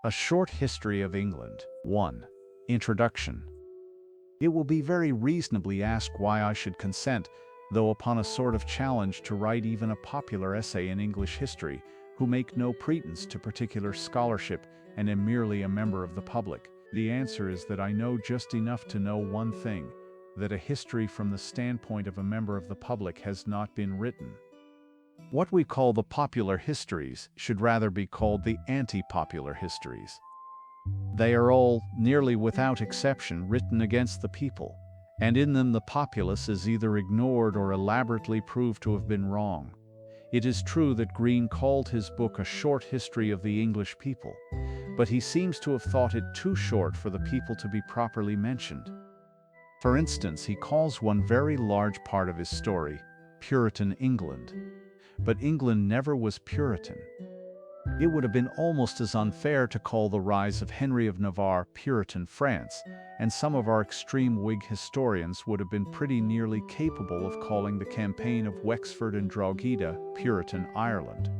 A Short History of England. 1. Introduction. It will be very reasonably asked why I should consent, though upon a sort of challenge, to write even a popular essay in English history, who make no pretense to particular scholarship and am merely a member of the public. The answer is that I know just enough to know one thing, that a history from the standpoint of a member of the public has not been written. What we call the popular histories should rather be called the anti-popular histories. They are all, nearly without exception, written against the people, and in them the populace is either ignored or elaborately proved to have been wrong. It is true that Green called his book A Short History of the English People, but he seems to have thought it too short for the people to be properly mentioned. For instance, he calls one very large part of his story Puritan England. But England never was Puritan. It would have been almost as unfair to call the rise of Henry of Navarre Puritan France, and some of our extreme Whig historians would have been pretty nearly capable of calling the campaign of Wexford and Drogheda Puritan Ireland.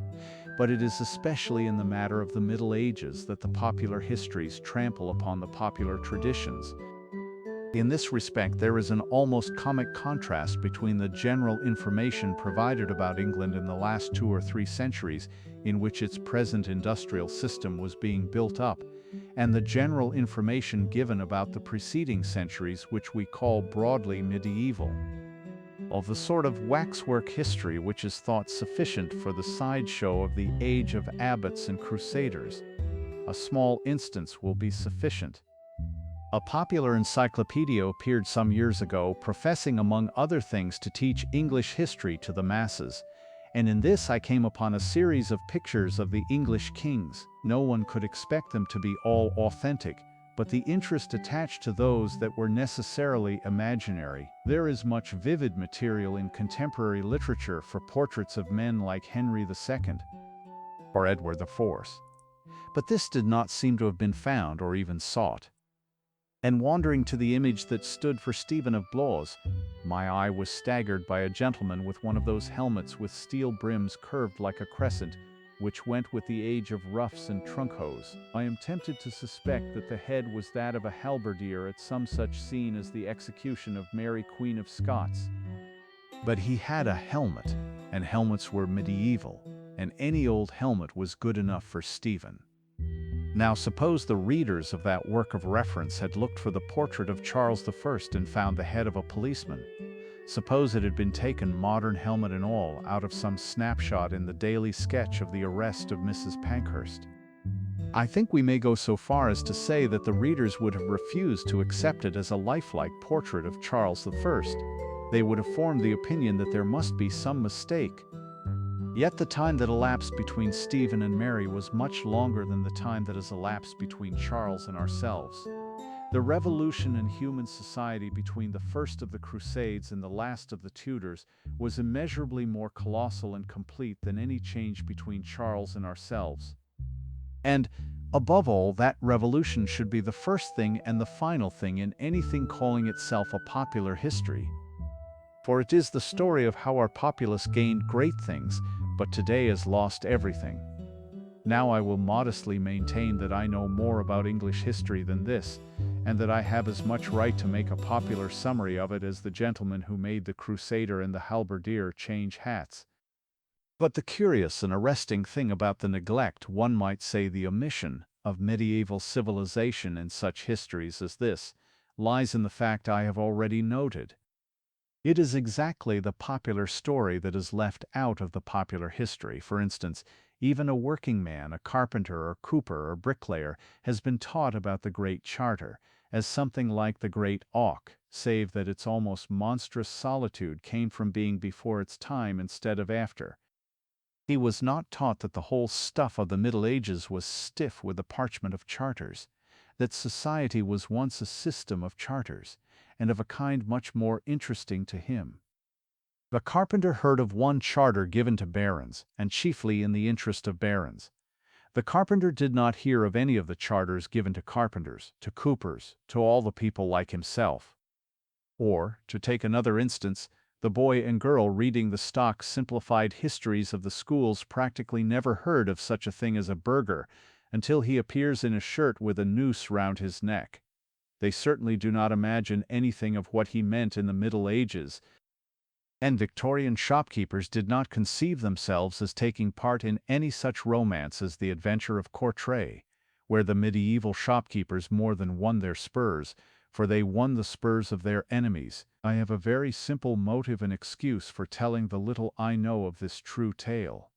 But it is especially in the matter of the Middle Ages that the popular histories trample upon the popular traditions. In this respect, there is an almost comic contrast between the general information provided about England in the last 2 or 3 centuries, in which its present industrial system was being built up, and the general information given about the preceding centuries, which we call broadly medieval. Of the sort of waxwork history which is thought sufficient for the sideshow of the age of abbots and crusaders, a small instance will be sufficient. A popular encyclopedia appeared some years ago, professing among other things to teach English history to the masses, and in this I came upon a series of pictures of the English kings. No one could expect them to be all authentic, but the interest attached to those that were necessarily imaginary. There is much vivid material in contemporary literature for portraits of men like Henry II or Edward IV, but this did not seem to have been found or even sought. And wandering to the image that stood for Stephen of Blois, my eye was staggered by a gentleman with one of those helmets with steel brims curved like a crescent, which went with the age of ruffs and trunk hose. I am tempted to suspect that the head was that of a halberdier at some such scene as the execution of Mary Queen of Scots. But he had a helmet, and helmets were medieval, and any old helmet was good enough for Stephen. Now suppose the readers of that work of reference had looked for the portrait of Charles I and found the head of a policeman. Suppose it had been taken, modern helmet and all, out of some snapshot in the daily sketch of the arrest of Mrs. Pankhurst. I think we may go so far as to say that the readers would have refused to accept it as a lifelike portrait of Charles I. They would have formed the opinion that there must be some mistake. Yet the time that elapsed between Stephen and Mary was much longer than the time that has elapsed between Charles and ourselves. The revolution in human society between the first of the Crusades and the last of the Tudors was immeasurably more colossal and complete than any change between Charles and ourselves. And, above all, that revolution should be the first thing and the final thing in anything calling itself a popular history. For it is the story of how our populace gained great things, but today has lost everything. Now I will modestly maintain that I know more about English history than this, and that I have as much right to make a popular summary of it as the gentleman who made the Crusader and the halberdier change hats. But the curious and arresting thing about the neglect, one might say the omission, of medieval civilization in such histories as this, lies in the fact I have already noted. It is exactly the popular story that is left out of the popular history. For instance, even a working man, a carpenter or cooper or bricklayer, has been taught about the Great Charter as something like the Great Auk, save that its almost monstrous solitude came from being before its time instead of after. He was not taught that the whole stuff of the Middle Ages was stiff with the parchment of charters, that society was once a system of charters, and of a kind much more interesting to him. The carpenter heard of one charter given to barons, and chiefly in the interest of barons. The carpenter did not hear of any of the charters given to carpenters, to coopers, to all the people like himself. Or, to take another instance, the boy and girl reading the stock simplified histories of the schools practically never heard of such a thing as a burgher, until he appears in a shirt with a noose round his neck. They certainly do not imagine anything of what he meant in the Middle Ages, and Victorian shopkeepers did not conceive themselves as taking part in any such romance as the adventure of Courtrai, where the medieval shopkeepers more than won their spurs, for they won the spurs of their enemies. I have a very simple motive and excuse for telling the little I know of this true tale.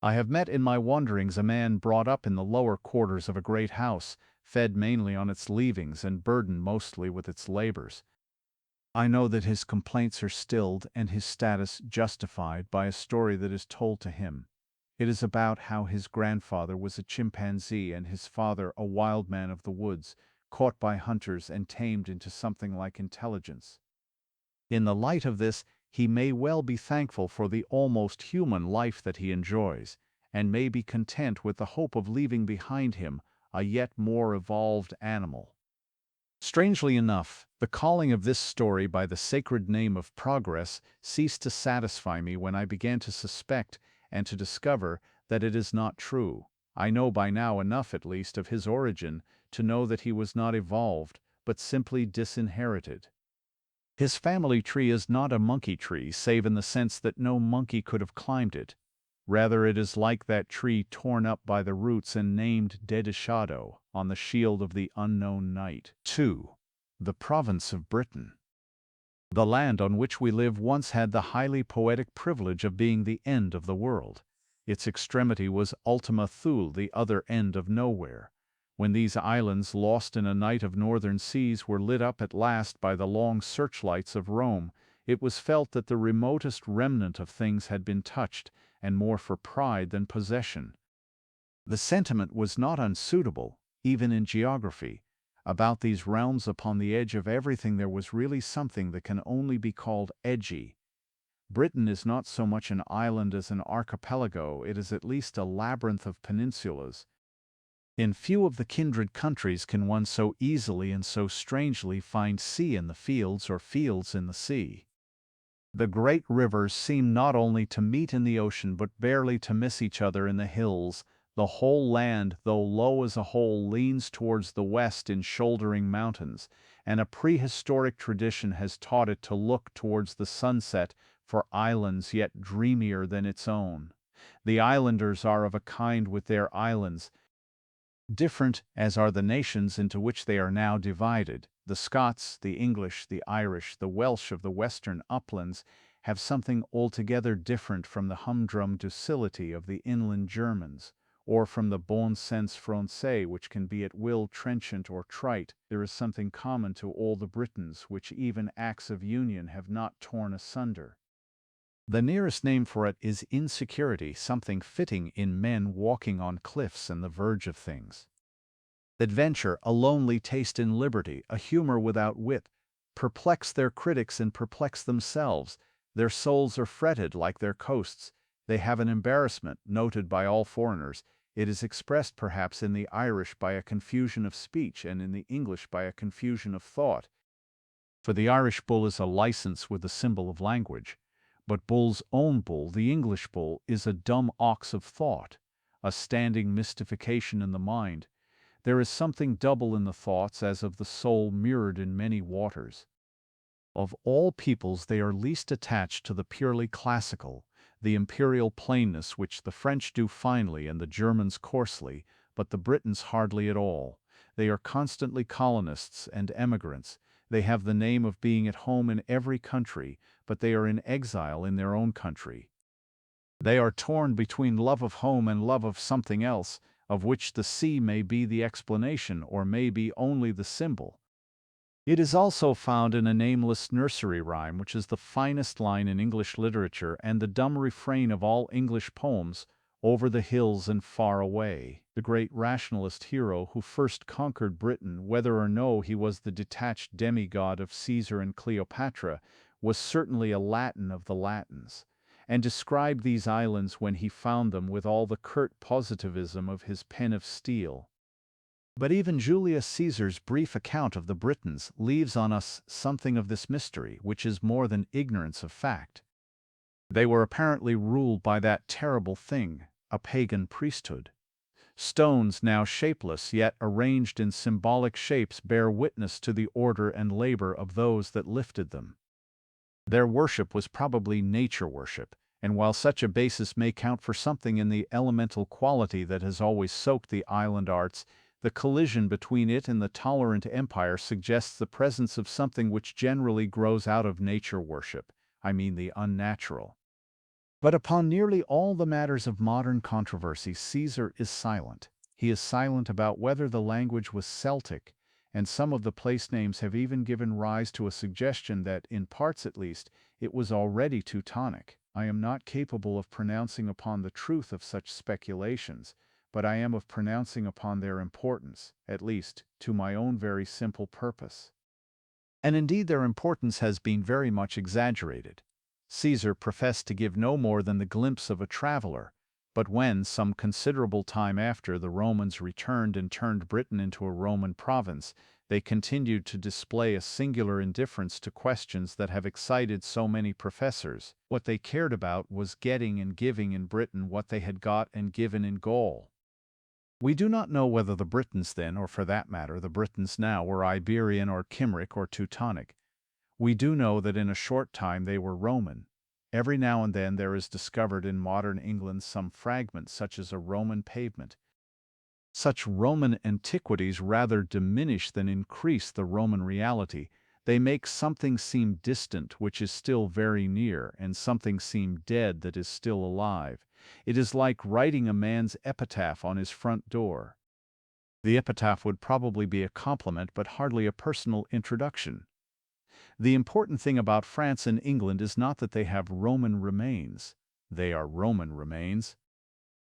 I have met in my wanderings a man brought up in the lower quarters of a great house, fed mainly on its leavings and burdened mostly with its labors. I know that his complaints are stilled and his status justified by a story that is told to him. It is about how his grandfather was a chimpanzee and his father a wild man of the woods, caught by hunters and tamed into something like intelligence. In the light of this, he may well be thankful for the almost human life that he enjoys, and may be content with the hope of leaving behind him a yet more evolved animal. Strangely enough, the calling of this story by the sacred name of progress ceased to satisfy me when I began to suspect and to discover that it is not true. I know by now enough, at least, of his origin to know that he was not evolved, but simply disinherited. His family tree is not a monkey tree, save in the sense that no monkey could have climbed it. Rather, it is like that tree torn up by the roots and named Dedishado on the shield of the unknown knight. 2. The province of Britain. The land on which we live once had the highly poetic privilege of being the end of the world. Its extremity was Ultima Thule, the other end of nowhere. When these islands, lost in a night of northern seas, were lit up at last by the long searchlights of Rome, it was felt that the remotest remnant of things had been touched, and more for pride than possession. The sentiment was not unsuitable, even in geography. About these realms upon the edge of everything there was really something that can only be called edgy. Britain is not so much an island as an archipelago, it is at least a labyrinth of peninsulas. In few of the kindred countries can one so easily and so strangely find sea in the fields or fields in the sea. The great rivers seem not only to meet in the ocean but barely to miss each other in the hills. The whole land, though low as a whole, leans towards the west in shouldering mountains, and a prehistoric tradition has taught it to look towards the sunset for islands yet dreamier than its own. The islanders are of a kind with their islands, different as are the nations into which they are now divided. The Scots, the English, the Irish, the Welsh of the western uplands have something altogether different from the humdrum docility of the inland Germans, or from the bon sens français, which can be at will trenchant or trite. There is something common to all the Britons, which even acts of union have not torn asunder. The nearest name for it is insecurity, something fitting in men walking on cliffs and the verge of things. Adventure, a lonely taste in liberty, a humor without wit, perplex their critics and perplex themselves. Their souls are fretted like their coasts. They have an embarrassment, noted by all foreigners. It is expressed perhaps in the Irish by a confusion of speech and in the English by a confusion of thought. For the Irish bull is a license with the symbol of language. But Bull's own bull, the English bull, is a dumb ox of thought, a standing mystification in the mind. There is something double in the thoughts as of the soul mirrored in many waters. Of all peoples they are least attached to the purely classical, the imperial plainness which the French do finely and the Germans coarsely, but the Britons hardly at all. They are constantly colonists and emigrants. They have the name of being at home in every country, but they are in exile in their own country. They are torn between love of home and love of something else, of which the sea may be the explanation or may be only the symbol. It is also found in a nameless nursery rhyme, which is the finest line in English literature and the dumb refrain of all English poems, over the hills and far away. The great rationalist hero who first conquered Britain, whether or no he was the detached demigod of Caesar and Cleopatra, was certainly a Latin of the Latins, and described these islands when he found them with all the curt positivism of his pen of steel. But even Julius Caesar's brief account of the Britons leaves on us something of this mystery, which is more than ignorance of fact. They were apparently ruled by that terrible thing, a pagan priesthood. Stones, now shapeless, yet arranged in symbolic shapes, bear witness to the order and labor of those that lifted them. Their worship was probably nature worship, and while such a basis may count for something in the elemental quality that has always soaked the island arts, the collision between it and the tolerant empire suggests the presence of something which generally grows out of nature worship, I mean the unnatural. But upon nearly all the matters of modern controversy, Caesar is silent. He is silent about whether the language was Celtic, and some of the place names have even given rise to a suggestion that, in parts at least, it was already Teutonic. I am not capable of pronouncing upon the truth of such speculations, but I am of pronouncing upon their importance, at least, to my own very simple purpose. And indeed their importance has been very much exaggerated. Caesar professed to give no more than the glimpse of a traveler, but when, some considerable time after, the Romans returned and turned Britain into a Roman province, they continued to display a singular indifference to questions that have excited so many professors. What they cared about was getting and giving in Britain what they had got and given in Gaul. We do not know whether the Britons then, or for that matter the Britons now, were Iberian or Cymric or Teutonic. We do know that in a short time they were Roman. Every now and then there is discovered in modern England some fragment such as a Roman pavement. Such Roman antiquities rather diminish than increase the Roman reality. They make something seem distant which is still very near, and something seem dead that is still alive. It is like writing a man's epitaph on his front door. The epitaph would probably be a compliment, but hardly a personal introduction. The important thing about France and England is not that they have Roman remains. They are Roman remains.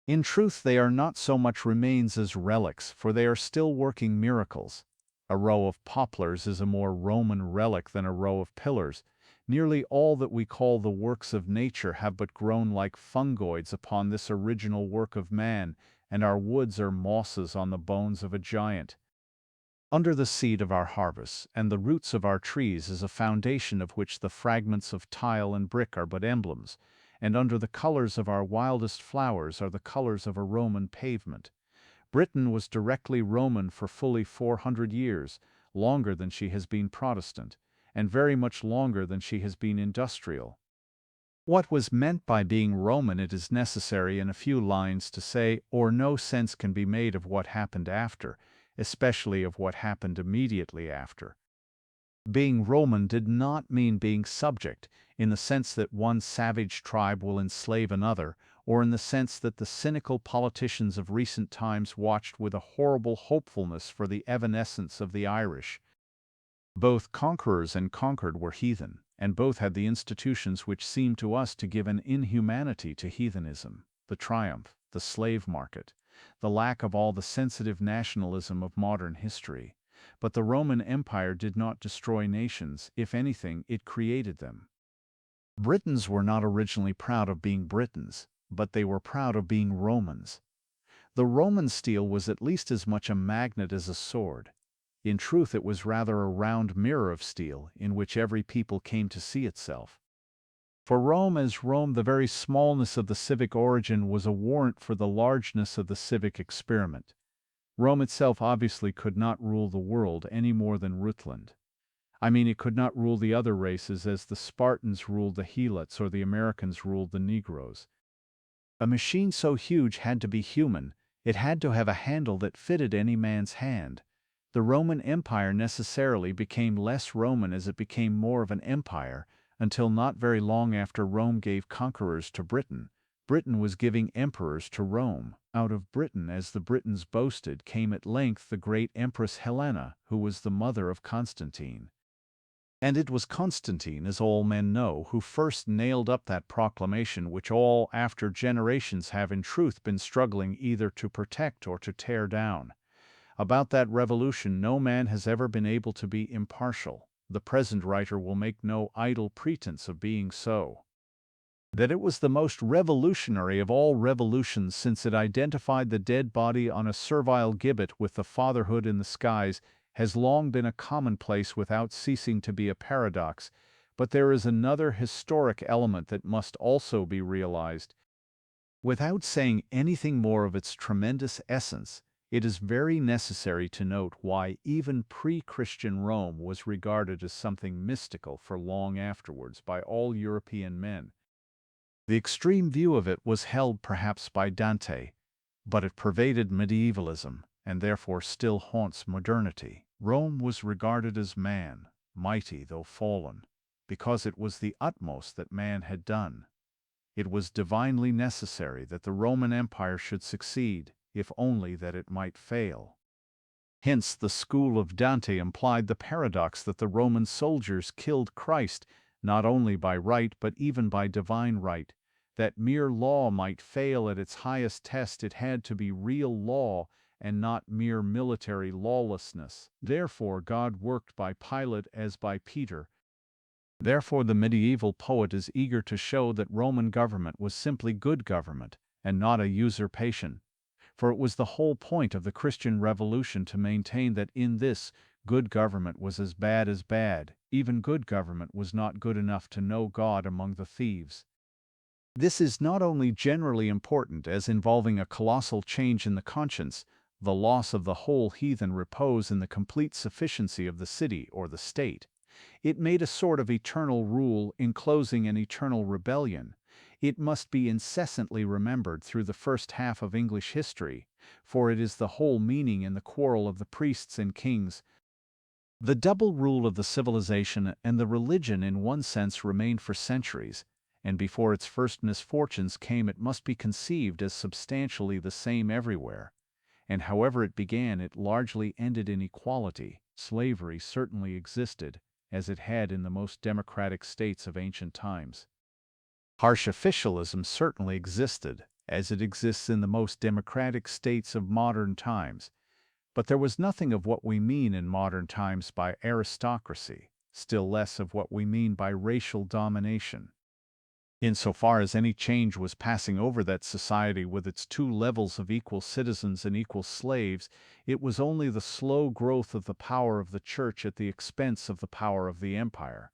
In truth, they are not so much remains as relics, for they are still working miracles. A row of poplars is a more Roman relic than a row of pillars. Nearly all that we call the works of nature have but grown like fungoids upon this original work of man, and our woods are mosses on the bones of a giant. Under the seed of our harvests and the roots of our trees is a foundation of which the fragments of tile and brick are but emblems, and under the colors of our wildest flowers are the colors of a Roman pavement. Britain was directly Roman for fully 400 years, longer than she has been Protestant, and very much longer than she has been industrial. What was meant by being Roman it is necessary in a few lines to say, or no sense can be made of what happened after, especially of what happened immediately after. Being Roman did not mean being subject, in the sense that one savage tribe will enslave another, or in the sense that the cynical politicians of recent times watched with a horrible hopefulness for the evanescence of the Irish. Both conquerors and conquered were heathen, and both had the institutions which seem to us to give an inhumanity to heathenism: the triumph, the slave market, the lack of all the sensitive nationalism of modern history. But the Roman Empire did not destroy nations. If anything, it created them. Britons were not originally proud of being Britons, but they were proud of being Romans. The Roman steel was at least as much a magnet as a sword. In truth, it was rather a round mirror of steel, in which every people came to see itself. For Rome as Rome, the very smallness of the civic origin was a warrant for the largeness of the civic experiment. Rome itself obviously could not rule the world any more than Rutland. I mean, it could not rule the other races as the Spartans ruled the Helots or the Americans ruled the Negroes. A machine so huge had to be human. It had to have a handle that fitted any man's hand. The Roman Empire necessarily became less Roman as it became more of an empire, until not very long after Rome gave conquerors to Britain, Britain was giving emperors to Rome. Out of Britain, as the Britons boasted, came at length the great Empress Helena, who was the mother of Constantine. And it was Constantine, as all men know, who first nailed up that proclamation which all after generations have in truth been struggling either to protect or to tear down. About that revolution no man has ever been able to be impartial. The present writer will make no idle pretense of being so. That it was the most revolutionary of all revolutions, since it identified the dead body on a servile gibbet with the fatherhood in the skies, has long been a commonplace without ceasing to be a paradox. But there is another historic element that must also be realized. Without saying anything more of its tremendous essence, it is very necessary to note why even pre-Christian Rome was regarded as something mystical for long afterwards by all European men. The extreme view of it was held perhaps by Dante, but it pervaded medievalism and therefore still haunts modernity. Rome was regarded as man, mighty though fallen, because it was the utmost that man had done. It was divinely necessary that the Roman Empire should succeed, if only that it might fail. Hence, the school of Dante implied the paradox that the Roman soldiers killed Christ not only by right but even by divine right. That mere law might fail at its highest test, it had to be real law and not mere military lawlessness. Therefore, God worked by Pilate as by Peter. Therefore, the medieval poet is eager to show that Roman government was simply good government and not a usurpation. For it was the whole point of the Christian Revolution to maintain that in this, good government was as bad. Even good government was not good enough to know God among the thieves. This is not only generally important as involving a colossal change in the conscience, the loss of the whole heathen repose in the complete sufficiency of the city or the state. It made a sort of eternal rule enclosing an eternal rebellion. It must be incessantly remembered through the first half of English history, for it is the whole meaning in the quarrel of the priests and kings. The double rule of the civilization and the religion in one sense remained for centuries, and before its first misfortunes came it must be conceived as substantially the same everywhere. And however it began, it largely ended in equality. Slavery certainly existed, as it had in the most democratic states of ancient times. Harsh officialism certainly existed, as it exists in the most democratic states of modern times. But there was nothing of what we mean in modern times by aristocracy, still less of what we mean by racial domination. Insofar as any change was passing over that society with its two levels of equal citizens and equal slaves, it was only the slow growth of the power of the Church at the expense of the power of the empire.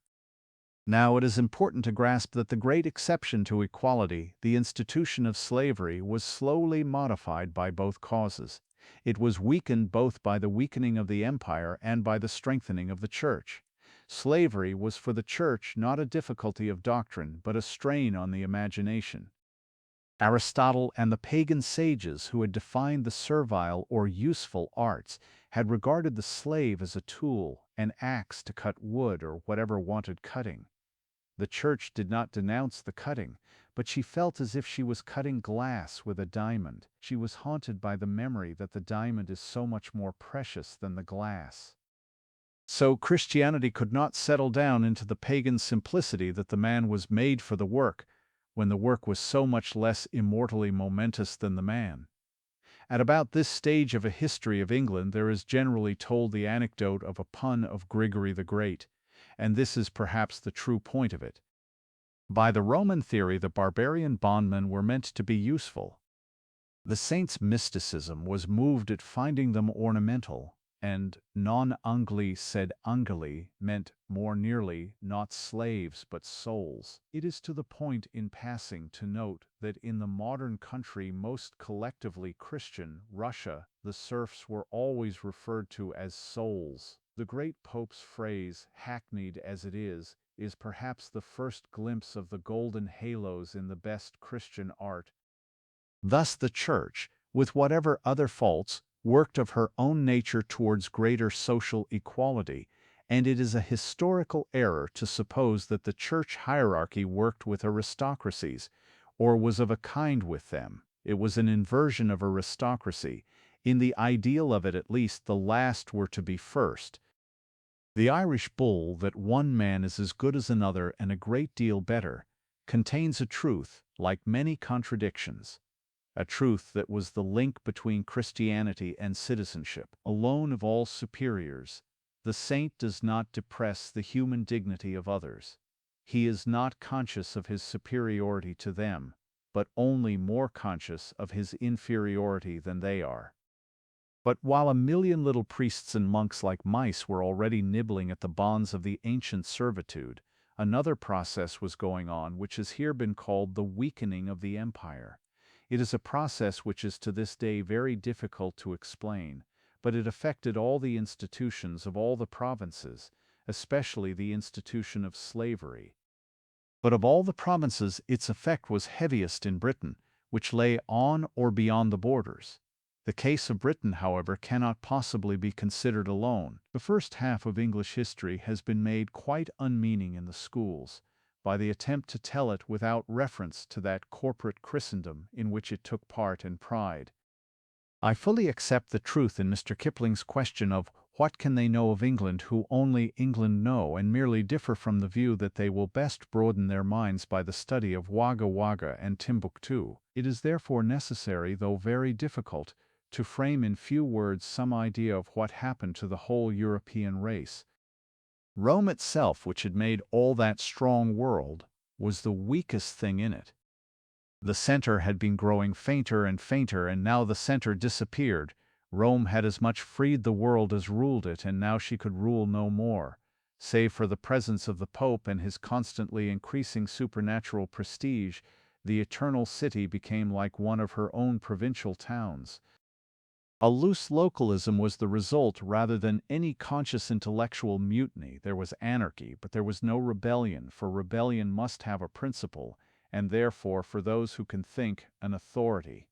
Now it is important to grasp that the great exception to equality, the institution of slavery, was slowly modified by both causes. It was weakened both by the weakening of the empire and by the strengthening of the Church. Slavery was for the Church not a difficulty of doctrine, but a strain on the imagination. Aristotle and the pagan sages who had defined the servile or useful arts had regarded the slave as a tool, an axe to cut wood or whatever wanted cutting. The Church did not denounce the cutting, but she felt as if she was cutting glass with a diamond. She was haunted by the memory that the diamond is so much more precious than the glass. So Christianity could not settle down into the pagan simplicity that the man was made for the work, when the work was so much less immortally momentous than the man. At about this stage of a history of England there is generally told the anecdote of a pun of Gregory the Great, and this is perhaps the true point of it. By the Roman theory, the barbarian bondmen were meant to be useful. The saints' mysticism was moved at finding them ornamental, and non angli sed angeli meant more nearly not slaves but souls. It is to the point in passing to note that in the modern country most collectively Christian, Russia, the serfs were always referred to as souls. The great Pope's phrase, hackneyed as it is perhaps the first glimpse of the golden halos in the best Christian art. Thus the Church, with whatever other faults, worked of her own nature towards greater social equality, and it is a historical error to suppose that the Church hierarchy worked with aristocracies, or was of a kind with them. It was an inversion of aristocracy. In the ideal of it at least, the last were to be first. The Irish bull that one man is as good as another and a great deal better contains a truth, like many contradictions. A truth that was the link between Christianity and citizenship. Alone of all superiors, the saint does not depress the human dignity of others. He is not conscious of his superiority to them, but only more conscious of his inferiority than they are. But while a million little priests and monks like mice were already nibbling at the bonds of the ancient servitude, another process was going on which has here been called the weakening of the empire. It is a process which is to this day very difficult to explain, but it affected all the institutions of all the provinces, especially the institution of slavery. But of all the provinces its effect was heaviest in Britain, which lay on or beyond the borders. The case of Britain, however, cannot possibly be considered alone. The first half of English history has been made quite unmeaning in the schools, by the attempt to tell it without reference to that corporate Christendom in which it took part and pride. I fully accept the truth in Mr. Kipling's question of what can they know of England who only England know, and merely differ from the view that they will best broaden their minds by the study of Wagga Wagga and Timbuktu. It is therefore necessary, though very difficult, to frame in few words some idea of what happened to the whole European race. Rome itself, which had made all that strong world, was the weakest thing in it. The center had been growing fainter and fainter, and now the center disappeared. Rome had as much freed the world as ruled it, and now she could rule no more. Save for the presence of the Pope and his constantly increasing supernatural prestige, the Eternal City became like one of her own provincial towns. A loose localism was the result rather than any conscious intellectual mutiny. There was anarchy, but there was no rebellion, for rebellion must have a principle, and therefore, for those who can think, an authority.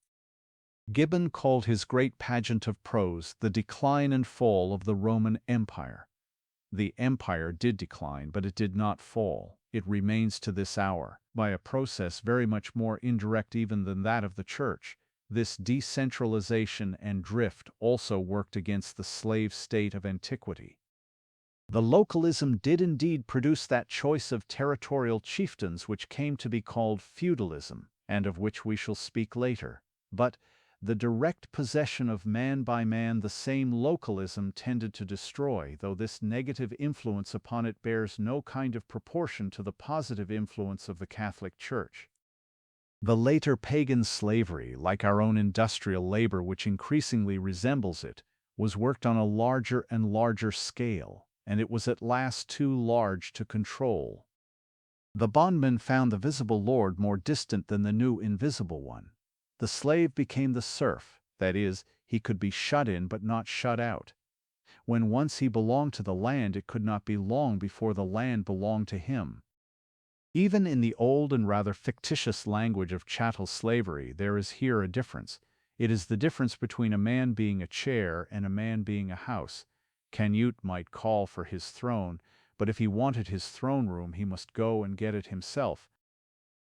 Gibbon called his great pageant of prose the decline and fall of the Roman Empire. The empire did decline, but it did not fall. It remains to this hour, by a process very much more indirect even than that of the Church. This decentralization and drift also worked against the slave state of antiquity. The localism did indeed produce that choice of territorial chieftains which came to be called feudalism, and of which we shall speak later. But the direct possession of man by man the same localism tended to destroy, though this negative influence upon it bears no kind of proportion to the positive influence of the Catholic Church. The later pagan slavery, like our own industrial labor which increasingly resembles it, was worked on a larger and larger scale, and it was at last too large to control. The bondman found the visible lord more distant than the new invisible one. The slave became the serf, that is, he could be shut in but not shut out. When once he belonged to the land, it could not be long before the land belonged to him. Even in the old and rather fictitious language of chattel slavery, there is here a difference. It is the difference between a man being a chair and a man being a house. Canute might call for his throne, but if he wanted his throne room, he must go and get it himself.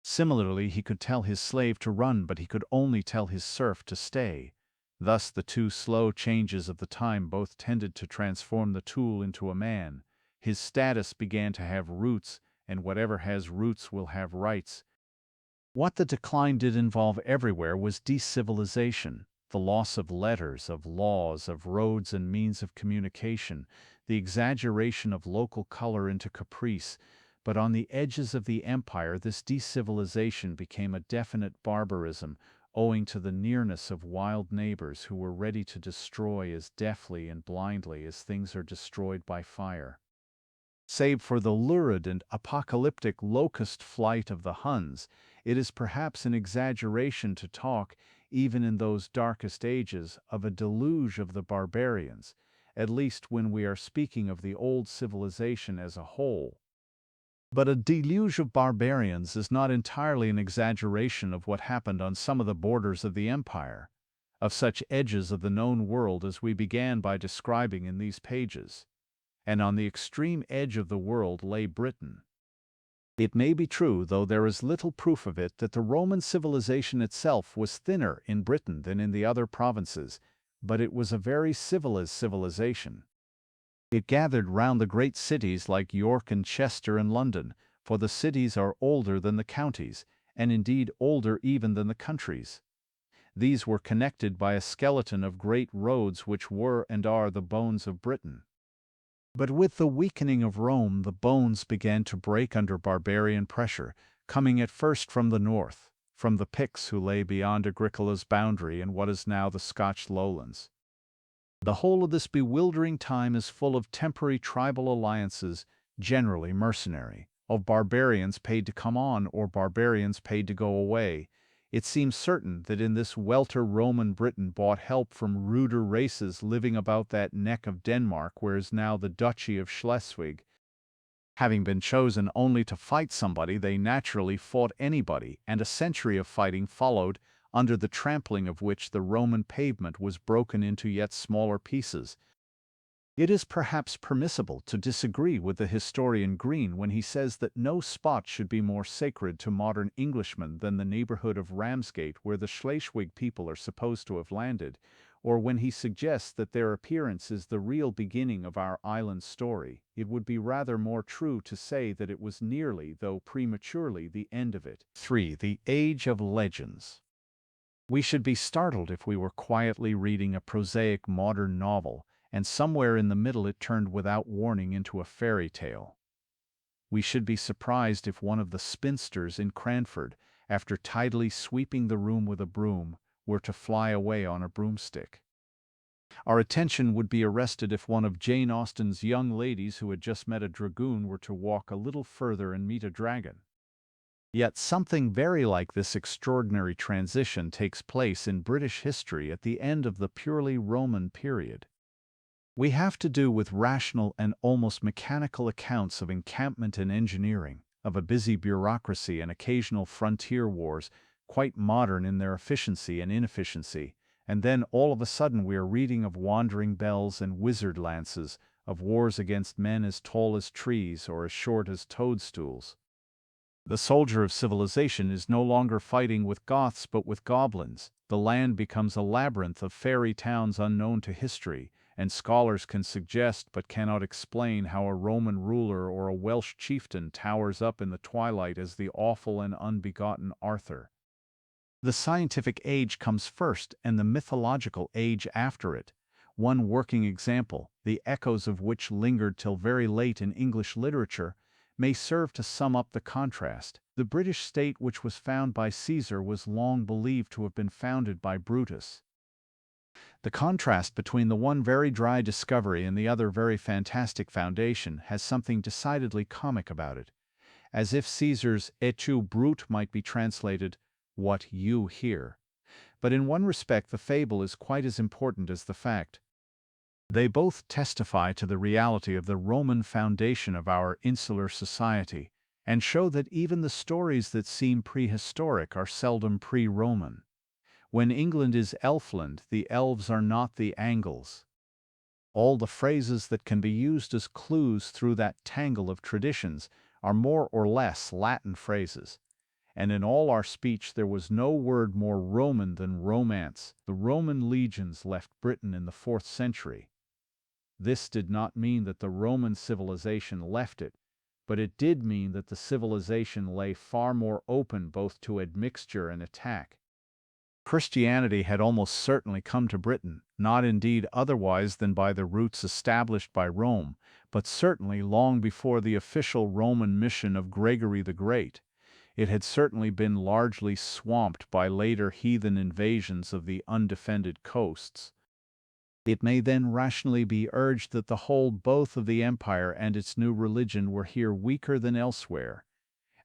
Similarly, he could tell his slave to run, but he could only tell his serf to stay. Thus the two slow changes of the time both tended to transform the tool into a man. His status began to have roots, and whatever has roots will have rights. What the decline did involve everywhere was decivilization, the loss of letters, of laws, of roads and means of communication, the exaggeration of local color into caprice. But on the edges of the empire this decivilization became a definite barbarism, owing to the nearness of wild neighbors who were ready to destroy as deftly and blindly as things are destroyed by fire. Save for the lurid and apocalyptic locust flight of the Huns, it is perhaps an exaggeration to talk, even in those darkest ages, of a deluge of the barbarians, at least when we are speaking of the old civilization as a whole. But a deluge of barbarians is not entirely an exaggeration of what happened on some of the borders of the empire, of such edges of the known world as we began by describing in these pages. And on the extreme edge of the world lay Britain. It may be true, though there is little proof of it, that the Roman civilization itself was thinner in Britain than in the other provinces, but it was a very civilized civilization. It gathered round the great cities like York and Chester and London, for the cities are older than the counties, and indeed older even than the countries. These were connected by a skeleton of great roads which were and are the bones of Britain. But with the weakening of Rome, the bones began to break under barbarian pressure, coming at first from the north, from the Picts who lay beyond Agricola's boundary in what is now the Scotch lowlands. The whole of this bewildering time is full of temporary tribal alliances, generally mercenary, of barbarians paid to come on or barbarians paid to go away. It seems certain that in this welter Roman Britain bought help from ruder races living about that neck of Denmark where is now the Duchy of Schleswig. Having been chosen only to fight somebody, they naturally fought anybody, and a century of fighting followed, under the trampling of which the Roman pavement was broken into yet smaller pieces. It is perhaps permissible to disagree with the historian Green when he says that no spot should be more sacred to modern Englishmen than the neighborhood of Ramsgate where the Schleswig people are supposed to have landed, or when he suggests that their appearance is the real beginning of our island story. It would be rather more true to say that it was nearly, though prematurely, the end of it. 3. The Age of Legends. We should be startled if we were quietly reading a prosaic modern novel, and somewhere in the middle it turned without warning into a fairy tale. We should be surprised if one of the spinsters in Cranford, after tidily sweeping the room with a broom, were to fly away on a broomstick. Our attention would be arrested if one of Jane Austen's young ladies who had just met a dragoon were to walk a little further and meet a dragon. Yet something very like this extraordinary transition takes place in British history at the end of the purely Roman period. We have to do with rational and almost mechanical accounts of encampment and engineering, of a busy bureaucracy and occasional frontier wars, quite modern in their efficiency and inefficiency, and then all of a sudden we are reading of wandering bells and wizard lances, of wars against men as tall as trees or as short as toadstools. The soldier of civilization is no longer fighting with Goths but with goblins. The land becomes a labyrinth of fairy towns unknown to history, and scholars can suggest but cannot explain how a Roman ruler or a Welsh chieftain towers up in the twilight as the awful and unbegotten Arthur. The scientific age comes first and the mythological age after it. One working example, the echoes of which lingered till very late in English literature, may serve to sum up the contrast. The British state which was found by Caesar was long believed to have been founded by Brutus. The contrast between the one very dry discovery and the other very fantastic foundation has something decidedly comic about it, as if Caesar's "Et tu, Brute" might be translated, "What you hear." But in one respect the fable is quite as important as the fact. They both testify to the reality of the Roman foundation of our insular society, and show that even the stories that seem prehistoric are seldom pre-Roman. When England is Elfland, the elves are not the Angles. All the phrases that can be used as clues through that tangle of traditions are more or less Latin phrases, and in all our speech there was no word more Roman than romance. The Roman legions left Britain in the 4th century. This did not mean that the Roman civilization left it, but it did mean that the civilization lay far more open both to admixture and attack. Christianity had almost certainly come to Britain, not indeed otherwise than by the routes established by Rome, but certainly long before the official Roman mission of Gregory the Great. It had certainly been largely swamped by later heathen invasions of the undefended coasts. It may then rationally be urged that the whole both of the empire and its new religion were here weaker than elsewhere,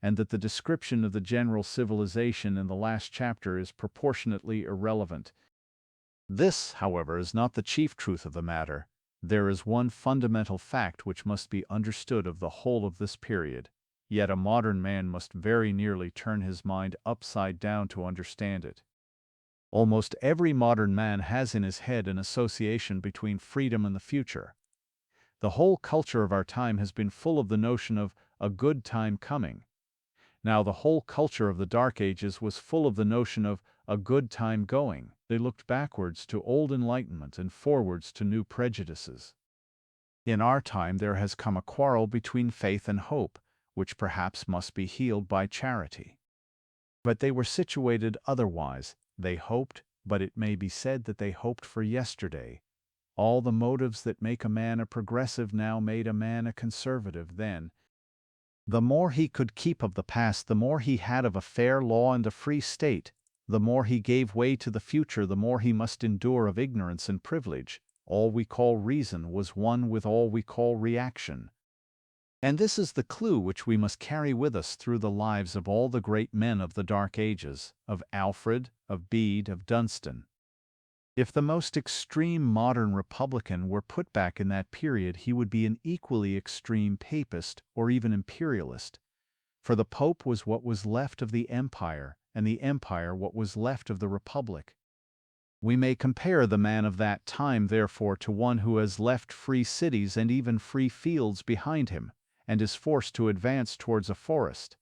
and that the description of the general civilization in the last chapter is proportionately irrelevant. This, however, is not the chief truth of the matter. There is one fundamental fact which must be understood of the whole of this period, yet a modern man must very nearly turn his mind upside down to understand it. Almost every modern man has in his head an association between freedom and the future. The whole culture of our time has been full of the notion of a good time coming. Now the whole culture of the Dark Ages was full of the notion of a good time going. They looked backwards to old enlightenment and forwards to new prejudices. In our time there has come a quarrel between faith and hope, which perhaps must be healed by charity. But they were situated otherwise. They hoped, but it may be said that they hoped for yesterday. All the motives that make a man a progressive now made a man a conservative then. The more he could keep of the past, the more he had of a fair law and a free state. The more he gave way to the future, the more he must endure of ignorance and privilege. All we call reason was one with all we call reaction. And this is the clue which we must carry with us through the lives of all the great men of the Dark Ages, of Alfred, of Bede, of Dunstan. If the most extreme modern Republican were put back in that period, he would be an equally extreme Papist or even Imperialist, for the Pope was what was left of the Empire, and the Empire what was left of the Republic. We may compare the man of that time, therefore, to one who has left free cities and even free fields behind him, and is forced to advance towards a forest.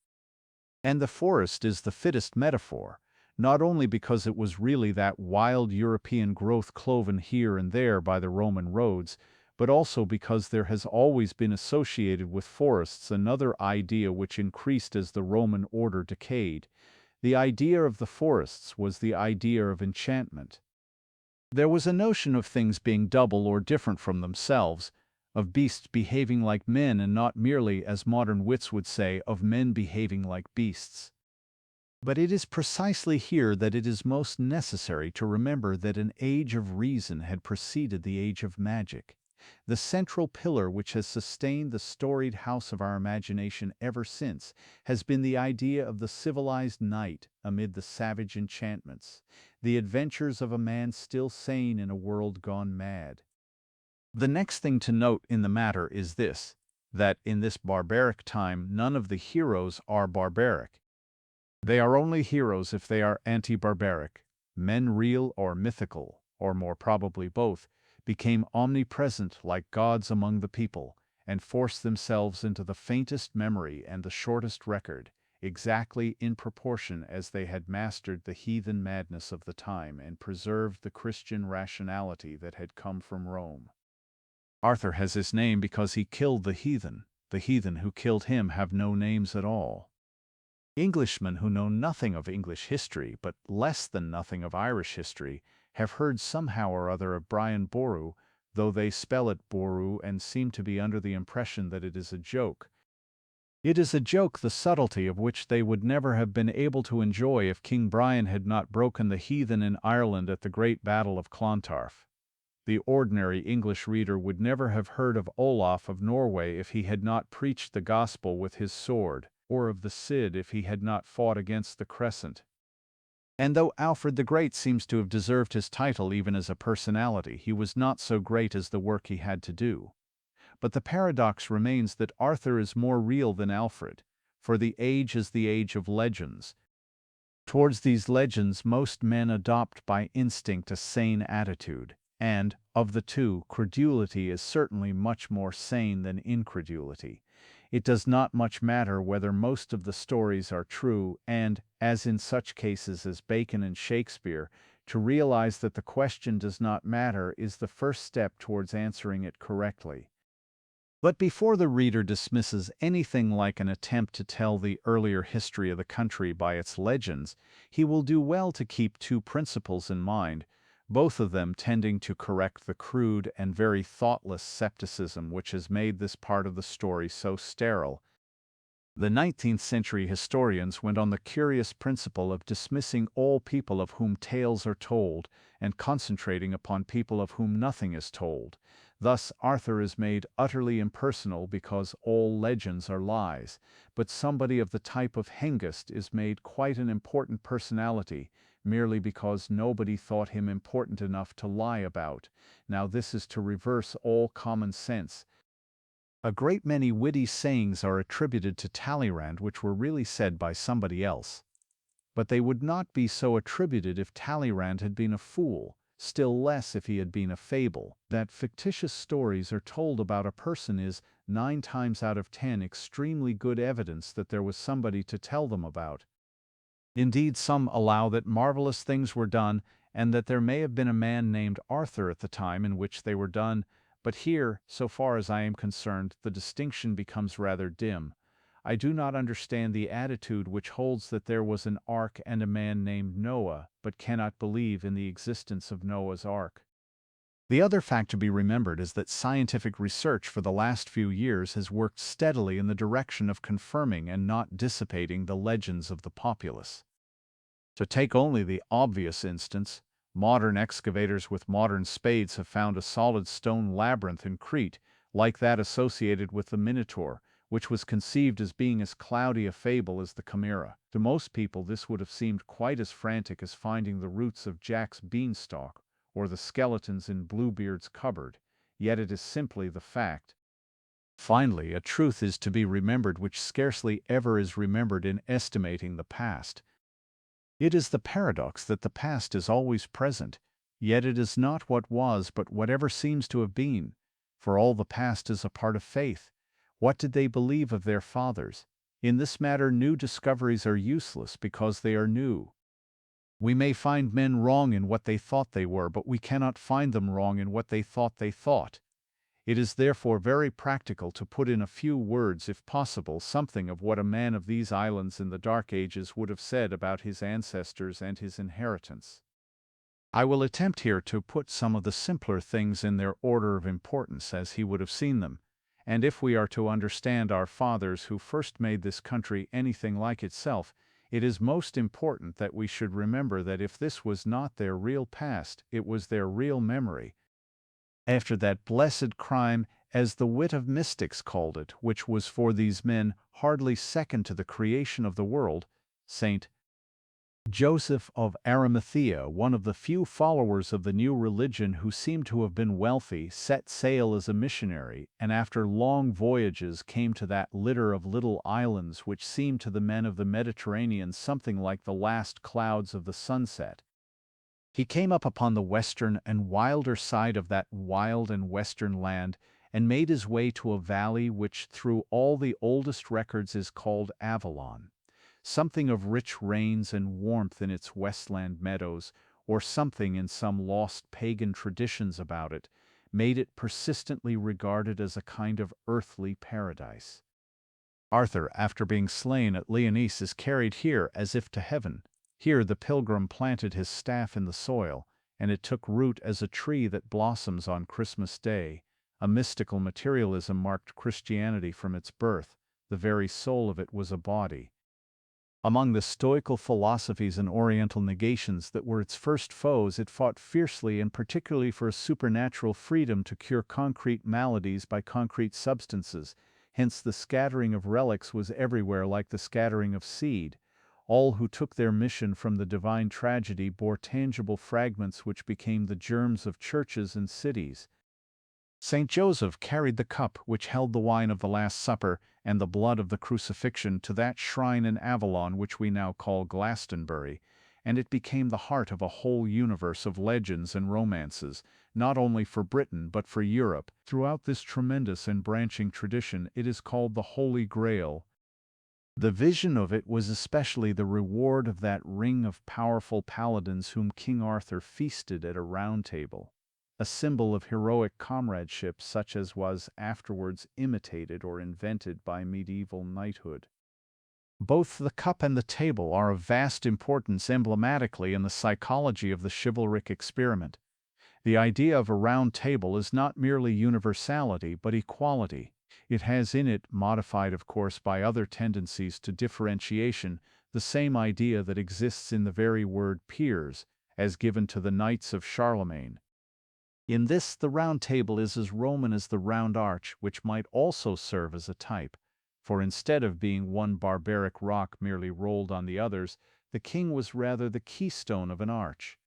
And the forest is the fittest metaphor, not only because it was really that wild European growth cloven here and there by the Roman roads, but also because there has always been associated with forests another idea which increased as the Roman order decayed. The idea of the forests was the idea of enchantment. There was a notion of things being double or different from themselves, of beasts behaving like men and not merely, as modern wits would say, of men behaving like beasts. But it is precisely here that it is most necessary to remember that an age of reason had preceded the age of magic. The central pillar which has sustained the storied house of our imagination ever since has been the idea of the civilized knight amid the savage enchantments, the adventures of a man still sane in a world gone mad. The next thing to note in the matter is this, that in this barbaric time none of the heroes are barbaric. They are only heroes if they are anti-barbaric. Men real or mythical, or more probably both, became omnipresent like gods among the people, and forced themselves into the faintest memory and the shortest record, exactly in proportion as they had mastered the heathen madness of the time and preserved the Christian rationality that had come from Rome. Arthur has his name because he killed the heathen. The heathen who killed him have no names at all. Englishmen who know nothing of English history, but less than nothing of Irish history, have heard somehow or other of Brian Boru, though they spell it Boru and seem to be under the impression that it is a joke. It is a joke the subtlety of which they would never have been able to enjoy if King Brian had not broken the heathen in Ireland at the great battle of Clontarf. The ordinary English reader would never have heard of Olaf of Norway if he had not preached the gospel with his sword, or of the Cid if he had not fought against the Crescent. And though Alfred the Great seems to have deserved his title even as a personality, he was not so great as the work he had to do. But the paradox remains that Arthur is more real than Alfred, for the age is the age of legends. Towards these legends most men adopt by instinct a sane attitude, and, of the two, credulity is certainly much more sane than incredulity. It does not much matter whether most of the stories are true, and, as in such cases as Bacon and Shakespeare, to realize that the question does not matter is the first step towards answering it correctly. But before the reader dismisses anything like an attempt to tell the earlier history of the country by its legends, he will do well to keep two principles in mind, both of them tending to correct the crude and very thoughtless scepticism which has made this part of the story so sterile. The 19th century historians went on the curious principle of dismissing all people of whom tales are told and concentrating upon people of whom nothing is told. Thus Arthur is made utterly impersonal because all legends are lies, but somebody of the type of Hengist is made quite an important personality, merely because nobody thought him important enough to lie about. Now this is to reverse all common sense. A great many witty sayings are attributed to Talleyrand which were really said by somebody else. But they would not be so attributed if Talleyrand had been a fool, still less if he had been a fable. That fictitious stories are told about a person is, 9 times out of 10, extremely good evidence that there was somebody to tell them about. Indeed, some allow that marvelous things were done, and that there may have been a man named Arthur at the time in which they were done, but here, so far as I am concerned, the distinction becomes rather dim. I do not understand the attitude which holds that there was an ark and a man named Noah, but cannot believe in the existence of Noah's ark. The other fact to be remembered is that scientific research for the last few years has worked steadily in the direction of confirming and not dissipating the legends of the populace. To take only the obvious instance, modern excavators with modern spades have found a solid stone labyrinth in Crete, like that associated with the Minotaur, which was conceived as being as cloudy a fable as the chimera. To most people this would have seemed quite as frantic as finding the roots of Jack's beanstalk or the skeletons in Bluebeard's cupboard, yet it is simply the fact. Finally, a truth is to be remembered which scarcely ever is remembered in estimating the past. It is the paradox that the past is always present, yet it is not what was but whatever seems to have been, for all the past is a part of faith. What did they believe of their fathers? In this matter new discoveries are useless because they are new. We may find men wrong in what they thought they were, but we cannot find them wrong in what they thought they thought. It is therefore very practical to put in a few words, if possible, something of what a man of these islands in the Dark Ages would have said about his ancestors and his inheritance. I will attempt here to put some of the simpler things in their order of importance as he would have seen them, and if we are to understand our fathers who first made this country anything like itself, it is most important that we should remember that if this was not their real past, it was their real memory. After that blessed crime, as the wit of mystics called it, which was for these men hardly second to the creation of the world, St. Joseph of Arimathea, one of the few followers of the new religion who seemed to have been wealthy, set sail as a missionary, and after long voyages came to that litter of little islands which seemed to the men of the Mediterranean something like the last clouds of the sunset. He came up upon the western and wilder side of that wild and western land, and made his way to a valley which through all the oldest records is called Avalon. Something of rich rains and warmth in its westland meadows, or something in some lost pagan traditions about it, made it persistently regarded as a kind of earthly paradise. Arthur, after being slain at Lyonesse, is carried here as if to heaven. Here the pilgrim planted his staff in the soil, and it took root as a tree that blossoms on Christmas Day. A mystical materialism marked Christianity from its birth. The very soul of it was a body. Among the Stoical philosophies and Oriental negations that were its first foes, it fought fiercely and particularly for a supernatural freedom to cure concrete maladies by concrete substances. Hence the scattering of relics was everywhere like the scattering of seed. All who took their mission from the divine tragedy bore tangible fragments which became the germs of churches and cities. Saint Joseph carried the cup which held the wine of the Last Supper and the blood of the crucifixion to that shrine in Avalon which we now call Glastonbury, and it became the heart of a whole universe of legends and romances, not only for Britain but for Europe. Throughout this tremendous and branching tradition it is called the Holy Grail. The vision of it was especially the reward of that ring of powerful paladins whom King Arthur feasted at a round table, a symbol of heroic comradeship such as was afterwards imitated or invented by medieval knighthood. Both the cup and the table are of vast importance emblematically in the psychology of the chivalric experiment. The idea of a round table is not merely universality but equality. It has in it, modified of course by other tendencies to differentiation, the same idea that exists in the very word peers, as given to the knights of Charlemagne. In this the round table is as Roman as the round arch, which might also serve as a type, for instead of being one barbaric rock merely rolled on the others, the king was rather the keystone of an arch.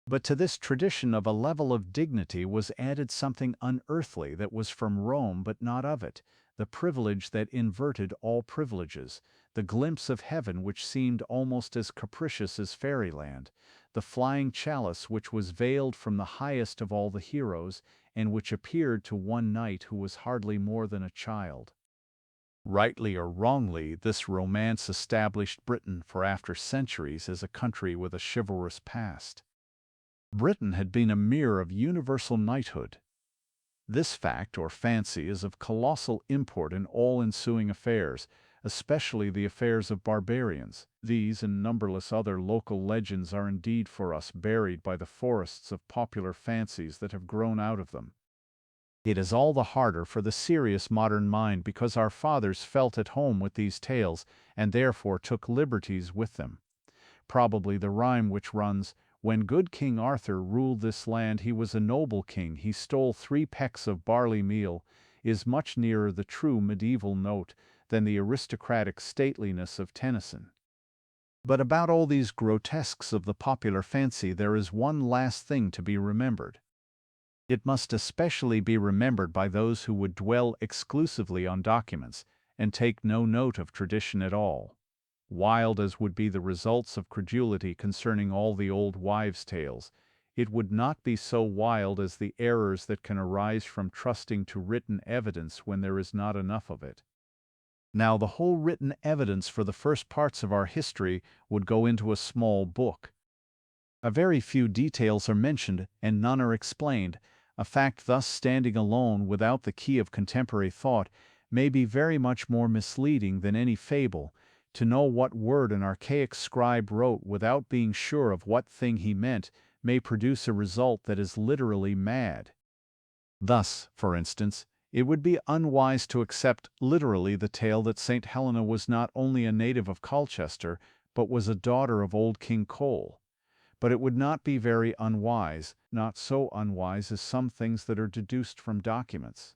But to this tradition of a level of dignity was added something unearthly that was from Rome but not of it, the privilege that inverted all privileges, the glimpse of heaven which seemed almost as capricious as fairyland, the flying chalice which was veiled from the highest of all the heroes, and which appeared to one knight who was hardly more than a child. Rightly or wrongly, this romance established Britain for after centuries as a country with a chivalrous past. Britain had been a mirror of universal knighthood. This fact or fancy is of colossal import in all ensuing affairs, especially the affairs of barbarians. These and numberless other local legends are indeed for us buried by the forests of popular fancies that have grown out of them. It is all the harder for the serious modern mind because our fathers felt at home with these tales and therefore took liberties with them. Probably the rhyme which runs, "When good King Arthur ruled this land, he was a noble king, he stole 3 pecks of barley meal," is much nearer the true medieval note than the aristocratic stateliness of Tennyson. But about all these grotesques of the popular fancy there is one last thing to be remembered. It must especially be remembered by those who would dwell exclusively on documents and take no note of tradition at all. Wild as would be the results of credulity concerning all the old wives' tales, it would not be so wild as the errors that can arise from trusting to written evidence when there is not enough of it. Now, the whole written evidence for the first parts of our history would go into a small book. A very few details are mentioned and none are explained. A fact thus standing alone without the key of contemporary thought may be very much more misleading than any fable. To know what word an archaic scribe wrote without being sure of what thing he meant may produce a result that is literally mad. Thus, for instance, it would be unwise to accept literally the tale that St. Helena was not only a native of Colchester, but was a daughter of old King Cole. But it would not be very unwise, not so unwise as some things that are deduced from documents.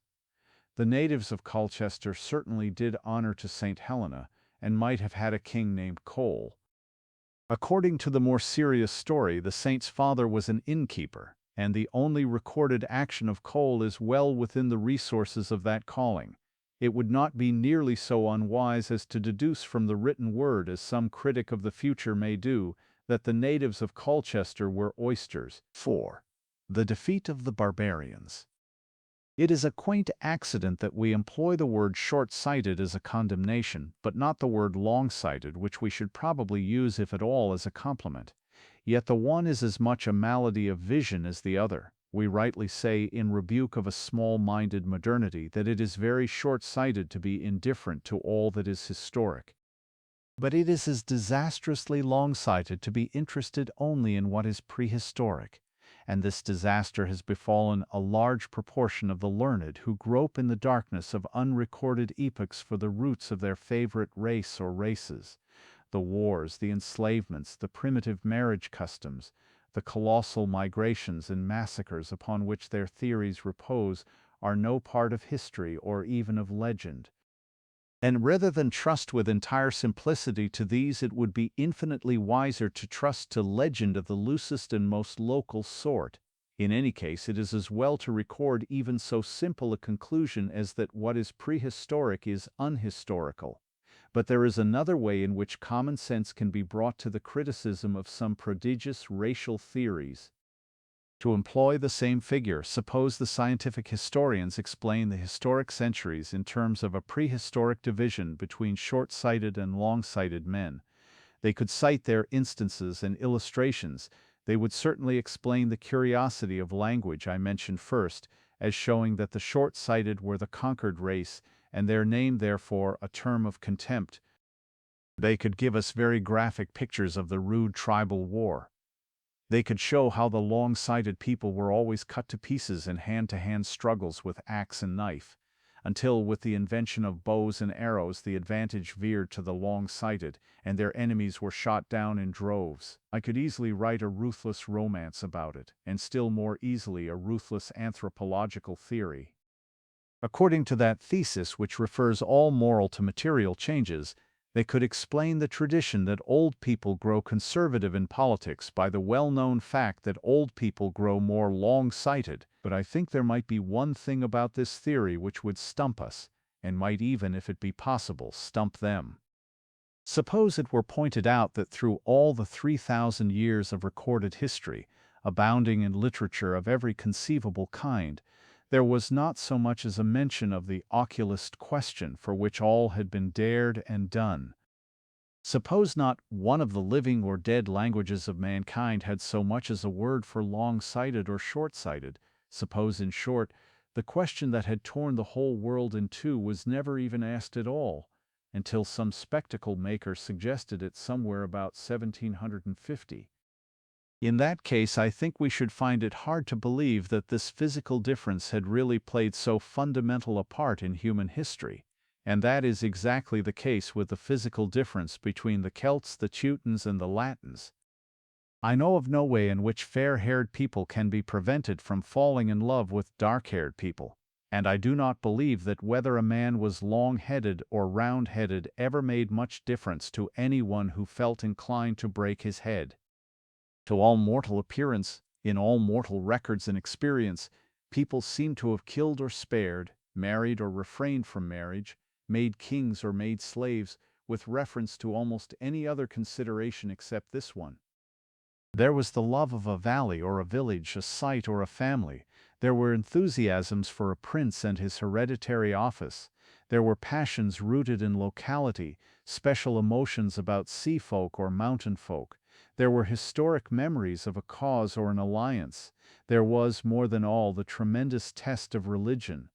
The natives of Colchester certainly did honor to St. Helena, and might have had a king named Cole. According to the more serious story, the saint's father was an innkeeper, and the only recorded action of Cole is well within the resources of that calling. It would not be nearly so unwise as to deduce from the written word, as some critic of the future may do, that the natives of Colchester were oysters. 4. The defeat of the barbarians. It is a quaint accident that we employ the word short-sighted as a condemnation, but not the word long-sighted, which we should probably use if at all as a compliment. Yet the one is as much a malady of vision as the other. We rightly say, in rebuke of a small-minded modernity, that it is very short-sighted to be indifferent to all that is historic. But it is as disastrously long-sighted to be interested only in what is prehistoric. And this disaster has befallen a large proportion of the learned who grope in the darkness of unrecorded epochs for the roots of their favorite race or races. The wars, the enslavements, the primitive marriage customs, the colossal migrations and massacres upon which their theories repose are no part of history or even of legend. And rather than trust with entire simplicity to these, it would be infinitely wiser to trust to legend of the loosest and most local sort. In any case, it is as well to record even so simple a conclusion as that what is prehistoric is unhistorical. But there is another way in which common sense can be brought to the criticism of some prodigious racial theories. To employ the same figure, suppose the scientific historians explain the historic centuries in terms of a prehistoric division between short-sighted and long-sighted men. They could cite their instances and illustrations. They would certainly explain the curiosity of language I mentioned first, as showing that the short-sighted were the conquered race, and their name therefore a term of contempt. They could give us very graphic pictures of the rude tribal war. They could show how the long-sighted people were always cut to pieces in hand-to-hand struggles with axe and knife, until with the invention of bows and arrows the advantage veered to the long-sighted, and their enemies were shot down in droves. I could easily write a ruthless romance about it, and still more easily a ruthless anthropological theory. According to that thesis which refers all moral to material changes, they could explain the tradition that old people grow conservative in politics by the well-known fact that old people grow more long-sighted. But I think there might be one thing about this theory which would stump us, and might even, if it be possible, stump them. Suppose it were pointed out that through all the 3,000 years of recorded history, abounding in literature of every conceivable kind, there was not so much as a mention of the oculist question for which all had been dared and done. Suppose not one of the living or dead languages of mankind had so much as a word for long-sighted or short-sighted. Suppose, in short, the question that had torn the whole world in two was never even asked at all, until some spectacle maker suggested it somewhere about 1750. In that case, I think we should find it hard to believe that this physical difference had really played so fundamental a part in human history, and that is exactly the case with the physical difference between the Celts, the Teutons, and the Latins. I know of no way in which fair-haired people can be prevented from falling in love with dark-haired people, and I do not believe that whether a man was long-headed or round-headed ever made much difference to anyone who felt inclined to break his head. To all mortal appearance, in all mortal records and experience, people seem to have killed or spared, married or refrained from marriage, made kings or made slaves, with reference to almost any other consideration except this one. There was the love of a valley or a village, a site or a family. There were enthusiasms for a prince and his hereditary office. There were passions rooted in locality, special emotions about sea folk or mountain folk. There were historic memories of a cause or an alliance. There was, more than all, the tremendous test of religion.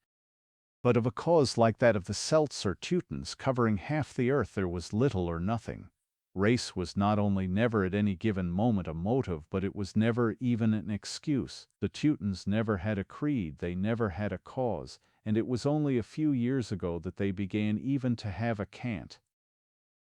But of a cause like that of the Celts or Teutons covering half the earth there was little or nothing. Race was not only never at any given moment a motive, but it was never even an excuse. The Teutons never had a creed, they never had a cause, and it was only a few years ago that they began even to have a cant.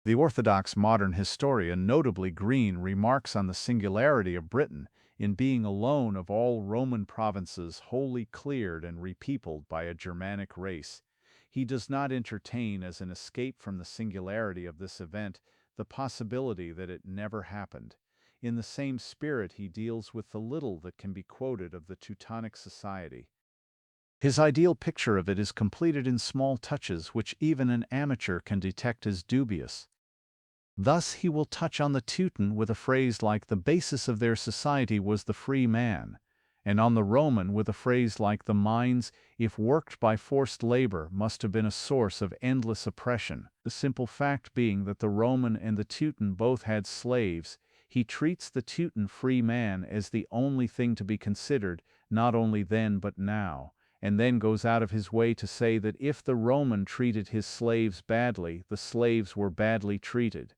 The orthodox modern historian, notably Green, remarks on the singularity of Britain in being alone of all Roman provinces wholly cleared and repeopled by a Germanic race. He does not entertain as an escape from the singularity of this event the possibility that it never happened. In the same spirit he deals with the little that can be quoted of the Teutonic society. His ideal picture of it is completed in small touches which even an amateur can detect as dubious. Thus he will touch on the Teuton with a phrase like the basis of their society was the free man, and on the Roman with a phrase like the mines, if worked by forced labor, must have been a source of endless oppression. The simple fact being that the Roman and the Teuton both had slaves, he treats the Teuton free man as the only thing to be considered, not only then but now, and then goes out of his way to say that if the Roman treated his slaves badly, the slaves were badly treated.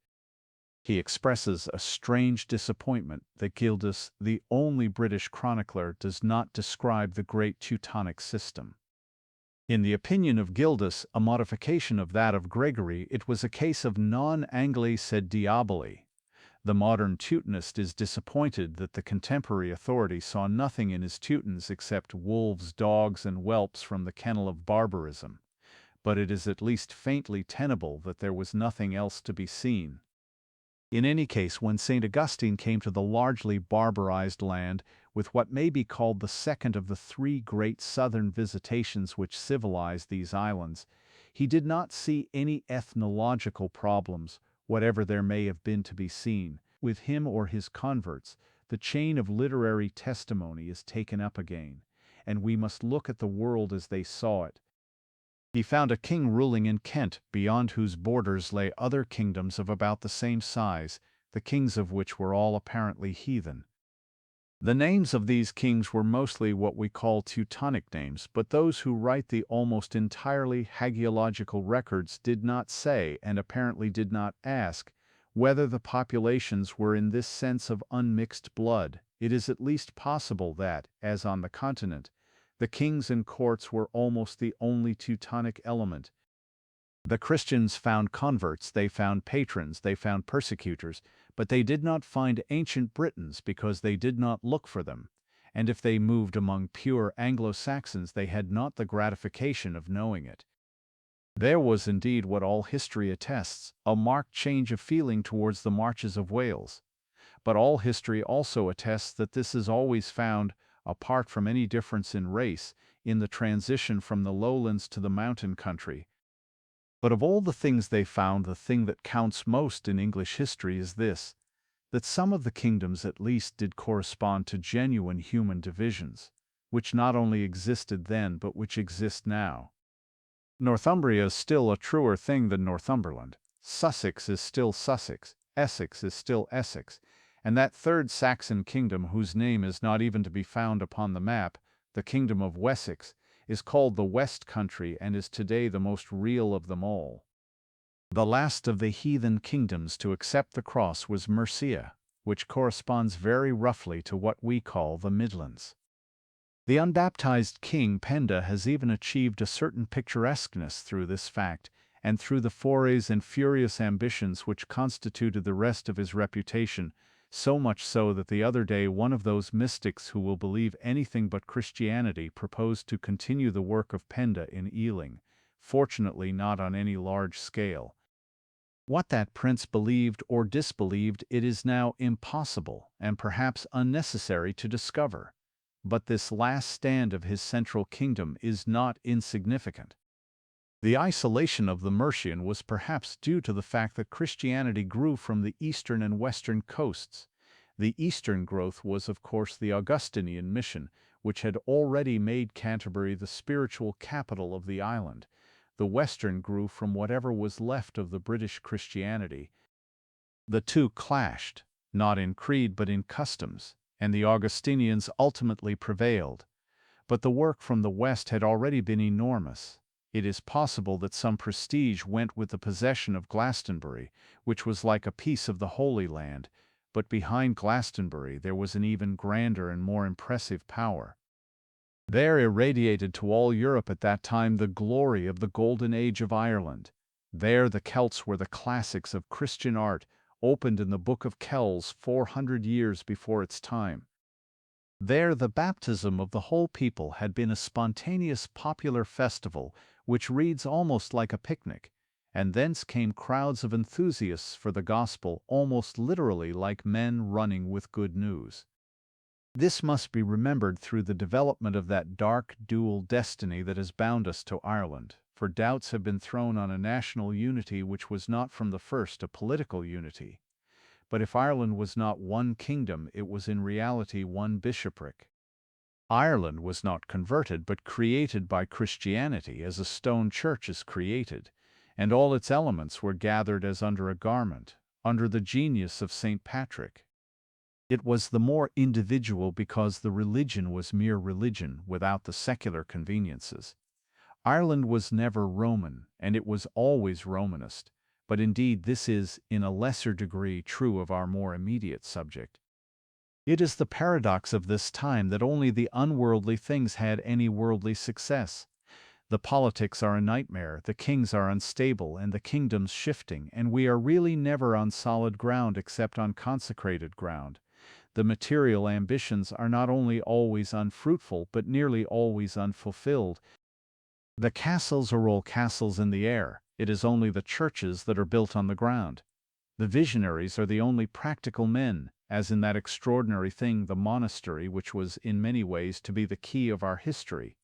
He expresses a strange disappointment that Gildas, the only British chronicler, does not describe the great Teutonic system. In the opinion of Gildas, a modification of that of Gregory, it was a case of non Angli sed diaboli. The modern Teutonist is disappointed that the contemporary authority saw nothing in his Teutons except wolves, dogs, and whelps from the kennel of barbarism. But it is at least faintly tenable that there was nothing else to be seen. In any case, when St. Augustine came to the largely barbarized land, with what may be called the second of the three great southern visitations which civilized these islands, he did not see any ethnological problems, whatever there may have been to be seen. With him or his converts, the chain of literary testimony is taken up again, and we must look at the world as they saw it. He found a king ruling in Kent, beyond whose borders lay other kingdoms of about the same size, the kings of which were all apparently heathen. The names of these kings were mostly what we call Teutonic names, but those who write the almost entirely hagiological records did not say, and apparently did not ask, whether the populations were in this sense of unmixed blood. It is at least possible that, as on the continent, the kings and courts were almost the only Teutonic element. The Christians found converts, they found patrons, they found persecutors, but they did not find ancient Britons because they did not look for them, and if they moved among pure Anglo-Saxons they had not the gratification of knowing it. There was indeed what all history attests, a marked change of feeling towards the marches of Wales. But all history also attests that this is always found, apart from any difference in race, in the transition from the lowlands to the mountain country. But of all the things they found, the thing that counts most in English history is this, that some of the kingdoms at least did correspond to genuine human divisions, which not only existed then but which exist now. Northumbria is still a truer thing than Northumberland, Sussex is still Sussex, Essex is still Essex, and that third Saxon kingdom whose name is not even to be found upon the map, the kingdom of Wessex, is called the West Country and is today the most real of them all. The last of the heathen kingdoms to accept the cross was Mercia, which corresponds very roughly to what we call the Midlands. The unbaptized King Penda has even achieved a certain picturesqueness through this fact, and through the forays and furious ambitions which constituted the rest of his reputation, So much so that the other day one of those mystics who will believe anything but Christianity proposed to continue the work of Penda in Ealing, fortunately not on any large scale. What that prince believed or disbelieved it is now impossible and perhaps unnecessary to discover. But this last stand of his central kingdom is not insignificant. The isolation of the Mercian was perhaps due to the fact that Christianity grew from the eastern and western coasts. The eastern growth was, of course, the Augustinian mission, which had already made Canterbury the spiritual capital of the island. The western grew from whatever was left of the British Christianity. The two clashed, not in creed but in customs, and the Augustinians ultimately prevailed. But the work from the west had already been enormous. It is possible that some prestige went with the possession of Glastonbury, which was like a piece of the Holy Land, but behind Glastonbury there was an even grander and more impressive power. There irradiated to all Europe at that time the glory of the Golden Age of Ireland. There the Celts were the classics of Christian art, opened in the Book of Kells 400 years before its time. There the baptism of the whole people had been a spontaneous popular festival which reads almost like a picnic, and thence came crowds of enthusiasts for the gospel almost literally like men running with good news. This must be remembered through the development of that dark dual destiny that has bound us to Ireland, for doubts have been thrown on a national unity which was not from the first a political unity. But if Ireland was not one kingdom, it was in reality one bishopric. Ireland was not converted but created by Christianity as a stone church is created, and all its elements were gathered as under a garment, under the genius of St. Patrick. It was the more individual because the religion was mere religion without the secular conveniences. Ireland was never Roman, and it was always Romanist, but indeed this is, in a lesser degree, true of our more immediate subject. It is the paradox of this time that only the unworldly things had any worldly success. The politics are a nightmare, the kings are unstable, and the kingdoms shifting, and we are really never on solid ground except on consecrated ground. The material ambitions are not only always unfruitful but nearly always unfulfilled. The castles are all castles in the air, it is only the churches that are built on the ground. The visionaries are the only practical men, as in that extraordinary thing the monastery which was in many ways to be the key of our history.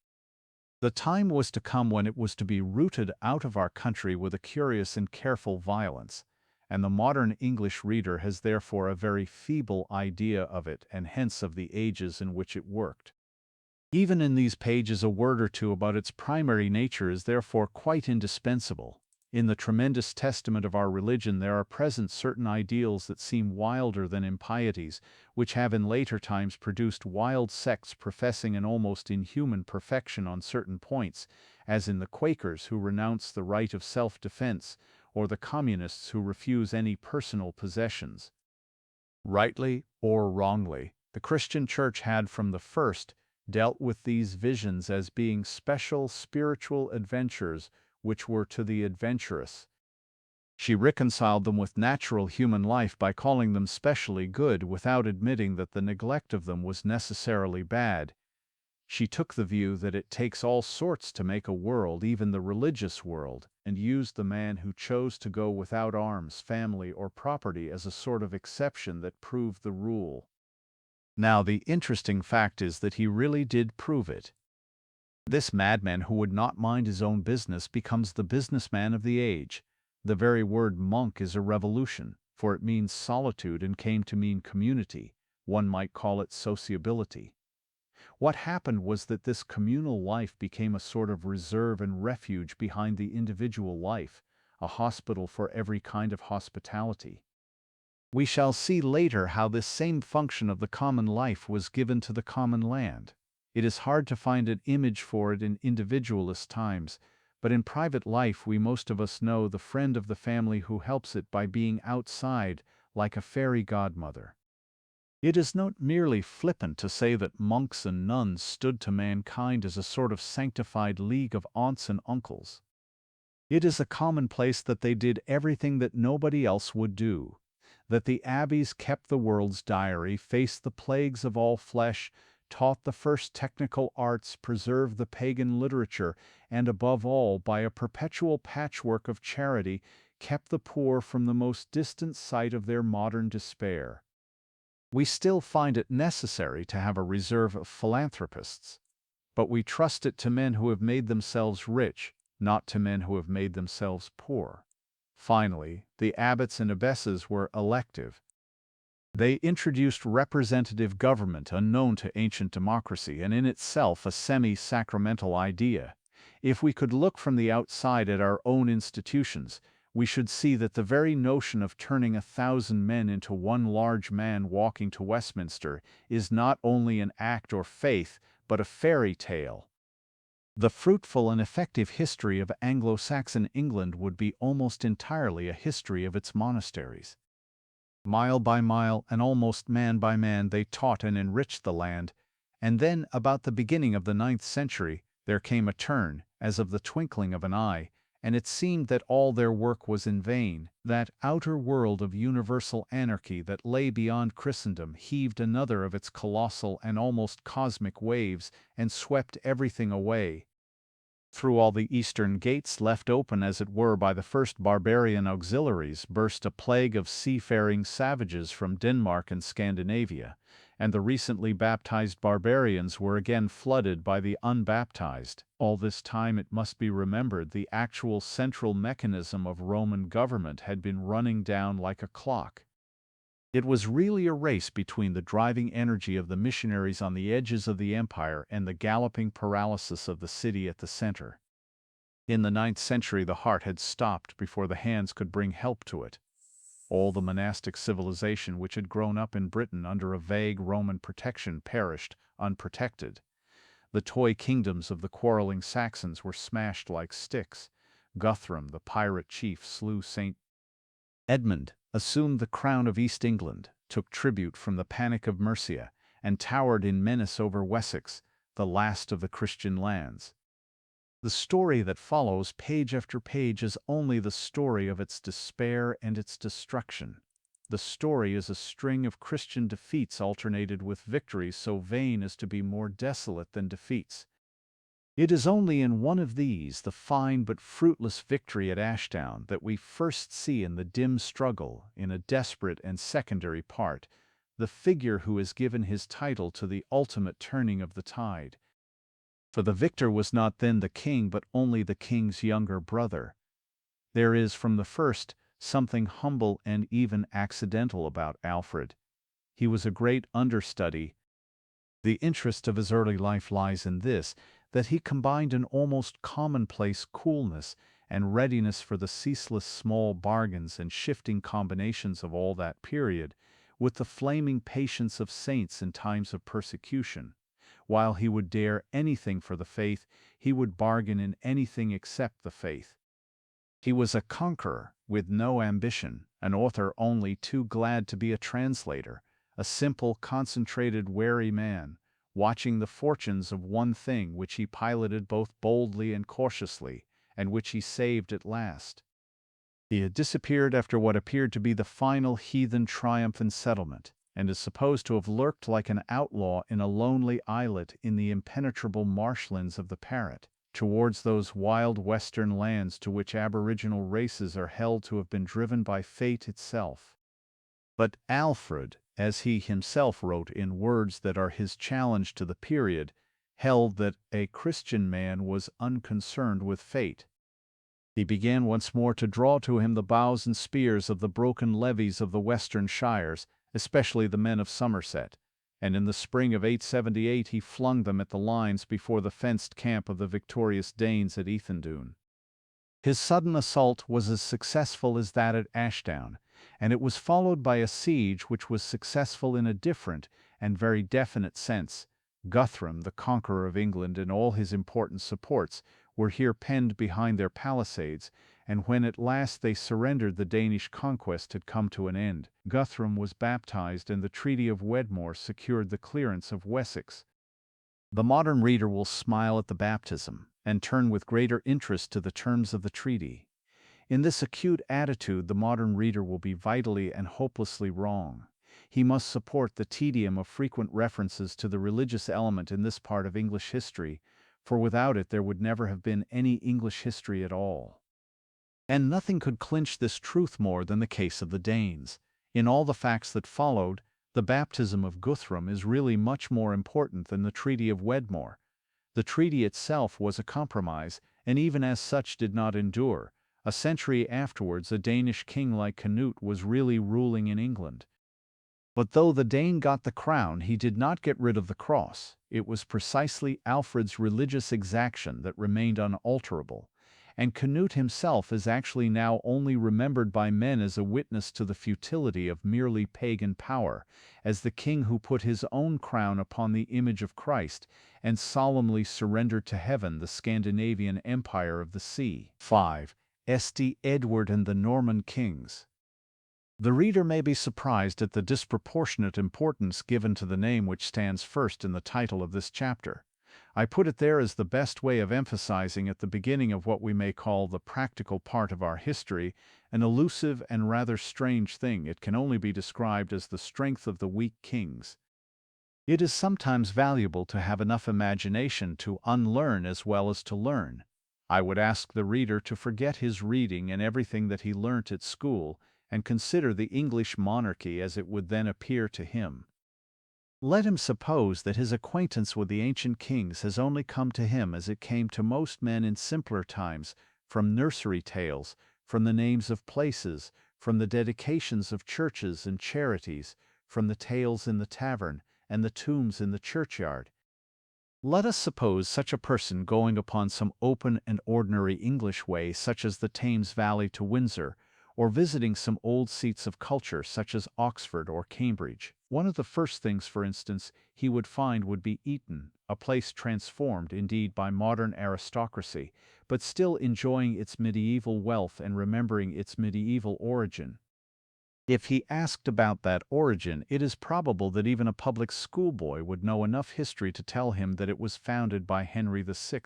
The time was to come when it was to be rooted out of our country with a curious and careful violence, and the modern English reader has therefore a very feeble idea of it and hence of the ages in which it worked. Even in these pages a word or two about its primary nature is therefore quite indispensable. In the tremendous testament of our religion there are present certain ideals that seem wilder than impieties, which have in later times produced wild sects professing an almost inhuman perfection on certain points, as in the Quakers who renounce the right of self-defense, or the Communists who refuse any personal possessions. Rightly or wrongly, the Christian Church had from the first dealt with these visions as being special spiritual adventures which were to the adventurous. She reconciled them with natural human life by calling them specially good without admitting that the neglect of them was necessarily bad. She took the view that it takes all sorts to make a world, even the religious world, and used the man who chose to go without arms, family, or property as a sort of exception that proved the rule. Now the interesting fact is that he really did prove it. This madman who would not mind his own business becomes the businessman of the age. The very word monk is a revolution, for it means solitude and came to mean community. One might call it sociability. What happened was that this communal life became a sort of reserve and refuge behind the individual life, a hospital for every kind of hospitality. We shall see later how this same function of the common life was given to the common land. It is hard to find an image for it in individualist times, but in private life we most of us know the friend of the family who helps it by being outside, like a fairy godmother. It is not merely flippant to say that monks and nuns stood to mankind as a sort of sanctified league of aunts and uncles. It is a commonplace that they did everything that nobody else would do. that the abbeys kept the world's diary, faced the plagues of all flesh, taught the first technical arts, preserved the pagan literature, and above all, by a perpetual patchwork of charity, kept the poor from the most distant sight of their modern despair. We still find it necessary to have a reserve of philanthropists, but we trust it to men who have made themselves rich, not to men who have made themselves poor. Finally, the abbots and abbesses were elective. They introduced representative government unknown to ancient democracy and in itself a semi-sacramental idea. If we could look from the outside at our own institutions, we should see that the very notion of turning 1,000 men into one large man walking to Westminster is not only an act or faith, but a fairy tale. The fruitful and effective history of Anglo-Saxon England would be almost entirely a history of its monasteries. Mile by mile and almost man by man they taught and enriched the land, and then, about the beginning of the 9th century, there came a turn, as of the twinkling of an eye, and it seemed that all their work was in vain. That outer world of universal anarchy that lay beyond Christendom heaved another of its colossal and almost cosmic waves and swept everything away. Through all the eastern gates, left open as it were by the first barbarian auxiliaries, burst a plague of seafaring savages from Denmark and Scandinavia, and the recently baptized barbarians were again flooded by the unbaptized. All this time, it must be remembered, the actual central mechanism of Roman government had been running down like a clock. It was really a race between the driving energy of the missionaries on the edges of the empire and the galloping paralysis of the city at the center. In the 9th century, the heart had stopped before the hands could bring help to it. All the monastic civilization which had grown up in Britain under a vague Roman protection perished unprotected. The toy kingdoms of the quarreling Saxons were smashed like sticks. Guthrum, the pirate chief, slew St. Edmund, assumed the crown of East England, took tribute from the panic of Mercia, and towered in menace over Wessex, the last of the Christian lands. The story that follows, page after page, is only the story of its despair and its destruction. The story is a string of Christian defeats alternated with victories so vain as to be more desolate than defeats. It is only in one of these, the fine but fruitless victory at Ashdown, that we first see in the dim struggle, in a desperate and secondary part, the figure who has given his title to the ultimate turning of the tide. For the victor was not then the king, but only the king's younger brother. There is, from the first, something humble and even accidental about Alfred. He was a great understudy. The interest of his early life lies in this, that he combined an almost commonplace coolness and readiness for the ceaseless small bargains and shifting combinations of all that period, with the flaming patience of saints in times of persecution. While he would dare anything for the faith, he would bargain in anything except the faith. He was a conqueror with no ambition, an author only too glad to be a translator, a simple, concentrated, wary man, watching the fortunes of one thing which he piloted both boldly and cautiously, and which he saved at last. He had disappeared after what appeared to be the final heathen triumph and settlement, and is supposed to have lurked like an outlaw in a lonely islet in the impenetrable marshlands of the Parrot, towards those wild western lands to which aboriginal races are held to have been driven by fate itself. But Alfred, as he himself wrote in words that are his challenge to the period, held that a Christian man was unconcerned with fate. He began once more to draw to him the bows and spears of the broken levies of the western shires, especially the men of Somerset, and in the spring of 878 he flung them at the lines before the fenced camp of the victorious Danes at Ethandune. His sudden assault was as successful as that at Ashdown, and it was followed by a siege which was successful in a different and very definite sense. Guthrum, the conqueror of England, and all his important supports were here penned behind their palisades, and when at last they surrendered, the Danish conquest had come to an end. Guthrum was baptized, and the Treaty of Wedmore secured the clearance of Wessex. The modern reader will smile at the baptism, and turn with greater interest to the terms of the treaty. In this acute attitude, the modern reader will be vitally and hopelessly wrong. He must support the tedium of frequent references to the religious element in this part of English history, for without it there would never have been any English history at all. And nothing could clinch this truth more than the case of the Danes. In all the facts that followed, the baptism of Guthrum is really much more important than the Treaty of Wedmore. The treaty itself was a compromise, and even as such did not endure. A century afterwards, a Danish king like Canute was really ruling in England. But though the Dane got the crown, he did not get rid of the cross. It was precisely Alfred's religious exaction that remained unalterable, and Canute himself is actually now only remembered by men as a witness to the futility of merely pagan power, as the king who put his own crown upon the image of Christ and solemnly surrendered to heaven the Scandinavian empire of the sea. 5. St. Edward and the Norman Kings. The reader may be surprised at the disproportionate importance given to the name which stands first in the title of this chapter. I put it there as the best way of emphasizing at the beginning of what we may call the practical part of our history, an elusive and rather strange thing. It can only be described as the strength of the weak kings. It is sometimes valuable to have enough imagination to unlearn as well as to learn. I would ask the reader to forget his reading and everything that he learnt at school, and consider the English monarchy as it would then appear to him. Let him suppose that his acquaintance with the ancient kings has only come to him as it came to most men in simpler times, from nursery tales, from the names of places, from the dedications of churches and charities, from the tales in the tavern, and the tombs in the churchyard. Let us suppose such a person going upon some open and ordinary English way, such as the Thames Valley to Windsor, or visiting some old seats of culture such as Oxford or Cambridge. One of the first things, for instance, he would find would be Eton, a place transformed indeed by modern aristocracy, but still enjoying its medieval wealth and remembering its medieval origin. If he asked about that origin, it is probable that even a public schoolboy would know enough history to tell him that it was founded by Henry VI.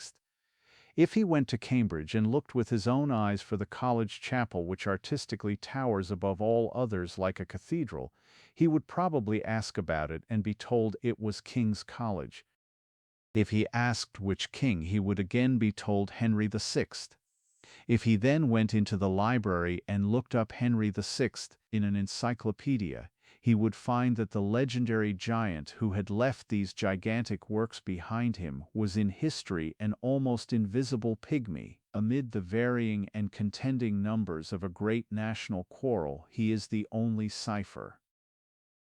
If he went to Cambridge and looked with his own eyes for the college chapel which artistically towers above all others like a cathedral, he would probably ask about it and be told it was King's College. If he asked which king, he would again be told Henry VI. If he then went into the library and looked up Henry VI in an encyclopedia, he would find that the legendary giant who had left these gigantic works behind him was in history an almost invisible pygmy. Amid the varying and contending numbers of a great national quarrel, he is the only cipher.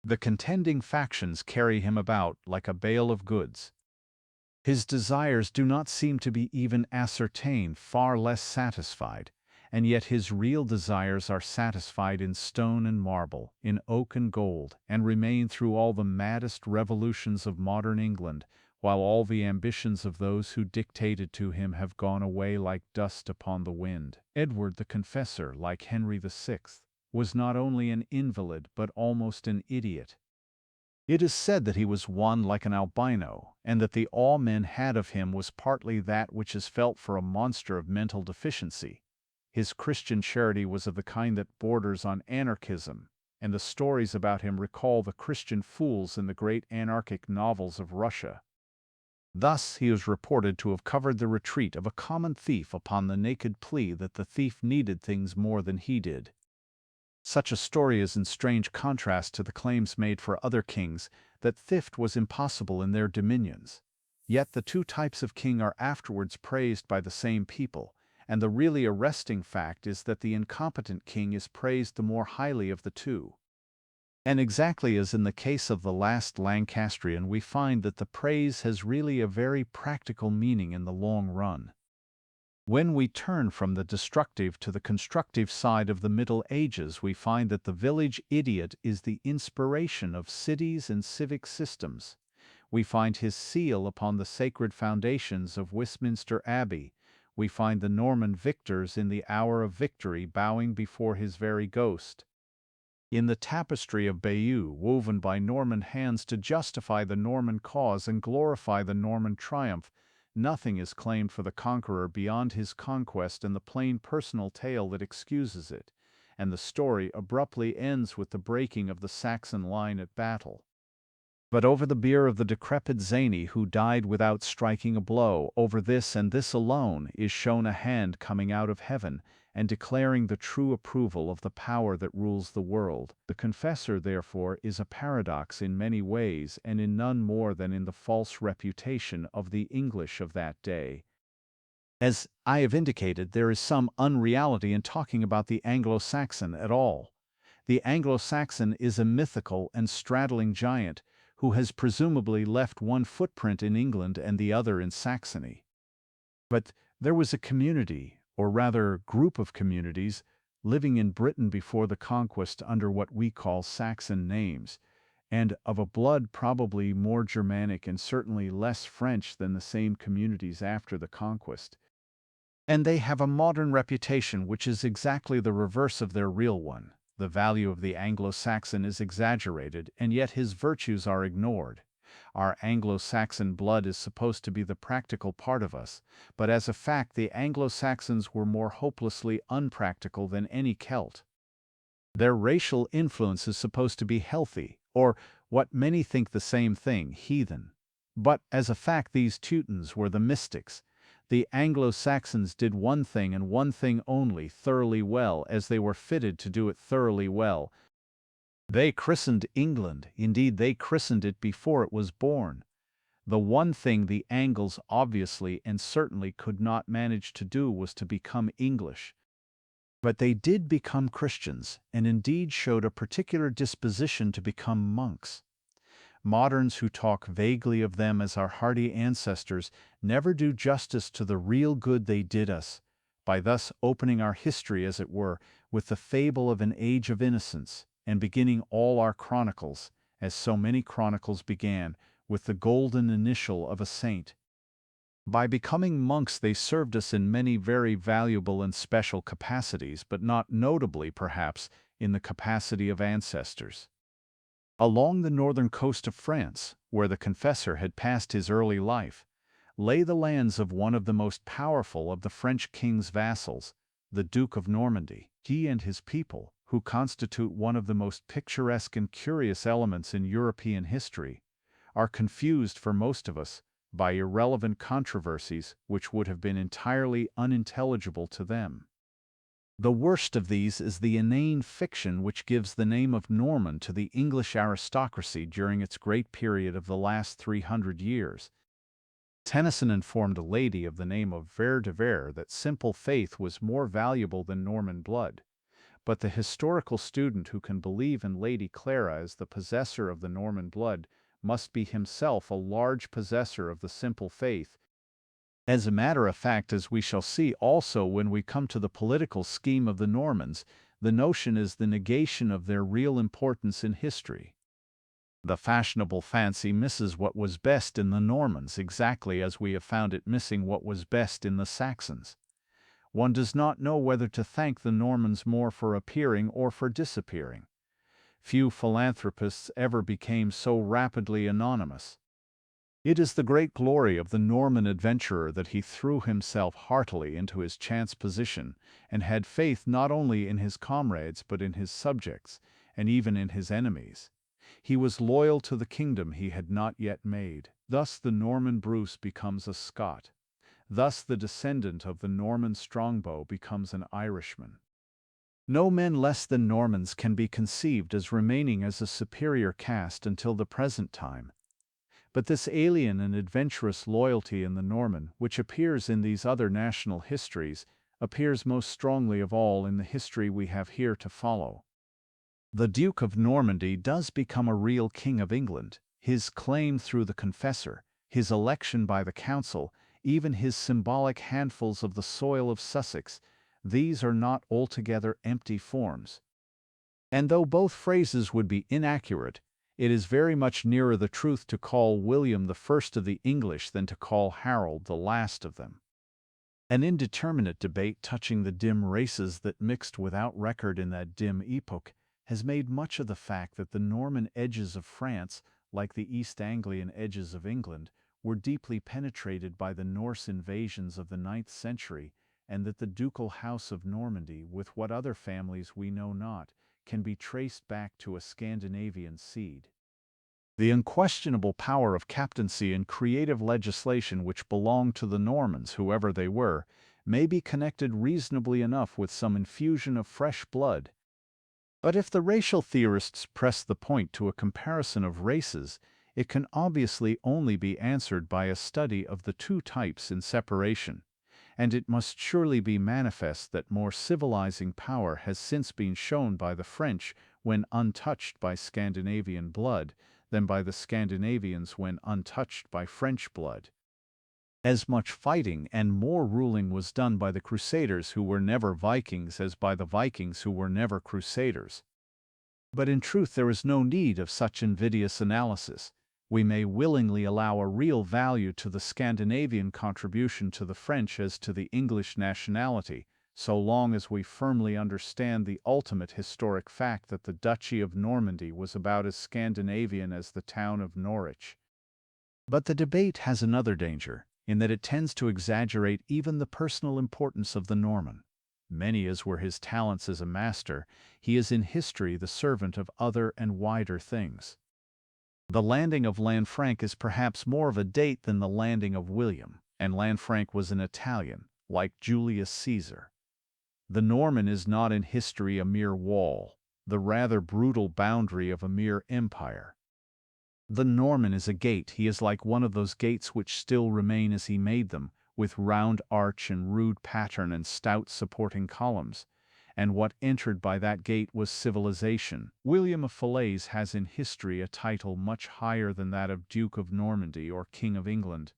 The contending factions carry him about like a bale of goods. His desires do not seem to be even ascertained, far less satisfied, and yet his real desires are satisfied in stone and marble, in oak and gold, and remain through all the maddest revolutions of modern England, while all the ambitions of those who dictated to him have gone away like dust upon the wind. Edward the Confessor, like Henry VI, was not only an invalid but almost an idiot. It is said that he was one like an albino, and that the awe men had of him was partly that which is felt for a monster of mental deficiency. His Christian charity was of the kind that borders on anarchism, and the stories about him recall the Christian fools in the great anarchic novels of Russia. Thus he is reported to have covered the retreat of a common thief upon the naked plea that the thief needed things more than he did. Such a story is in strange contrast to the claims made for other kings that theft was impossible in their dominions. Yet the two types of king are afterwards praised by the same people, and the really arresting fact is that the incompetent king is praised the more highly of the two. And exactly as in the case of the last Lancastrian, we find that the praise has really a very practical meaning in the long run. When we turn from the destructive to the constructive side of the Middle Ages, we find that the village idiot is the inspiration of cities and civic systems. We find his seal upon the sacred foundations of Westminster Abbey. We find the Norman victors in the hour of victory bowing before his very ghost. In the tapestry of Bayeux, woven by Norman hands to justify the Norman cause and glorify the Norman triumph, Nothing is claimed for the conqueror beyond his conquest and the plain personal tale that excuses it, and the story abruptly ends with the breaking of the Saxon line at battle. But over the bier of the decrepit zany who died without striking a blow, over this and this alone, is shown a hand coming out of heaven and declaring the true approval of the power that rules the world. The confessor, therefore, is a paradox in many ways, and in none more than in the false reputation of the English of that day. As I have indicated, there is some unreality in talking about the Anglo-Saxon at all. The Anglo-Saxon is a mythical and straddling giant who has presumably left one footprint in England and the other in Saxony. But there was a community, or rather group of communities, living in Britain before the conquest under what we call Saxon names, and of a blood probably more Germanic and certainly less French than the same communities after the conquest. And they have a modern reputation which is exactly the reverse of their real one. The value of the Anglo-Saxon is exaggerated, and yet his virtues are ignored. Our Anglo-Saxon blood is supposed to be the practical part of us, but as a fact the Anglo-Saxons were more hopelessly unpractical than any Celt. Their racial influence is supposed to be healthy, or, what many think the same thing, heathen. But as a fact these Teutons were the mystics. The Anglo-Saxons did one thing and one thing only thoroughly well, as they were fitted to do it thoroughly well. They christened England, indeed they christened it before it was born. The one thing the Angles obviously and certainly could not manage to do was to become English. But they did become Christians, and indeed showed a particular disposition to become monks. Moderns who talk vaguely of them as our hardy ancestors never do justice to the real good they did us, by thus opening our history, as it were, with the fable of an age of innocence, and beginning all our chronicles, as so many chronicles began, with the golden initial of a saint. By becoming monks they served us in many very valuable and special capacities, but not notably, perhaps, in the capacity of ancestors. Along the northern coast of France, where the confessor had passed his early life, lay the lands of one of the most powerful of the French king's vassals, the Duke of Normandy. He and his people, who constitute one of the most picturesque and curious elements in European history, are confused for most of us by irrelevant controversies which would have been entirely unintelligible to them. The worst of these is the inane fiction which gives the name of Norman to the English aristocracy during its great period of the last 300 years. Tennyson informed a lady of the name of Vere de Vere that simple faith was more valuable than Norman blood. But the historical student who can believe in Lady Clara as the possessor of the Norman blood must be himself a large possessor of the simple faith. As a matter of fact, as we shall see also when we come to the political scheme of the Normans, the notion is the negation of their real importance in history. The fashionable fancy misses what was best in the Normans exactly as we have found it missing what was best in the Saxons. One does not know whether to thank the Normans more for appearing or for disappearing. Few philanthropists ever became so rapidly anonymous. It is the great glory of the Norman adventurer that he threw himself heartily into his chance position, and had faith not only in his comrades but in his subjects, and even in his enemies. He was loyal to the kingdom he had not yet made. Thus the Norman Bruce becomes a Scot. Thus the descendant of the Norman Strongbow becomes an Irishman. No men less than Normans can be conceived as remaining as a superior caste until the present time. But this alien and adventurous loyalty in the Norman, which appears in these other national histories, appears most strongly of all in the history we have here to follow. The Duke of Normandy does become a real King of England. His claim through the confessor, his election by the council, even his symbolic handfuls of the soil of Sussex, these are not altogether empty forms. And though both phrases would be inaccurate, it is very much nearer the truth to call William the first of the English than to call Harold the last of them. An indeterminate debate touching the dim races that mixed without record in that dim epoch has made much of the fact that the Norman edges of France, like the East Anglian edges of England, were deeply penetrated by the Norse invasions of the 9th century, and that the ducal house of Normandy, with what other families we know not, can be traced back to a Scandinavian seed. The unquestionable power of captaincy and creative legislation which belonged to the Normans, whoever they were, may be connected reasonably enough with some infusion of fresh blood. But if the racial theorists press the point to a comparison of races, it can obviously only be answered by a study of the two types in separation, and it must surely be manifest that more civilizing power has since been shown by the French when untouched by Scandinavian blood than by the Scandinavians when untouched by French blood. As much fighting and more ruling was done by the Crusaders who were never Vikings as by the Vikings who were never Crusaders. But in truth there is no need of such invidious analysis. We may willingly allow a real value to the Scandinavian contribution to the French as to the English nationality, so long as we firmly understand the ultimate historic fact that the Duchy of Normandy was about as Scandinavian as the town of Norwich. But the debate has another danger, in that it tends to exaggerate even the personal importance of the Norman. Many as were his talents as a master, he is in history the servant of other and wider things. The landing of Lanfranc is perhaps more of a date than the landing of William, and Lanfranc was an Italian, like Julius Caesar. The Norman is not in history a mere wall, the rather brutal boundary of a mere empire. The Norman is a gate. He is like one of those gates which still remain as he made them, with round arch and rude pattern and stout supporting columns. And what entered by that gate was civilization. William of Falaise has in history a title much higher than that of Duke of Normandy or King of England.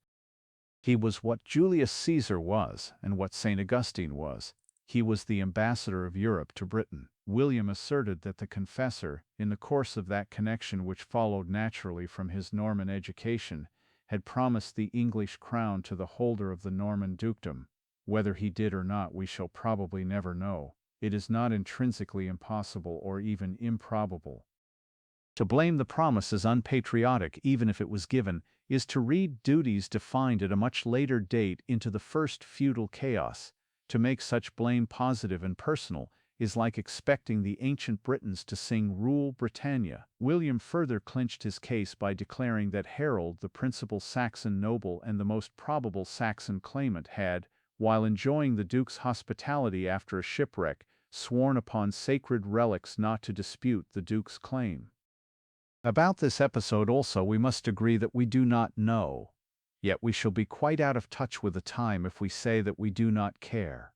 He was what Julius Caesar was, and what St. Augustine was. He was the ambassador of Europe to Britain. William asserted that the confessor, in the course of that connection which followed naturally from his Norman education, had promised the English crown to the holder of the Norman dukedom. Whether he did or not we shall probably never know. It is not intrinsically impossible or even improbable. To blame the promise as unpatriotic, even if it was given, is to read duties defined at a much later date into the first feudal chaos. To make such blame positive and personal is like expecting the ancient Britons to sing Rule Britannia. William further clinched his case by declaring that Harold, the principal Saxon noble and the most probable Saxon claimant, had, while enjoying the Duke's hospitality after a shipwreck, sworn upon sacred relics not to dispute the Duke's claim. About this episode also we must agree that we do not know, yet we shall be quite out of touch with the time if we say that we do not care.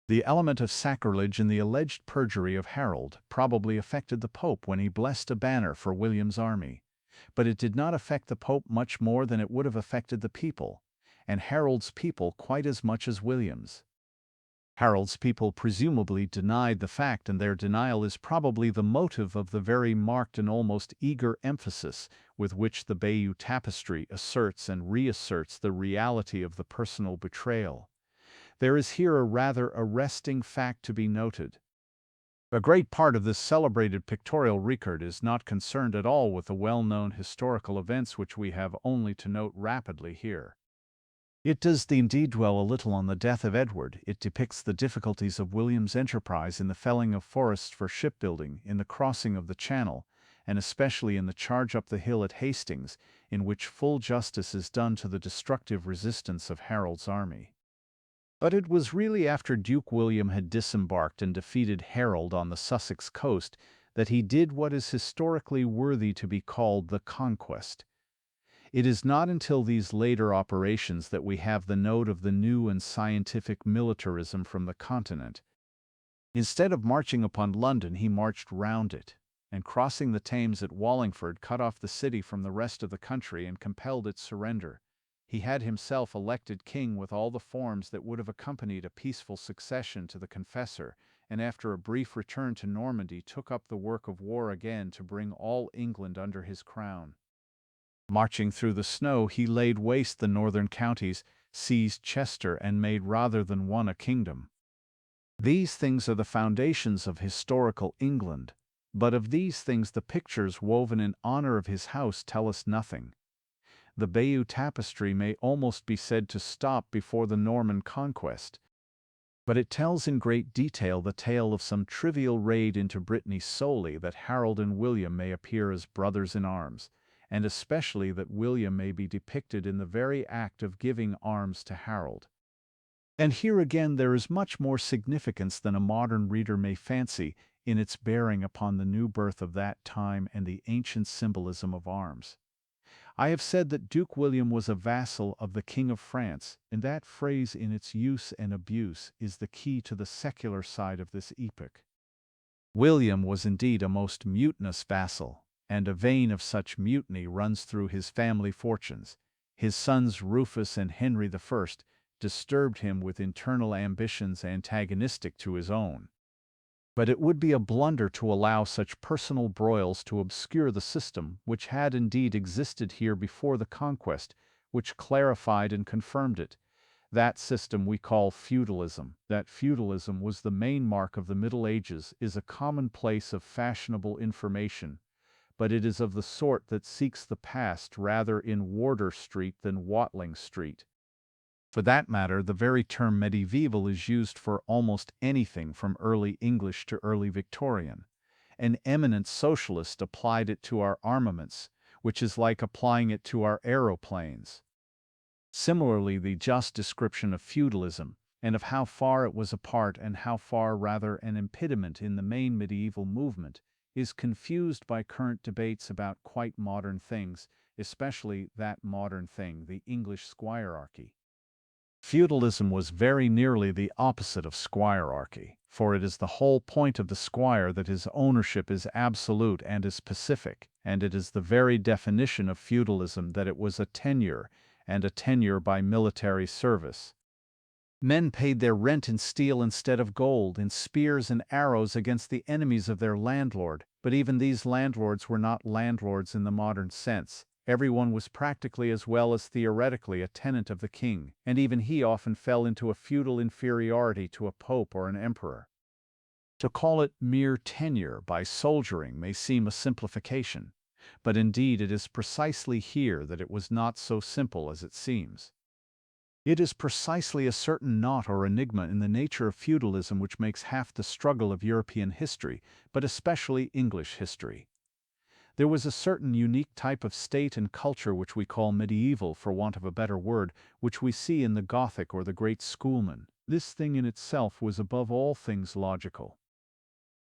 The element of sacrilege in the alleged perjury of Harold probably affected the Pope when he blessed a banner for William's army, but it did not affect the Pope much more than it would have affected the people, and Harold's people quite as much as William's. Harold's people presumably denied the fact, and their denial is probably the motive of the very marked and almost eager emphasis with which the Bayeux Tapestry asserts and reasserts the reality of the personal betrayal. There is here a rather arresting fact to be noted. A great part of this celebrated pictorial record is not concerned at all with the well-known historical events which we have only to note rapidly here. It does indeed dwell a little on the death of Edward. It depicts the difficulties of William's enterprise in the felling of forests for shipbuilding, in the crossing of the Channel, and especially in the charge up the hill at Hastings, in which full justice is done to the destructive resistance of Harold's army. But it was really after Duke William had disembarked and defeated Harold on the Sussex coast that he did what is historically worthy to be called the conquest. It is not until these later operations that we have the note of the new and scientific militarism from the continent. Instead of marching upon London, he marched round it, and crossing the Thames at Wallingford, cut off the city from the rest of the country and compelled its surrender. He had himself elected king with all the forms that would have accompanied a peaceful succession to the confessor, and after a brief return to Normandy took up the work of war again to bring all England under his crown. Marching through the snow, he laid waste the northern counties, seized Chester, and made rather than one a kingdom. These things are the foundations of historical England, but of these things the pictures woven in honor of his house tell us nothing. The Bayeux Tapestry may almost be said to stop before the Norman conquest, but it tells in great detail the tale of some trivial raid into Brittany solely that Harold and William may appear as brothers in arms, and especially that William may be depicted in the very act of giving arms to Harold. And here again there is much more significance than a modern reader may fancy in its bearing upon the new birth of that time and the ancient symbolism of arms. I have said that Duke William was a vassal of the King of France, and that phrase in its use and abuse is the key to the secular side of this epoch. William was indeed a most mutinous vassal, and a vein of such mutiny runs through his family fortunes. His sons Rufus and Henry I disturbed him with internal ambitions antagonistic to his own. But it would be a blunder to allow such personal broils to obscure the system which had indeed existed here before the conquest, which clarified and confirmed it. That system we call feudalism. That feudalism was the main mark of the Middle Ages is a commonplace of fashionable information, but it is of the sort that seeks the past rather in Wardour Street than Watling Street. For that matter, the very term medieval is used for almost anything from early English to early Victorian. An eminent socialist applied it to our armaments, which is like applying it to our aeroplanes. Similarly, the just description of feudalism, and of how far it was a part and how far rather an impediment in the main medieval movement, is confused by current debates about quite modern things, especially that modern thing, the English squirearchy. Feudalism was very nearly the opposite of squirearchy, for it is the whole point of the squire that his ownership is absolute and is pacific, and it is the very definition of feudalism that it was a tenure, and a tenure by military service. Men paid their rent in steel instead of gold, in spears and arrows against the enemies of their landlord, but even these landlords were not landlords in the modern sense. Everyone was practically as well as theoretically a tenant of the king, and even he often fell into a feudal inferiority to a pope or an emperor. To call it mere tenure by soldiering may seem a simplification, but indeed it is precisely here that it was not so simple as it seems. It is precisely a certain knot or enigma in the nature of feudalism which makes half the struggle of European history, but especially English history. There was a certain unique type of state and culture which we call medieval, for want of a better word, which we see in the Gothic or the great schoolmen. This thing in itself was above all things logical.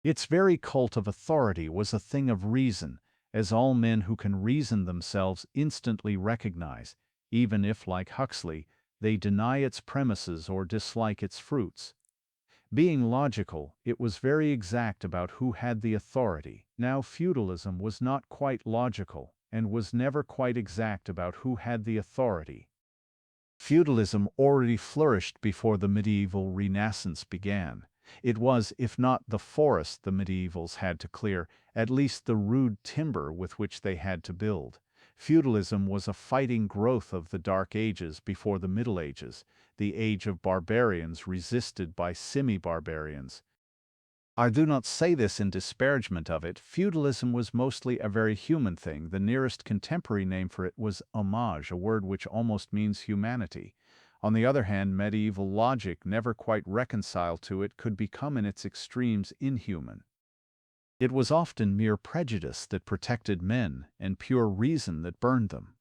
Its very cult of authority was a thing of reason, as all men who can reason themselves instantly recognize, even if, like Huxley, they deny its premises or dislike its fruits. Being logical, it was very exact about who had the authority. Now feudalism was not quite logical, and was never quite exact about who had the authority. Feudalism already flourished before the medieval Renaissance began. It was, if not the forest the medievals had to clear, at least the rude timber with which they had to build. Feudalism was a fighting growth of the Dark Ages before the Middle Ages, the age of barbarians resisted by semi-barbarians. I do not say this in disparagement of it. Feudalism was mostly a very human thing. The nearest contemporary name for it was homage, a word which almost means humanity. On the other hand, medieval logic, never quite reconciled to it, could become in its extremes inhuman. It was often mere prejudice that protected men, and pure reason that burned them.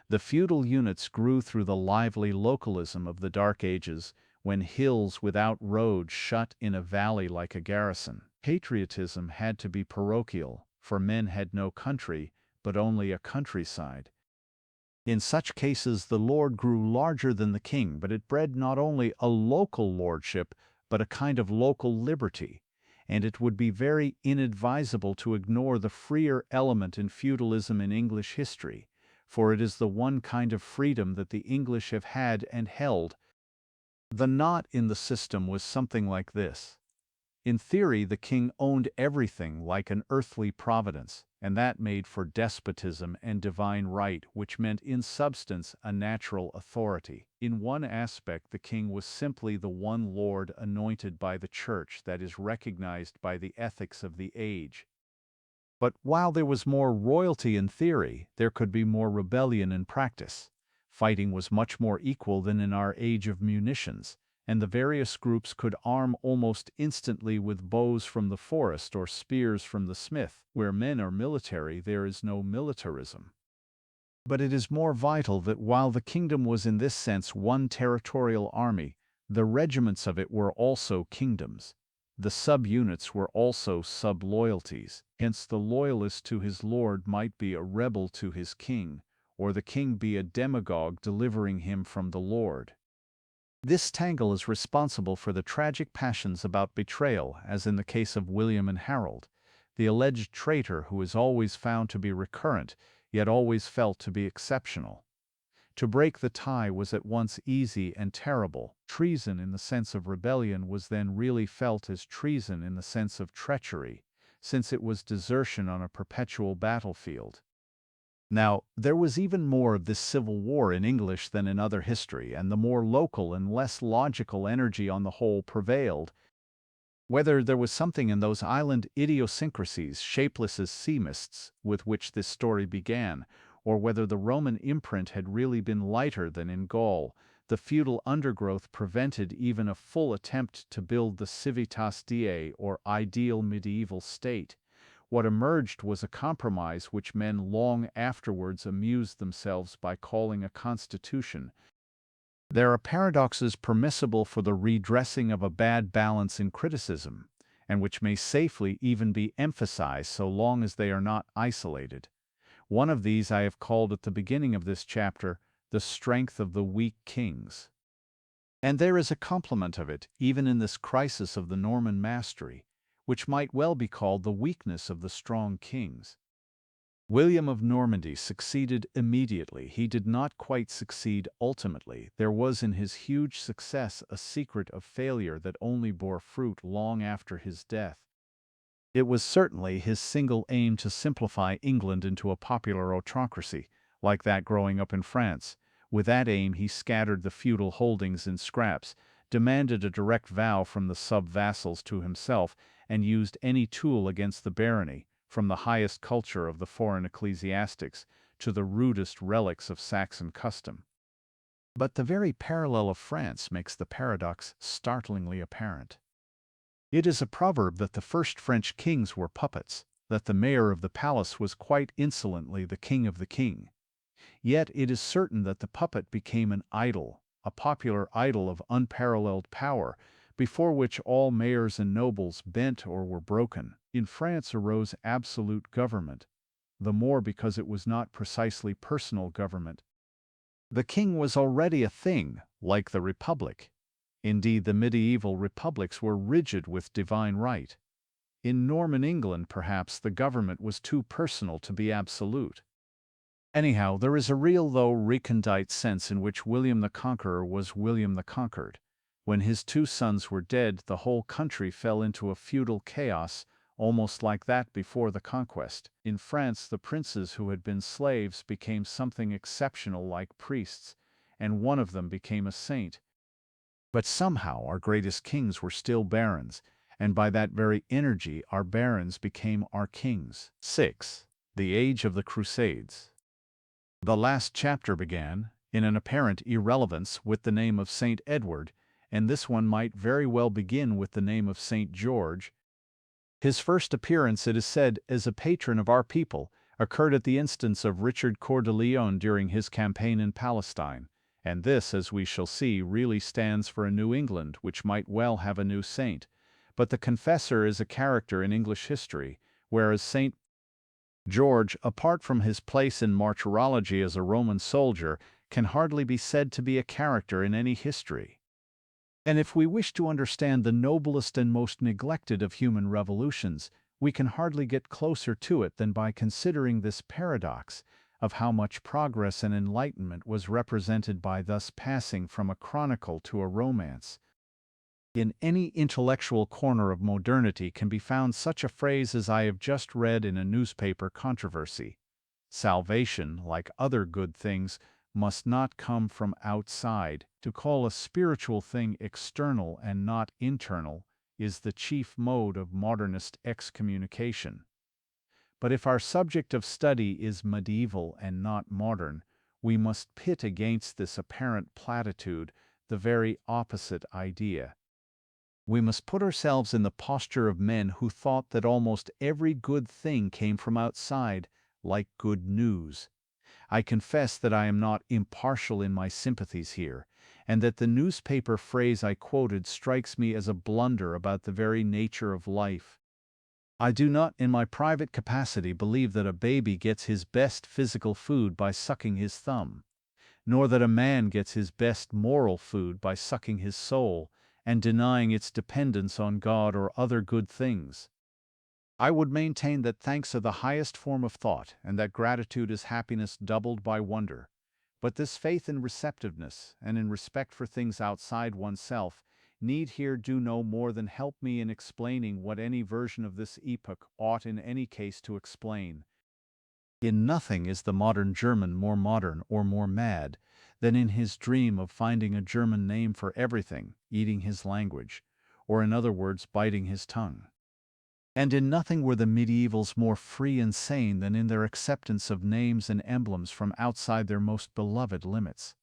The feudal units grew through the lively localism of the Dark Ages, when hills without roads shut in a valley like a garrison. Patriotism had to be parochial, for men had no country, but only a countryside. In such cases the lord grew larger than the king, but it bred not only a local lordship, but a kind of local liberty, and it would be very inadvisable to ignore the freer element in feudalism in English history, for it is the one kind of freedom that the English have had and held. The knot in the system was something like this. In theory, the king owned everything like an earthly providence, and that made for despotism and divine right, which meant in substance a natural authority. In one aspect, the king was simply the one lord anointed by the church, that is recognized by the ethics of the age. But while there was more royalty in theory, there could be more rebellion in practice. Fighting was much more equal than in our age of munitions, and the various groups could arm almost instantly with bows from the forest or spears from the smith. Where men are military, there is no militarism. But it is more vital that while the kingdom was in this sense one territorial army, the regiments of it were also kingdoms. The sub-units were also sub-loyalties. Hence the loyalist to his lord might be a rebel to his king, or the king be a demagogue delivering him from the lord. This tangle is responsible for the tragic passions about betrayal, as in the case of William and Harold, the alleged traitor who is always found to be recurrent, yet always felt to be exceptional. To break the tie was at once easy and terrible. Treason in the sense of rebellion was then really felt as treason in the sense of treachery, since it was desertion on a perpetual battlefield. Now, there was even more of this civil war in English than in other history, and the more local and less logical energy on the whole prevailed. Whether there was something in those island idiosyncrasies, shapeless as sea mists, with which this story began, or whether the Roman imprint had really been lighter than in Gaul, the feudal undergrowth prevented even a full attempt to build the civitas Dei or ideal medieval state. What emerged was a compromise which men long afterwards amused themselves by calling a constitution. There are paradoxes permissible for the redressing of a bad balance in criticism, and which may safely even be emphasized so long as they are not isolated. One of these I have called at the beginning of this chapter, the strength of the weak kings. And there is a complement of it, even in this crisis of the Norman mastery, which might well be called the weakness of the strong kings. William of Normandy succeeded immediately. He did not quite succeed ultimately. There was in his huge success a secret of failure that only bore fruit long after his death. It was certainly his single aim to simplify England into a popular autocracy, like that growing up in France. With that aim he scattered the feudal holdings in scraps, demanded a direct vow from the sub-vassals to himself, and used any tool against the barony, from the highest culture of the foreign ecclesiastics to the rudest relics of Saxon custom. But the very parallel of France makes the paradox startlingly apparent. It is a proverb that the first French kings were puppets, that the mayor of the palace was quite insolently the king of the king. Yet it is certain that the puppet became an idol, a popular idol of unparalleled power, before which all mayors and nobles bent or were broken. In France arose absolute government, the more because it was not precisely personal government. The king was already a thing, like the republic. Indeed, the medieval republics were rigid with divine right. In Norman England, perhaps, the government was too personal to be absolute. Anyhow, there is a real though recondite sense in which William the Conqueror was William the Conquered. When his two sons were dead, the whole country fell into a feudal chaos, almost like that before the conquest. In France, the princes who had been slaves became something exceptional like priests, and one of them became a saint. But somehow our greatest kings were still barons, and by that very energy our barons became our kings. 6. The Age of the Crusades. The last chapter began, in an apparent irrelevance, with the name of Saint Edward, and this one might very well begin with the name of Saint George. His first appearance, it is said, as a patron of our people, occurred at the instance of Richard Coeur de Lion during his campaign in Palestine, and this, as we shall see, really stands for a New England which might well have a new saint. But the Confessor is a character in English history, whereas Saint George, apart from his place in martyrology as a Roman soldier, can hardly be said to be a character in any history. And if we wish to understand the noblest and most neglected of human revolutions, we can hardly get closer to it than by considering this paradox of how much progress and enlightenment was represented by thus passing from a chronicle to a romance. In any intellectual corner of modernity can be found such a phrase as I have just read in a newspaper controversy. Salvation, like other good things, must not come from outside. To call a spiritual thing external and not internal is the chief mode of modernist excommunication. But if our subject of study is medieval and not modern, we must pit against this apparent platitude the very opposite idea. We must put ourselves in the posture of men who thought that almost every good thing came from outside, like good news. I confess that I am not impartial in my sympathies here, and that the newspaper phrase I quoted strikes me as a blunder about the very nature of life. I do not, in my private capacity, believe that a baby gets his best physical food by sucking his thumb, nor that a man gets his best moral food by sucking his soul and denying its dependence on God or other good things. I would maintain that thanks are the highest form of thought, and that gratitude is happiness doubled by wonder. But this faith in receptiveness, and in respect for things outside oneself, need here do no more than help me in explaining what any version of this epoch ought in any case to explain. In nothing is the modern German more modern or more mad than in his dream of finding a German name for everything, eating his language, or in other words, biting his tongue. And in nothing were the medievals more free and sane than in their acceptance of names and emblems from outside their most beloved limits.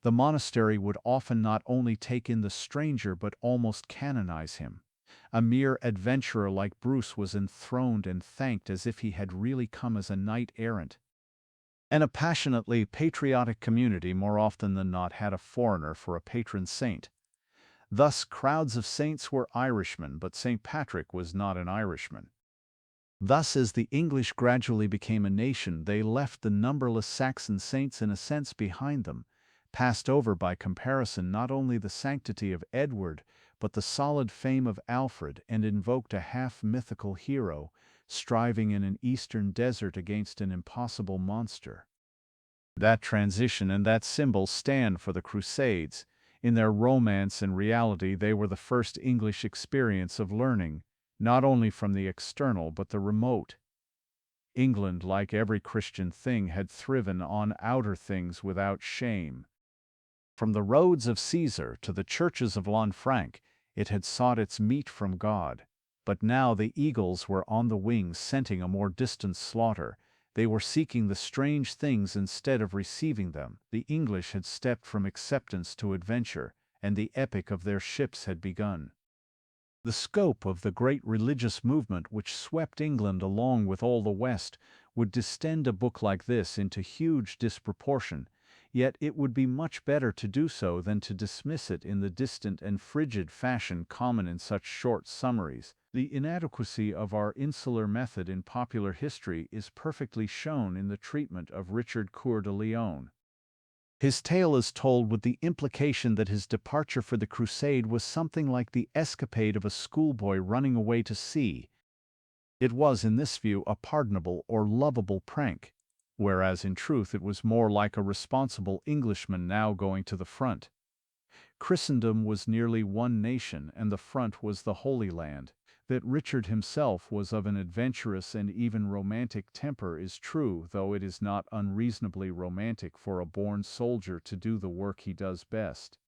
The monastery would often not only take in the stranger but almost canonize him. A mere adventurer like Bruce was enthroned and thanked as if he had really come as a knight-errant. And a passionately patriotic community more often than not had a foreigner for a patron saint. Thus crowds of saints were Irishmen, but St. Patrick was not an Irishman. Thus as the English gradually became a nation, they left the numberless Saxon saints in a sense behind them, passed over by comparison not only the sanctity of Edward, but the solid fame of Alfred, and invoked a half-mythical hero, striving in an eastern desert against an impossible monster. That transition and that symbol stand for the Crusades. In their romance and reality, they were the first English experience of learning, not only from the external but the remote. England, like every Christian thing, had thriven on outer things without shame. From the roads of Caesar to the churches of Lanfranc, it had sought its meat from God. But now the eagles were on the wings, scenting a more distant slaughter. They were seeking the strange things instead of receiving them. The English had stepped from acceptance to adventure, and the epic of their ships had begun. The scope of the great religious movement which swept England along with all the West would distend a book like this into huge disproportion, yet it would be much better to do so than to dismiss it in the distant and frigid fashion common in such short summaries. The inadequacy of our insular method in popular history is perfectly shown in the treatment of Richard Coeur de Lion. His tale is told with the implication that his departure for the crusade was something like the escapade of a schoolboy running away to sea. It was, in this view, a pardonable or lovable prank, whereas in truth it was more like a responsible Englishman now going to the front. Christendom was nearly one nation, and the front was the Holy Land. That Richard himself was of an adventurous and even romantic temper is true, though it is not unreasonably romantic for a born soldier to do the work he does best.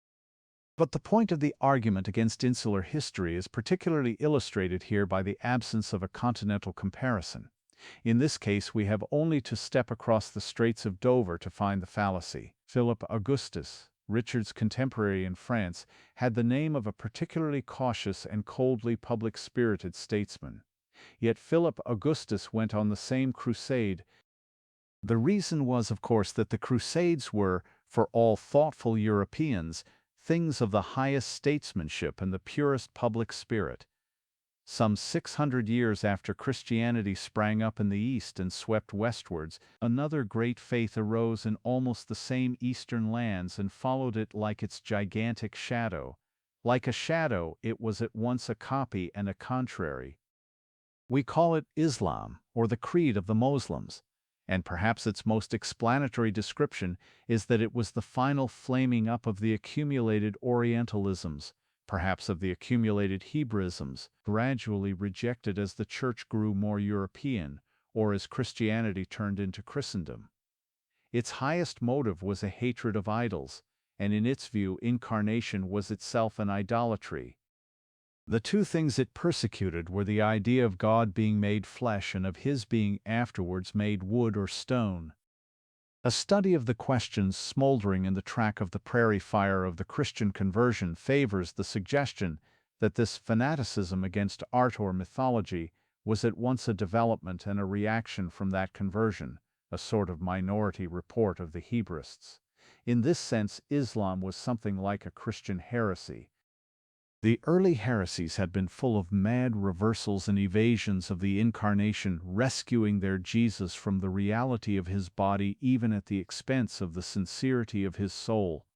But the point of the argument against insular history is particularly illustrated here by the absence of a continental comparison. In this case, we have only to step across the Straits of Dover to find the fallacy. Philip Augustus, Richard's contemporary in France, had the name of a particularly cautious and coldly public-spirited statesman. Yet Philip Augustus went on the same crusade. The reason was, of course, that the Crusades were, for all thoughtful Europeans, things of the highest statesmanship and the purest public spirit. Some 600 years after Christianity sprang up in the East and swept westwards, another great faith arose in almost the same eastern lands and followed it like its gigantic shadow. Like a shadow, it was at once a copy and a contrary. We call it Islam, or the creed of the Moslems, and perhaps its most explanatory description is that it was the final flaming up of the accumulated Orientalisms, perhaps of the accumulated Hebraisms, gradually rejected as the Church grew more European, or as Christianity turned into Christendom. Its highest motive was a hatred of idols, and in its view incarnation was itself an idolatry. The two things it persecuted were the idea of God being made flesh and of his being afterwards made wood or stone. A study of the questions smoldering in the track of the prairie fire of the Christian conversion favors the suggestion that this fanaticism against art or mythology was at once a development and a reaction from that conversion, a sort of minority report of the Hebrists. In this sense, Islam was something like a Christian heresy. The early heresies had been full of mad reversals and evasions of the Incarnation, rescuing their Jesus from the reality of his body even at the expense of the sincerity of his soul.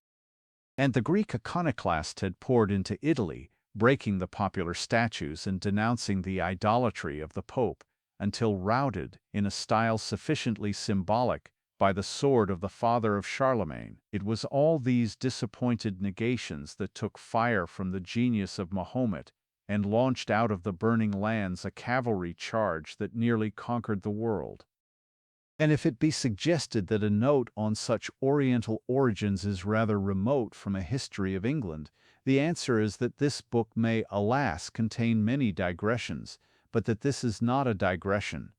And the Greek iconoclasts had poured into Italy, breaking the popular statues and denouncing the idolatry of the Pope, until routed, in a style sufficiently symbolic, by the sword of the father of Charlemagne. It was all these disappointed negations that took fire from the genius of Mahomet and launched out of the burning lands a cavalry charge that nearly conquered the world. And if it be suggested that a note on such Oriental origins is rather remote from a history of England, the answer is that this book may, alas, contain many digressions, but that this is not a digression.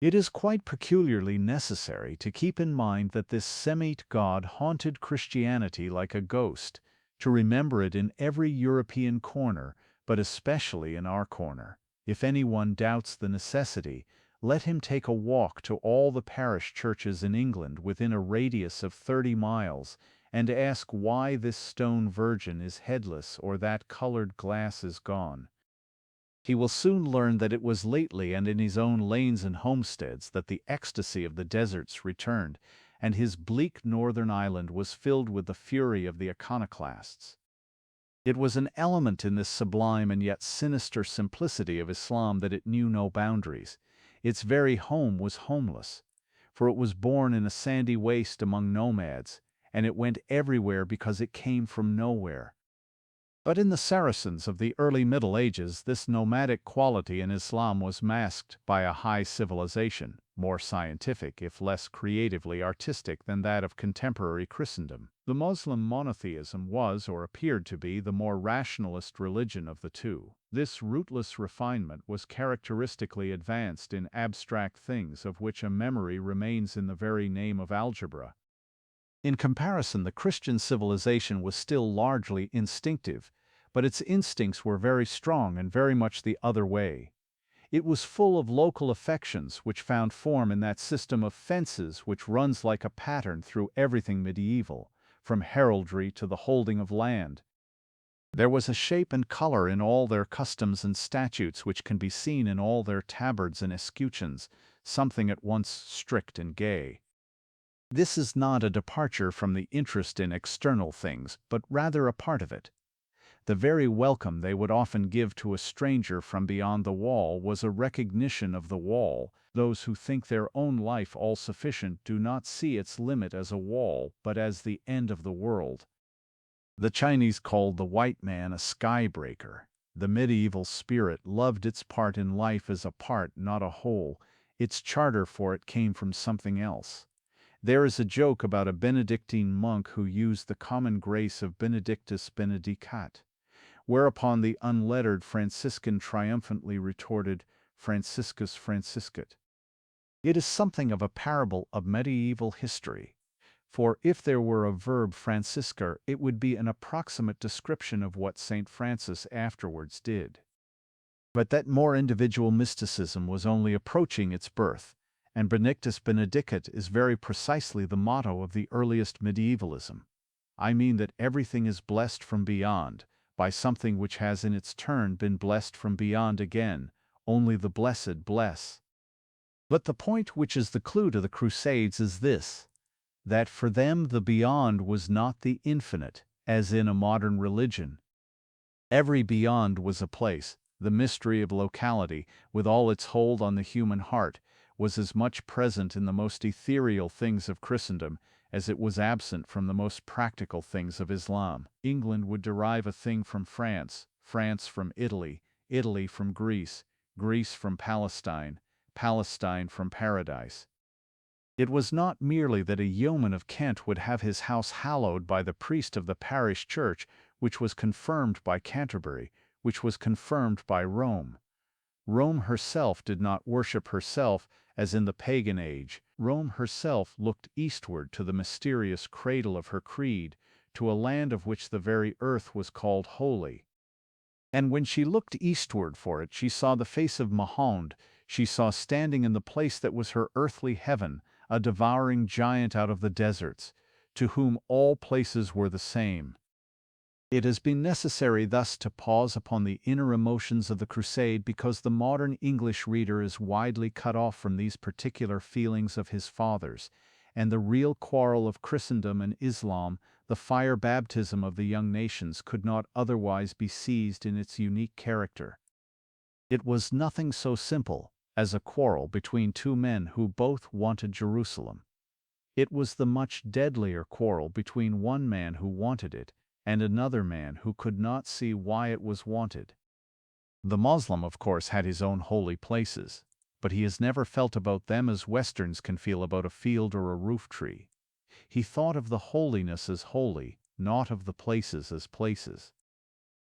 It is quite peculiarly necessary to keep in mind that this Semite god haunted Christianity like a ghost, to remember it in every European corner, but especially in our corner. If anyone doubts the necessity, let him take a walk to all the parish churches in England within a radius of 30 miles, and ask why this stone virgin is headless or that colored glass is gone. He will soon learn that it was lately and in his own lanes and homesteads that the ecstasy of the deserts returned, and his bleak northern island was filled with the fury of the iconoclasts. It was an element in this sublime and yet sinister simplicity of Islam that it knew no boundaries. Its very home was homeless, for it was born in a sandy waste among nomads, and it went everywhere because it came from nowhere. But in the Saracens of the early Middle Ages, this nomadic quality in Islam was masked by a high civilization, more scientific if less creatively artistic than that of contemporary Christendom. The Muslim monotheism was, or appeared to be, the more rationalist religion of the two. This rootless refinement was characteristically advanced in abstract things of which a memory remains in the very name of algebra. In comparison, the Christian civilization was still largely instinctive, but its instincts were very strong and very much the other way. It was full of local affections which found form in that system of fences which runs like a pattern through everything medieval, from heraldry to the holding of land. There was a shape and color in all their customs and statutes which can be seen in all their tabards and escutcheons, something at once strict and gay. This is not a departure from the interest in external things, but rather a part of it. The very welcome they would often give to a stranger from beyond the wall was a recognition of the wall. Those who think their own life all sufficient do not see its limit as a wall, but as the end of the world. The Chinese called the white man a skybreaker. The medieval spirit loved its part in life as a part, not a whole. Its charter for it came from something else. There is a joke about a Benedictine monk who used the common grace of Benedictus benedicat, whereupon the unlettered Franciscan triumphantly retorted, Franciscus franciscat. It is something of a parable of medieval history, for if there were a verb franciscar, it would be an approximate description of what St. Francis afterwards did. But that more individual mysticism was only approaching its birth, and Benedictus benedicat is very precisely the motto of the earliest medievalism. I mean that everything is blessed from beyond, by something which has in its turn been blessed from beyond again, only the blessed bless. But the point which is the clue to the Crusades is this, that for them the beyond was not the infinite, as in a modern religion. Every beyond was a place. The mystery of locality, with all its hold on the human heart, was as much present in the most ethereal things of Christendom as it was absent from the most practical things of Islam. England would derive a thing from France, France from Italy, Italy from Greece, Greece from Palestine, Palestine from Paradise. It was not merely that a yeoman of Kent would have his house hallowed by the priest of the parish church which was confirmed by Canterbury, which was confirmed by Rome. Rome herself did not worship herself as in the pagan age. Rome herself looked eastward to the mysterious cradle of her creed, to a land of which the very earth was called holy. And when she looked eastward for it, she saw the face of Mahound. She saw standing in the place that was her earthly heaven, a devouring giant out of the deserts, to whom all places were the same. It has been necessary thus to pause upon the inner emotions of the Crusade because the modern English reader is widely cut off from these particular feelings of his fathers, and the real quarrel of Christendom and Islam, the fire baptism of the young nations, could not otherwise be seized in its unique character. It was nothing so simple as a quarrel between two men who both wanted Jerusalem. It was the much deadlier quarrel between one man who wanted it and another man who could not see why it was wanted. The Moslem, of course, had his own holy places, but he has never felt about them as Westerns can feel about a field or a roof tree. He thought of the holiness as holy, not of the places as places.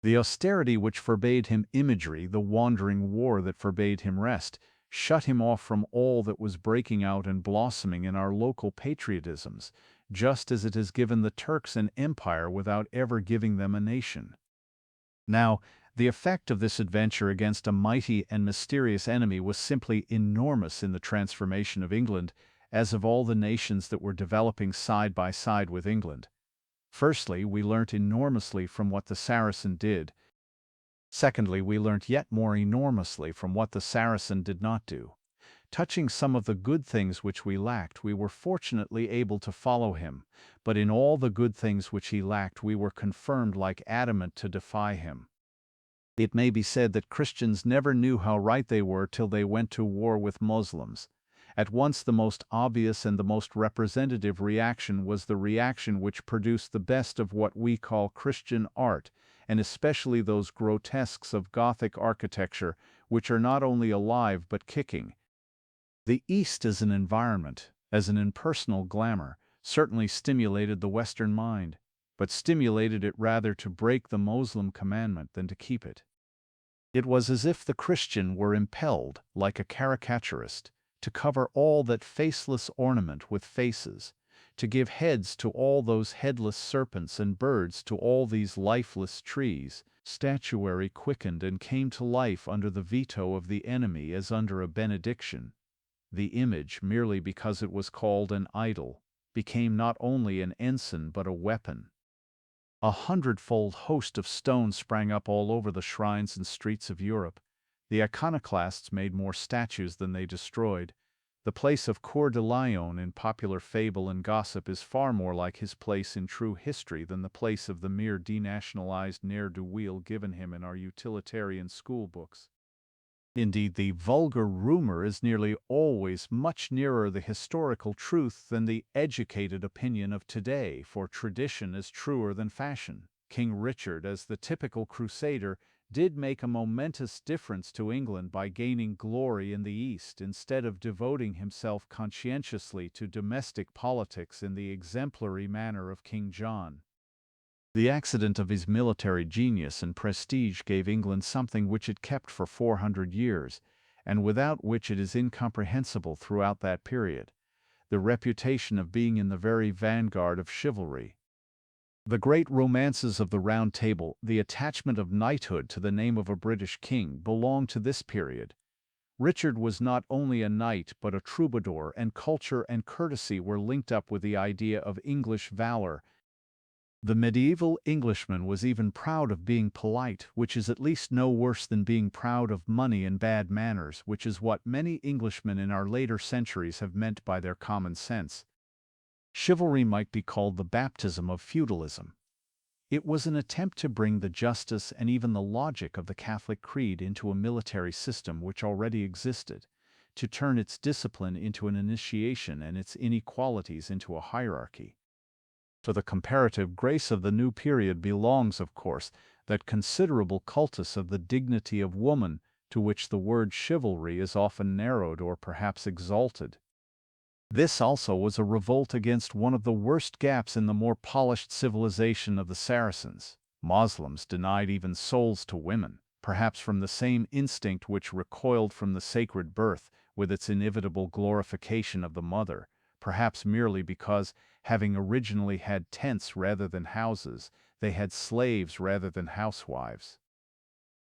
The austerity which forbade him imagery, the wandering war that forbade him rest, shut him off from all that was breaking out and blossoming in our local patriotisms, just as it has given the Turks an empire without ever giving them a nation. Now, the effect of this adventure against a mighty and mysterious enemy was simply enormous in the transformation of England, as of all the nations that were developing side by side with England. Firstly, we learnt enormously from what the Saracen did. Secondly, we learnt yet more enormously from what the Saracen did not do. Touching some of the good things which we lacked, we were fortunately able to follow him, but in all the good things which he lacked, we were confirmed like adamant to defy him. It may be said that Christians never knew how right they were till they went to war with Moslems. At once the most obvious and the most representative reaction was the reaction which produced the best of what we call Christian art, and especially those grotesques of Gothic architecture which are not only alive but kicking. The East as an environment, as an impersonal glamour, certainly stimulated the Western mind, but stimulated it rather to break the Moslem commandment than to keep it. It was as if the Christian were impelled, like a caricaturist, to cover all that faceless ornament with faces, to give heads to all those headless serpents and birds to all these lifeless trees. Statuary quickened and came to life under the veto of the enemy as under a benediction. The image, merely because it was called an idol, became not only an ensign but a weapon. A hundredfold host of stones sprang up all over the shrines and streets of Europe. The iconoclasts made more statues than they destroyed. The place of Coeur de Lion in popular fable and gossip is far more like his place in true history than the place of the mere denationalized ne'er-do-weel given him in our utilitarian school books. Indeed, the vulgar rumor is nearly always much nearer the historical truth than the educated opinion of today, for tradition is truer than fashion. King Richard, as the typical crusader, did make a momentous difference to England by gaining glory in the East instead of devoting himself conscientiously to domestic politics in the exemplary manner of King John. The accident of his military genius and prestige gave England something which it kept for 400 years, and without which it is incomprehensible throughout that period, the reputation of being in the very vanguard of chivalry. The great romances of the Round Table, the attachment of knighthood to the name of a British king, belong to this period. Richard was not only a knight but a troubadour, and culture and courtesy were linked up with the idea of English valor. The medieval Englishman was even proud of being polite, which is at least no worse than being proud of money and bad manners, which is what many Englishmen in our later centuries have meant by their common sense. Chivalry might be called the baptism of feudalism. It was an attempt to bring the justice and even the logic of the Catholic creed into a military system which already existed, to turn its discipline into an initiation and its inequalities into a hierarchy. To the comparative grace of the new period belongs, of course, that considerable cultus of the dignity of woman to which the word chivalry is often narrowed or perhaps exalted. This also was a revolt against one of the worst gaps in the more polished civilization of the Saracens, Moslems denied even souls to women, perhaps from the same instinct which recoiled from the sacred birth with its inevitable glorification of the mother, perhaps merely because, having originally had tents rather than houses, they had slaves rather than housewives.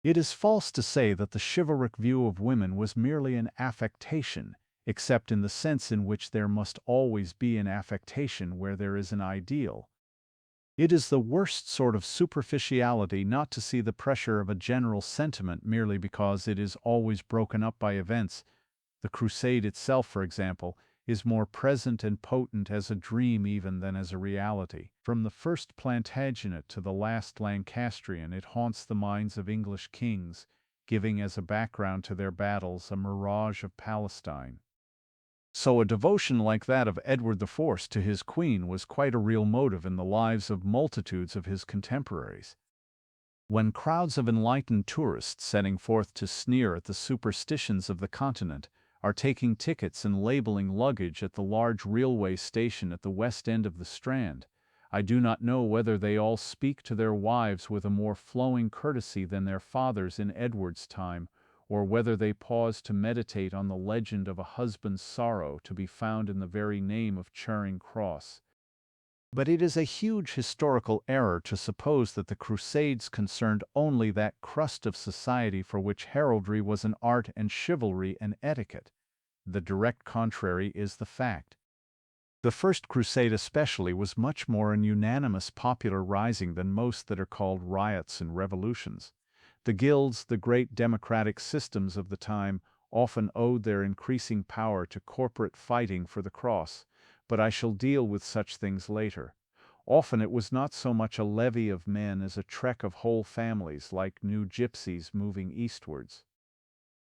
It is false to say that the chivalric view of women was merely an affectation, except in the sense in which there must always be an affectation where there is an ideal. It is the worst sort of superficiality not to see the pressure of a general sentiment merely because it is always broken up by events. The Crusade itself, for example, is more present and potent as a dream even than as a reality. From the first Plantagenet to the last Lancastrian, it haunts the minds of English kings, giving as a background to their battles a mirage of Palestine. So a devotion like that of Edward IV to his queen was quite a real motive in the lives of multitudes of his contemporaries. When crowds of enlightened tourists setting forth to sneer at the superstitions of the continent are taking tickets and labeling luggage at the large railway station at the west end of the Strand, I do not know whether they all speak to their wives with a more flowing courtesy than their fathers in Edward's time, or whether they pause to meditate on the legend of a husband's sorrow to be found in the very name of Charing Cross. But it is a huge historical error to suppose that the Crusades concerned only that crust of society for which heraldry was an art and chivalry an etiquette. The direct contrary is the fact. The First Crusade especially was much more an unanimous popular rising than most that are called riots and revolutions. The guilds, the great democratic systems of the time, often owed their increasing power to corporate fighting for the cross, but I shall deal with such things later. Often it was not so much a levy of men as a trek of whole families like new gypsies moving eastwards.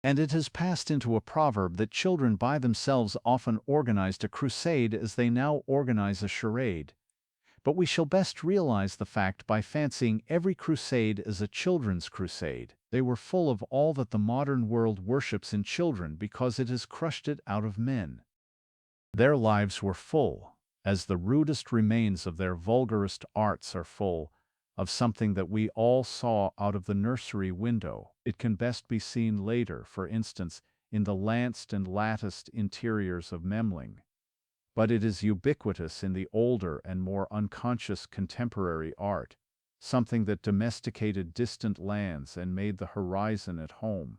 And it has passed into a proverb that children by themselves often organized a crusade as they now organize a charade. But we shall best realize the fact by fancying every crusade as a children's crusade. They were full of all that the modern world worships in children because it has crushed it out of men. Their lives were full, as the rudest remains of their vulgarest arts are full, of something that we all saw out of the nursery window. It can best be seen later, for instance, in the lanced and latticed interiors of Memling. But it is ubiquitous in the older and more unconscious contemporary art, something that domesticated distant lands and made the horizon at home.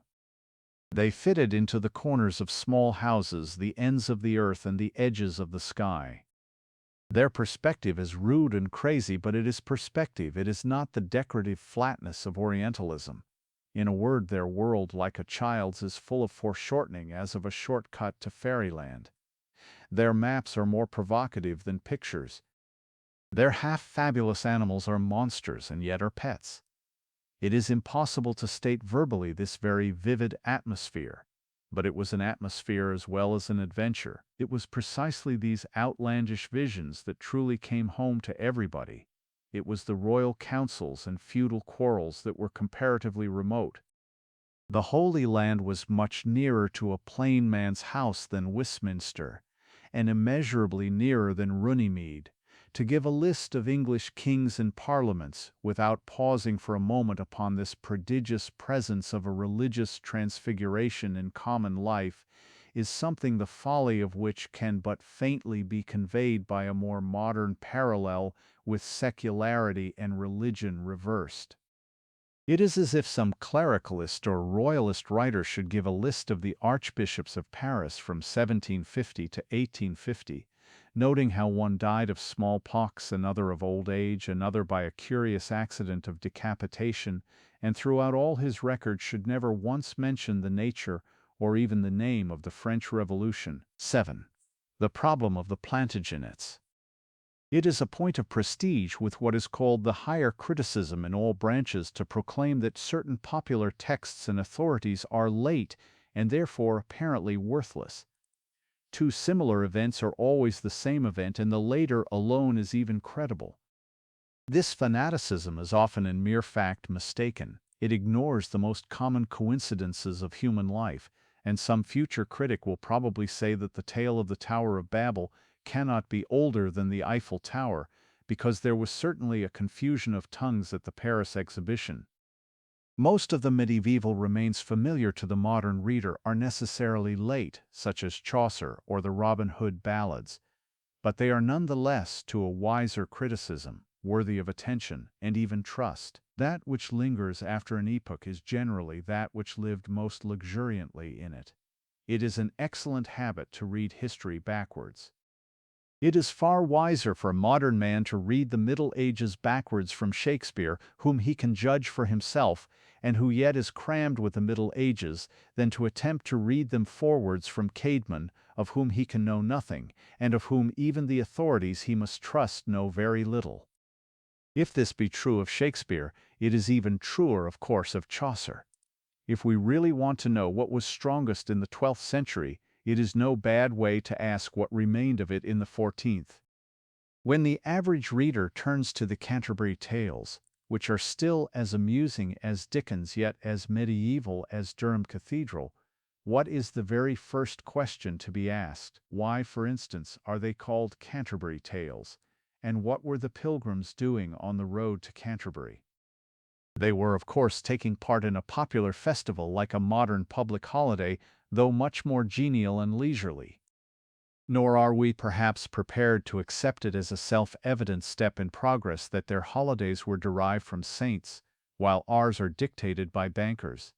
They fitted into the corners of small houses, the ends of the earth and the edges of the sky. Their perspective is rude and crazy, but it is perspective. It is not the decorative flatness of Orientalism. In a word, their world, like a child's, is full of foreshortening as of a shortcut to fairyland. Their maps are more provocative than pictures. Their half-fabulous animals are monsters and yet are pets. It is impossible to state verbally this very vivid atmosphere, but it was an atmosphere as well as an adventure. It was precisely these outlandish visions that truly came home to everybody. It was the royal councils and feudal quarrels that were comparatively remote. The Holy Land was much nearer to a plain man's house than Westminster, and immeasurably nearer than Runnymede. To give a list of English kings and parliaments, without pausing for a moment upon this prodigious presence of a religious transfiguration in common life, is something the folly of which can but faintly be conveyed by a more modern parallel with secularity and religion reversed. It is as if some clericalist or royalist writer should give a list of the archbishops of Paris from 1750 to 1850, noting how one died of smallpox, another of old age, another by a curious accident of decapitation, and throughout all his records should never once mention the nature or even the name of the French Revolution. 7. The problem of the Plantagenets. It is a point of prestige with what is called the higher criticism in all branches to proclaim that certain popular texts and authorities are late and therefore apparently worthless. Two similar events are always the same event, and the later alone is even credible. This fanaticism is often in mere fact mistaken. It ignores the most common coincidences of human life, and some future critic will probably say that the tale of the Tower of Babel cannot be older than the Eiffel Tower, because there was certainly a confusion of tongues at the Paris exhibition. Most of the medieval remains familiar to the modern reader are necessarily late, such as Chaucer or the Robin Hood ballads, but they are nonetheless, to a wiser criticism, worthy of attention and even trust. That which lingers after an epoch is generally that which lived most luxuriantly in it. It is an excellent habit to read history backwards. It is far wiser for a modern man to read the Middle Ages backwards from Shakespeare, whom he can judge for himself, and who yet is crammed with the Middle Ages, than to attempt to read them forwards from Caedmon, of whom he can know nothing, and of whom even the authorities he must trust know very little. If this be true of Shakespeare, it is even truer, of course, of Chaucer. If we really want to know what was strongest in the 12th century, it is no bad way to ask what remained of it in the 14th. When the average reader turns to the Canterbury Tales, which are still as amusing as Dickens yet as medieval as Durham Cathedral, what is the very first question to be asked? Why, for instance, are they called Canterbury Tales? And what were the pilgrims doing on the road to Canterbury? They were, of course, taking part in a popular festival like a modern public holiday, though much more genial and leisurely. Nor are we perhaps prepared to accept it as a self-evident step in progress that their holidays were derived from saints, while ours are dictated by bankers.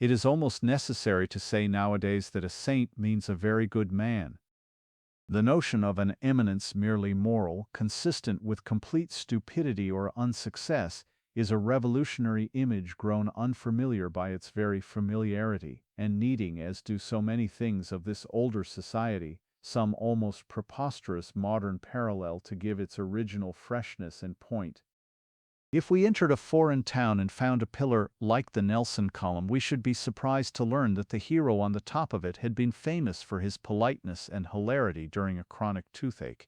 It is almost necessary to say nowadays that a saint means a very good man. The notion of an eminence merely moral, consistent with complete stupidity or unsuccess, is a revolutionary image grown unfamiliar by its very familiarity, and needing, as do so many things of this older society, some almost preposterous modern parallel to give its original freshness and point. If we entered a foreign town and found a pillar like the Nelson column, we should be surprised to learn that the hero on the top of it had been famous for his politeness and hilarity during a chronic toothache.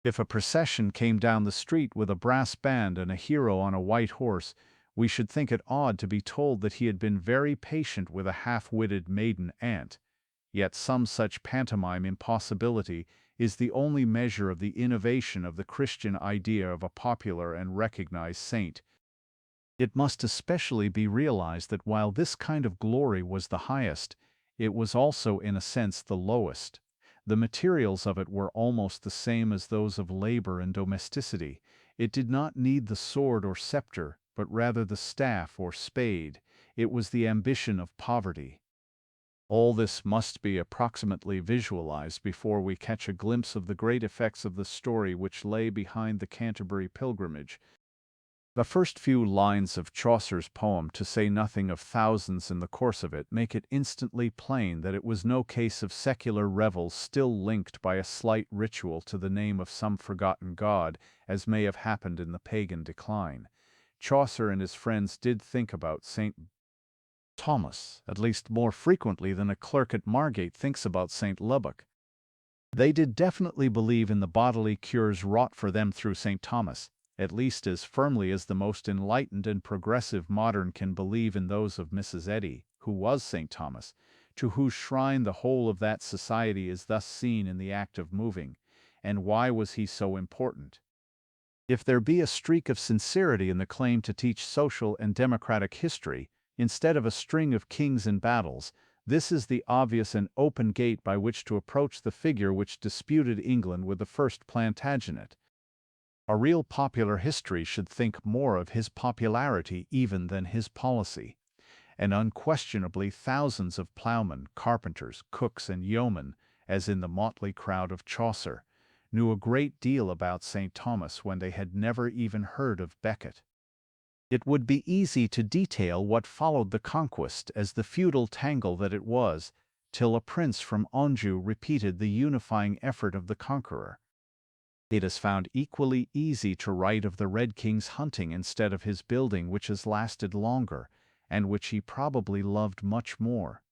If a procession came down the street with a brass band and a hero on a white horse, we should think it odd to be told that he had been very patient with a half-witted maiden aunt. Yet some such pantomime impossibility is the only measure of the innovation of the Christian idea of a popular and recognized saint. It must especially be realized that while this kind of glory was the highest, it was also in a sense the lowest. The materials of it were almost the same as those of labor and domesticity. It did not need the sword or scepter, but rather the staff or spade. It was the ambition of poverty. All this must be approximately visualized before we catch a glimpse of the great effects of the story which lay behind the Canterbury pilgrimage. The first few lines of Chaucer's poem, to say nothing of thousands in the course of it, make it instantly plain that it was no case of secular revels still linked by a slight ritual to the name of some forgotten god, as may have happened in the pagan decline. Chaucer and his friends did think about St. Thomas, at least more frequently than a clerk at Margate thinks about St. Lubbock. They did definitely believe in the bodily cures wrought for them through St. Thomas, at least as firmly as the most enlightened and progressive modern can believe in those of Mrs. Eddy, who was St. Thomas, to whose shrine the whole of that society is thus seen in the act of moving. And why was he so important? If there be a streak of sincerity in the claim to teach social and democratic history, instead of a string of kings and battles, this is the obvious and open gate by which to approach the figure which disputed England with the first Plantagenet. A real popular history should think more of his popularity even than his policy. And unquestionably thousands of ploughmen, carpenters, cooks, and yeomen, as in the motley crowd of Chaucer, knew a great deal about St. Thomas when they had never even heard of Becket. It would be easy to detail what followed the conquest as the feudal tangle that it was, till a prince from Anjou repeated the unifying effort of the conqueror. It is found equally easy to write of the Red King's hunting instead of his building, which has lasted longer, and which he probably loved much more.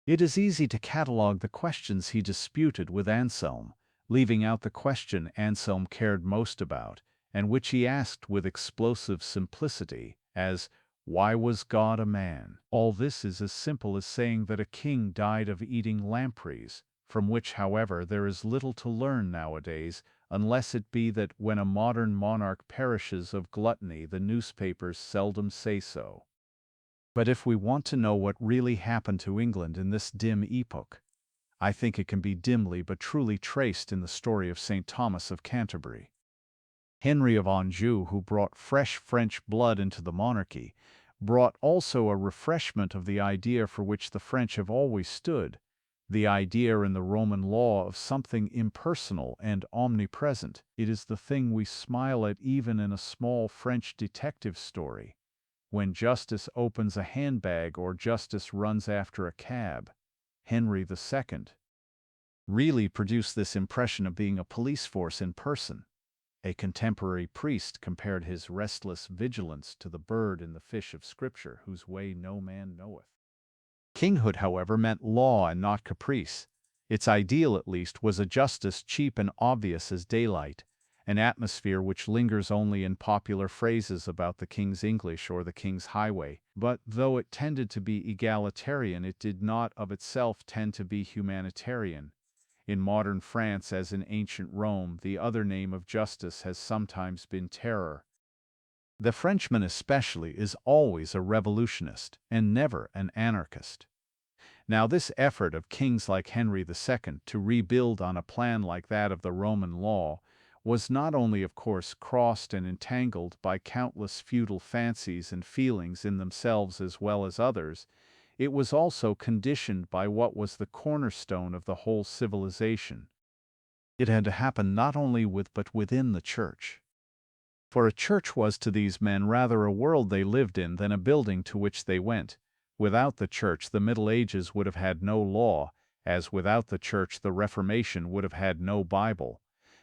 It is easy to catalogue the questions he disputed with Anselm, leaving out the question Anselm cared most about, and which he asked with explosive simplicity, as, "Why was God a man?" All this is as simple as saying that a king died of eating lampreys, from which, however, there is little to learn nowadays unless it be that when a modern monarch perishes of gluttony, the newspapers seldom say so. But if we want to know what really happened to England in this dim epoch, I think it can be dimly but truly traced in the story of St. Thomas of Canterbury. Henry of Anjou, who brought fresh French blood into the monarchy, brought also a refreshment of the idea for which the French have always stood, the idea in the Roman law of something impersonal and omnipresent. It is the thing we smile at even in a small French detective story, when justice opens a handbag or justice runs after a cab. Henry II really produced this impression of being a police force in person. A contemporary priest compared his restless vigilance to the bird and the fish of Scripture, whose way no man knoweth. Kinghood, however, meant law and not caprice. Its ideal, at least, was a justice cheap and obvious as daylight, an atmosphere which lingers only in popular phrases about the king's English or the king's highway. But though it tended to be egalitarian, it did not of itself tend to be humanitarian. In modern France, as in ancient Rome, the other name of justice has sometimes been terror. The Frenchman especially is always a revolutionist and never an anarchist. Now this effort of kings like Henry II to rebuild on a plan like that of the Roman law was not only, of course, crossed and entangled by countless feudal fancies and feelings in themselves as well as others, it was also conditioned by what was the cornerstone of the whole civilization. It had to happen not only with but within the church. For a church was to these men rather a world they lived in than a building to which they went. Without the church the Middle Ages would have had no law, as without the church the Reformation would have had no Bible.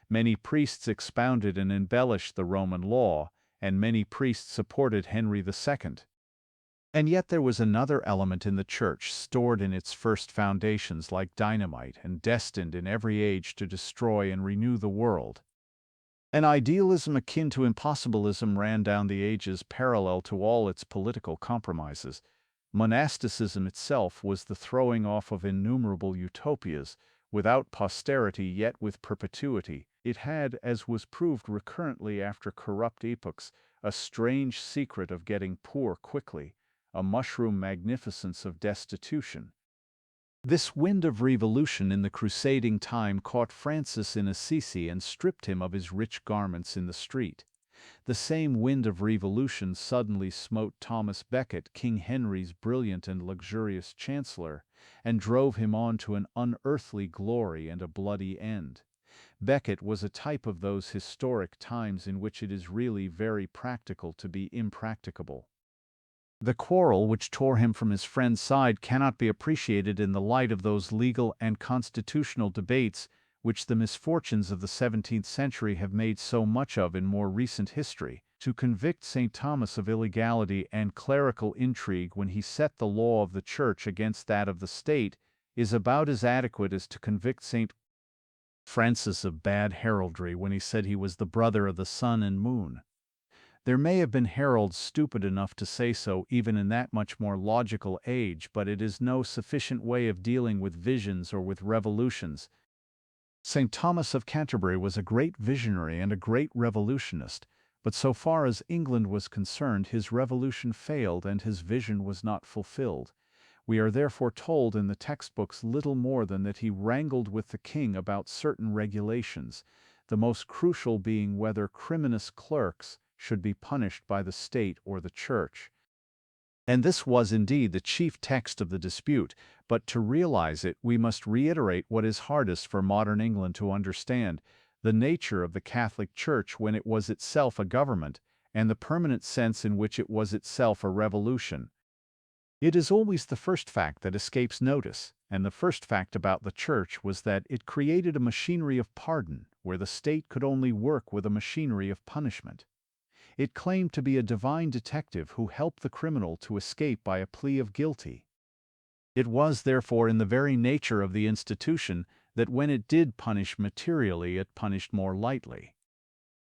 Many priests expounded and embellished the Roman law, and many priests supported Henry II. And yet there was another element in the Church stored in its first foundations like dynamite and destined in every age to destroy and renew the world. An idealism akin to impossibilism ran down the ages parallel to all its political compromises. Monasticism itself was the throwing off of innumerable utopias, without posterity yet with perpetuity. It had, as was proved recurrently after corrupt epochs, a strange secret of getting poor quickly, a mushroom magnificence of destitution. This wind of revolution in the crusading time caught Francis in Assisi and stripped him of his rich garments in the street. The same wind of revolution suddenly smote Thomas Becket, King Henry's brilliant and luxurious chancellor, and drove him on to an unearthly glory and a bloody end. Becket was a type of those historic times in which it is really very practical to be impracticable. The quarrel which tore him from his friend's side cannot be appreciated in the light of those legal and constitutional debates which the misfortunes of the 17th century have made so much of in more recent history. To convict St. Thomas of illegality and clerical intrigue when he set the law of the Church against that of the state is about as adequate as to convict St. Francis of bad heraldry when he said he was the brother of the sun and moon. There may have been heralds stupid enough to say so even in that much more logical age, but it is no sufficient way of dealing with visions or with revolutions. St. Thomas of Canterbury was a great visionary and a great revolutionist, but so far as England was concerned, his revolution failed and his vision was not fulfilled. We are therefore told in the textbooks little more than that he wrangled with the king about certain regulations, the most crucial being whether criminous clerks should be punished by the state or the church. And this was indeed the chief text of the dispute, but to realize it we must reiterate what is hardest for modern England to understand, the nature of the Catholic Church when it was itself a government, and the permanent sense in which it was itself a revolution. It is always the first fact that escapes notice, and the first fact about the Church was that it created a machinery of pardon where the state could only work with a machinery of punishment. It claimed to be a divine detective who helped the criminal to escape by a plea of guilty. It was, therefore, in the very nature of the institution that when it did punish materially, it punished more lightly.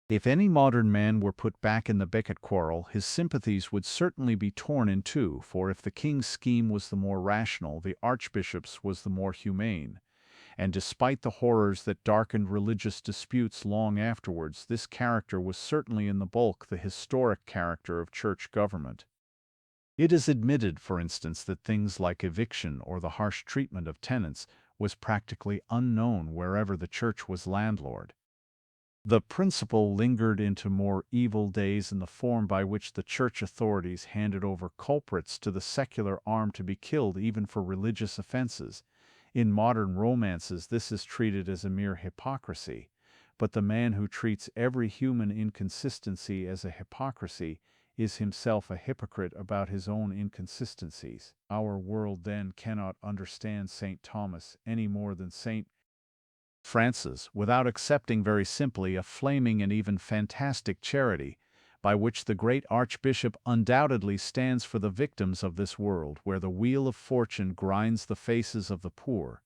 If any modern man were put back in the Becket quarrel, his sympathies would certainly be torn in two, for if the king's scheme was the more rational, the archbishop's was the more humane. and despite the horrors that darkened religious disputes long afterwards, this character was certainly in the bulk the historic character of church government. It is admitted, for instance, that things like eviction or the harsh treatment of tenants was practically unknown wherever the church was landlord. The principle lingered into more evil days in the form by which the church authorities handed over culprits to the secular arm to be killed even for religious offenses. In modern romances, this is treated as a mere hypocrisy, but the man who treats every human inconsistency as a hypocrisy is himself a hypocrite about his own inconsistencies. Our world then cannot understand St. Thomas any more than St. Francis, without accepting very simply a flaming and even fantastic charity, by which the great Archbishop undoubtedly stands for the victims of this world where the wheel of fortune grinds the faces of the poor.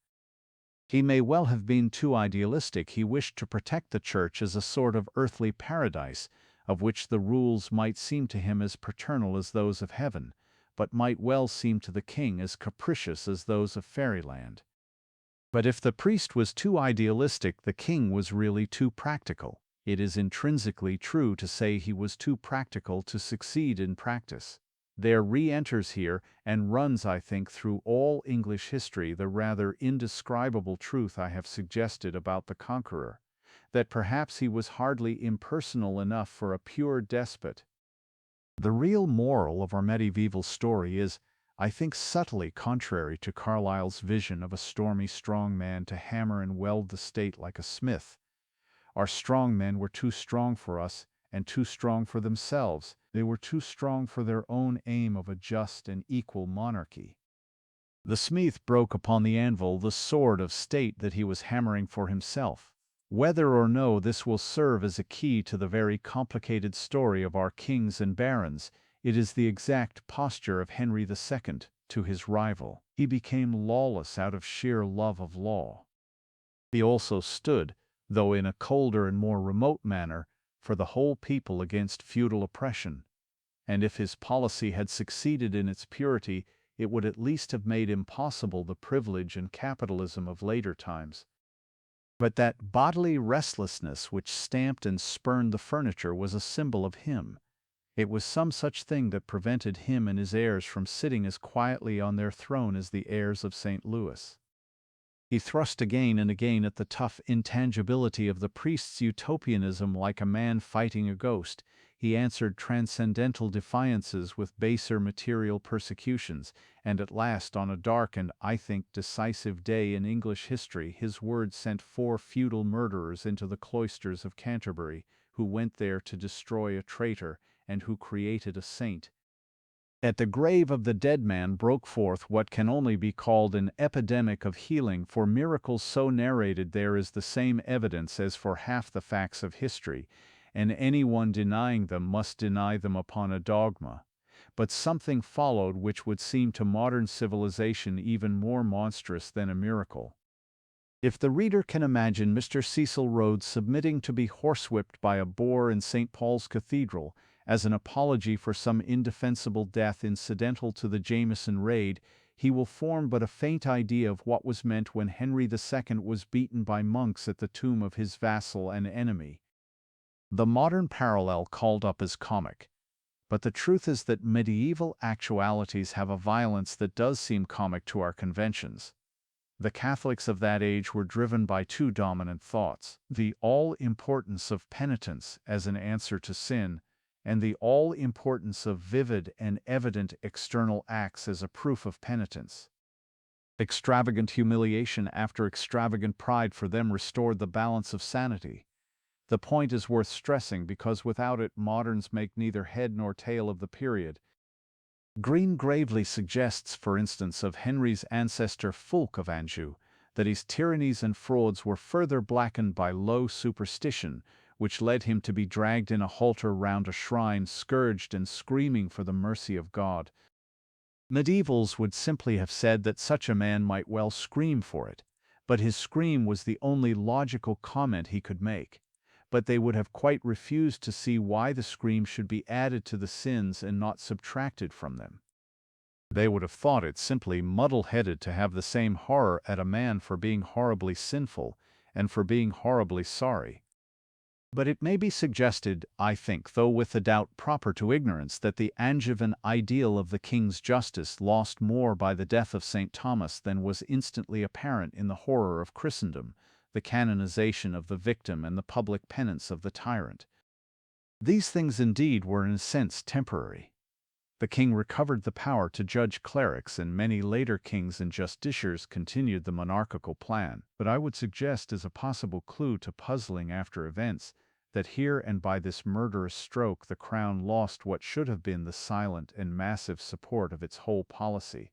He may well have been too idealistic. He wished to protect the church as a sort of earthly paradise, of which the rules might seem to him as paternal as those of heaven, but might well seem to the king as capricious as those of fairyland. But if the priest was too idealistic, the king was really too practical. It is intrinsically true to say he was too practical to succeed in practice. There re-enters here, and runs, I think, through all English history, the rather indescribable truth I have suggested about the conqueror, that perhaps he was hardly impersonal enough for a pure despot. The real moral of our medieval story is, I think, subtly contrary to Carlyle's vision of a stormy strong man to hammer and weld the state like a smith. Our strong men were too strong for us, and too strong for themselves. They were too strong for their own aim of a just and equal monarchy. The smith broke upon the anvil the sword of state that he was hammering for himself. Whether or no this will serve as a key to the very complicated story of our kings and barons, it is the exact posture of Henry II to his rival. He became lawless out of sheer love of law. He also stood, though in a colder and more remote manner, for the whole people against feudal oppression. And if his policy had succeeded in its purity, it would at least have made impossible the privilege and capitalism of later times. But that bodily restlessness which stamped and spurned the furniture was a symbol of him. It was some such thing that prevented him and his heirs from sitting as quietly on their throne as the heirs of St. Louis. He thrust again and again at the tough intangibility of the priest's utopianism like a man fighting a ghost. He answered transcendental defiances with baser material persecutions, and at last, on a dark and, I think, decisive day in English history, his word sent 4 feudal murderers into the cloisters of Canterbury, who went there to destroy a traitor, and who created a saint. At the grave of the dead man broke forth what can only be called an epidemic of healing, for miracles so narrated there is the same evidence as for half the facts of history, and anyone denying them must deny them upon a dogma. But something followed which would seem to modern civilization even more monstrous than a miracle. If the reader can imagine Mr. Cecil Rhodes submitting to be horsewhipped by a boar in St. Paul's Cathedral, as an apology for some indefensible death incidental to the Jameson raid, he will form but a faint idea of what was meant when Henry II was beaten by monks at the tomb of his vassal and enemy. The modern parallel called up is comic, but the truth is that medieval actualities have a violence that does seem comic to our conventions. The Catholics of that age were driven by 2 dominant thoughts: the all-importance of penitence as an answer to sin, and the all-importance of vivid and evident external acts as a proof of penitence. Extravagant humiliation after extravagant pride for them restored the balance of sanity. The point is worth stressing because without it moderns make neither head nor tail of the period. Green gravely suggests, for instance, of Henry's ancestor Fulk of Anjou, that his tyrannies and frauds were further blackened by low superstition, which led him to be dragged in a halter round a shrine, scourged and screaming for the mercy of God. Medievals would simply have said that such a man might well scream for it, but his scream was the only logical comment he could make. But they would have quite refused to see why the scream should be added to the sins and not subtracted from them. They would have thought it simply muddle-headed to have the same horror at a man for being horribly sinful and for being horribly sorry. But it may be suggested, I think, though with a doubt proper to ignorance, that the Angevin ideal of the king's justice lost more by the death of St. Thomas than was instantly apparent in the horror of Christendom, the canonization of the victim and the public penance of the tyrant. These things indeed were in a sense temporary. The king recovered the power to judge clerics, and many later kings and justiciars continued the monarchical plan. But I would suggest as a possible clue to puzzling after events that here and by this murderous stroke the crown lost what should have been the silent and massive support of its whole policy.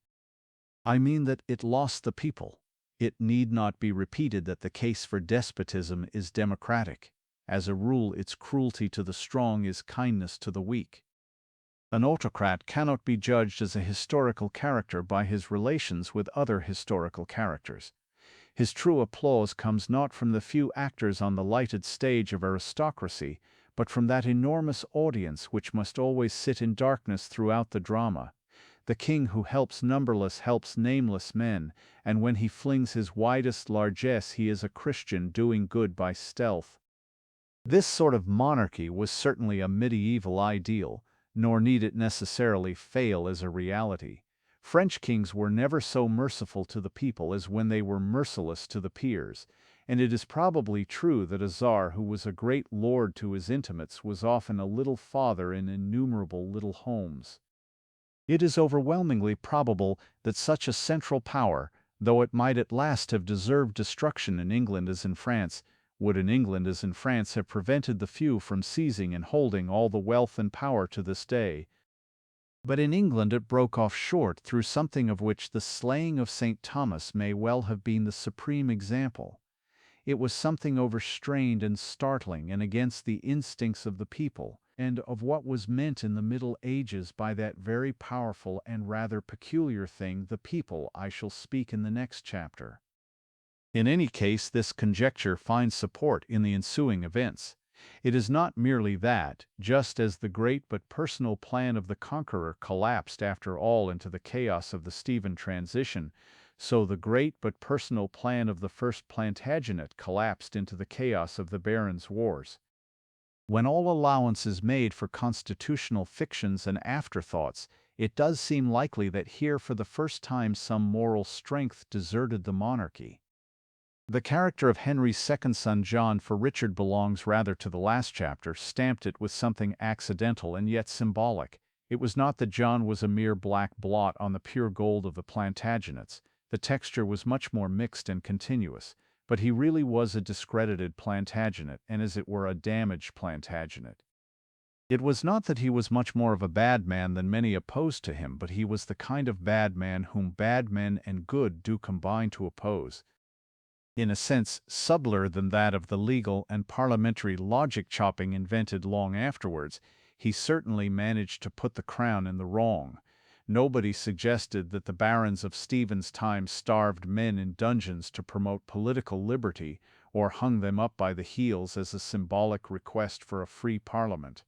I mean that it lost the people. It need not be repeated that the case for despotism is democratic. As a rule, its cruelty to the strong is kindness to the weak. An autocrat cannot be judged as a historical character by his relations with other historical characters. His true applause comes not from the few actors on the lighted stage of aristocracy, but from that enormous audience which must always sit in darkness throughout the drama. The king who helps numberless helps nameless men, and when he flings his widest largesse he is a Christian doing good by stealth. This sort of monarchy was certainly a medieval ideal, nor need it necessarily fail as a reality. French kings were never so merciful to the people as when they were merciless to the peers, and it is probably true that a czar who was a great lord to his intimates was often a little father in innumerable little homes. It is overwhelmingly probable that such a central power, though it might at last have deserved destruction in England as in France, would in England as in France have prevented the few from seizing and holding all the wealth and power to this day. But in England it broke off short through something of which the slaying of St. Thomas may well have been the supreme example. It was something overstrained and startling and against the instincts of the people, and of what was meant in the Middle Ages by that very powerful and rather peculiar thing, the people. I shall speak in the next chapter. In any case, this conjecture finds support in the ensuing events. It is not merely that, just as the great but personal plan of the conqueror collapsed after all into the chaos of the Stephen transition, so the great but personal plan of the first Plantagenet collapsed into the chaos of the Barons' Wars. When all allowance is made for constitutional fictions and afterthoughts, it does seem likely that here for the first time some moral strength deserted the monarchy. The character of Henry's second son John, for Richard belongs rather to the last chapter, stamped it with something accidental and yet symbolic. It was not that John was a mere black blot on the pure gold of the Plantagenets. The texture was much more mixed and continuous, but he really was a discredited Plantagenet, and as it were a damaged Plantagenet. It was not that he was much more of a bad man than many opposed to him, but he was the kind of bad man whom bad men and good do combine to oppose. In a sense subtler than that of the legal and parliamentary logic-chopping invented long afterwards, he certainly managed to put the crown in the wrong. Nobody suggested that the barons of Stephen's time starved men in dungeons to promote political liberty, or hung them up by the heels as a symbolic request for a free parliament.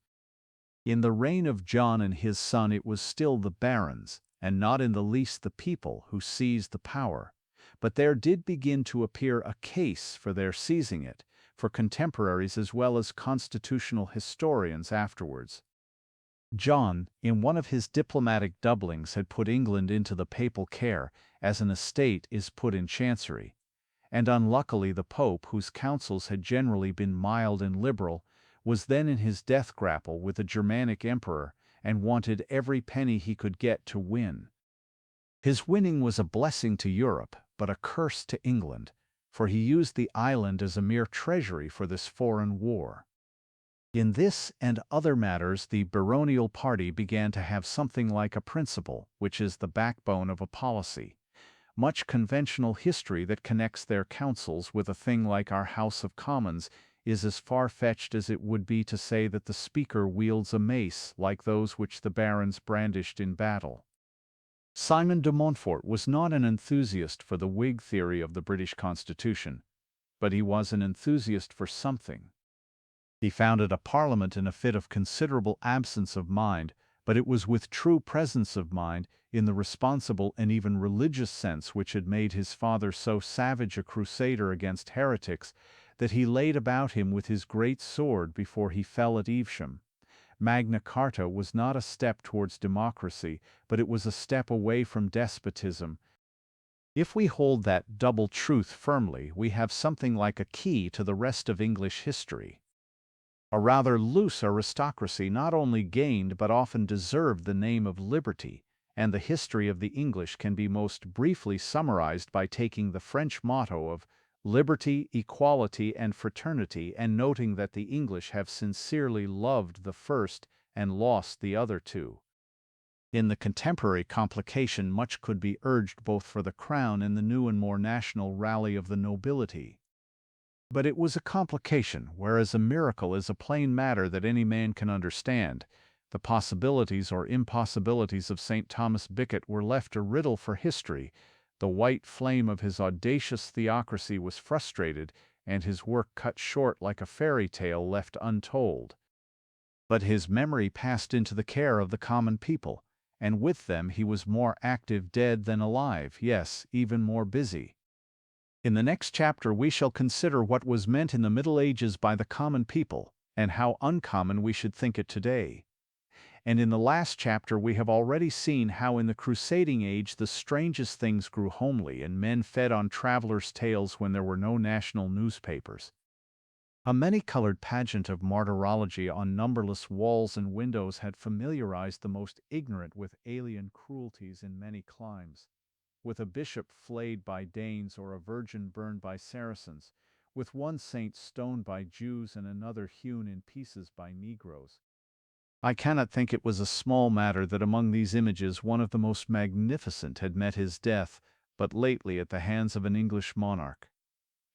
In the reign of John and his son it was still the barons, and not in the least the people, who seized the power. But there did begin to appear a case for their seizing it, for contemporaries as well as constitutional historians afterwards. John, in one of his diplomatic doublings, had put England into the papal care, as an estate is put in chancery. And unluckily the Pope, whose counsels had generally been mild and liberal, was then in his death grapple with the Germanic emperor, and wanted every penny he could get to win. His winning was a blessing to Europe, but a curse to England, for he used the island as a mere treasury for this foreign war. In this and other matters the baronial party began to have something like a principle, which is the backbone of a policy. Much conventional history that connects their councils with a thing like our House of Commons is as far-fetched as it would be to say that the Speaker wields a mace like those which the barons brandished in battle. Simon de Montfort was not an enthusiast for the Whig theory of the British Constitution, but he was an enthusiast for something. He founded a parliament in a fit of considerable absence of mind, but it was with true presence of mind, in the responsible and even religious sense which had made his father so savage a crusader against heretics, that he laid about him with his great sword before he fell at Evesham. Magna Carta was not a step towards democracy, but it was a step away from despotism. If we hold that double truth firmly, we have something like a key to the rest of English history. A rather loose aristocracy not only gained but often deserved the name of liberty, and the history of the English can be most briefly summarized by taking the French motto of liberty, equality, and fraternity, and noting that the English have sincerely loved the first and lost the other two. In the contemporary complication, much could be urged both for the crown and the new and more national rally of the nobility. But it was a complication, whereas a miracle is a plain matter that any man can understand. The possibilities or impossibilities of St. Thomas Becket were left a riddle for history. The white flame of his audacious theocracy was frustrated, and his work cut short like a fairy tale left untold. But his memory passed into the care of the common people, and with them he was more active dead than alive, yes, even more busy. In the next chapter we shall consider what was meant in the Middle Ages by the common people, and how uncommon we should think it today. And in the last chapter we have already seen how in the crusading age the strangest things grew homely, and men fed on travelers' tales when there were no national newspapers. A many-colored pageant of martyrology on numberless walls and windows had familiarized the most ignorant with alien cruelties in many climes. With a bishop flayed by Danes or a virgin burned by Saracens, with one saint stoned by Jews and another hewn in pieces by Negroes. I cannot think it was a small matter that among these images one of the most magnificent had met his death, but lately at the hands of an English monarch.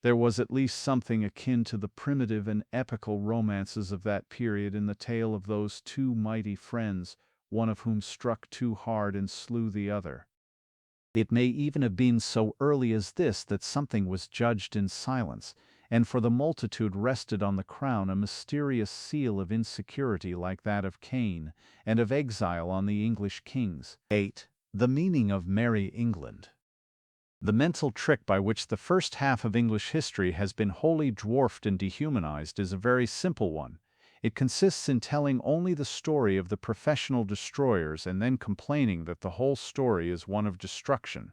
There was at least something akin to the primitive and epical romances of that period in the tale of those two mighty friends, one of whom struck too hard and slew the other. It may even have been so early as this that something was judged in silence, and for the multitude rested on the crown a mysterious seal of insecurity like that of Cain, and of exile on the English kings. 8. The meaning of Merry England. The mental trick by which the first half of English history has been wholly dwarfed and dehumanized is a very simple one. It consists in telling only the story of the professional destroyers and then complaining that the whole story is one of destruction.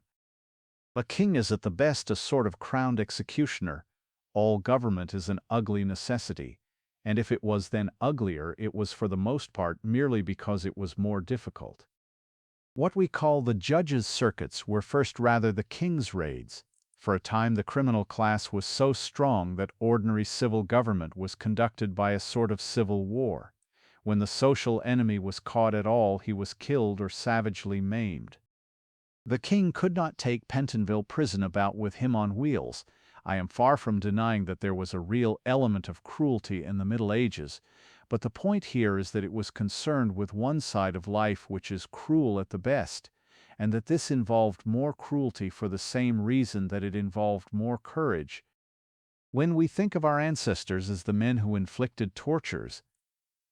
A king is at the best a sort of crowned executioner. All government is an ugly necessity, and if it was then uglier, it was for the most part merely because it was more difficult. What we call the judges' circuits were first rather the king's raids. For a time the criminal class was so strong that ordinary civil government was conducted by a sort of civil war. When the social enemy was caught at all, he was killed or savagely maimed. The king could not take Pentonville prison about with him on wheels. I am far from denying that there was a real element of cruelty in the Middle Ages, but the point here is that it was concerned with one side of life which is cruel at the best, and that this involved more cruelty for the same reason that it involved more courage. When we think of our ancestors as the men who inflicted tortures,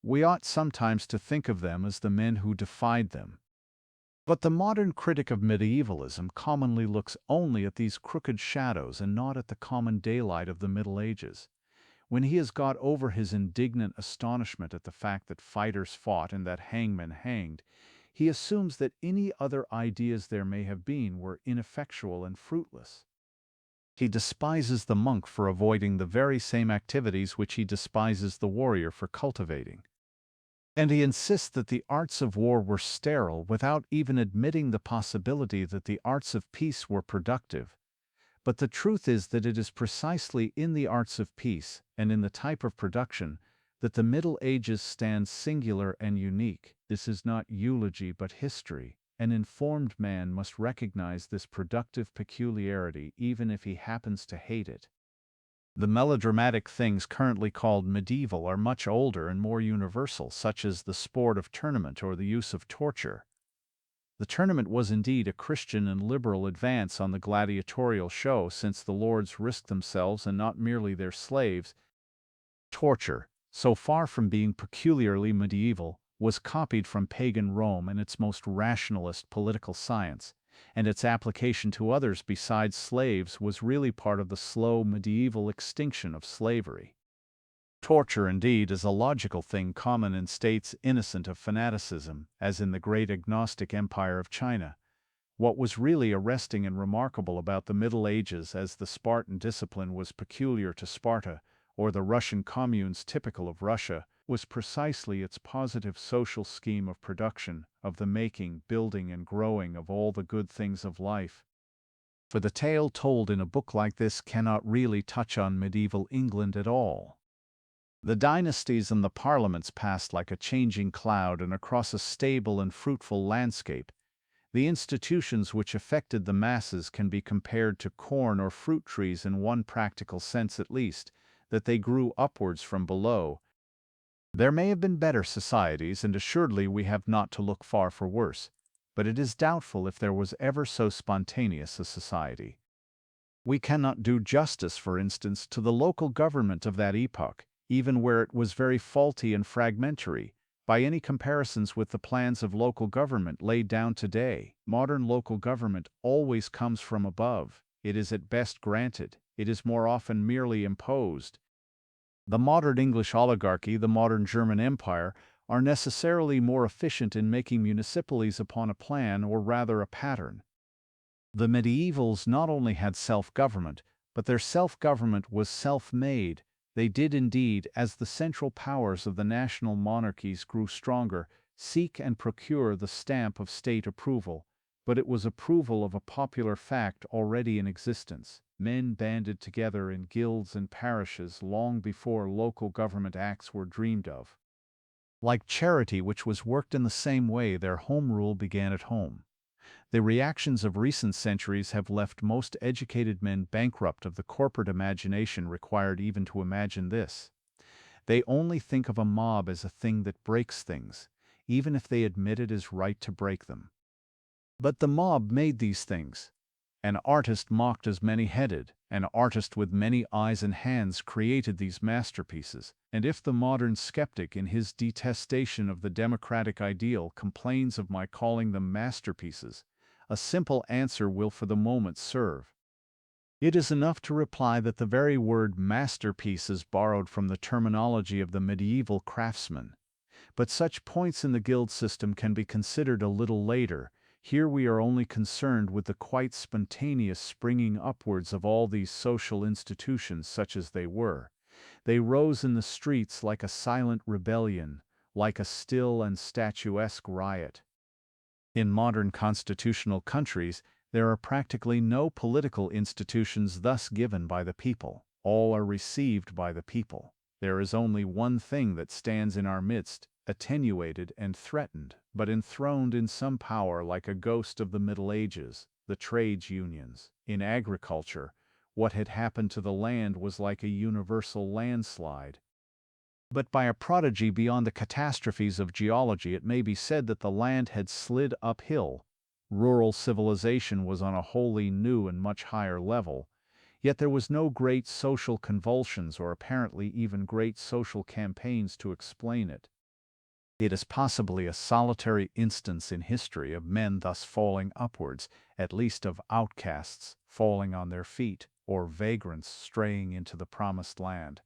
we ought sometimes to think of them as the men who defied them. But the modern critic of medievalism commonly looks only at these crooked shadows and not at the common daylight of the Middle Ages. When he has got over his indignant astonishment at the fact that fighters fought and that hangmen hanged, he assumes that any other ideas there may have been were ineffectual and fruitless. He despises the monk for avoiding the very same activities which he despises the warrior for cultivating. And he insists that the arts of war were sterile without even admitting the possibility that the arts of peace were productive. But the truth is that it is precisely in the arts of peace, and in the type of production, that the Middle Ages stand singular and unique. This is not eulogy but history. An informed man must recognize this productive peculiarity even if he happens to hate it. The melodramatic things currently called medieval are much older and more universal, such as the sport of tournament or the use of torture. The tournament was indeed a Christian and liberal advance on the gladiatorial show, since the lords risked themselves and not merely their slaves. Torture, so far from being peculiarly medieval, was copied from pagan Rome in its most rationalist political science, and its application to others besides slaves was really part of the slow medieval extinction of slavery. Torture, indeed, is a logical thing common in states innocent of fanaticism, as in the great agnostic empire of China. What was really arresting and remarkable about the Middle Ages as the Spartan discipline was peculiar to Sparta, or the Russian communes typical of Russia, was precisely its positive social scheme of production, of the making, building, and growing of all the good things of life. For the tale told in a book like this cannot really touch on medieval England at all. The dynasties and the parliaments passed like a changing cloud and across a stable and fruitful landscape. The institutions which affected the masses can be compared to corn or fruit trees in one practical sense at least, that they grew upwards from below. There may have been better societies, and assuredly we have not to look far for worse, but it is doubtful if there was ever so spontaneous a society. We cannot do justice, for instance, to the local government of that epoch, even where it was very faulty and fragmentary, by any comparisons with the plans of local government laid down today. Modern local government always comes from above. It is at best granted. It is more often merely imposed. The modern English oligarchy, the modern German Empire, are necessarily more efficient in making municipalities upon a plan, or rather a pattern. The medievals not only had self-government, but their self-government was self-made. They did indeed, as the central powers of the national monarchies grew stronger, seek and procure the stamp of state approval, but it was approval of a popular fact already in existence. Men banded together in guilds and parishes long before local government acts were dreamed of. Like charity, which was worked in the same way, their home rule began at home. The reactions of recent centuries have left most educated men bankrupt of the corporate imagination required even to imagine this. They only think of a mob as a thing that breaks things, even if they admit it is right to break them. But the mob made these things. An artist mocked as many-headed, an artist with many eyes and hands created these masterpieces, and if the modern skeptic in his detestation of the democratic ideal complains of my calling them masterpieces, a simple answer will for the moment serve. It is enough to reply that the very word masterpiece is borrowed from the terminology of the medieval craftsman. But such points in the guild system can be considered a little later. Here we are only concerned with the quite spontaneous springing upwards of all these social institutions, such as they were. They rose in the streets like a silent rebellion, like a still and statuesque riot. In modern constitutional countries, there are practically no political institutions thus given by the people. All are received by the people. There is only one thing that stands in our midst, attenuated and threatened, but enthroned in some power like a ghost of the Middle Ages, the trades unions. In agriculture, what had happened to the land was like a universal landslide. But by a prodigy beyond the catastrophes of geology, it may be said that the land had slid uphill. Rural civilization was on a wholly new and much higher level, yet there was no great social convulsions or apparently even great social campaigns to explain it. It is possibly a solitary instance in history of men thus falling upwards, at least of outcasts falling on their feet, or vagrants straying into the promised land.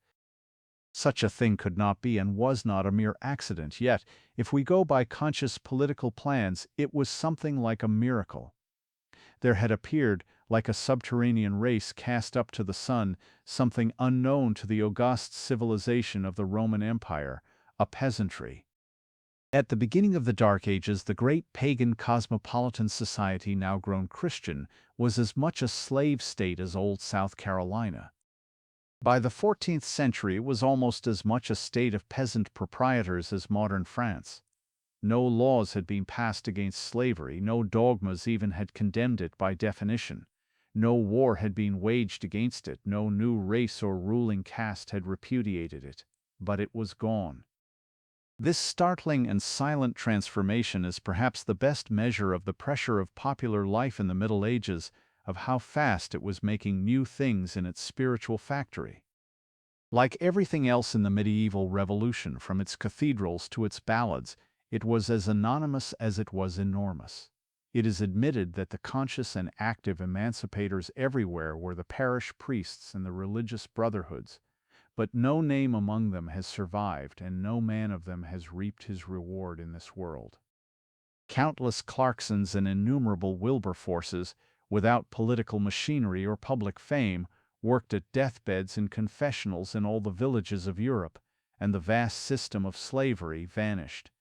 Such a thing could not be and was not a mere accident, yet, if we go by conscious political plans, it was something like a miracle. There had appeared, like a subterranean race cast up to the sun, something unknown to the august civilization of the Roman Empire, a peasantry. At the beginning of the Dark Ages, the great pagan cosmopolitan society, now grown Christian, was as much a slave state as old South Carolina. By the 14th century, it was almost as much a state of peasant proprietors as modern France. No laws had been passed against slavery, no dogmas even had condemned it by definition. No war had been waged against it, no new race or ruling caste had repudiated it. But it was gone. This startling and silent transformation is perhaps the best measure of the pressure of popular life in the Middle Ages, of how fast it was making new things in its spiritual factory. Like everything else in the medieval revolution, from its cathedrals to its ballads, It was as anonymous as it was enormous. It is admitted that the conscious and active emancipators everywhere were the parish priests and the religious brotherhoods, but no name among them has survived, and no man of them has reaped his reward in this world. Countless Clarksons and innumerable Wilberforces, without political machinery or public fame, worked at deathbeds and confessionals in all the villages of Europe, and the vast system of slavery vanished.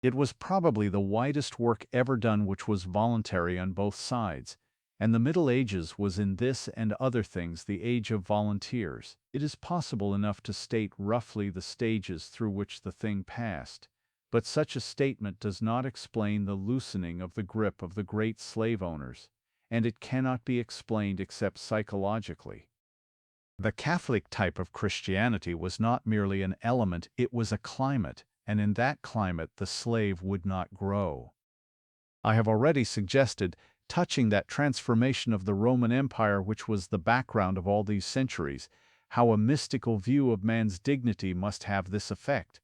It was probably the widest work ever done which was voluntary on both sides, and the Middle Ages was in this and other things the age of volunteers. It is possible enough to state roughly the stages through which the thing passed, but such a statement does not explain the loosening of the grip of the great slave owners, and it cannot be explained except psychologically. The Catholic type of Christianity was not merely an element, it was a climate, and in that climate the slave would not grow. I have already suggested, touching that transformation of the Roman Empire which was the background of all these centuries, how a mystical view of man's dignity must have this effect.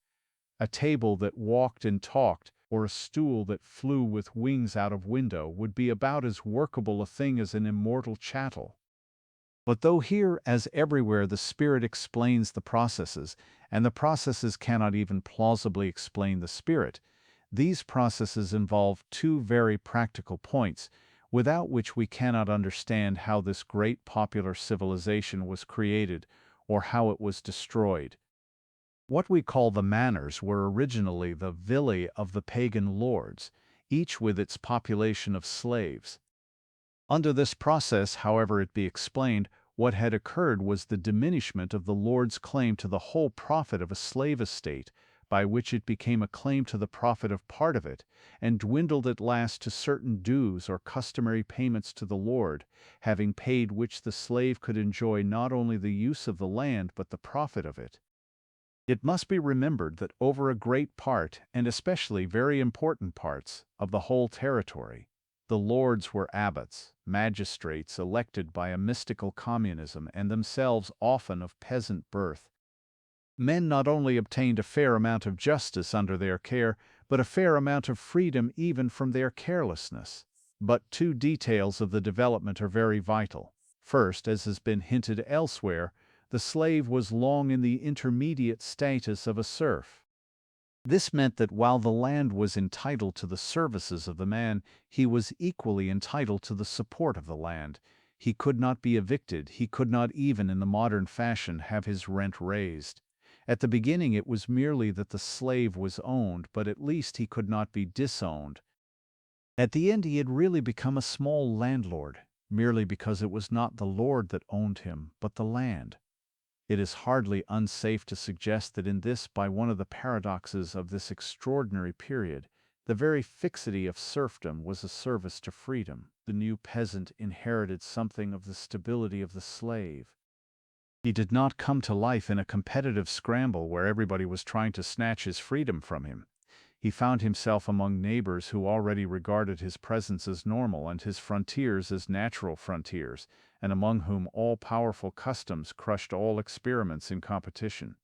A table that walked and talked, or a stool that flew with wings out of window, would be about as workable a thing as an immortal chattel. But though here, as everywhere, the Spirit explains the processes, and the processes cannot even plausibly explain the Spirit, these processes involve two very practical points, without which we cannot understand how this great popular civilization was created or how it was destroyed. What we call the manors were originally the villae of the pagan lords, each with its population of slaves. Under this process, however it be explained, what had occurred was the diminishment of the lord's claim to the whole profit of a slave estate, by which it became a claim to the profit of part of it, and dwindled at last to certain dues or customary payments to the lord, having paid which the slave could enjoy not only the use of the land but the profit of it. It must be remembered that over a great part, and especially very important parts, of the whole territory, the lords were abbots, magistrates elected by a mystical communism and themselves often of peasant birth. Men not only obtained a fair amount of justice under their care, but a fair amount of freedom even from their carelessness. But two details of the development are very vital. First, as has been hinted elsewhere, the slave was long in the intermediate status of a serf. This meant that while the land was entitled to the services of the man, he was equally entitled to the support of the land. He could not be evicted, he could not even in the modern fashion have his rent raised. At the beginning it was merely that the slave was owned, but at least he could not be disowned. At the end he had really become a small landlord, merely because it was not the lord that owned him, but the land. It is hardly unsafe to suggest that in this, by one of the paradoxes of this extraordinary period, the very fixity of serfdom was a service to freedom. The new peasant inherited something of the stability of the slave. He did not come to life in a competitive scramble where everybody was trying to snatch his freedom from him. He found himself among neighbors who already regarded his presence as normal and his frontiers as natural frontiers, and among whom all-powerful customs crushed all experiments in competition.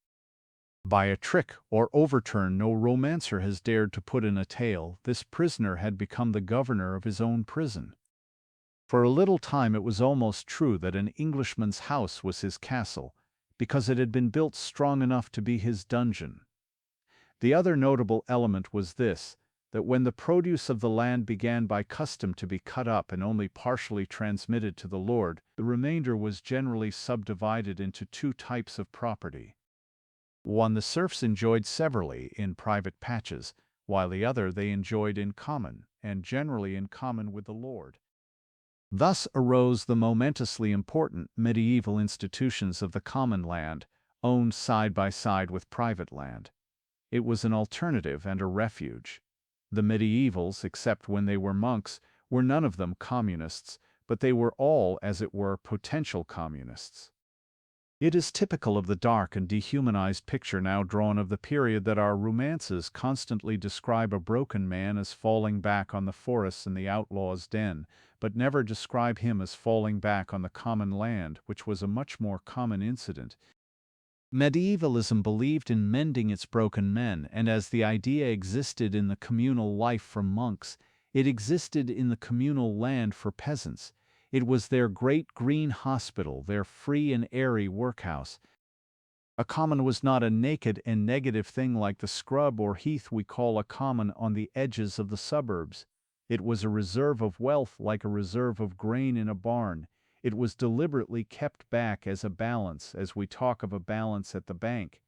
By a trick or overturn no romancer has dared to put in a tale, this prisoner had become the governor of his own prison. For a little time it was almost true that an Englishman's house was his castle, because it had been built strong enough to be his dungeon. The other notable element was this, that when the produce of the land began by custom to be cut up and only partially transmitted to the lord, the remainder was generally subdivided into two types of property. One the serfs enjoyed severally in private patches, while the other they enjoyed in common, and generally in common with the lord. Thus arose the momentously important medieval institutions of the common land, owned side by side with private land. It was an alternative and a refuge. The medievals, except when they were monks, were none of them communists, but they were all, as it were, potential communists. It is typical of the dark and dehumanized picture now drawn of the period that our romances constantly describe a broken man as falling back on the forests and the outlaw's den, but never describe him as falling back on the common land, which was a much more common incident. Medievalism believed in mending its broken men, and as the idea existed in the communal life for monks, it existed in the communal land for peasants. It was their great green hospital, their free and airy workhouse. A common was not a naked and negative thing like the scrub or heath we call a common on the edges of the suburbs. It was a reserve of wealth like a reserve of grain in a barn. It was deliberately kept back as a balance, as we talk of a balance at the bank.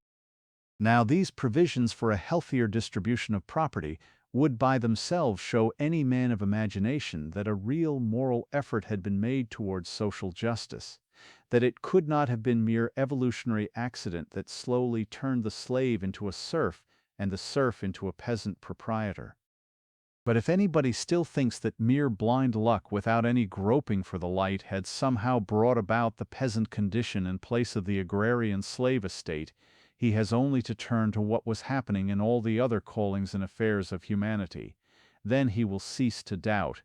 Now, these provisions for a healthier distribution of property would by themselves show any man of imagination that a real moral effort had been made towards social justice, that it could not have been mere evolutionary accident that slowly turned the slave into a serf and the serf into a peasant proprietor. But if anybody still thinks that mere blind luck without any groping for the light had somehow brought about the peasant condition in place of the agrarian slave estate, he has only to turn to what was happening in all the other callings and affairs of humanity. Then he will cease to doubt,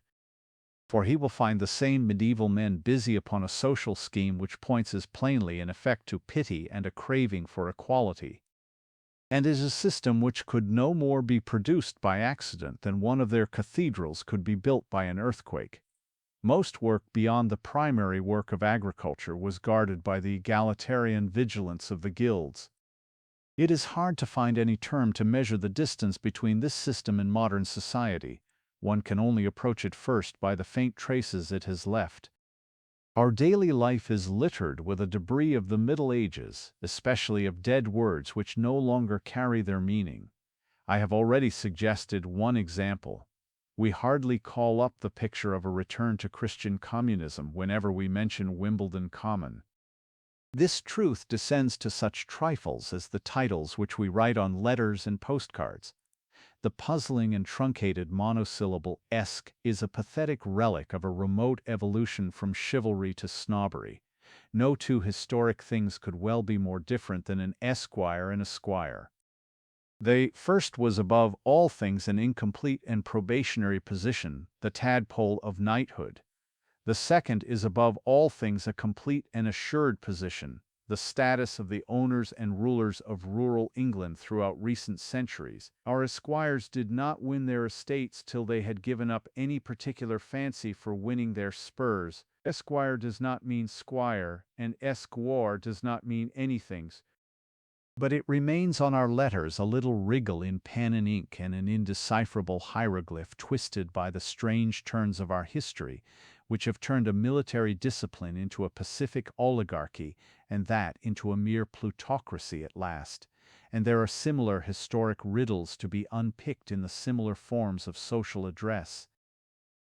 for he will find the same medieval men busy upon a social scheme which points as plainly in effect to pity and a craving for equality, and is a system which could no more be produced by accident than one of their cathedrals could be built by an earthquake. Most work beyond the primary work of agriculture was guarded by the egalitarian vigilance of the guilds. It is hard to find any term to measure the distance between this system and modern society. One can only approach it first by the faint traces it has left. Our daily life is littered with a debris of the Middle Ages, especially of dead words which no longer carry their meaning. I have already suggested one example. We hardly call up the picture of a return to Christian communism whenever we mention Wimbledon Common. This truth descends to such trifles as the titles which we write on letters and postcards. The puzzling and truncated monosyllable "esque" is a pathetic relic of a remote evolution from chivalry to snobbery. No two historic things could well be more different than an esquire and a squire. The first was above all things an incomplete and probationary position, the tadpole of knighthood. The second is above all things a complete and assured position, the status of the owners and rulers of rural England throughout recent centuries. Our esquires did not win their estates till they had given up any particular fancy for winning their spurs. Esquire does not mean squire, and esquire does not mean anything. But it remains on our letters a little wriggle in pen and ink and an indecipherable hieroglyph twisted by the strange turns of our history, which have turned a military discipline into a pacific oligarchy, and that into a mere plutocracy at last. And there are similar historic riddles to be unpicked in the similar forms of social address.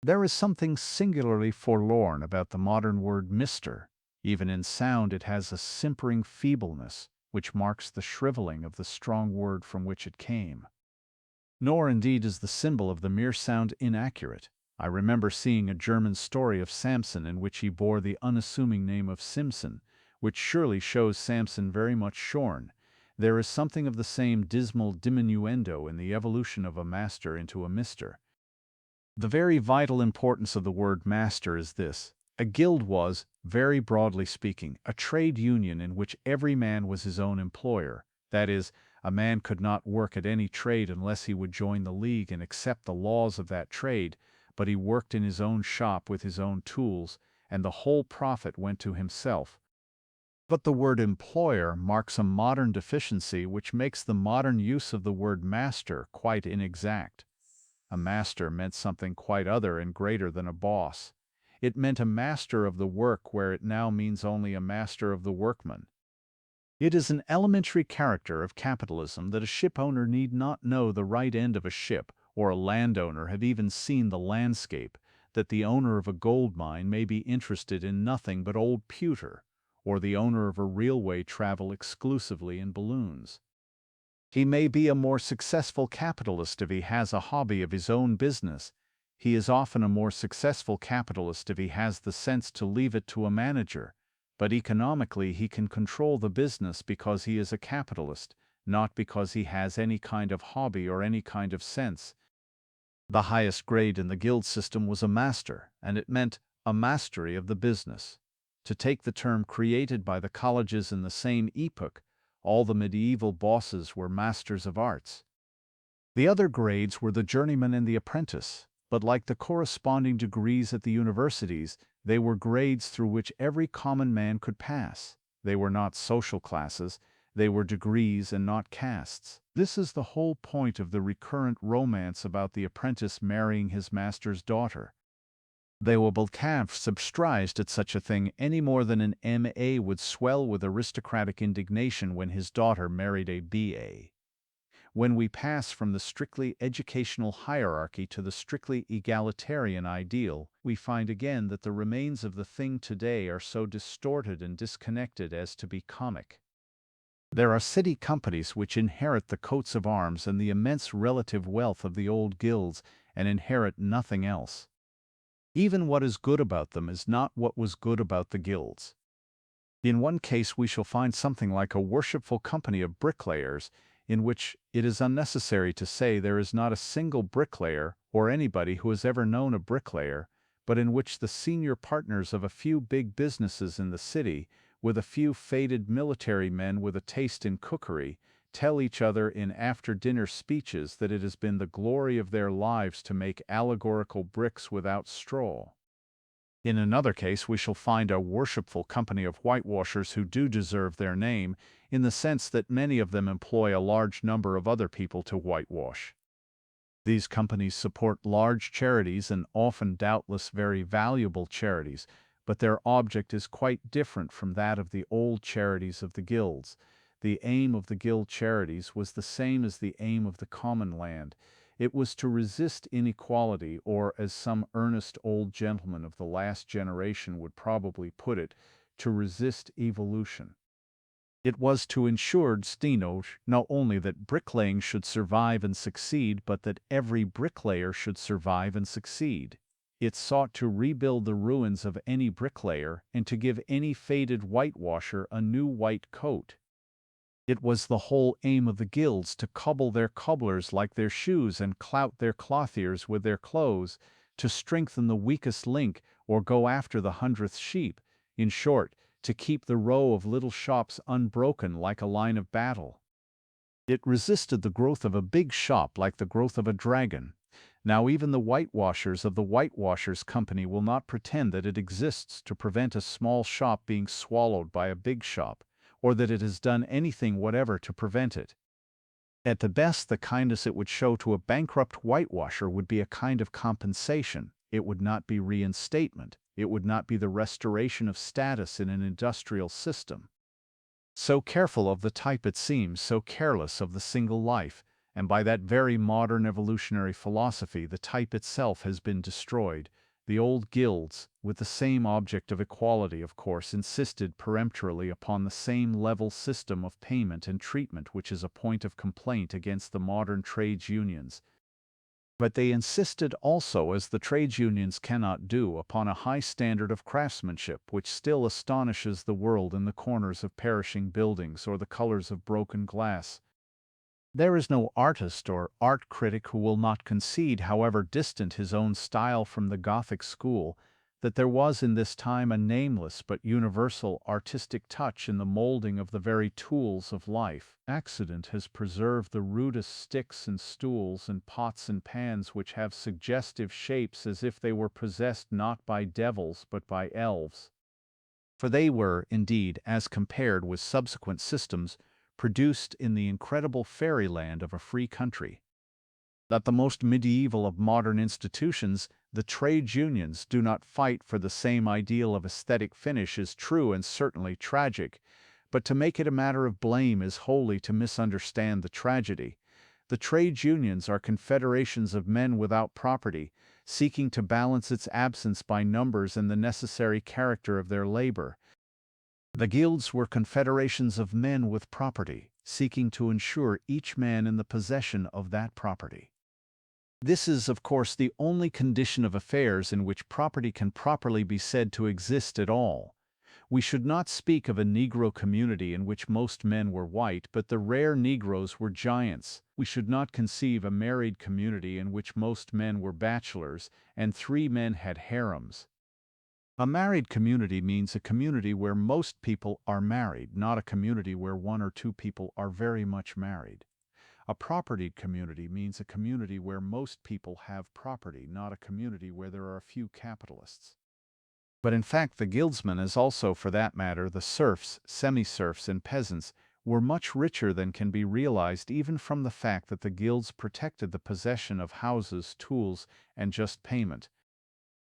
There is something singularly forlorn about the modern word Mr. Even in sound it has a simpering feebleness, which marks the shriveling of the strong word from which it came. Nor indeed is the symbol of the mere sound inaccurate. I remember seeing a German story of Samson in which he bore the unassuming name of Simson, which surely shows Samson very much shorn. There is something of the same dismal diminuendo in the evolution of a master into a mister. The very vital importance of the word master is this. A guild was, very broadly speaking, a trade union in which every man was his own employer. That is, a man could not work at any trade unless he would join the league and accept the laws of that trade, but he worked in his own shop with his own tools, and the whole profit went to himself. But the word employer marks a modern deficiency which makes the modern use of the word master quite inexact. A master meant something quite other and greater than a boss. It meant a master of the work where it now means only a master of the workman. It is an elementary character of capitalism that a ship owner need not know the right end of a ship, or a landowner have even seen the landscape, that the owner of a gold mine may be interested in nothing but old pewter, or the owner of a railway travel exclusively in balloons. He may be a more successful capitalist if he has a hobby of his own business. He is often a more successful capitalist if he has the sense to leave it to a manager, but economically he can control the business because he is a capitalist, not because he has any kind of hobby or any kind of sense. The highest grade in the guild system was a master, and it meant a mastery of the business. To take the term created by the colleges in the same epoch, All the medieval bosses were masters of arts. The other grades were the journeyman and the apprentice, but like the corresponding degrees at the universities, they were grades through which every common man could pass. They were not social classes, they were degrees and not castes. This is the whole point of the recurrent romance about the apprentice marrying his master's daughter. They will have subscribed at such a thing any more than an M.A. would swell with aristocratic indignation when his daughter married a B.A. When we pass from the strictly educational hierarchy to the strictly egalitarian ideal, we find again that the remains of the thing today are so distorted and disconnected as to be comic. There are city companies which inherit the coats of arms and the immense relative wealth of the old guilds and inherit nothing else. Even what is good about them is not what was good about the guilds. In one case we shall find something like a worshipful company of bricklayers, in which it is unnecessary to say there is not a single bricklayer or anybody who has ever known a bricklayer, but in which the senior partners of a few big businesses in the city, with a few faded military men with a taste in cookery, tell each other in after-dinner speeches that it has been the glory of their lives to make allegorical bricks without straw. In another case we shall find a worshipful company of whitewashers who do deserve their name, in the sense that many of them employ a large number of other people to whitewash. These companies support large charities and often doubtless very valuable charities, but their object is quite different from that of the old charities of the guilds. The aim of the guild charities was the same as the aim of the common land. It was to resist inequality, or, as some earnest old gentleman of the last generation would probably put it, to resist evolution. It was to ensure not only that bricklaying should survive and succeed, but that every bricklayer should survive and succeed. It sought to rebuild the ruins of any bricklayer and to give any faded whitewasher a new white coat. It was the whole aim of the guilds to cobble their cobblers like their shoes and clout their clothiers with their clothes, to strengthen the weakest link or go after the 100th sheep, in short, to keep the row of little shops unbroken like a line of battle. It resisted the growth of a big shop like the growth of a dragon. Now even the whitewashers of the Whitewashers' Company will not pretend that it exists to prevent a small shop being swallowed by a big shop, or that it has done anything whatever to prevent it. At the best, the kindness it would show to a bankrupt whitewasher would be a kind of compensation. It would not be reinstatement. It would not be the restoration of status in an industrial system. So careful of the type it seems, so careless of the single life, and by that very modern evolutionary philosophy the type itself has been destroyed. The old guilds, with the same object of equality, of course, insisted peremptorily upon the same level system of payment and treatment which is a point of complaint against the modern trades unions. But they insisted also, as the trades unions cannot do, upon a high standard of craftsmanship which still astonishes the world in the corners of perishing buildings or the colors of broken glass. There is no artist or art critic who will not concede, however distant his own style from the Gothic school, that there was in this time a nameless but universal artistic touch in the molding of the very tools of life. Accident has preserved the rudest sticks and stools and pots and pans which have suggestive shapes as if they were possessed not by devils but by elves. For they were, indeed, as compared with subsequent systems, produced in the incredible fairyland of a free country. That the most medieval of modern institutions, the trades unions, do not fight for the same ideal of aesthetic finish is true and certainly tragic, but to make it a matter of blame is wholly to misunderstand the tragedy. The trades unions are confederations of men without property, seeking to balance its absence by numbers and the necessary character of their labor. The guilds were confederations of men with property, seeking to ensure each man in the possession of that property. This is, of course, the only condition of affairs in which property can properly be said to exist at all. We should not speak of a Negro community in which most men were white, but the rare Negroes were giants. We should not conceive a married community in which most men were bachelors, and 3 men had harems. A married community means a community where most people are married, not a community where one or two people are very much married. A propertied community means a community where most people have property, not a community where there are a few capitalists. But in fact, the guildsmen, as also for that matter the serfs, semi-serfs, and peasants, were much richer than can be realized even from the fact that the guilds protected the possession of houses, tools, and just payment.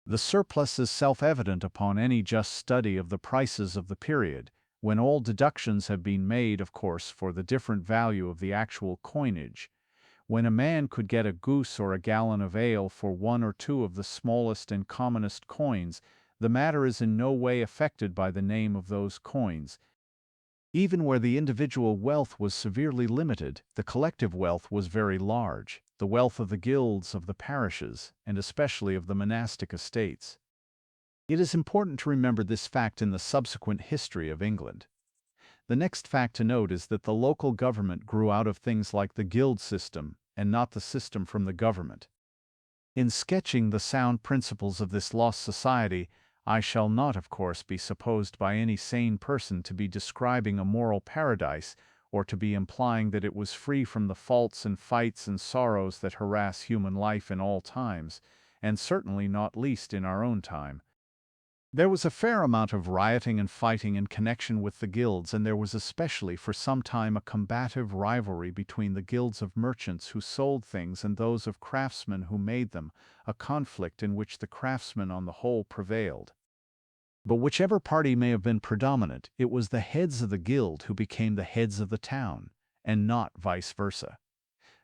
The surplus is self-evident upon any just study of the prices of the period, when all deductions have been made, of course, for the different value of the actual coinage. When a man could get a goose or a gallon of ale for one or two of the smallest and commonest coins, the matter is in no way affected by the name of those coins. Even where the individual wealth was severely limited, the collective wealth was very large, the wealth of the guilds, of the parishes, and especially of the monastic estates. It is important to remember this fact in the subsequent history of England. The next fact to note is that the local government grew out of things like the guild system, and not the system from the government. In sketching the sound principles of this lost society, I shall not, of course, be supposed by any sane person to be describing a moral paradise, or to be implying that it was free from the faults and fights and sorrows that harass human life in all times, and certainly not least in our own time. There was a fair amount of rioting and fighting in connection with the guilds, and there was especially for some time a combative rivalry between the guilds of merchants who sold things and those of craftsmen who made them, a conflict in which the craftsmen on the whole prevailed. But whichever party may have been predominant, it was the heads of the guild who became the heads of the town, and not vice versa.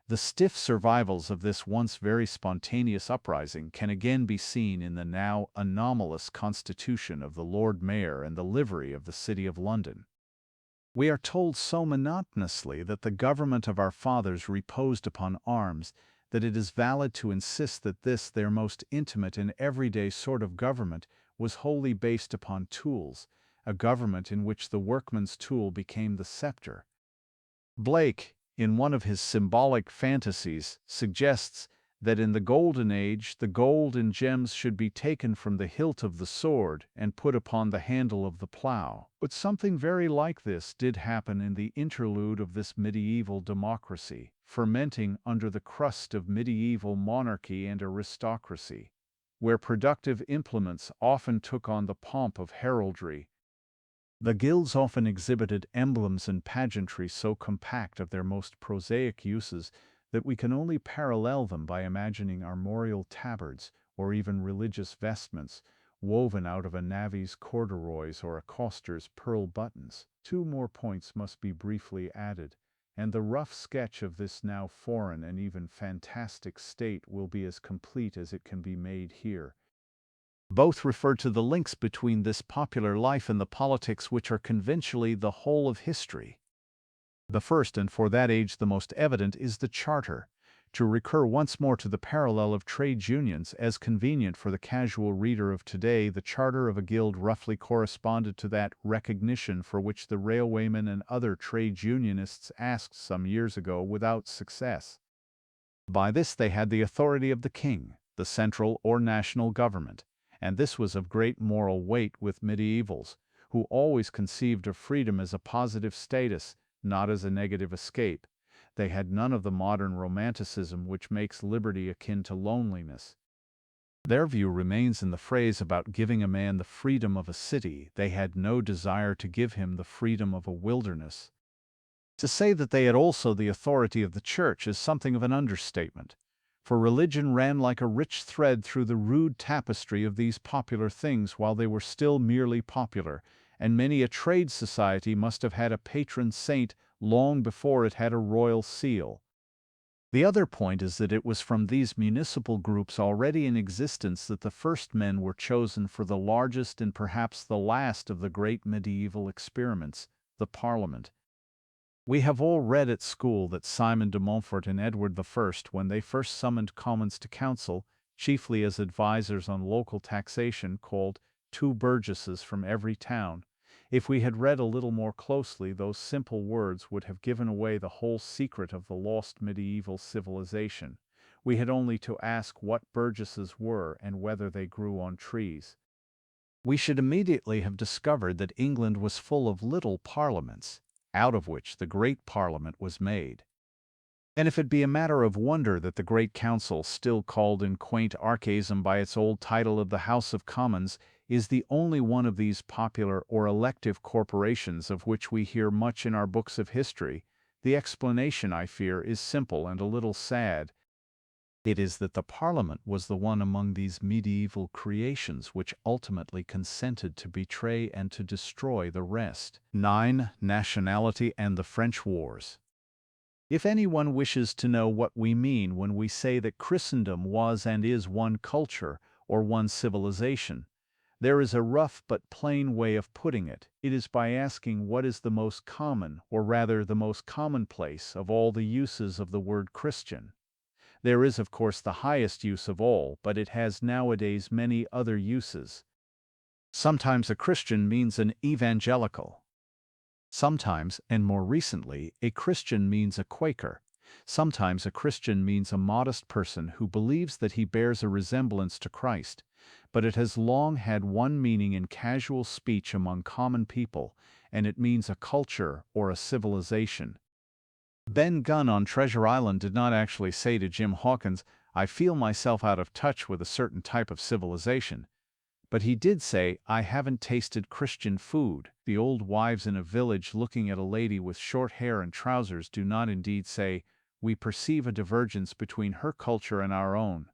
The stiff survivals of this once very spontaneous uprising can again be seen in the now anomalous constitution of the Lord Mayor and the livery of the City of London. We are told so monotonously that the government of our fathers reposed upon arms that it is valid to insist that this, their most intimate and everyday sort of government, was wholly based upon tools, a government in which the workman's tool became the scepter. Blake, in one of his symbolic fantasies, suggests that in the Golden Age the gold and gems should be taken from the hilt of the sword and put upon the handle of the plough. But something very like this did happen in the interlude of this medieval democracy, fermenting under the crust of medieval monarchy and aristocracy, where productive implements often took on the pomp of heraldry. The guilds often exhibited emblems and pageantry so compact of their most prosaic uses that we can only parallel them by imagining armorial tabards or even religious vestments woven out of a navvy's corduroys or a coster's pearl buttons. Two more points must be briefly added, and the rough sketch of this now foreign and even fantastic state will be as complete as it can be made here. Both refer to the links between this popular life and the politics which are conventionally the whole of history. The first, and for that age the most evident, is the Charter. To recur once more to the parallel of trades unions, as convenient for the casual reader of today, the charter of a guild roughly corresponded to that recognition for which the railwaymen and other trades unionists asked some years ago without success. By this they had the authority of the king, the central or national government, and this was of great moral weight with medievals, who always conceived of freedom as a positive status, not as a negative escape. They had none of the modern romanticism which makes liberty akin to loneliness. Their view remains in the phrase about giving a man the freedom of a city. They had no desire to give him the freedom of a wilderness. To say that they had also the authority of the church is something of an understatement, for religion ran like a rich thread through the rude tapestry of these popular things while they were still merely popular, and many a trade society must have had a patron saint long before it had a royal seal. The other point is that it was from these municipal groups already in existence that the first men were chosen for the largest and perhaps the last of the great medieval experiments, the Parliament. We have all read at school that Simon de Montfort and Edward I, when they first summoned commons to council, chiefly as advisers on local taxation, called 2 burgesses from every town. If we had read a little more closely, those simple words would have given away the whole secret of the lost medieval civilization. We had only to ask what burgesses were and whether they grew on trees. we should immediately have discovered that England was full of little parliaments, out of which the great parliament was made. And if it be a matter of wonder that the great council, still called in quaint archaism by its old title of the House of Commons, is the only one of these popular or elective corporations of which we hear much in our books of history, the explanation, I fear, is simple and a little sad. It is that the Parliament was the one among these medieval creations which ultimately consented to betray and to destroy the rest. 9. Nationality and the French Wars. If anyone wishes to know what we mean when we say that Christendom was and is one culture or one civilization, there is a rough but plain way of putting it. It is by asking what is the most common, or rather the most commonplace, of all the uses of the word Christian. There is, of course, the highest use of all, but it has nowadays many other uses. Sometimes a Christian means an evangelical. Sometimes, and more recently, a Christian means a Quaker. Sometimes a Christian means a modest person who believes that he bears a resemblance to Christ, but it has long had one meaning in casual speech among common people, and it means a culture or a civilization. Ben Gunn on Treasure Island did not actually say to Jim Hawkins, "I feel myself out of touch with a certain type of civilization." But he did say, "I haven't tasted Christian food." The old wives in a village looking at a lady with short hair and trousers do not indeed say, "We perceive a divergence between her culture and our own."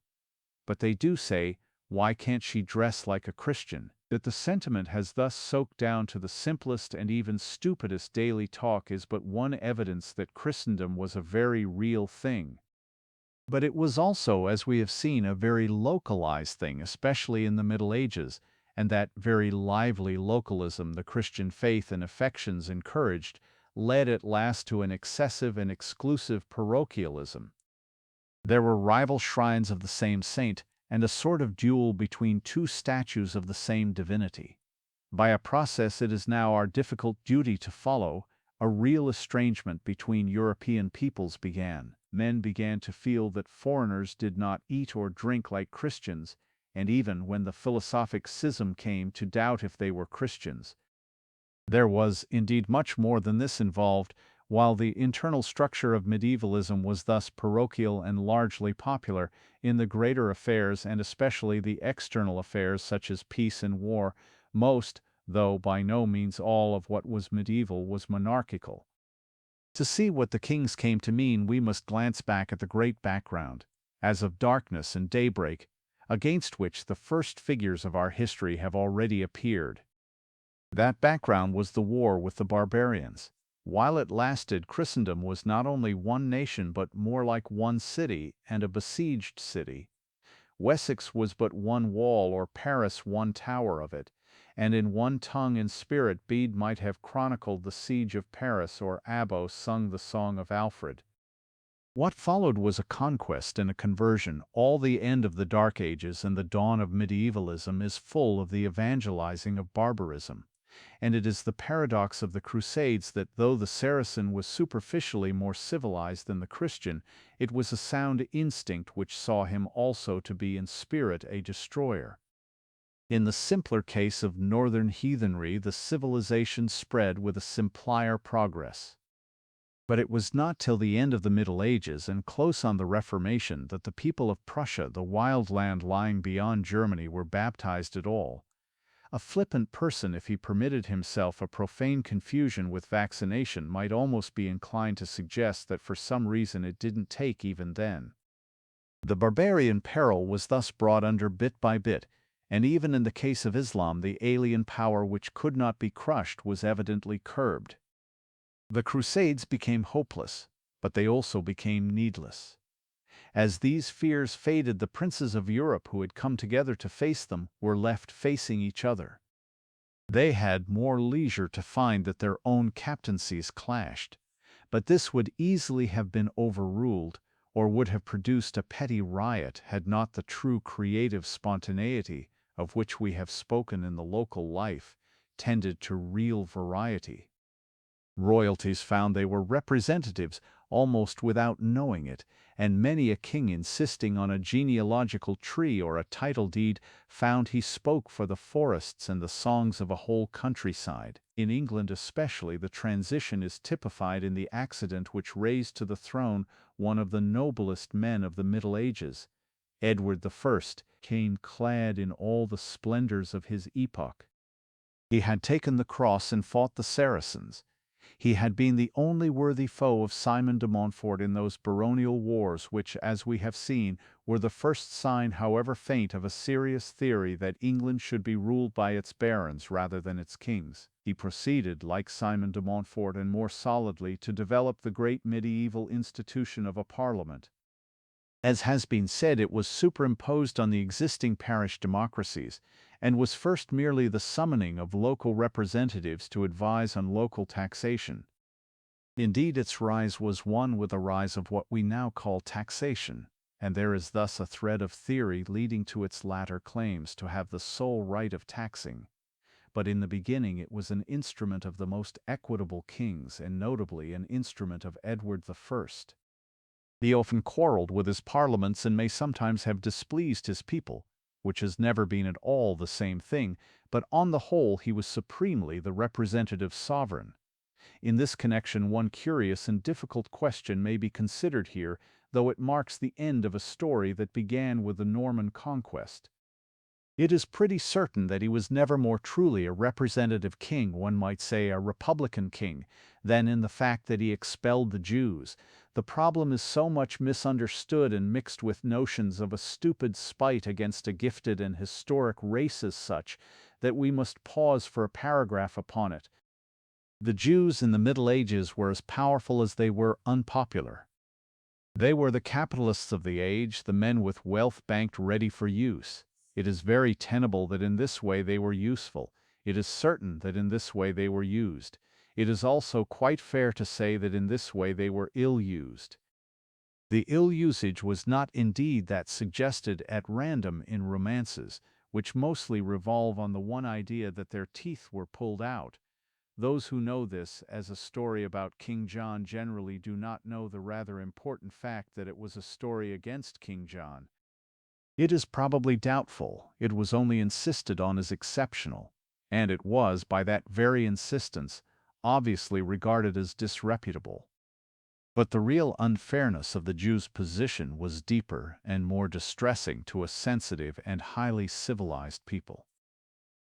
But they do say, "Why can't she dress like a Christian?" That the sentiment has thus soaked down to the simplest and even stupidest daily talk is but one evidence that Christendom was a very real thing. But it was also, as we have seen, a very localized thing, especially in the Middle Ages, and that very lively localism the Christian faith and affections encouraged led at last to an excessive and exclusive parochialism. There were rival shrines of the same saint, and a sort of duel between two statues of the same divinity. By a process it is now our difficult duty to follow, a real estrangement between European peoples began. Men began to feel that foreigners did not eat or drink like Christians, and even when the philosophic schism came, to doubt if they were Christians. There was, indeed, much more than this involved. While the internal structure of medievalism was thus parochial and largely popular, in the greater affairs, and especially the external affairs such as peace and war, most, though by no means all, of what was medieval was monarchical. To see what the kings came to mean, we must glance back at the great background, as of darkness and daybreak, against which the first figures of our history have already appeared. That background was the war with the barbarians. While it lasted, Christendom was not only one nation but more like one city, and a besieged city. Wessex was but one wall, or Paris one tower of it, and in one tongue and spirit Bede might have chronicled the siege of Paris, or Abbo sung the song of Alfred. What followed was a conquest and a conversion. All the end of the Dark Ages and the dawn of medievalism is full of the evangelizing of barbarism. And it is the paradox of the Crusades that though the Saracen was superficially more civilized than the Christian, it was a sound instinct which saw him also to be in spirit a destroyer. In the simpler case of northern heathenry, the civilization spread with a simplier progress. But it was not till the end of the Middle Ages and close on the Reformation that the people of Prussia, the wild land lying beyond Germany, were baptized at all. A flippant person, if he permitted himself a profane confusion with vaccination, might almost be inclined to suggest that for some reason it didn't take even then. The barbarian peril was thus brought under bit by bit, and even in the case of Islam the alien power which could not be crushed was evidently curbed. The Crusades became hopeless, but they also became needless. As these fears faded, the princes of Europe who had come together to face them were left facing each other. They had more leisure to find that their own captaincies clashed, but this would easily have been overruled, or would have produced a petty riot had not the true creative spontaneity, of which we have spoken in the local life, tended to real variety. Royalties found they were representatives almost without knowing it, and many a king insisting on a genealogical tree or a title deed found he spoke for the forests and the songs of a whole countryside. In England especially, the transition is typified in the accident which raised to the throne one of the noblest men of the Middle Ages. Edward I came clad in all the splendors of his epoch. He had taken the cross and fought the Saracens. He had been the only worthy foe of Simon de Montfort in those baronial wars which, as we have seen, were the first sign, however faint, of a serious theory that England should be ruled by its barons rather than its kings. He proceeded, like Simon de Montfort and more solidly, to develop the great medieval institution of a parliament. As has been said, it was superimposed on the existing parish democracies, and was first merely the summoning of local representatives to advise on local taxation. Indeed, its rise was one with the rise of what we now call taxation, and there is thus a thread of theory leading to its latter claims to have the sole right of taxing. But in the beginning it was an instrument of the most equitable kings, and notably an instrument of Edward I. He often quarreled with his parliaments and may sometimes have displeased his people, which has never been at all the same thing, but on the whole he was supremely the representative sovereign. In this connection one curious and difficult question may be considered here, though it marks the end of a story that began with the Norman conquest. It is pretty certain that he was never more truly a representative king, one might say a republican king, than in the fact that he expelled the Jews. The problem is so much misunderstood and mixed with notions of a stupid spite against a gifted and historic race as such, that we must pause for a paragraph upon it. The Jews in the Middle Ages were as powerful as they were unpopular. They were the capitalists of the age, the men with wealth banked ready for use. It is very tenable that in this way they were useful. It is certain that in this way they were used. It is also quite fair to say that in this way they were ill-used. The ill-usage was not indeed that suggested at random in romances, which mostly revolve on the one idea that their teeth were pulled out. Those who know this as a story about King John generally do not know the rather important fact that it was a story against King John. It is probably doubtful, it was only insisted on as exceptional, and it was, by that very insistence, obviously regarded as disreputable. But the real unfairness of the Jews' position was deeper and more distressing to a sensitive and highly civilized people.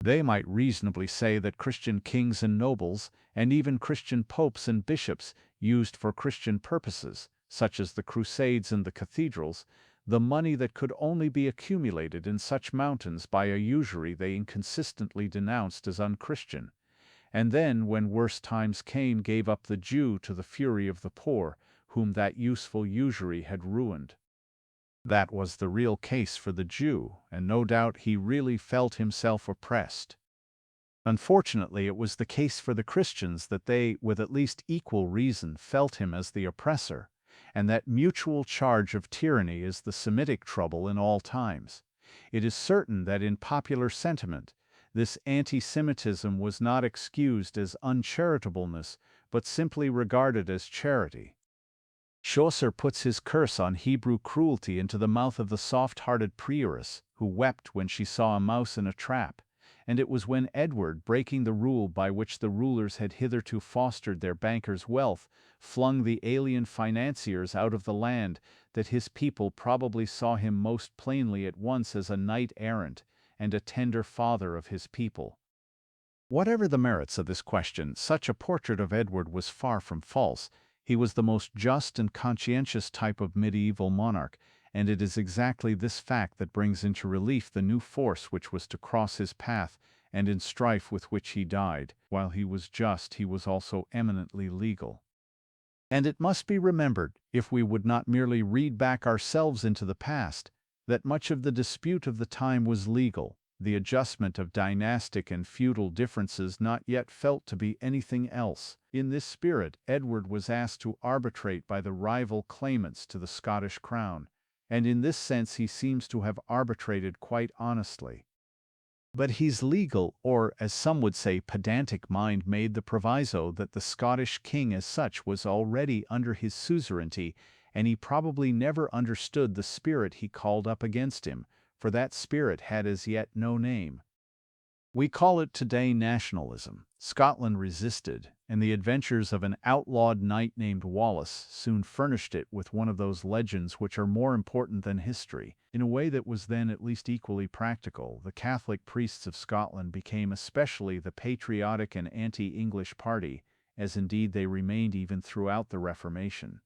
They might reasonably say that Christian kings and nobles, and even Christian popes and bishops, used for Christian purposes, such as the Crusades and the cathedrals, the money that could only be accumulated in such mountains by a usury they inconsistently denounced as unchristian, and then, when worse times came, gave up the Jew to the fury of the poor, whom that useful usury had ruined. That was the real case for the Jew, and no doubt he really felt himself oppressed. Unfortunately, it was the case for the Christians that they, with at least equal reason, felt him as the oppressor, and that mutual charge of tyranny is the Semitic trouble in all times. It is certain that in popular sentiment, this anti-Semitism was not excused as uncharitableness, but simply regarded as charity. Chaucer puts his curse on Hebrew cruelty into the mouth of the soft-hearted prioress, who wept when she saw a mouse in a trap, and it was when Edward, breaking the rule by which the rulers had hitherto fostered their bankers' wealth, flung the alien financiers out of the land, that his people probably saw him most plainly at once as a knight-errant and a tender father of his people. Whatever the merits of this question, such a portrait of Edward was far from false. He was the most just and conscientious type of medieval monarch, and it is exactly this fact that brings into relief the new force which was to cross his path, and in strife with which he died. While he was just, he was also eminently legal. And it must be remembered, if we would not merely read back ourselves into the past, that much of the dispute of the time was legal, the adjustment of dynastic and feudal differences not yet felt to be anything else. In this spirit, Edward was asked to arbitrate by the rival claimants to the Scottish crown, and in this sense he seems to have arbitrated quite honestly. But his legal, or as some would say pedantic mind made the proviso that the Scottish king as such was already under his suzerainty, and he probably never understood the spirit he called up against him, for that spirit had as yet no name. We call it today nationalism. Scotland resisted, and the adventures of an outlawed knight named Wallace soon furnished it with one of those legends which are more important than history. In a way that was then at least equally practical, the Catholic priests of Scotland became especially the patriotic and anti-English party, as indeed they remained even throughout the Reformation.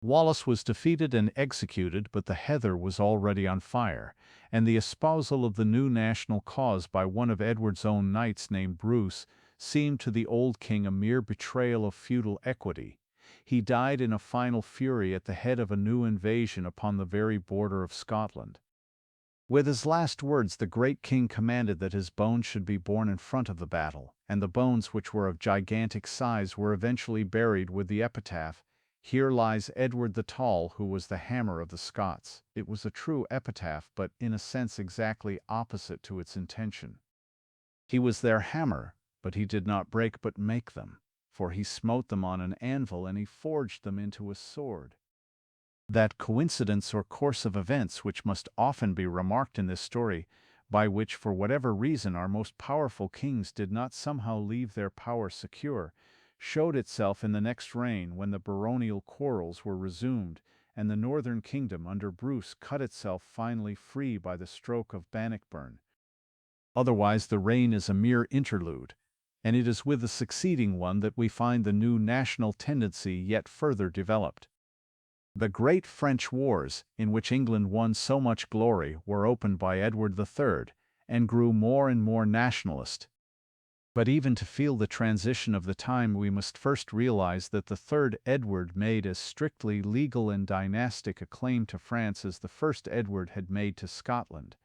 Wallace was defeated and executed, but the heather was already on fire, and the espousal of the new national cause by one of Edward's own knights named Bruce seemed to the old king a mere betrayal of feudal equity. He died in a final fury at the head of a new invasion upon the very border of Scotland. With his last words the great king commanded that his bones should be borne in front of the battle, and the bones, which were of gigantic size, were eventually buried with the epitaph, "Here lies Edward the Tall, who was the hammer of the Scots." It was a true epitaph, but in a sense exactly opposite to its intention. He was their hammer, but he did not break but make them, for he smote them on an anvil and he forged them into a sword. That coincidence or course of events which must often be remarked in this story, by which for whatever reason our most powerful kings did not somehow leave their power secure, showed itself in the next reign when the baronial quarrels were resumed, and the northern kingdom under Bruce cut itself finally free by the stroke of Bannockburn. Otherwise the reign is a mere interlude, and it is with the succeeding one that we find the new national tendency yet further developed. The great French wars, in which England won so much glory, were opened by Edward III, and grew more and more nationalist. But even to feel the transition of the time we must first realize that the third Edward made as strictly legal and dynastic a claim to France as the first Edward had made to Scotland.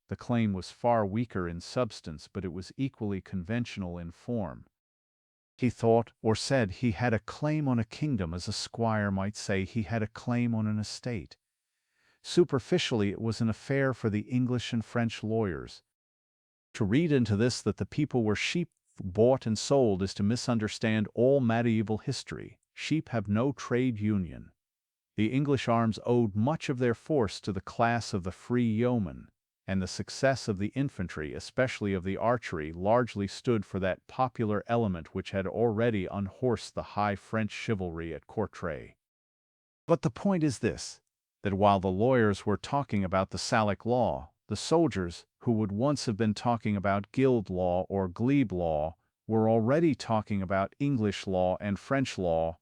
The claim was far weaker in substance, but it was equally conventional in form. He thought or said he had a claim on a kingdom as a squire might say he had a claim on an estate. Superficially it was an affair for the English and French lawyers. To read into this that the people were sheep bought and sold is to misunderstand all medieval history. Sheep have no trade union. The English arms owed much of their force to the class of the free yeomen, and the success of the infantry, especially of the archery, largely stood for that popular element which had already unhorsed the high French chivalry at Courtrai. But the point is this, that while the lawyers were talking about the Salic law, the soldiers, who would once have been talking about guild law or glebe law, were already talking about English law and French law.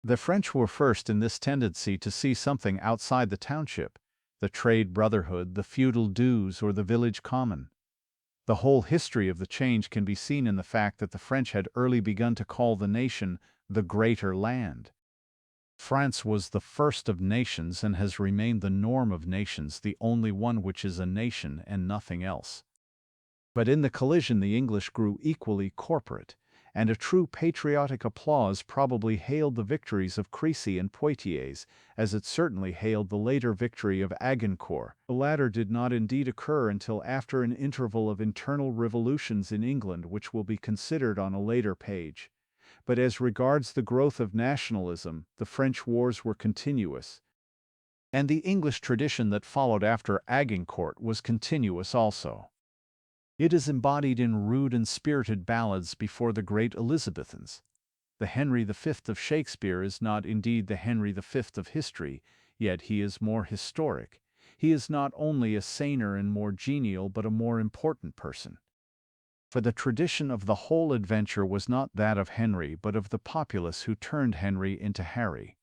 The French were first in this tendency to see something outside the township, the trade brotherhood, the feudal dues, or the village common. The whole history of the change can be seen in the fact that the French had early begun to call the nation the greater land. France was the first of nations and has remained the norm of nations, the only one which is a nation and nothing else. But in the collision the English grew equally corporate, and a true patriotic applause probably hailed the victories of Crecy and Poitiers, as it certainly hailed the later victory of Agincourt. The latter did not indeed occur until after an interval of internal revolutions in England which will be considered on a later page. But as regards the growth of nationalism, the French wars were continuous, and the English tradition that followed after Agincourt was continuous also. It is embodied in rude and spirited ballads before the great Elizabethans. The Henry V of Shakespeare is not indeed the Henry V of history, yet he is more historic. He is not only a saner and more genial but a more important person. For the tradition of the whole adventure was not that of Henry but of the populace who turned Henry into Harry.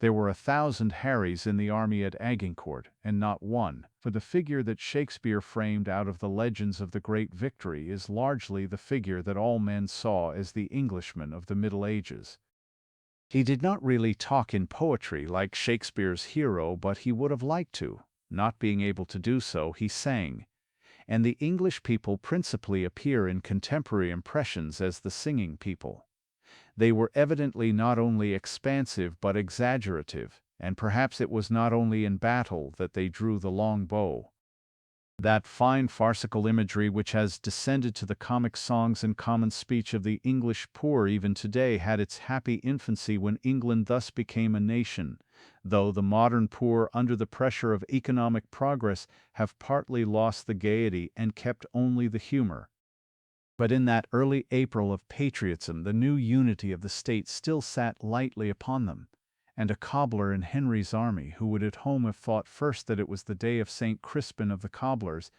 There were 1,000 Harrys in the army at Agincourt, and not one, for the figure that Shakespeare framed out of the legends of the great victory is largely the figure that all men saw as the Englishman of the Middle Ages. He did not really talk in poetry like Shakespeare's hero, but he would have liked to. Not being able to do so, he sang, and the English people principally appear in contemporary impressions as the singing people. They were evidently not only expansive but exaggerative, and perhaps it was not only in battle that they drew the long bow. That fine farcical imagery which has descended to the comic songs and common speech of the English poor even today had its happy infancy when England thus became a nation, though the modern poor, under the pressure of economic progress, have partly lost the gaiety and kept only the humor. But in that early April of patriotism the new unity of the state still sat lightly upon them, and a cobbler in Henry's army, who would at home have thought first that it was the day of St. Crispin of the cobblers,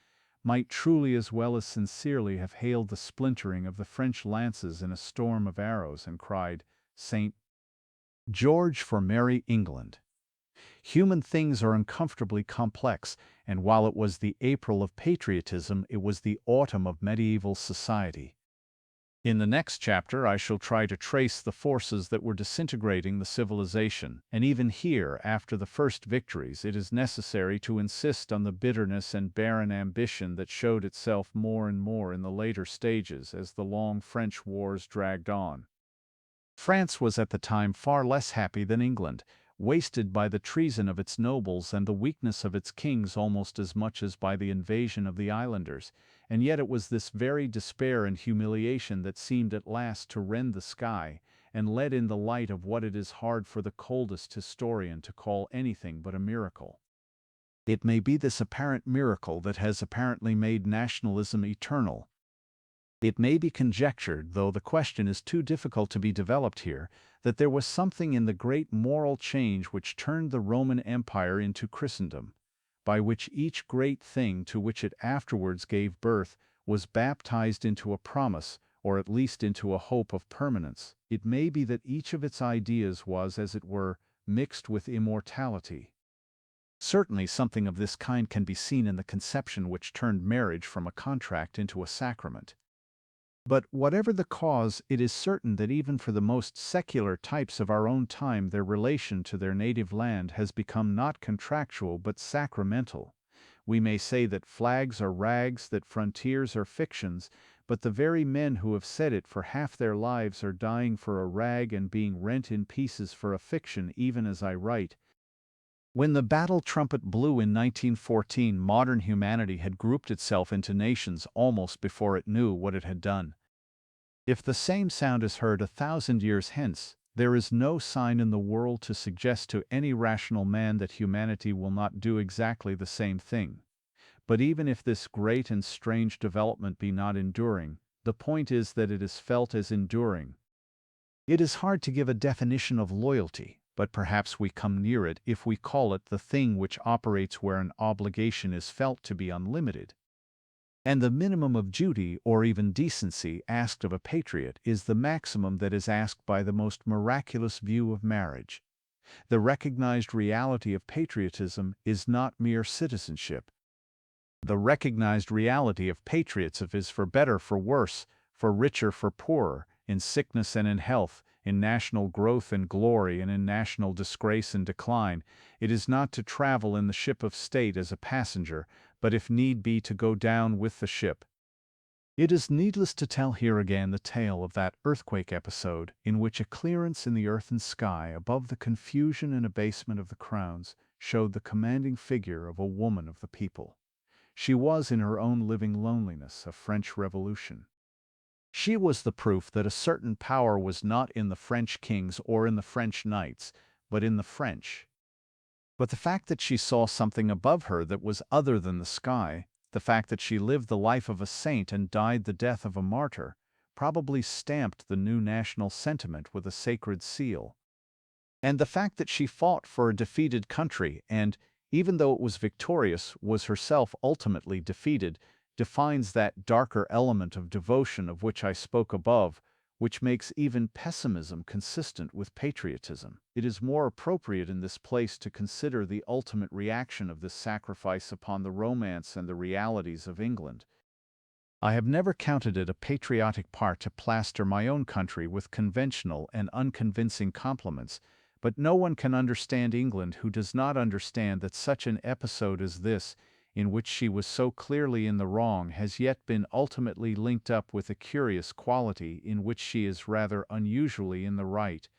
might truly as well as sincerely have hailed the splintering of the French lances in a storm of arrows, and cried, "St. George for merry England." Human things are uncomfortably complex, and while it was the April of patriotism, it was the autumn of medieval society. In the next chapter I shall try to trace the forces that were disintegrating the civilization, and even here, after the first victories, it is necessary to insist on the bitterness and barren ambition that showed itself more and more in the later stages as the long French wars dragged on. France was at the time far less happy than England, wasted by the treason of its nobles and the weakness of its kings almost as much as by the invasion of the islanders, and yet it was this very despair and humiliation that seemed at last to rend the sky, and let in the light of what it is hard for the coldest historian to call anything but a miracle. It may be this apparent miracle that has apparently made nationalism eternal. It may be conjectured, though the question is too difficult to be developed here, that there was something in the great moral change which turned the Roman Empire into Christendom, by which each great thing to which it afterwards gave birth was baptized into a promise, or at least into a hope of permanence. It may be that each of its ideas was, as it were, mixed with immortality. Certainly something of this kind can be seen in the conception which turned marriage from a contract into a sacrament. But whatever the cause, it is certain that even for the most secular types of our own time their relation to their native land has become not contractual but sacramental. We may say that flags are rags, that frontiers are fictions, but the very men who have said it for half their lives are dying for a rag and being rent in pieces for a fiction even as I write. When the battle trumpet blew in 1914, modern humanity had grouped itself into nations almost before it knew what it had done. If the same sound is heard 1,000 years hence, there is no sign in the world to suggest to any rational man that humanity will not do exactly the same thing. But even if this great and strange development be not enduring, the point is that it is felt as enduring. It is hard to give a definition of loyalty, but perhaps we come near it if we call it the thing which operates where an obligation is felt to be unlimited. And the minimum of duty, or even decency, asked of a patriot is the maximum that is asked by the most miraculous view of marriage. The recognized reality of patriotism is not mere citizenship. The recognized reality of patriotism is for better, for worse, for richer, for poorer, in sickness and in health, in national growth and glory and in national disgrace and decline. It is not to travel in the ship of state as a passenger, but if need be to go down with the ship. It is needless to tell here again the tale of that earthquake episode in which a clearance in the earth and sky above the confusion and abasement of the crowns showed the commanding figure of a woman of the people. She was in her own living loneliness a French Revolution. She was the proof that a certain power was not in the French kings or in the French knights, but in the French. But the fact that she saw something above her that was other than the sky, the fact that she lived the life of a saint and died the death of a martyr, probably stamped the new national sentiment with a sacred seal. And the fact that she fought for a defeated country and, even though it was victorious, was herself ultimately defeated, defines that darker element of devotion of which I spoke above, which makes even pessimism consistent with patriotism. It is more appropriate in this place to consider the ultimate reaction of this sacrifice upon the romance and the realities of England. I have never counted it a patriotic part to plaster my own country with conventional and unconvincing compliments, but no one can understand England who does not understand that such an episode as this, in which she was so clearly in the wrong, has yet been ultimately linked up with a curious quality in which she is rather unusually in the right.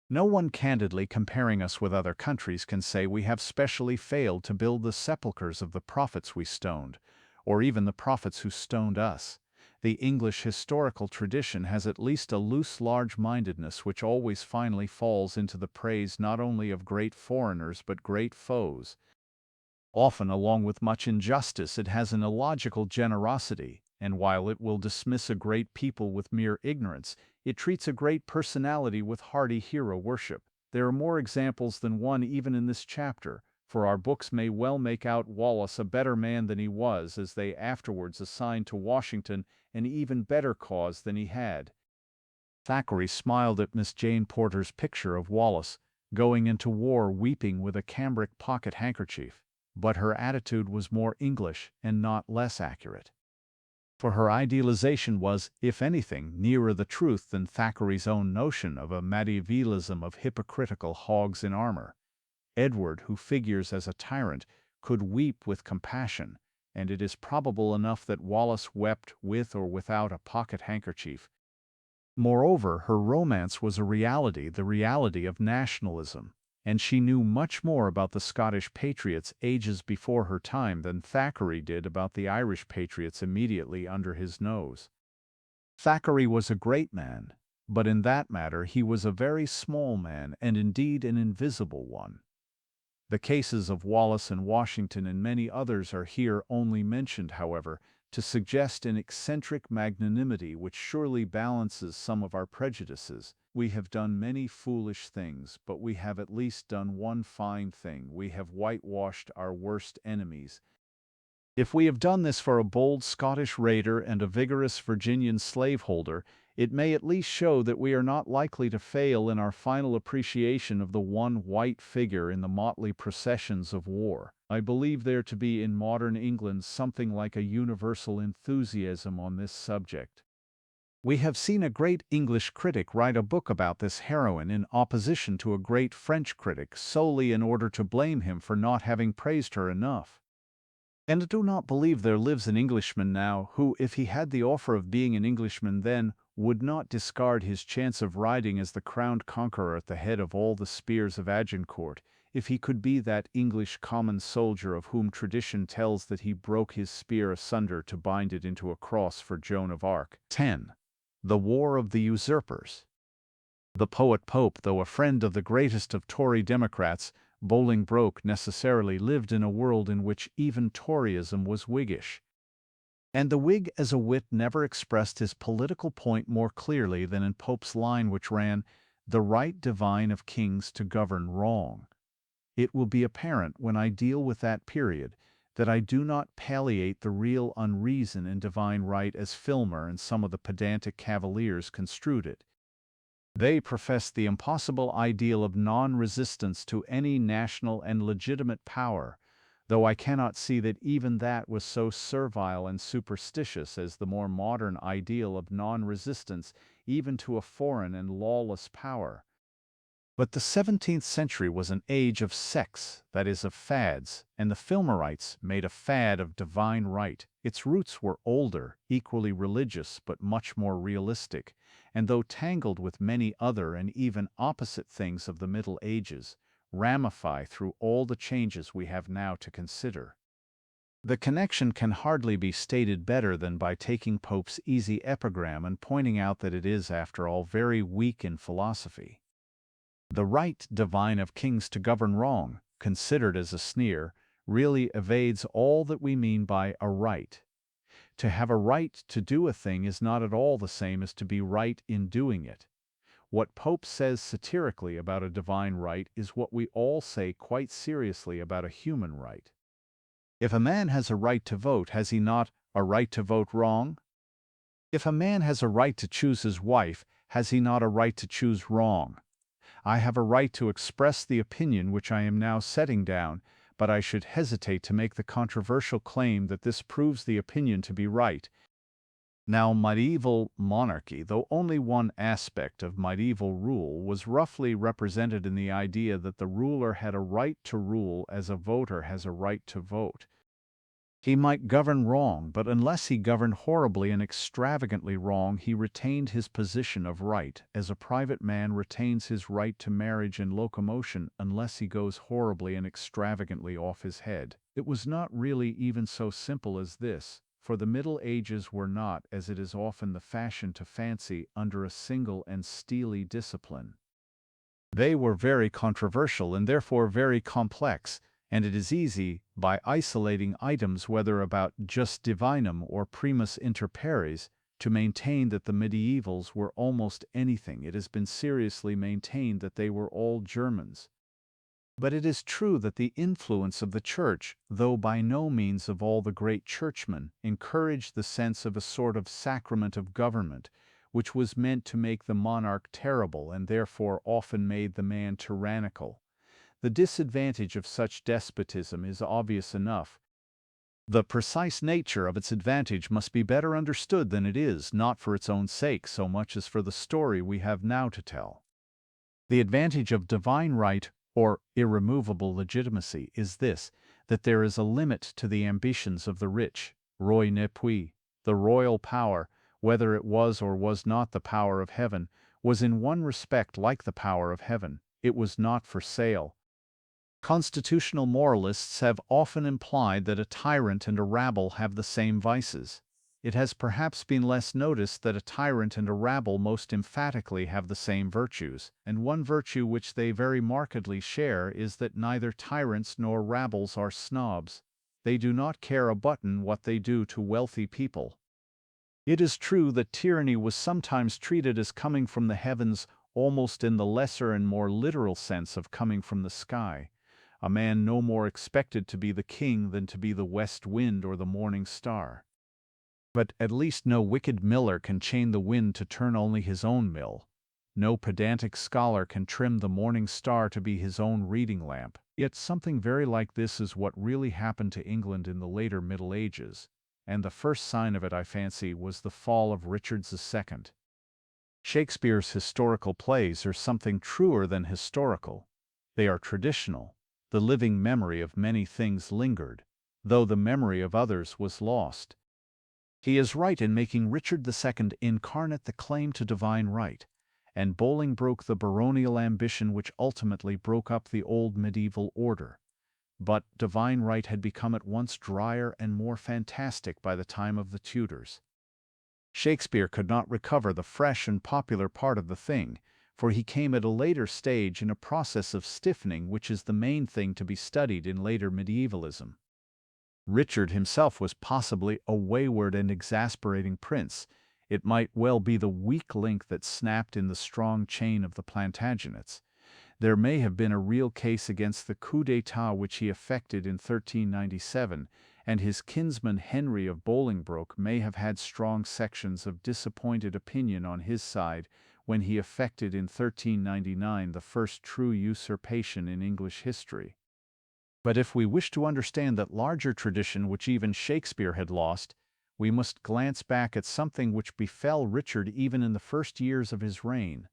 No one candidly comparing us with other countries can say we have specially failed to build the sepulchres of the prophets we stoned, or even the prophets who stoned us. The English historical tradition has at least a loose large-mindedness which always finally falls into the praise not only of great foreigners but great foes. Often, along with much injustice, it has an illogical generosity, and while it will dismiss a great people with mere ignorance, it treats a great personality with hearty hero worship. There are more examples than one even in this chapter, for our books may well make out Wallace a better man than he was, as they afterwards assigned to Washington an even better cause than he had. Thackeray smiled at Miss Jane Porter's picture of Wallace going into war weeping with a cambric pocket handkerchief, but her attitude was more English and not less accurate. For her idealization was, if anything, nearer the truth than Thackeray's own notion of a medievalism of hypocritical hogs in armor. Edward, who figures as a tyrant, could weep with compassion, and it is probable enough that Wallace wept with or without a pocket handkerchief. Moreover, her romance was a reality, the reality of nationalism, and she knew much more about the Scottish patriots ages before her time than Thackeray did about the Irish patriots immediately under his nose. Thackeray was a great man, but in that matter he was a very small man and indeed an invisible one. The cases of Wallace and Washington and many others are here only mentioned, however, to suggest an eccentric magnanimity which surely balances some of our prejudices. We have done many foolish things, but we have at least done one fine thing. We have whitewashed our worst enemies. If we have done this for a bold Scottish raider and a vigorous Virginian slaveholder, it may at least show that we are not likely to fail in our final appreciation of the one white figure in the motley processions of war. I believe there to be in modern England something like a universal enthusiasm on this subject. We have seen a great English critic write a book about this heroine in opposition to a great French critic solely in order to blame him for not having praised her enough. And I do not believe there lives an Englishman now who, if he had the offer of being an Englishman then, would not discard his chance of riding as the crowned conqueror at the head of all the spears of Agincourt, if he could be that English common soldier of whom tradition tells that he broke his spear asunder to bind it into a cross for Joan of Arc. 10. The War of the Usurpers. The poet Pope, though a friend of the greatest of Tory Democrats, Bolingbroke necessarily lived in a world in which even Toryism was Whiggish. And the Whig as a wit never expressed his political point more clearly than in Pope's line which ran, "The right divine of kings to govern wrong." It will be apparent when I deal with that period that I do not palliate the real unreason in divine right as Filmer and some of the pedantic cavaliers construed it. They professed the impossible ideal of non-resistance to any national and legitimate power, though I cannot see that even that was so servile and superstitious as the more modern ideal of non-resistance even to a foreign and lawless power. But the 17th century was an age of sects, that is, of fads, and the Filmerites made a fad of divine right. Its roots were older, equally religious, but much more realistic, and though tangled with many other and even opposite things of the Middle Ages, ramify through all the changes we have now to consider. The connection can hardly be stated better than by taking Pope's easy epigram and pointing out that it is, after all, very weak in philosophy. The right divine of kings to govern wrong, considered as a sneer, really evades all that we mean by a right. To have a right to do a thing is not at all the same as to be right in doing it. What Pope says satirically about a divine right is what we all say quite seriously about a human right. If a man has a right to vote, has he not a right to vote wrong? If a man has a right to choose his wife, has he not a right to choose wrong? I have a right to express the opinion which I am now setting down, but I should hesitate to make the controversial claim that this proves the opinion to be right. Now, medieval monarchy, though only one aspect of medieval rule, was roughly represented in the idea that the ruler had a right to rule as a voter has a right to vote. He might govern wrong, but unless he governed horribly and extravagantly wrong, he retained his position of right, as a private man retains his right to marriage and locomotion unless he goes horribly and extravagantly off his head. It was not really even so simple as this, for the Middle Ages were not, as it is often the fashion to fancy, under a single and steely discipline. They were very controversial and therefore very complex, and it is easy, by isolating items whether about jus divinum or primus inter pares, to maintain that the medievals were almost anything. It has been seriously maintained that they were all Germans. But it is true that the influence of the Church, though by no means of all the great churchmen, encouraged the sense of a sort of sacrament of government, which was meant to make the monarch terrible and therefore often made the man tyrannical. The disadvantage of such despotism is obvious enough. The precise nature of its advantage must be better understood than it is, not for its own sake so much as for the story we have now to tell. The advantage of divine right, or irremovable legitimacy, is this, that there is a limit to the ambitions of the rich. Roi ne puis. The royal power, whether it was or was not the power of heaven, was in one respect like the power of heaven. It was not for sale. Constitutional moralists have often implied that a tyrant and a rabble have the same vices. It has perhaps been less noticed that a tyrant and a rabble most emphatically have the same virtues, and one virtue which they very markedly share is that neither tyrants nor rabbles are snobs. They do not care a button what they do to wealthy people. It is true that tyranny was sometimes treated as coming from the heavens, almost in the lesser and more literal sense of coming from the sky. A man no more expected to be the king than to be the west wind or the morning star. But at least no wicked miller can chain the wind to turn only his own mill. No pedantic scholar can trim the morning star to be his own reading lamp. Yet something very like this is what really happened to England in the later Middle Ages, and the first sign of it, I fancy, was the fall of Richard II. Shakespeare's historical plays are something truer than historical. They are traditional. The living memory of many things lingered, though the memory of others was lost. He is right in making Richard II incarnate the claim to divine right, and Bolingbroke the baronial ambition which ultimately broke up the old medieval order. But divine right had become at once drier and more fantastic by the time of the Tudors. Shakespeare could not recover the fresh and popular part of the thing, for he came at a later stage in a process of stiffening which is the main thing to be studied in later medievalism. Richard himself was possibly a wayward and exasperating prince. It might well be the weak link that snapped in the strong chain of the Plantagenets. There may have been a real case against the coup d'état which he effected in 1397, and his kinsman Henry of Bolingbroke may have had strong sections of disappointed opinion on his side when he effected in 1399 the first true usurpation in English history. But if we wish to understand that larger tradition which even Shakespeare had lost, we must glance back at something which befell Richard even in the first years of his reign.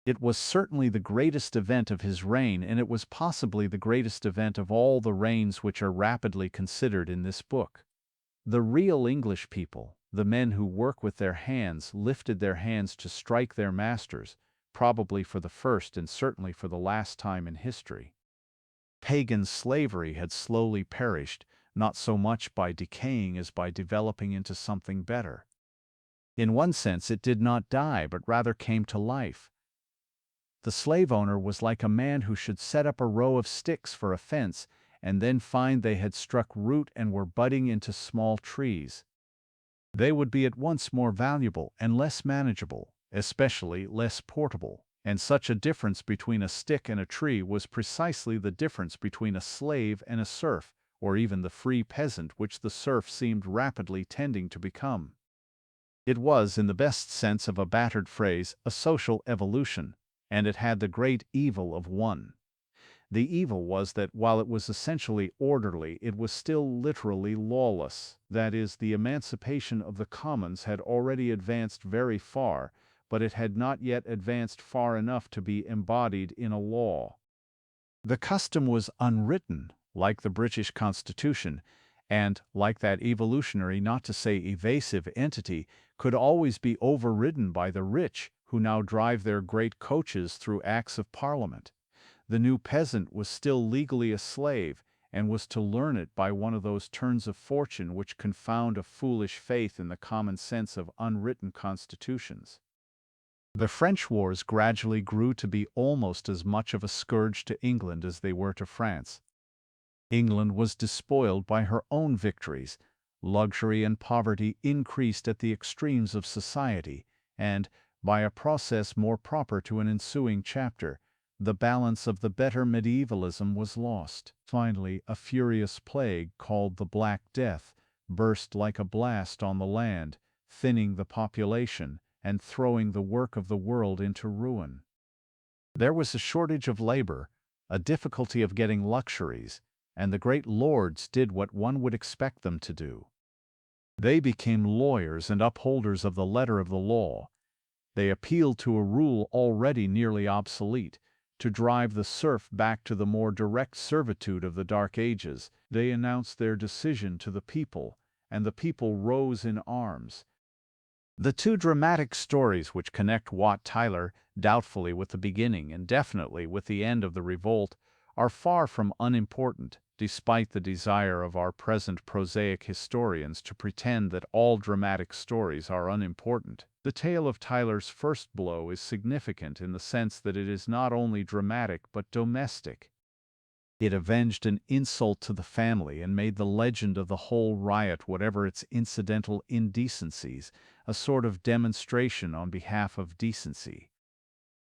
It was certainly the greatest event of his reign, and it was possibly the greatest event of all the reigns which are rapidly considered in this book. The real English people, the men who work with their hands, lifted their hands to strike their masters, probably for the first and certainly for the last time in history. Pagan slavery had slowly perished, not so much by decaying as by developing into something better. In one sense it did not die, but rather came to life. The slave owner was like a man who should set up a row of sticks for a fence and then find they had struck root and were budding into small trees. They would be at once more valuable and less manageable, especially less portable. And such a difference between a stick and a tree was precisely the difference between a slave and a serf, or even the free peasant which the serf seemed rapidly tending to become. It was, in the best sense of a battered phrase, a social evolution, and it had the great evil of one. The evil was that while it was essentially orderly, it was still literally lawless. That is, the emancipation of the commons had already advanced very far, but it had not yet advanced far enough to be embodied in a law. The custom was unwritten, like the British Constitution, and, like that evolutionary, not to say evasive entity, could always be overridden by the rich who now drive their great coaches through Acts of Parliament. The new peasant was still legally a slave, and was to learn it by one of those turns of fortune which confound a foolish faith in the common sense of unwritten constitutions. The French wars gradually grew to be almost as much of a scourge to England as they were to France. England was despoiled by her own victories, luxury and poverty increased at the extremes of society, and, by a process more proper to an ensuing chapter, the balance of the better medievalism was lost. Finally, a furious plague called the Black Death burst like a blast on the land, thinning the population and throwing the work of the world into ruin. There was a shortage of labor, a difficulty of getting luxuries, and the great lords did what one would expect them to do. They became lawyers and upholders of the letter of the law. They appealed to a rule already nearly obsolete, to drive the serf back to the more direct servitude of the Dark Ages. They announced their decision to the people, and the people rose in arms. The two dramatic stories which connect Wat Tyler doubtfully with the beginning and definitely with the end of the revolt are far from unimportant, despite the desire of our present prosaic historians to pretend that all dramatic stories are unimportant. The tale of Tyler's first blow is significant in the sense that it is not only dramatic but domestic. It avenged an insult to the family and made the legend of the whole riot, whatever its incidental indecencies, a sort of demonstration on behalf of decency.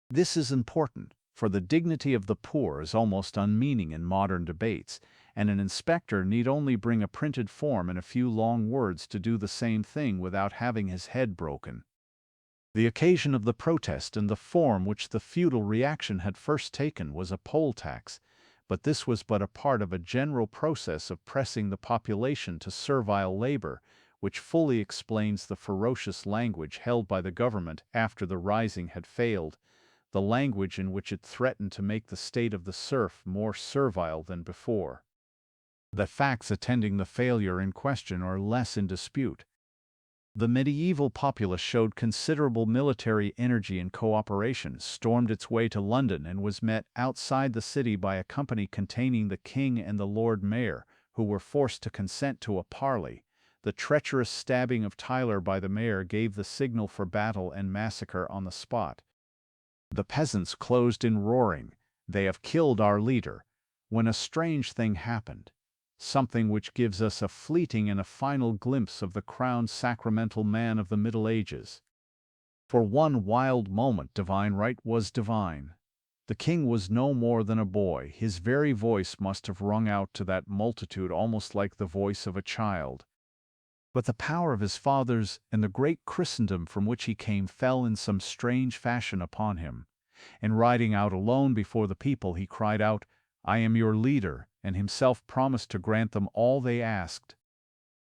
This is important, for the dignity of the poor is almost unmeaning in modern debates, and an inspector need only bring a printed form and a few long words to do the same thing without having his head broken. The occasion of the protest and the form which the feudal reaction had first taken was a poll tax, but this was but a part of a general process of pressing the population to servile labor, which fully explains the ferocious language held by the government after the rising had failed, the language in which it threatened to make the state of the serf more servile than before. The facts attending the failure in question are less in dispute. The medieval populace showed considerable military energy and cooperation, stormed its way to London, and was met outside the city by a company containing the king and the Lord Mayor, who were forced to consent to a parley. The treacherous stabbing of Tyler by the mayor gave the signal for battle and massacre on the spot. The peasants closed in roaring, "They have killed our leader," when a strange thing happened. Something which gives us a fleeting and a final glimpse of the crowned sacramental man of the Middle Ages. For one wild moment divine right was divine. The king was no more than a boy. His very voice must have rung out to that multitude almost like the voice of a child. But the power of his fathers and the great Christendom from which he came fell in some strange fashion upon him, and riding out alone before the people he cried out, "I am your leader," and himself promised to grant them all they asked.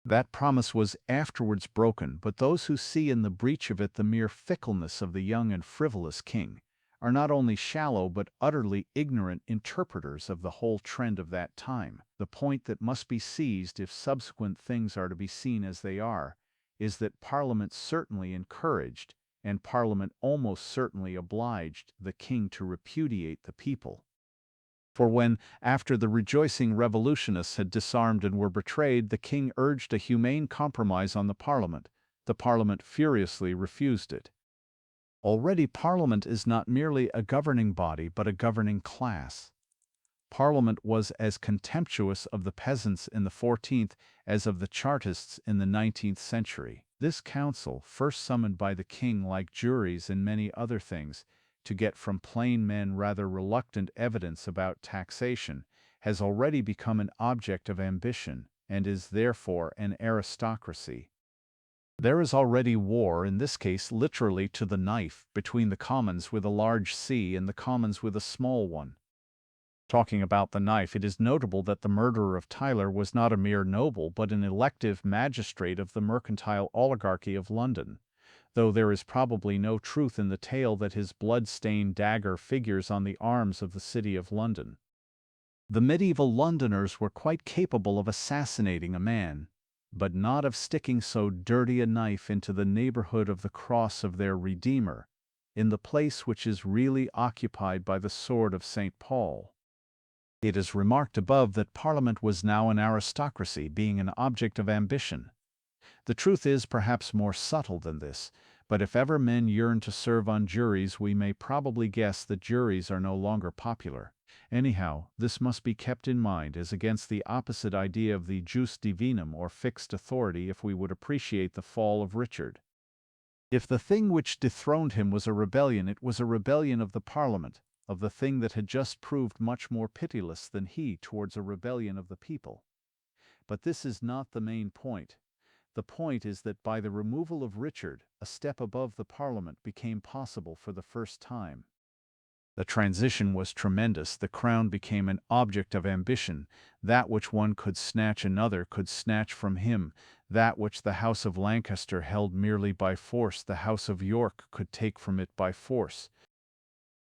That promise was afterwards broken, but those who see in the breach of it the mere fickleness of the young and frivolous king are not only shallow but utterly ignorant interpreters of the whole trend of that time. The point that must be seized if subsequent things are to be seen as they are, is that Parliament certainly encouraged, and Parliament almost certainly obliged, the king to repudiate the people. For when, after the rejoicing revolutionists had disarmed and were betrayed, the king urged a humane compromise on the Parliament furiously refused it. Already Parliament is not merely a governing body but a governing class. Parliament was as contemptuous of the peasants in the 14th as of the Chartists in the 19th century. This council, first summoned by the king like juries and many other things, to get from plain men rather reluctant evidence about taxation, has already become an object of ambition, and is therefore an aristocracy. There is already war, in this case literally to the knife, between the Commons with a large C and the Commons with a small one. Talking about the knife, it is notable that the murderer of Tyler was not a mere noble but an elective magistrate of the mercantile oligarchy of London, though there is probably no truth in the tale that his blood-stained dagger figures on the arms of the city of London. The medieval Londoners were quite capable of assassinating a man, but not of sticking so dirty a knife into the neighborhood of the cross of their Redeemer, in the place which is really occupied by the sword of St. Paul. It is remarked above that Parliament was now an aristocracy, being an object of ambition. The truth is perhaps more subtle than this, but if ever men yearn to serve on juries, we may probably guess that juries are no longer popular. Anyhow, this must be kept in mind as against the opposite idea of the jus divinum or fixed authority if we would appreciate the fall of Richard. If the thing which dethroned him was a rebellion, it was a rebellion of the Parliament, of the thing that had just proved much more pitiless than he towards a rebellion of the people. But this is not the main point. The point is that by the removal of Richard, a step above the Parliament became possible for the first time. The transition was tremendous. The crown became an object of ambition. That which one could snatch, another could snatch from him. That which the House of Lancaster held merely by force, the House of York could take from it by force.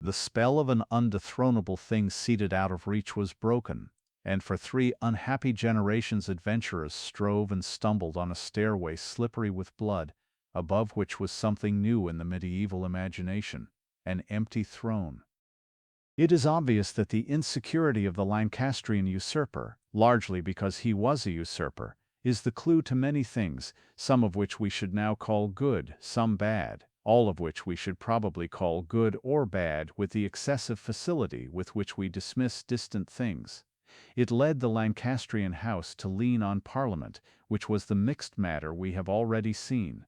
The spell of an undethronable thing seated out of reach was broken, and for 3 unhappy generations adventurers strove and stumbled on a stairway slippery with blood, above which was something new in the medieval imagination, an empty throne. It is obvious that the insecurity of the Lancastrian usurper, largely because he was a usurper, is the clue to many things, some of which we should now call good, some bad, all of which we should probably call good or bad, with the excessive facility with which we dismiss distant things. It led the Lancastrian house to lean on Parliament, which was the mixed matter we have already seen.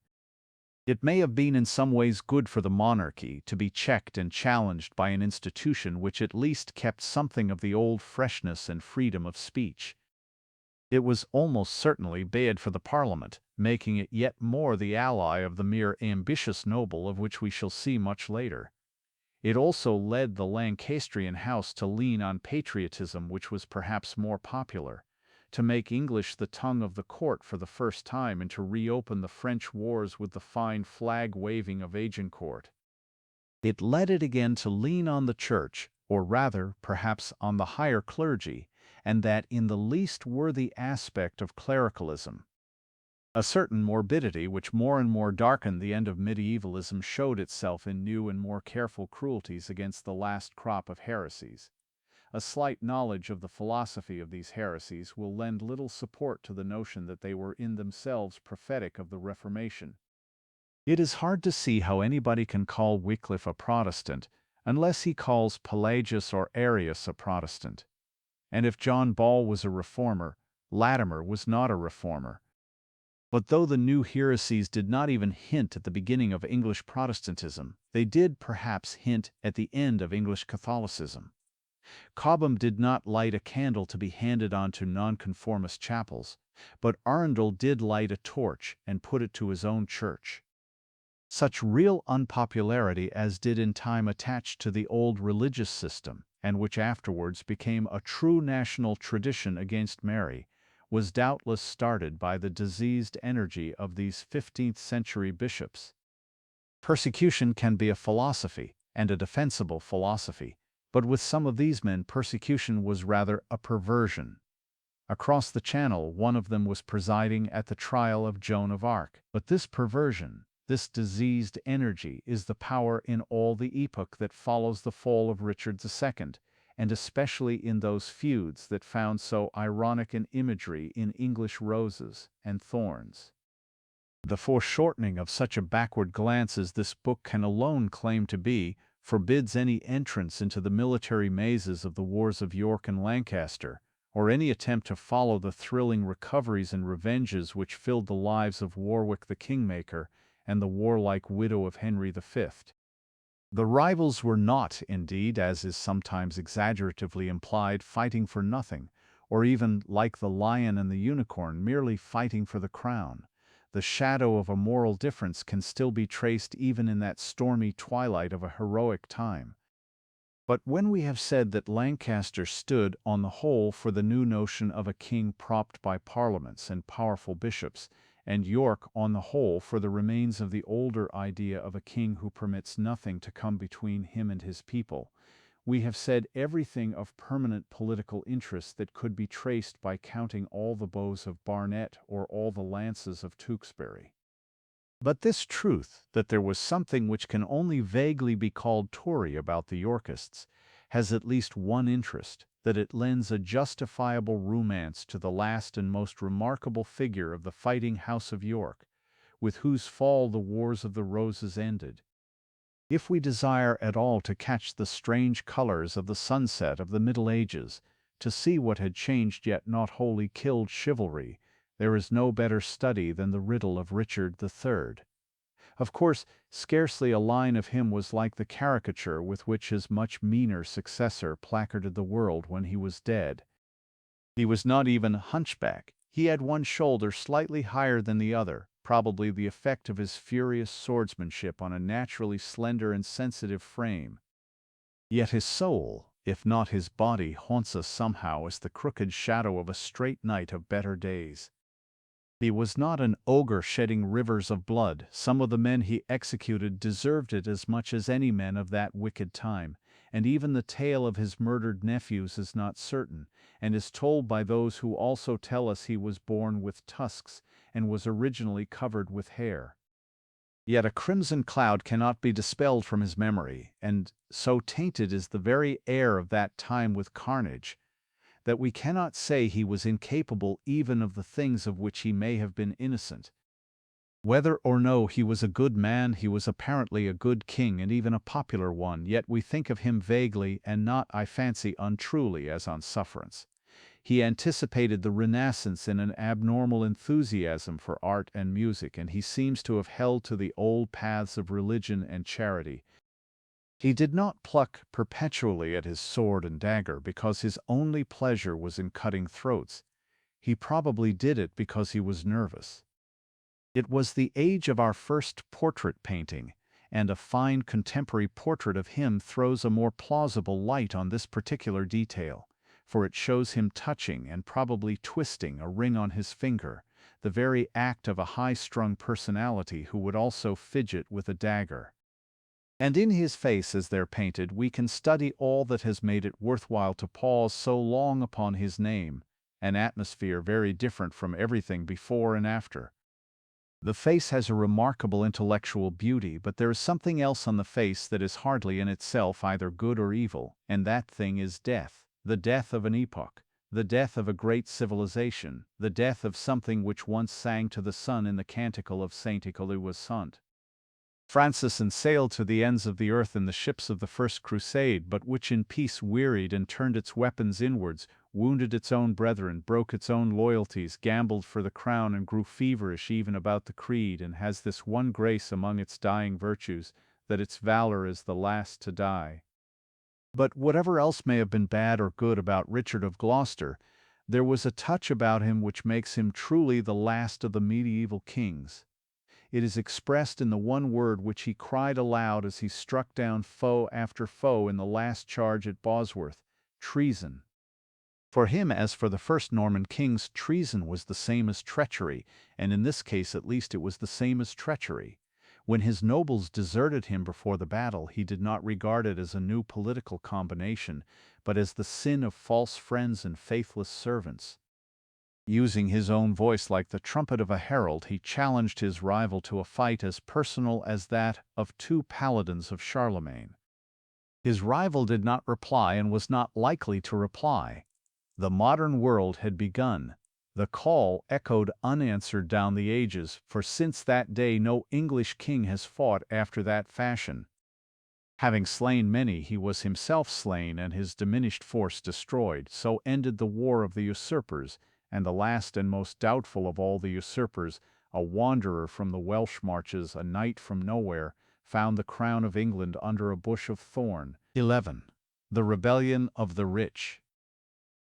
It may have been in some ways good for the monarchy to be checked and challenged by an institution which at least kept something of the old freshness and freedom of speech. It was almost certainly bad for the Parliament, making it yet more the ally of the mere ambitious noble, of which we shall see much later. It also led the Lancastrian house to lean on patriotism, which was perhaps more popular, to make English the tongue of the court for the first time, and to reopen the French wars with the fine flag-waving of Agincourt. It led it again to lean on the Church, or rather, perhaps, on the higher clergy, and that in the least worthy aspect of clericalism. A certain morbidity which more and more darkened the end of medievalism showed itself in new and more careful cruelties against the last crop of heresies. A slight knowledge of the philosophy of these heresies will lend little support to the notion that they were in themselves prophetic of the Reformation. It is hard to see how anybody can call Wycliffe a Protestant unless he calls Pelagius or Arius a Protestant. And if John Ball was a reformer, Latimer was not a reformer. But though the new heresies did not even hint at the beginning of English Protestantism, they did perhaps hint at the end of English Catholicism. Cobham did not light a candle to be handed on to nonconformist chapels, but Arundel did light a torch and put it to his own church. Such real unpopularity as did in time attach to the old religious system, and which afterwards became a true national tradition against Mary, was doubtless started by the diseased energy of these 15th-century bishops. Persecution can be a philosophy, and a defensible philosophy, but with some of these men persecution was rather a perversion. Across the Channel one of them was presiding at the trial of Joan of Arc. But this perversion, this diseased energy, is the power in all the epoch that follows the fall of Richard II, and especially in those feuds that found so ironic an imagery in English roses and thorns. The foreshortening of such a backward glance as this book can alone claim to be forbids any entrance into the military mazes of the wars of York and Lancaster, or any attempt to follow the thrilling recoveries and revenges which filled the lives of Warwick the Kingmaker and the warlike widow of Henry V. The rivals were not, indeed, as is sometimes exaggeratively implied, fighting for nothing, or even, like the lion and the unicorn, merely fighting for the crown. The shadow of a moral difference can still be traced even in that stormy twilight of a heroic time. But when we have said that Lancaster stood, on the whole, for the new notion of a king propped by parliaments and powerful bishops, and York, on the whole, for the remains of the older idea of a king who permits nothing to come between him and his people, We have said everything of permanent political interest that could be traced by counting all the bows of Barnet or all the lances of Tewkesbury. But this truth, that there was something which can only vaguely be called Tory about the Yorkists, has at least one interest, that it lends a justifiable romance to the last and most remarkable figure of the fighting House of York, with whose fall the Wars of the Roses ended. If we desire at all to catch the strange colors of the sunset of the Middle Ages, to see what had changed yet not wholly killed chivalry, there is no better study than the riddle of Richard III. Of course, scarcely a line of him was like the caricature with which his much meaner successor placarded the world when he was dead. He was not even hunchback. He had one shoulder slightly higher than the other, probably the effect of his furious swordsmanship on a naturally slender and sensitive frame. Yet his soul, if not his body, haunts us somehow as the crooked shadow of a straight knight of better days. He was not an ogre shedding rivers of blood. Some of the men he executed deserved it as much as any men of that wicked time, and even the tale of his murdered nephews is not certain, and is told by those who also tell us he was born with tusks, and was originally covered with hair. Yet a crimson cloud cannot be dispelled from his memory, and so tainted is the very air of that time with carnage, that we cannot say he was incapable even of the things of which he may have been innocent. Whether or no he was a good man, he was apparently a good king and even a popular one, yet we think of him vaguely and not, I fancy, untruly as on sufferance. He anticipated the Renaissance in an abnormal enthusiasm for art and music, and he seems to have held to the old paths of religion and charity. He did not pluck perpetually at his sword and dagger because his only pleasure was in cutting throats. He probably did it because he was nervous. It was the age of our first portrait painting, and a fine contemporary portrait of him throws a more plausible light on this particular detail, for it shows him touching and probably twisting a ring on his finger, the very act of a high-strung personality who would also fidget with a dagger. And in his face as there painted we can study all that has made it worthwhile to pause so long upon his name, an atmosphere very different from everything before and after. The face has a remarkable intellectual beauty, but there is something else on the face that is hardly in itself either good or evil, and that thing is death, the death of an epoch, the death of a great civilization, the death of something which once sang to the sun in the canticle of Saint Nicolas Sant. Francis and sailed to the ends of the earth in the ships of the first crusade, but which in peace wearied and turned its weapons inwards, wounded its own brethren, broke its own loyalties, gambled for the crown, and grew feverish even about the creed, and has this one grace among its dying virtues, that its valor is the last to die. But whatever else may have been bad or good about Richard of Gloucester, there was a touch about him which makes him truly the last of the medieval kings. It is expressed in the one word which he cried aloud as he struck down foe after foe in the last charge at Bosworth: treason. For him, as for the first Norman kings, treason was the same as treachery, and in this case at least it was the same as treachery. When his nobles deserted him before the battle, he did not regard it as a new political combination, but as the sin of false friends and faithless servants. Using his own voice like the trumpet of a herald, he challenged his rival to a fight as personal as that of two paladins of Charlemagne. His rival did not reply and was not likely to reply. The modern world had begun. The call echoed unanswered down the ages, for since that day no English king has fought after that fashion. Having slain many, he was himself slain and his diminished force destroyed. So ended the war of the usurpers, and the last and most doubtful of all the usurpers, a wanderer from the Welsh marches, a knight from nowhere, found the crown of England under a bush of thorn. 11. The Rebellion of the Rich.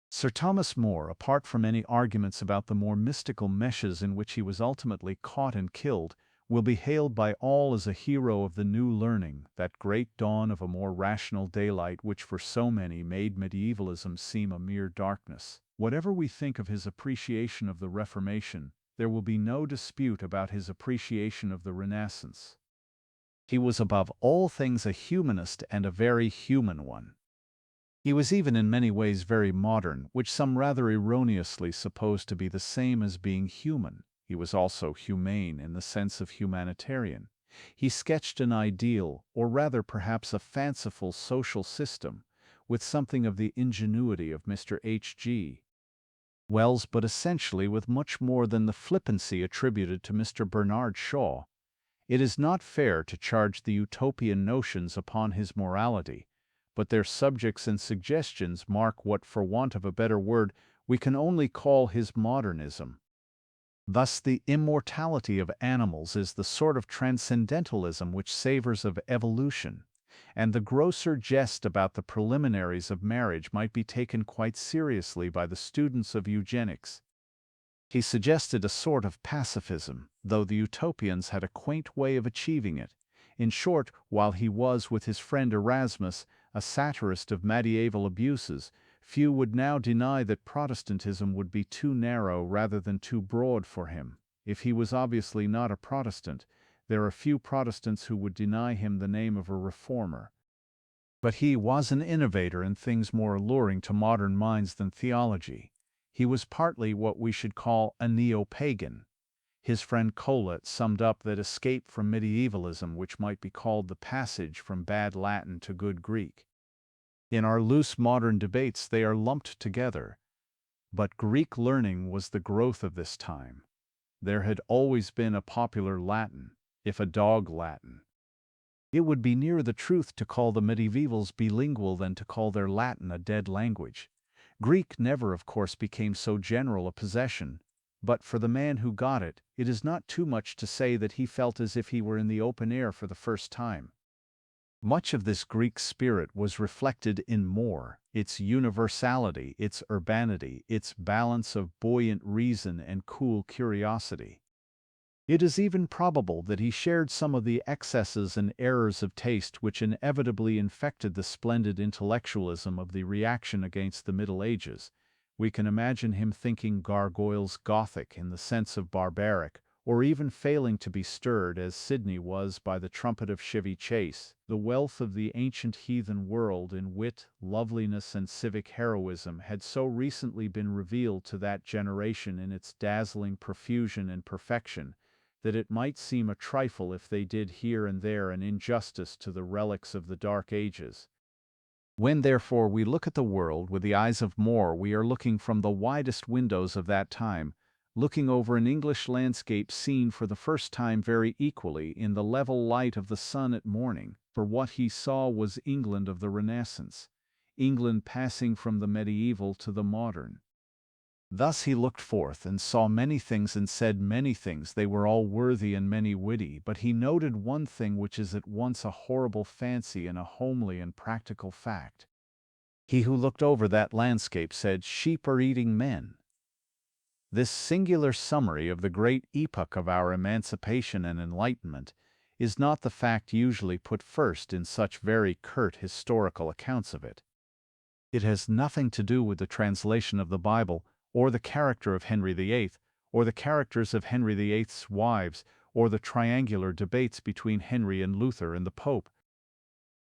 Sir Thomas More, apart from any arguments about the more mystical meshes in which he was ultimately caught and killed, will be hailed by all as a hero of the new learning, that great dawn of a more rational daylight which for so many made medievalism seem a mere darkness. Whatever we think of his appreciation of the Reformation, there will be no dispute about his appreciation of the Renaissance. He was above all things a humanist, and a very human one. He was even in many ways very modern, which some rather erroneously suppose to be the same as being human. He was also humane in the sense of humanitarian. He sketched an ideal, or rather perhaps a fanciful social system, with something of the ingenuity of Mr. H.G. Wells, but essentially with much more than the flippancy attributed to Mr. Bernard Shaw. It is not fair to charge the utopian notions upon his morality, but their subjects and suggestions mark what, for want of a better word, we can only call his modernism. Thus, the immortality of animals is the sort of transcendentalism which savors of evolution, and the grosser jest about the preliminaries of marriage might be taken quite seriously by the students of eugenics. He suggested a sort of pacifism, though the utopians had a quaint way of achieving it. In short, while he was, with his friend Erasmus, a satirist of medieval abuses, few would now deny that Protestantism would be too narrow rather than too broad for him. If he was obviously not a Protestant, there are few Protestants who would deny him the name of a reformer. But he was an innovator in things more alluring to modern minds than theology. He was partly what we should call a neo-pagan. His friend Colet summed up that escape from medievalism which might be called the passage from bad Latin to good Greek. In our loose modern debates they are lumped together. But Greek learning was the growth of this time. There had always been a popular Latin, if a dog Latin. It would be nearer the truth to call the medievals bilingual than to call their Latin a dead language. Greek never, of course, became so general a possession, but for the man who got it, it is not too much to say that he felt as if he were in the open air for the first time. Much of this Greek spirit was reflected in More, its universality, its urbanity, its balance of buoyant reason and cool curiosity. It is even probable that he shared some of the excesses and errors of taste which inevitably infected the splendid intellectualism of the reaction against the Middle Ages. We can imagine him thinking gargoyles Gothic in the sense of barbaric, or even failing to be stirred, as Sidney was, by the trumpet of Chevy Chase. The wealth of the ancient heathen world in wit, loveliness, and civic heroism had so recently been revealed to that generation in its dazzling profusion and perfection, that it might seem a trifle if they did here and there an injustice to the relics of the Dark Ages. When, therefore, we look at the world with the eyes of More, we are looking from the widest windows of that time, looking over an English landscape seen for the first time very equally in the level light of the sun at morning, for what he saw was England of the Renaissance, England passing from the medieval to the modern. Thus he looked forth and saw many things and said many things. They were all worthy and many witty, but he noted one thing which is at once a horrible fancy and a homely and practical fact. He who looked over that landscape said, "Sheep are eating men." This singular summary of the great epoch of our emancipation and enlightenment is not the fact usually put first in such very curt historical accounts of it. It has nothing to do with the translation of the Bible, or the character of Henry VIII, or the characters of Henry VIII's wives, or the triangular debates between Henry and Luther and the Pope.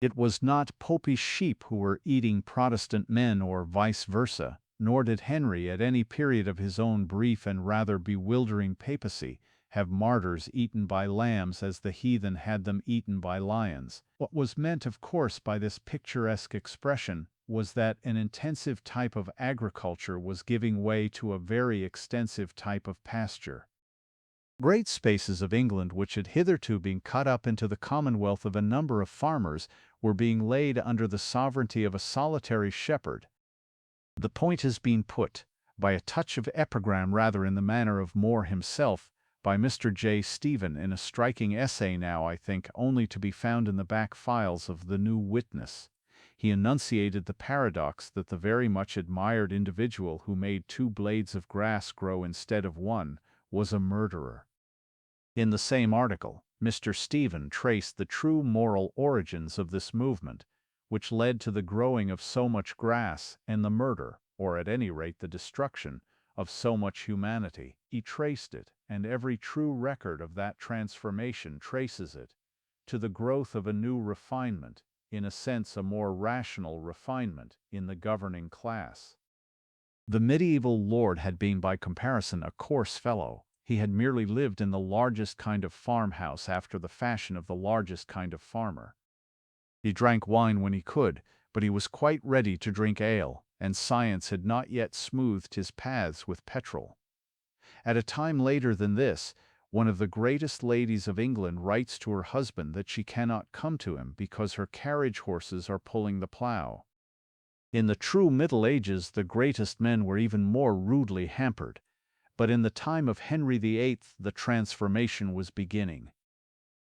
It was not popish sheep who were eating Protestant men or vice versa, nor did Henry at any period of his own brief and rather bewildering papacy have martyrs eaten by lambs as the heathen had them eaten by lions. What was meant, of course, by this picturesque expression was that an intensive type of agriculture was giving way to a very extensive type of pasture. Great spaces of England which had hitherto been cut up into the commonwealth of a number of farmers were being laid under the sovereignty of a solitary shepherd. The point has been put, by a touch of epigram rather in the manner of More himself, by Mr. J. Stephen in a striking essay now, I think, only to be found in the back files of The New Witness. He enunciated the paradox that the very much admired individual who made two blades of grass grow instead of one was a murderer. In the same article, Mr. Stephen traced the true moral origins of this movement, which led to the growing of so much grass and the murder, or at any rate the destruction, of so much humanity. He traced it, and every true record of that transformation traces it, to the growth of a new refinement, in a sense a more rational refinement, in the governing class. The medieval lord had been by comparison a coarse fellow. He had merely lived in the largest kind of farmhouse after the fashion of the largest kind of farmer. He drank wine when he could, but he was quite ready to drink ale, and science had not yet smoothed his paths with petrol. At a time later than this, one of the greatest ladies of England writes to her husband that she cannot come to him because her carriage horses are pulling the plough. In the true Middle Ages, the greatest men were even more rudely hampered, but in the time of Henry VIII, the transformation was beginning.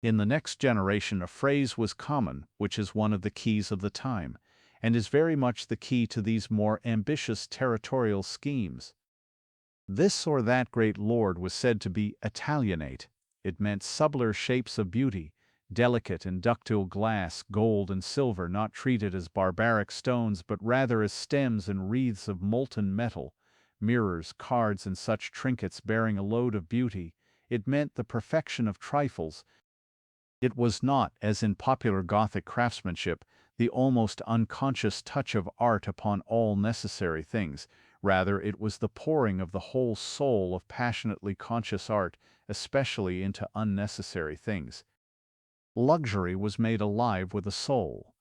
In the next generation, a phrase was common, which is one of the keys of the time, and is very much the key to these more ambitious territorial schemes. This or that great lord was said to be Italianate. It meant subtler shapes of beauty, delicate and ductile glass, gold and silver, not treated as barbaric stones but rather as stems and wreaths of molten metal, mirrors, cards, and such trinkets bearing a load of beauty. It meant the perfection of trifles. It was not, as in popular Gothic craftsmanship, the almost unconscious touch of art upon all necessary things. Rather, it was the pouring of the whole soul of passionately conscious art, especially into unnecessary things. Luxury was made alive with a soul.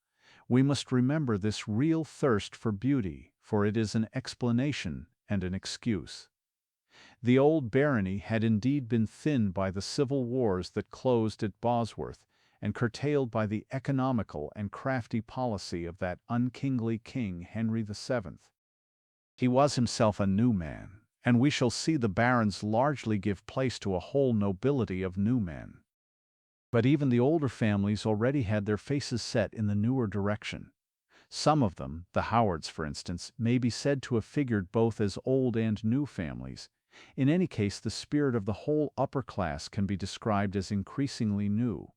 We must remember this real thirst for beauty, for it is an explanation and an excuse. The old barony had indeed been thinned by the civil wars that closed at Bosworth, and curtailed by the economical and crafty policy of that unkingly king Henry VII. He was himself a new man, and we shall see the barons largely give place to a whole nobility of new men. But even the older families already had their faces set in the newer direction. Some of them, the Howards for instance, may be said to have figured both as old and new families. In any case, the spirit of the whole upper class can be described as increasingly new.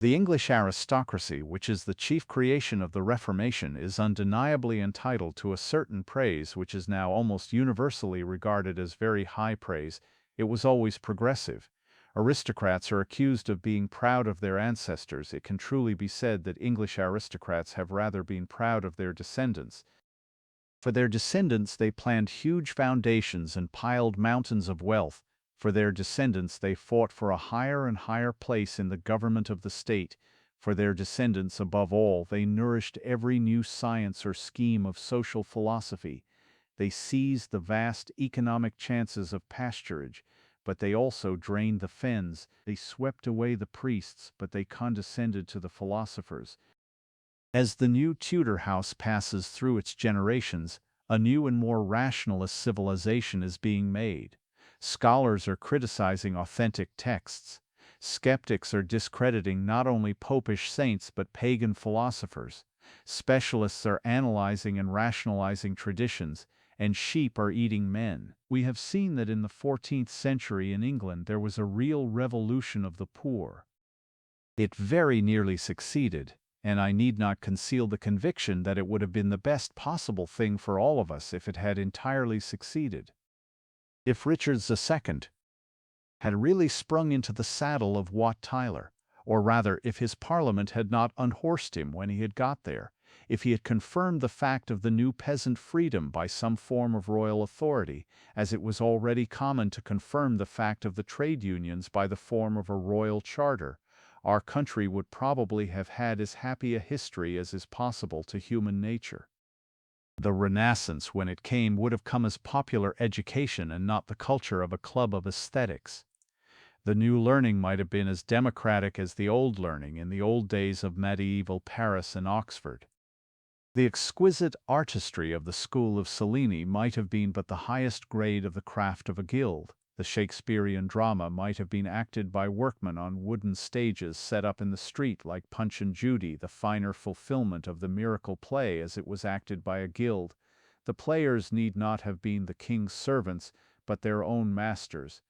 The English aristocracy, which is the chief creation of the Reformation, is undeniably entitled to a certain praise which is now almost universally regarded as very high praise. It was always progressive. Aristocrats are accused of being proud of their ancestors. It can truly be said that English aristocrats have rather been proud of their descendants. For their descendants they planned huge foundations and piled mountains of wealth. For their descendants they fought for a higher and higher place in the government of the state. For their descendants, above all, they nourished every new science or scheme of social philosophy. They seized the vast economic chances of pasturage, but they also drained the fens. They swept away the priests, but they condescended to the philosophers. As the new Tudor house passes through its generations, a new and more rationalist civilization is being made. Scholars are criticizing authentic texts. Skeptics are discrediting not only popish saints but pagan philosophers. Specialists are analyzing and rationalizing traditions, and sheep are eating men. We have seen that in the 14th century in England there was a real revolution of the poor. It very nearly succeeded, and I need not conceal the conviction that it would have been the best possible thing for all of us if it had entirely succeeded. If Richard II had really sprung into the saddle of Wat Tyler, or rather if his parliament had not unhorsed him when he had got there, if he had confirmed the fact of the new peasant freedom by some form of royal authority, as it was already common to confirm the fact of the trade unions by the form of a royal charter, our country would probably have had as happy a history as is possible to human nature. The Renaissance, when it came, would have come as popular education and not the culture of a club of aesthetics. The new learning might have been as democratic as the old learning in the old days of medieval Paris and Oxford. The exquisite artistry of the school of Cellini might have been but the highest grade of the craft of a guild. The Shakespearean drama might have been acted by workmen on wooden stages set up in the street like Punch and Judy, the finer fulfillment of the miracle play as it was acted by a guild. The players need not have been the king's servants, but their own masters.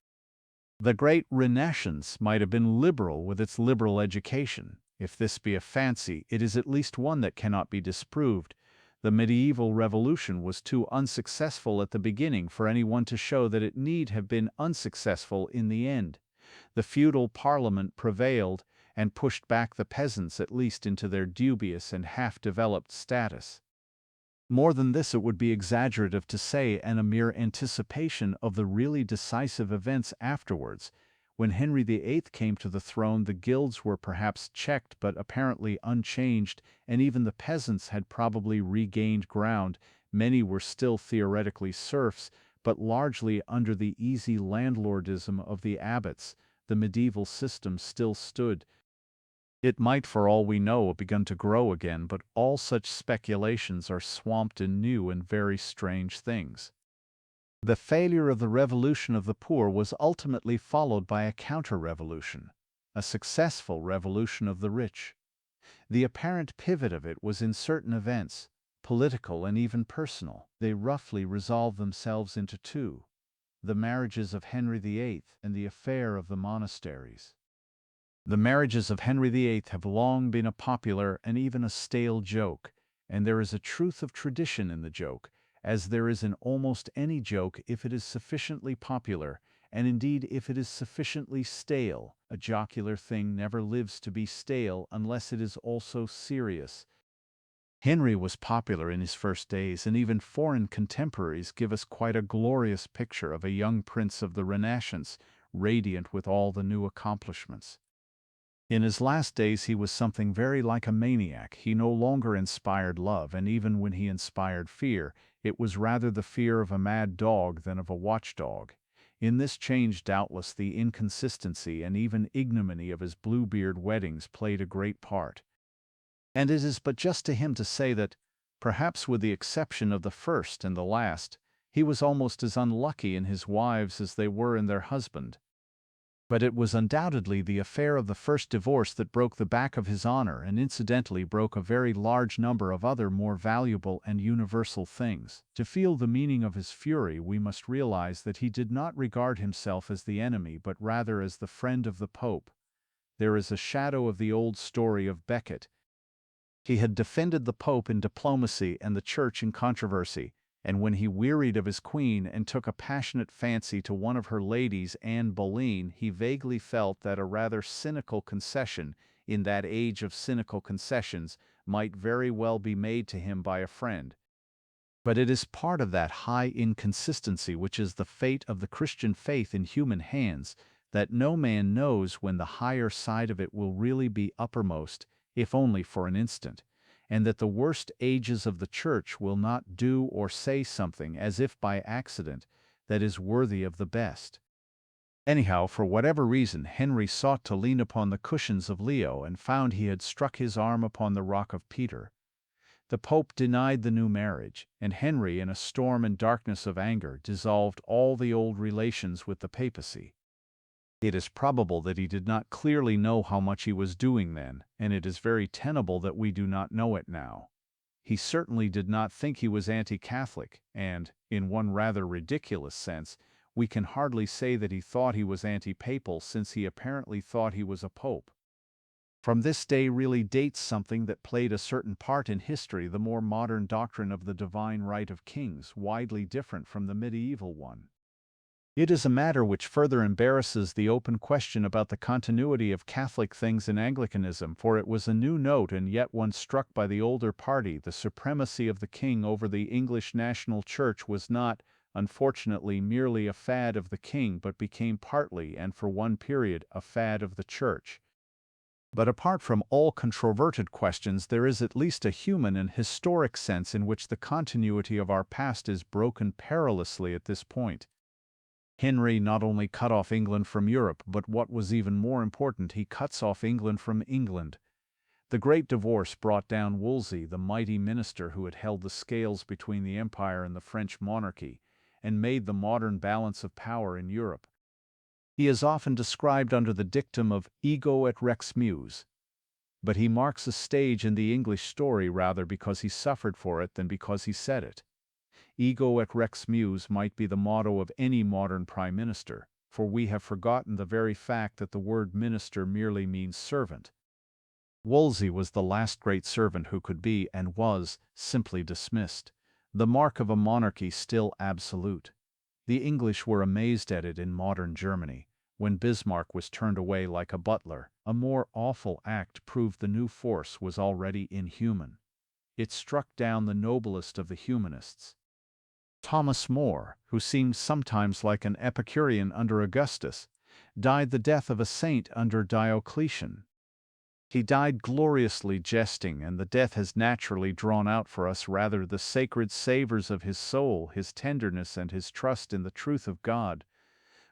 The great Renaissance might have been liberal with its liberal education. If this be a fancy, it is at least one that cannot be disproved. The medieval revolution was too unsuccessful at the beginning for anyone to show that it need have been unsuccessful in the end. The feudal parliament prevailed, and pushed back the peasants at least into their dubious and half-developed status. More than this, it would be exaggerative to say, and a mere anticipation of the really decisive events afterwards. When Henry VIII came to the throne, the guilds were perhaps checked but apparently unchanged, and even the peasants had probably regained ground. Many were still theoretically serfs, but largely under the easy landlordism of the abbots. The medieval system still stood. It might, for all we know, have begun to grow again, but all such speculations are swamped in new and very strange things. The failure of the revolution of the poor was ultimately followed by a counter-revolution, a successful revolution of the rich. The apparent pivot of it was in certain events, political and even personal. They roughly resolved themselves into two: the marriages of Henry VIII and the affair of the monasteries. The marriages of Henry VIII have long been a popular and even a stale joke, and there is a truth of tradition in the joke, as there is in almost any joke if it is sufficiently popular, and indeed if it is sufficiently stale. A jocular thing never lives to be stale unless it is also serious. Henry was popular in his first days, and even foreign contemporaries give us quite a glorious picture of a young prince of the Renaissance, radiant with all the new accomplishments. In his last days he was something very like a maniac. He no longer inspired love, and even when he inspired fear, it was rather the fear of a mad dog than of a watchdog. In this change doubtless the inconsistency and even ignominy of his Bluebeard weddings played a great part. And it is but just to him to say that, perhaps with the exception of the first and the last, he was almost as unlucky in his wives as they were in their husband. But it was undoubtedly the affair of the first divorce that broke the back of his honor, and incidentally broke a very large number of other more valuable and universal things. To feel the meaning of his fury, we must realize that he did not regard himself as the enemy, but rather as the friend of the Pope. There is a shadow of the old story of Becket. He had defended the Pope in diplomacy and the Church in controversy, and when he wearied of his queen and took a passionate fancy to one of her ladies, Anne Boleyn, he vaguely felt that a rather cynical concession, in that age of cynical concessions, might very well be made to him by a friend. But it is part of that high inconsistency which is the fate of the Christian faith in human hands, that no man knows when the higher side of it will really be uppermost, if only for an instant, and that the worst ages of the Church will not do or say something, as if by accident, that is worthy of the best. Anyhow, for whatever reason, Henry sought to lean upon the cushions of Leo and found he had struck his arm upon the rock of Peter. The Pope denied the new marriage, and Henry, in a storm and darkness of anger, dissolved all the old relations with the papacy. It is probable that he did not clearly know how much he was doing then, and it is very tenable that we do not know it now. He certainly did not think he was anti-Catholic, and, in one rather ridiculous sense, we can hardly say that he thought he was anti-papal, since he apparently thought he was a pope. From this day really dates something that played a certain part in history, the more modern doctrine of the divine right of kings, widely different from the medieval one. It is a matter which further embarrasses the open question about the continuity of Catholic things in Anglicanism, for it was a new note and yet one struck by the older party. The supremacy of the king over the English national church was not, unfortunately, merely a fad of the king, but became partly, and for one period, a fad of the church. But apart from all controverted questions, there is at least a human and historic sense in which the continuity of our past is broken perilously at this point. Henry not only cut off England from Europe, but what was even more important, he cuts off England from England. The Great Divorce brought down Wolsey, the mighty minister who had held the scales between the Empire and the French monarchy, and made the modern balance of power in Europe. He is often described under the dictum of ego et rex meus, but he marks a stage in the English story rather because he suffered for it than because he said it. Ego et rex meus might be the motto of any modern prime minister, for we have forgotten the very fact that the word minister merely means servant. Wolsey was the last great servant who could be, and was, simply dismissed, the mark of a monarchy still absolute. The English were amazed at it in modern Germany. when Bismarck was turned away like a butler. A more awful act proved the new force was already inhuman. It struck down the noblest of the humanists. Thomas More, who seemed sometimes like an Epicurean under Augustus, died the death of a saint under Diocletian. He died gloriously jesting, and the death has naturally drawn out for us rather the sacred savors of his soul, his tenderness, and his trust in the truth of God.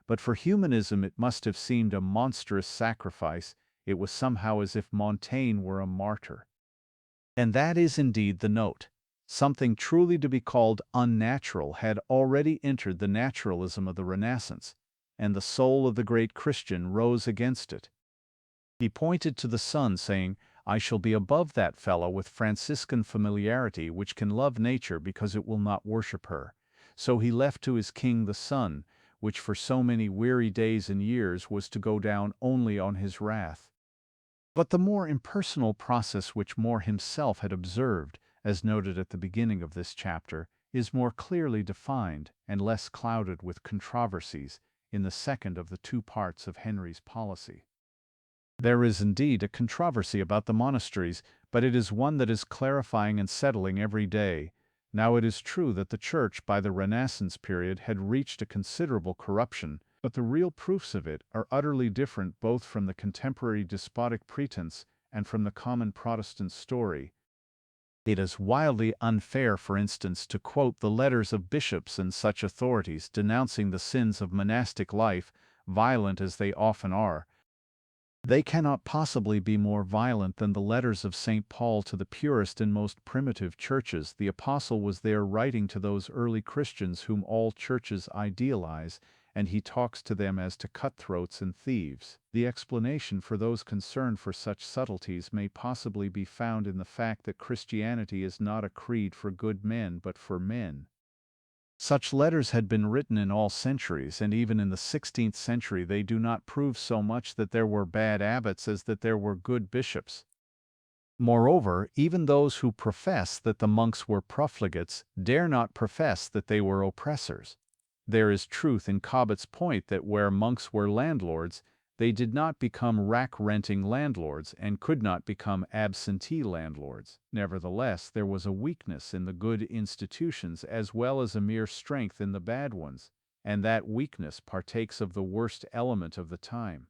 But for humanism it must have seemed a monstrous sacrifice. It was somehow as if Montaigne were a martyr. And that is indeed the note. Something truly to be called unnatural had already entered the naturalism of the Renaissance, and the soul of the great Christian rose against it. He pointed to the sun, saying, "I shall be above that fellow with Franciscan familiarity which can love nature because it will not worship her." So he left to his king the sun, which for so many weary days and years was to go down only on his wrath. But the more impersonal process which More himself had observed, as noted at the beginning of this chapter, is more clearly defined and less clouded with controversies in the second of the two parts of Henry's policy. There is indeed a controversy about the monasteries, but it is one that is clarifying and settling every day. Now it is true that the Church by the Renaissance period had reached a considerable corruption, but the real proofs of it are utterly different both from the contemporary despotic pretense and from the common Protestant story. It is wildly unfair, for instance, to quote the letters of bishops and such authorities denouncing the sins of monastic life, violent as they often are. They cannot possibly be more violent than the letters of St. Paul to the purest and most primitive churches. The apostle was there writing to those early Christians whom all churches idealize, and he talks to them as to cutthroats and thieves. The explanation for those concerned for such subtleties may possibly be found in the fact that Christianity is not a creed for good men but for men. Such letters had been written in all centuries, and even in the 16th century they do not prove so much that there were bad abbots as that there were good bishops. Moreover, even those who profess that the monks were profligates dare not profess that they were oppressors. There is truth in Cobbett's point that where monks were landlords, they did not become rack-renting landlords and could not become absentee landlords. Nevertheless, there was a weakness in the good institutions as well as a mere strength in the bad ones, and that weakness partakes of the worst element of the time.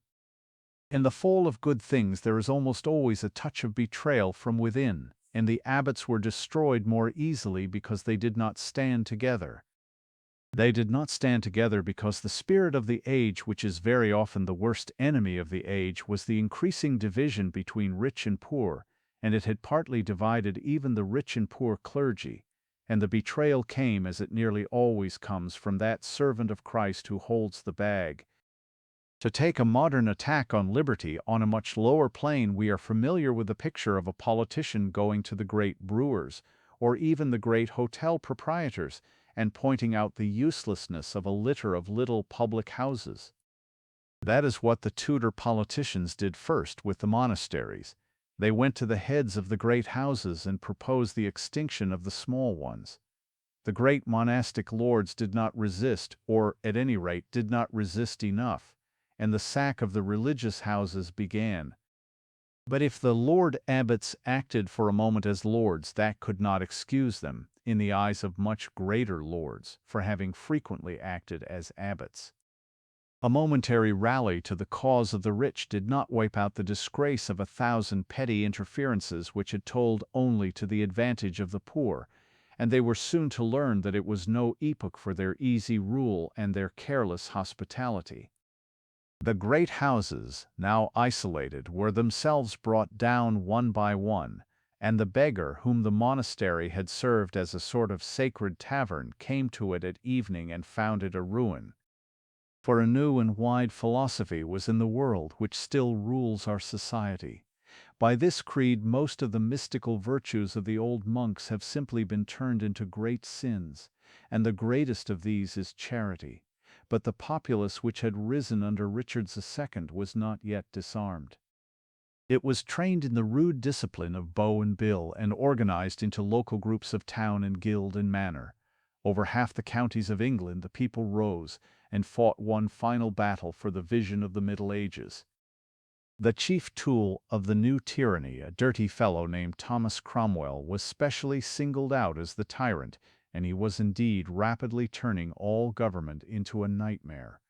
In the fall of good things there is almost always a touch of betrayal from within, and the abbots were destroyed more easily because they did not stand together. They did not stand together because the spirit of the age, which is very often the worst enemy of the age, was the increasing division between rich and poor, and it had partly divided even the rich and poor clergy, and the betrayal came, as it nearly always comes, from that servant of Christ who holds the bag. To take a modern attack on liberty on a much lower plane, we are familiar with the picture of a politician going to the great brewers, or even the great hotel proprietors, and pointing out the uselessness of a litter of little public houses. That is what the Tudor politicians did first with the monasteries. They went to the heads of the great houses and proposed the extinction of the small ones. The great monastic lords did not resist, or at any rate did not resist enough, and the sack of the religious houses began. But if the Lord Abbots acted for a moment as lords, that could not excuse them, in the eyes of much greater lords, for having frequently acted as abbots. A momentary rally to the cause of the rich did not wipe out the disgrace of 1,000 petty interferences which had told only to the advantage of the poor, and they were soon to learn that it was no epoch for their easy rule and their careless hospitality. The great houses, now isolated, were themselves brought down one by one, and the beggar whom the monastery had served as a sort of sacred tavern came to it at evening and found it a ruin. For a new and wide philosophy was in the world which still rules our society. By this creed most of the mystical virtues of the old monks have simply been turned into great sins, and the greatest of these is charity. But the populace which had risen under Richard II was not yet disarmed. It was trained in the rude discipline of bow and bill and organized into local groups of town and guild and manor. Over half the counties of England the people rose, and fought one final battle for the vision of the Middle Ages. The chief tool of the new tyranny, a dirty fellow named Thomas Cromwell, was specially singled out as the tyrant, and he was indeed rapidly turning all government into a nightmare.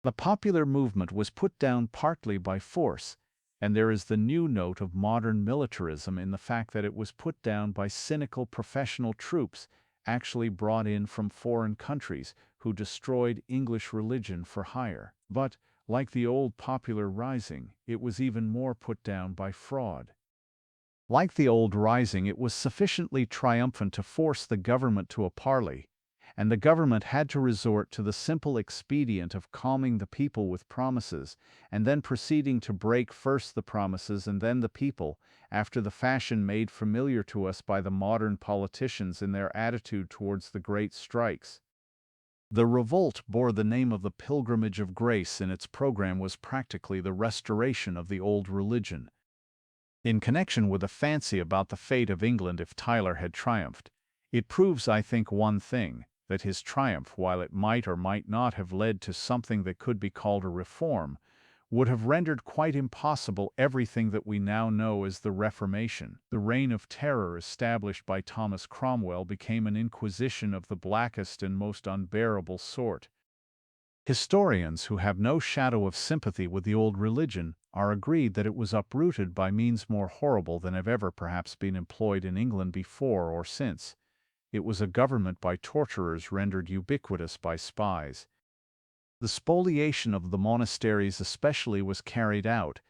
The popular movement was put down partly by force, and there is the new note of modern militarism in the fact that it was put down by cynical professional troops actually brought in from foreign countries who destroyed English religion for hire. But, like the old popular rising, it was even more put down by fraud. Like the old rising, it was sufficiently triumphant to force the government to a parley, and the government had to resort to the simple expedient of calming the people with promises, and then proceeding to break first the promises and then the people, after the fashion made familiar to us by the modern politicians in their attitude towards the great strikes. The revolt bore the name of the Pilgrimage of Grace, and its program was practically the restoration of the old religion. In connection with a fancy about the fate of England if Tyler had triumphed, it proves, I think, one thing, that his triumph, while it might or might not have led to something that could be called a reform, would have rendered quite impossible everything that we now know as the Reformation. The reign of terror established by Thomas Cromwell became an inquisition of the blackest and most unbearable sort. Historians who have no shadow of sympathy with the old religion are agreed that it was uprooted by means more horrible than have ever perhaps been employed in England before or since. It was a government by torturers rendered ubiquitous by spies. The spoliation of the monasteries especially was carried out,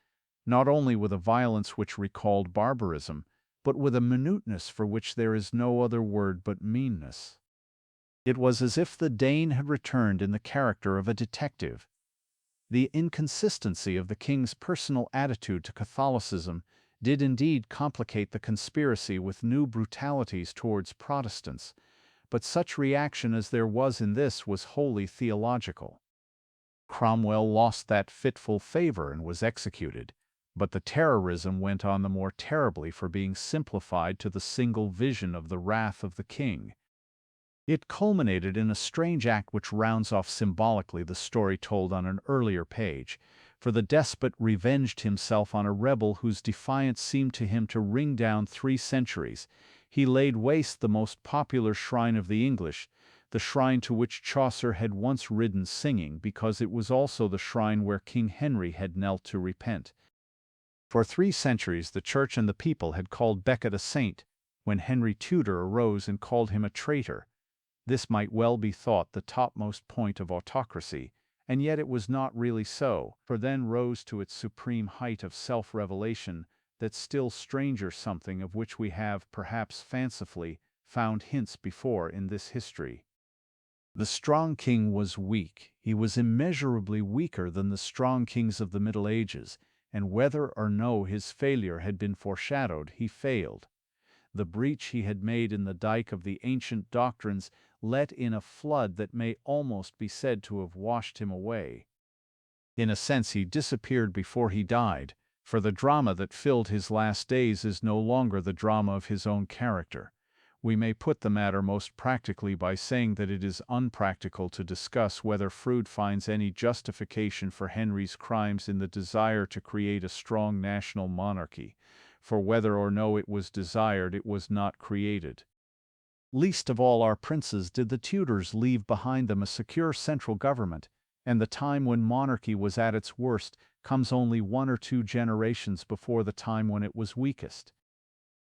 not only with a violence which recalled barbarism, but with a minuteness for which there is no other word but meanness. It was as if the Dane had returned in the character of a detective. The inconsistency of the king's personal attitude to Catholicism did indeed complicate the conspiracy with new brutalities towards Protestants, but such reaction as there was in this was wholly theological. Cromwell lost that fitful favor and was executed, but the terrorism went on the more terribly for being simplified to the single vision of the wrath of the king. It culminated in a strange act which rounds off symbolically the story told on an earlier page, for the despot revenged himself on a rebel whose defiance seemed to him to ring down 3 centuries. He laid waste the most popular shrine of the English, the shrine to which Chaucer had once ridden singing, because it was also the shrine where King Henry had knelt to repent. For 3 centuries the church and the people had called Becket a saint, when Henry Tudor arose and called him a traitor. This might well be thought the topmost point of autocracy, and yet it was not really so, for then rose to its supreme height of self-revelation that still stranger something of which we have, perhaps fancifully, found hints before in this history. The strong king was weak. He was immeasurably weaker than the strong kings of the Middle Ages, and whether or no his failure had been foreshadowed, he failed. The breach he had made in the dike of the ancient doctrines let in a flood that may almost be said to have washed him away. In a sense he disappeared before he died, for the drama that filled his last days is no longer the drama of his own character. We may put the matter most practically by saying that it is unpractical to discuss whether Froude finds any justification for Henry's crimes in the desire to create a strong national monarchy, for whether or no it was desired, it was not created. Least of all our princes did the Tudors leave behind them a secure central government, and the time when monarchy was at its worst comes only 1 or 2 generations before the time when it was weakest.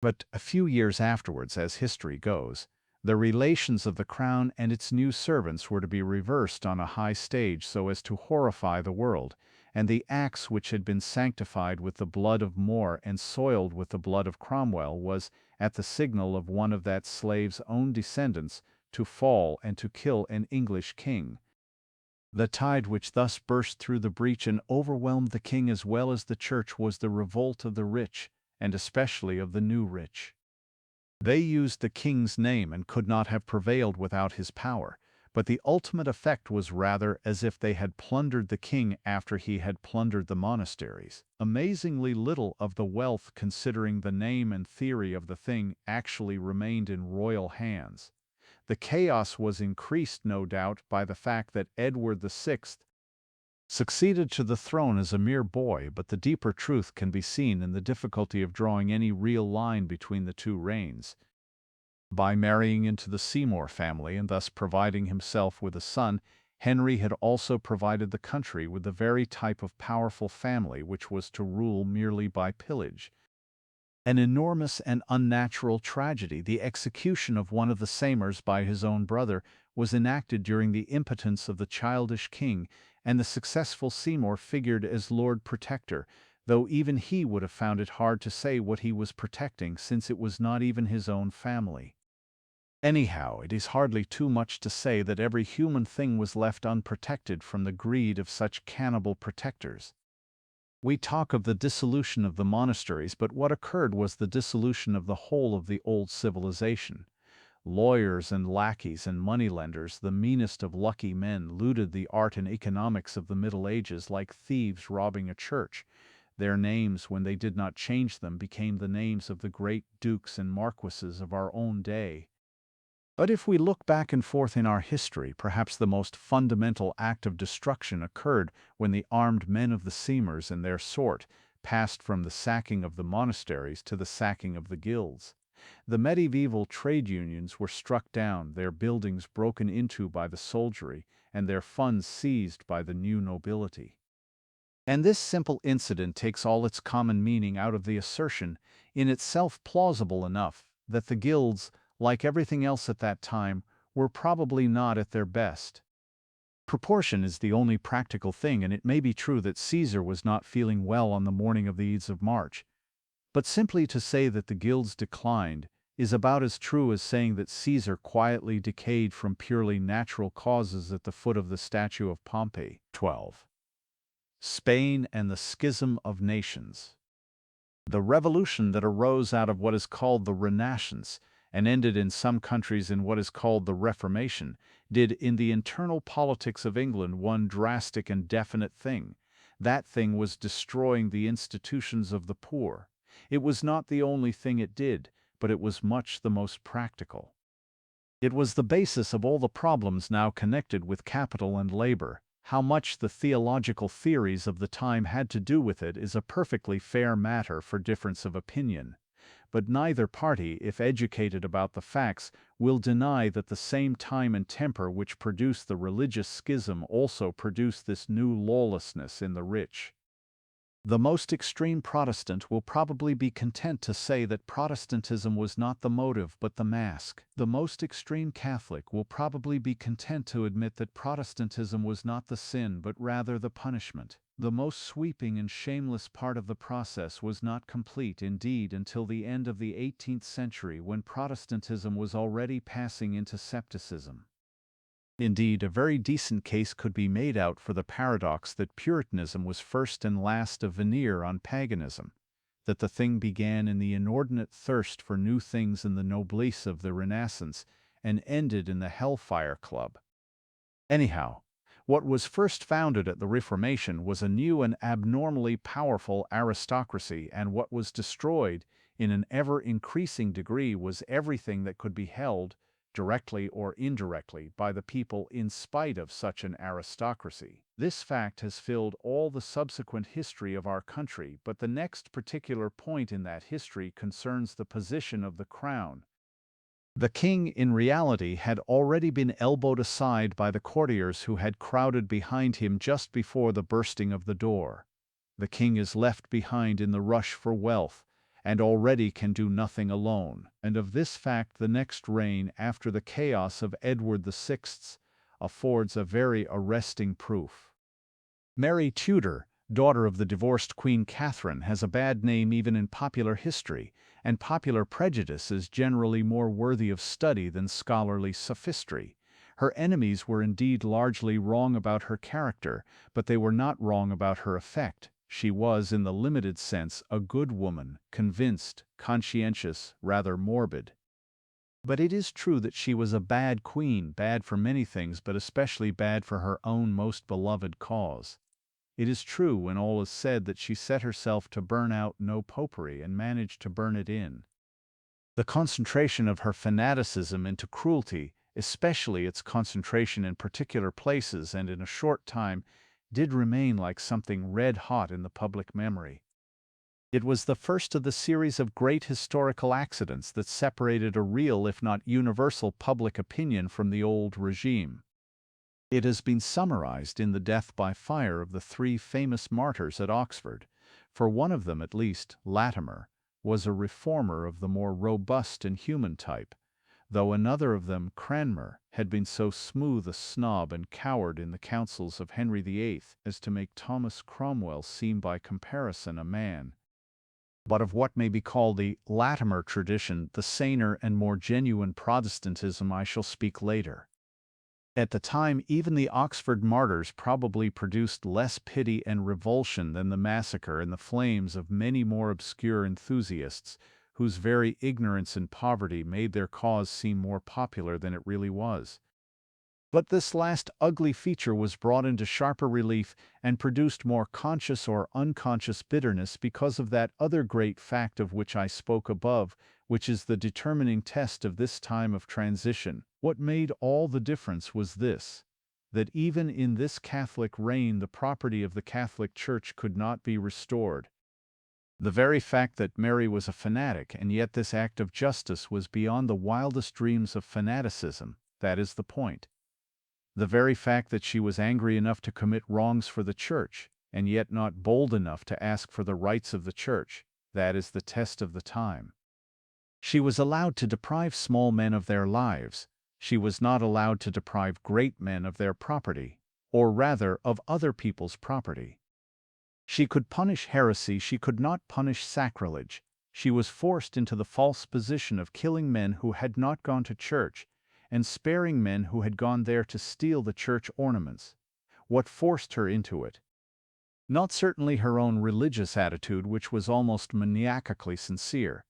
But a few years afterwards, as history goes, the relations of the crown and its new servants were to be reversed on a high stage so as to horrify the world, and the axe which had been sanctified with the blood of More and soiled with the blood of Cromwell was, at the signal of one of that slave's own descendants, to fall and to kill an English king. The tide which thus burst through the breach and overwhelmed the king as well as the church was the revolt of the rich, and especially of the new rich. They used the king's name and could not have prevailed without his power, but the ultimate effect was rather as if they had plundered the king after he had plundered the monasteries. Amazingly little of the wealth, considering the name and theory of the thing, actually remained in royal hands. The chaos was increased, no doubt, by the fact that Edward VI succeeded to the throne as a mere boy, but the deeper truth can be seen in the difficulty of drawing any real line between the two reigns. By marrying into the Seymour family and thus providing himself with a son, Henry had also provided the country with the very type of powerful family which was to rule merely by pillage. An enormous and unnatural tragedy, the execution of one of the Seymours by his own brother, was enacted during the impotence of the childish king, and the successful Seymour figured as Lord Protector, though even he would have found it hard to say what he was protecting, since it was not even his own family. Anyhow, it is hardly too much to say that every human thing was left unprotected from the greed of such cannibal protectors. We talk of the dissolution of the monasteries, but what occurred was the dissolution of the whole of the old civilization. Lawyers and lackeys and moneylenders, the meanest of lucky men, looted the art and economics of the Middle Ages like thieves robbing a church. Their names, when they did not change them, became the names of the great dukes and marquises of our own day. But if we look back and forth in our history, perhaps the most fundamental act of destruction occurred when the armed men of the Seymours and their sort passed from the sacking of the monasteries to the sacking of the guilds. The medieval trade unions were struck down, their buildings broken into by the soldiery, and their funds seized by the new nobility. And this simple incident takes all its common meaning out of the assertion, in itself plausible enough, that the guilds, like everything else at that time, were probably not at their best. Proportion is the only practical thing, and it may be true that Caesar was not feeling well on the morning of the Ides of March. But simply to say that the guilds declined is about as true as saying that Caesar quietly decayed from purely natural causes at the foot of the statue of Pompey. 12. Spain and the Schism of Nations. The revolution that arose out of what is called the Renaissance and ended in some countries in what is called the Reformation, did in the internal politics of England one drastic and definite thing. That thing was destroying the institutions of the poor. It was not the only thing it did, but it was much the most practical. It was the basis of all the problems now connected with capital and labor. How much the theological theories of the time had to do with it is a perfectly fair matter for difference of opinion. But neither party, if educated about the facts, will deny that the same time and temper which produced the religious schism also produced this new lawlessness in the rich. The most extreme Protestant will probably be content to say that Protestantism was not the motive but the mask. The most extreme Catholic will probably be content to admit that Protestantism was not the sin but rather the punishment. The most sweeping and shameless part of the process was not complete, indeed, until the end of the 18th century, when Protestantism was already passing into scepticism. Indeed, a very decent case could be made out for the paradox that Puritanism was first and last a veneer on paganism, that the thing began in the inordinate thirst for new things in the noblesse of the Renaissance and ended in the Hellfire Club. Anyhow, what was first founded at the Reformation was a new and abnormally powerful aristocracy, and what was destroyed in an ever-increasing degree was everything that could be held, directly or indirectly, by the people in spite of such an aristocracy. This fact has filled all the subsequent history of our country, but the next particular point in that history concerns the position of the crown. The king, in reality, had already been elbowed aside by the courtiers who had crowded behind him just before the bursting of the door. The king is left behind in the rush for wealth, and already can do nothing alone, and of this fact the next reign after the chaos of Edward VI affords a very arresting proof. Mary Tudor, daughter of the divorced Queen Catherine, has a bad name even in popular history, and popular prejudice is generally more worthy of study than scholarly sophistry. Her enemies were indeed largely wrong about her character, but they were not wrong about her effect. She was, in the limited sense, a good woman, convinced, conscientious, rather morbid. But it is true that she was a bad queen, bad for many things, but especially bad for her own most beloved cause. It is true, when all is said, that she set herself to burn out no popery and managed to burn it in. The concentration of her fanaticism into cruelty especially its concentration in particular places and in a short time, did remain like something red-hot in the public memory. It was the first of the series of great historical accidents that separated a real, if not universal, public opinion from the old regime. It has been summarized in the death by fire of the three famous martyrs at Oxford. For one of them, at least, Latimer, was a reformer of the more robust and human type, though another of them, Cranmer, had been so smooth a snob and coward in the councils of Henry VIII as to make Thomas Cromwell seem by comparison a man. But of what may be called the Latimer tradition, the saner and more genuine Protestantism, I shall speak later. At the time, even the Oxford martyrs probably produced less pity and revulsion than the massacre and the flames of many more obscure enthusiasts, whose very ignorance and poverty made their cause seem more popular than it really was. But this last ugly feature was brought into sharper relief and produced more conscious or unconscious bitterness because of that other great fact of which I spoke above, which is the determining test of this time of transition. What made all the difference was this, that even in this Catholic reign the property of the Catholic Church could not be restored. The very fact that Mary was a fanatic, and yet this act of justice was beyond the wildest dreams of fanaticism, that is the point. The very fact that she was angry enough to commit wrongs for the Church, and yet not bold enough to ask for the rights of the Church, that is the test of the time. She was allowed to deprive small men of their lives. She was not allowed to deprive great men of their property, or rather of other people's property. She could punish heresy, she could not punish sacrilege. She was forced into the false position of killing men who had not gone to church, and sparing men who had gone there to steal the church ornaments. What forced her into it? Not certainly her own religious attitude, which was almost maniacally sincere.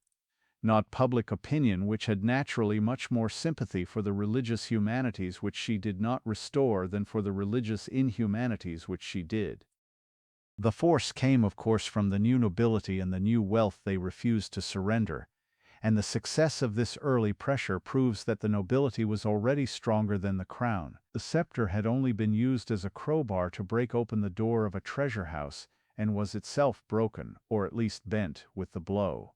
Not public opinion, which had naturally much more sympathy for the religious humanities which she did not restore than for the religious inhumanities which she did. The force came, of course, from the new nobility and the new wealth they refused to surrender, and the success of this early pressure proves that the nobility was already stronger than the crown. The scepter had only been used as a crowbar to break open the door of a treasure house, and was itself broken, or at least bent, with the blow.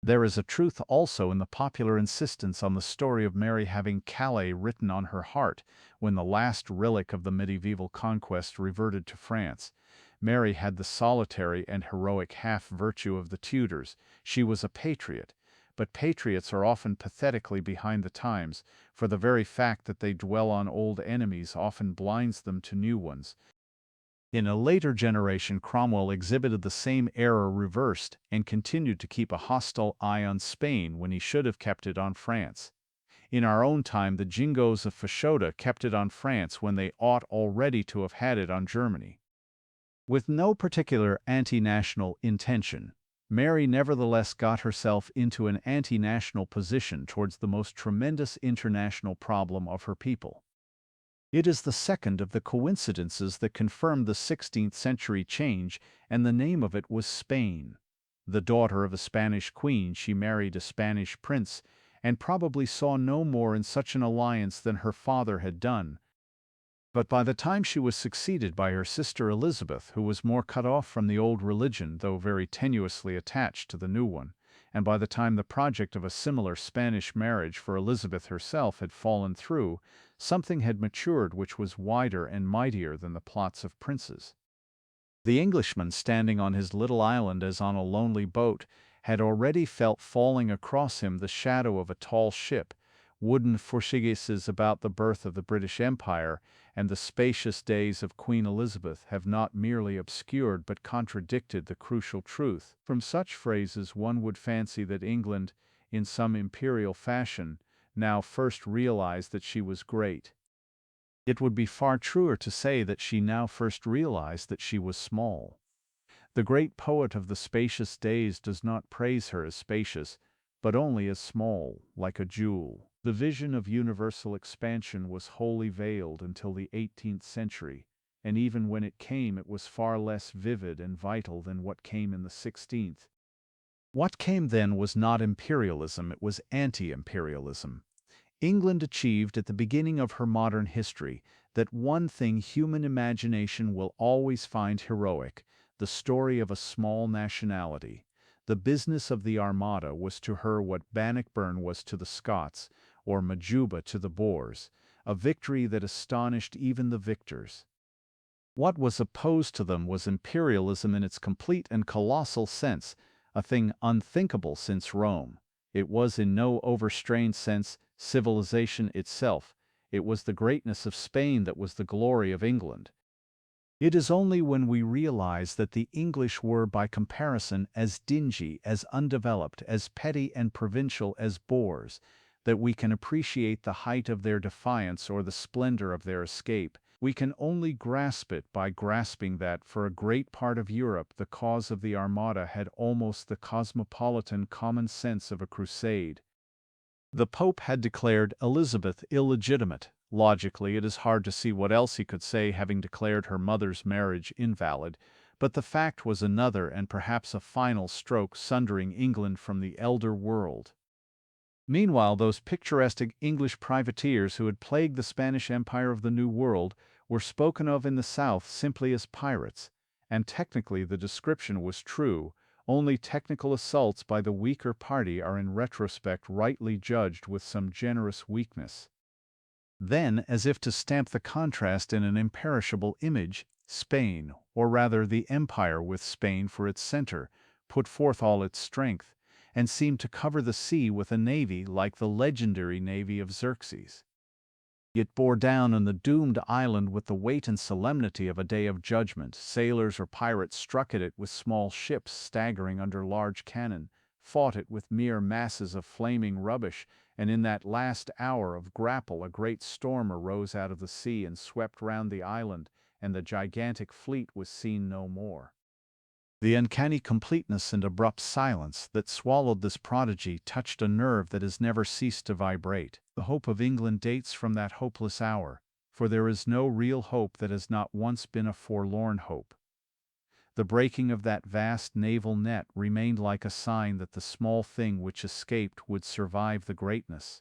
There is a truth also in the popular insistence on the story of Mary having Calais written on her heart when the last relic of the medieval conquest reverted to France. Mary had the solitary and heroic half-virtue of the Tudors. She was a patriot, but patriots are often pathetically behind the times, for the very fact that they dwell on old enemies often blinds them to new ones. In a later generation, Cromwell exhibited the same error reversed and continued to keep a hostile eye on Spain when he should have kept it on France. In our own time, the Jingoes of Fashoda kept it on France when they ought already to have had it on Germany. With no particular anti-national intention, Mary nevertheless got herself into an anti-national position towards the most tremendous international problem of her people. It is the second of the coincidences that confirmed the 16th century change, and the name of it was Spain. The daughter of a Spanish queen, she married a Spanish prince, and probably saw no more in such an alliance than her father had done. But by the time she was succeeded by her sister Elizabeth, who was more cut off from the old religion, though very tenuously attached to the new one, and by the time the project of a similar Spanish marriage for Elizabeth herself had fallen through, something had matured which was wider and mightier than the plots of princes. The Englishman, standing on his little island as on a lonely boat, had already felt falling across him the shadow of a tall ship. Wooden fortalices about the birth of the British Empire and the spacious days of Queen Elizabeth have not merely obscured but contradicted the crucial truth. From such phrases one would fancy that England, in some imperial fashion, now first realized that she was great. It would be far truer to say that she now first realized that she was small. The great poet of the spacious days does not praise her as spacious, but only as small, like a jewel. The vision of universal expansion was wholly veiled until the 18th century, and even when it came it was far less vivid and vital than what came in the 16th. What came then was not imperialism, it was anti-imperialism. England achieved at the beginning of her modern history that one thing human imagination will always find heroic: the story of a small nationality. The business of the Armada was to her what Bannockburn was to the Scots, or Majuba to the Boers, a victory that astonished even the victors. What was opposed to them was imperialism in its complete and colossal sense, a thing unthinkable since Rome. It was in no overstrained sense civilization itself. It was the greatness of Spain that was the glory of England. It is only when we realize that the English were by comparison as dingy, as undeveloped, as petty and provincial as Boers, that we can appreciate the height of their defiance or the splendor of their escape. We can only grasp it by grasping that for a great part of Europe the cause of the Armada had almost the cosmopolitan common sense of a crusade. The Pope had declared Elizabeth illegitimate. Logically, it is hard to see what else he could say, having declared her mother's marriage invalid, but the fact was another and perhaps a final stroke sundering England from the elder world. Meanwhile, those picturesque English privateers who had plagued the Spanish Empire of the New World were spoken of in the South simply as pirates, and technically the description was true. Only technical assaults by the weaker party are in retrospect rightly judged with some generous weakness. Then, as if to stamp the contrast in an imperishable image, Spain, or rather the Empire with Spain for its center, put forth all its strength, and seemed to cover the sea with a navy like the legendary navy of Xerxes. It bore down on the doomed island with the weight and solemnity of a day of judgment. Sailors or pirates struck at it with small ships staggering under large cannon, fought it with mere masses of flaming rubbish, and in that last hour of grapple a great storm arose out of the sea and swept round the island, and the gigantic fleet was seen no more. The uncanny completeness and abrupt silence that swallowed this prodigy touched a nerve that has never ceased to vibrate. The hope of England dates from that hopeless hour, for there is no real hope that has not once been a forlorn hope. The breaking of that vast naval net remained like a sign that the small thing which escaped would survive the greatness.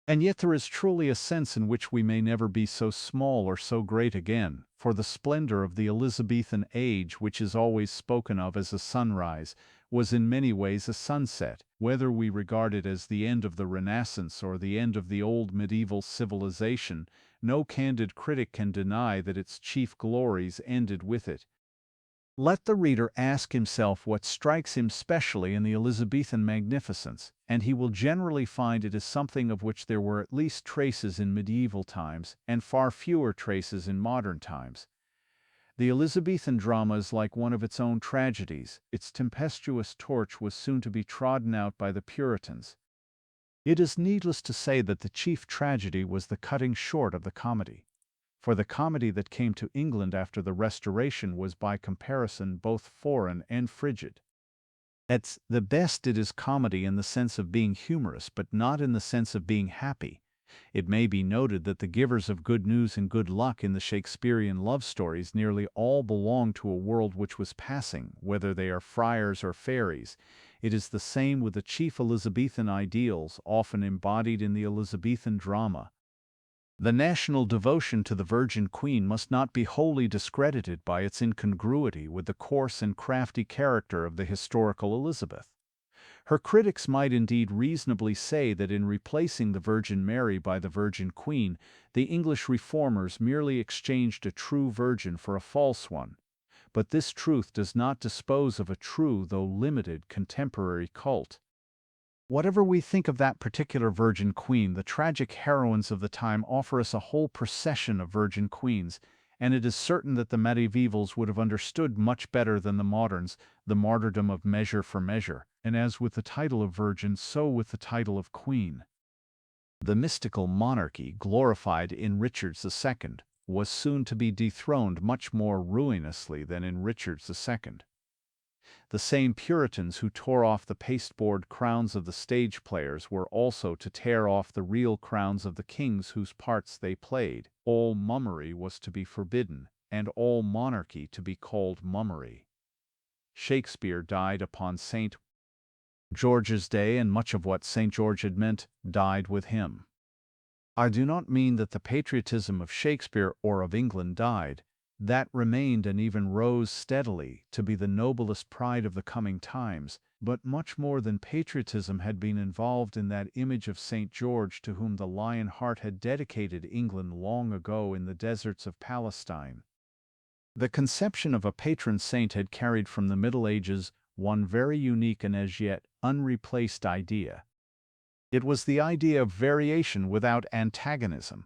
And yet there is truly a sense in which we may never be so small or so great again, for the splendor of the Elizabethan age, which is always spoken of as a sunrise, was in many ways a sunset. Whether we regard it as the end of the Renaissance or the end of the old medieval civilization, no candid critic can deny that its chief glories ended with it. Let the reader ask himself what strikes him specially in the Elizabethan magnificence, and he will generally find it is something of which there were at least traces in medieval times, and far fewer traces in modern times. The Elizabethan drama is like one of its own tragedies. Its tempestuous torch was soon to be trodden out by the Puritans. It is needless to say that the chief tragedy was the cutting short of the comedy. For the comedy that came to England after the Restoration was by comparison both foreign and frigid. At the best it is comedy in the sense of being humorous, but not in the sense of being happy. It may be noted that the givers of good news and good luck in the Shakespearean love stories nearly all belong to a world which was passing, whether they are friars or fairies. It is the same with the chief Elizabethan ideals, often embodied in the Elizabethan drama. The national devotion to the Virgin Queen must not be wholly discredited by its incongruity with the coarse and crafty character of the historical Elizabeth. Her critics might indeed reasonably say that in replacing the Virgin Mary by the Virgin Queen, the English reformers merely exchanged a true virgin for a false one. But this truth does not dispose of a true, though limited, contemporary cult. Whatever we think of that particular Virgin Queen, the tragic heroines of the time offer us a whole procession of Virgin Queens, and it is certain that the medievals would have understood much better than the moderns the martyrdom of Measure for Measure, and as with the title of Virgin, so with the title of Queen. The mystical monarchy, glorified in Richard II, was soon to be dethroned much more ruinously than in Richard II. The same Puritans who tore off the pasteboard crowns of the stage players were also to tear off the real crowns of the kings whose parts they played. All mummery was to be forbidden, and all monarchy to be called mummery. Shakespeare died upon St. George's Day, and much of what St. George had meant died with him. I do not mean that the patriotism of Shakespeare or of England died. That remained and even rose steadily to be the noblest pride of the coming times, but much more than patriotism had been involved in that image of St. George to whom the lion heart had dedicated England long ago in the deserts of Palestine. The conception of a patron saint had carried from the Middle Ages one very unique and as yet unreplaced idea. It was the idea of variation without antagonism.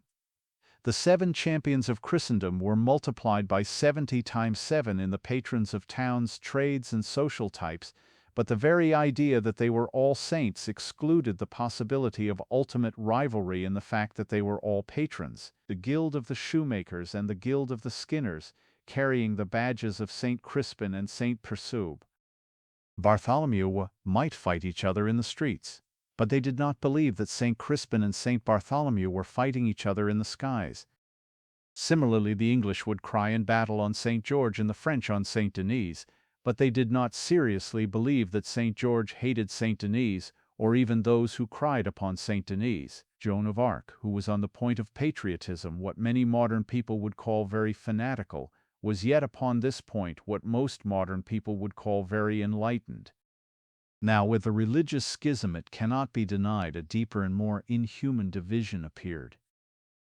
The 7 champions of Christendom were multiplied by 70 times 7 in the patrons of towns, trades, and social types, but the very idea that they were all saints excluded the possibility of ultimate rivalry in the fact that they were all patrons, the Guild of the Shoemakers and the Guild of the Skinners, carrying the badges of St. Crispin and St. Perceval. Bartholomew might fight each other in the streets, but they did not believe that St. Crispin and St. Bartholomew were fighting each other in the skies. Similarly, the English would cry in battle on St. George and the French on St. Denis, but they did not seriously believe that St. George hated St. Denis, or even those who cried upon St. Denis. Joan of Arc, who was on the point of patriotism, what many modern people would call very fanatical, was yet upon this point what most modern people would call very enlightened. Now, with the religious schism, it cannot be denied a deeper and more inhuman division appeared.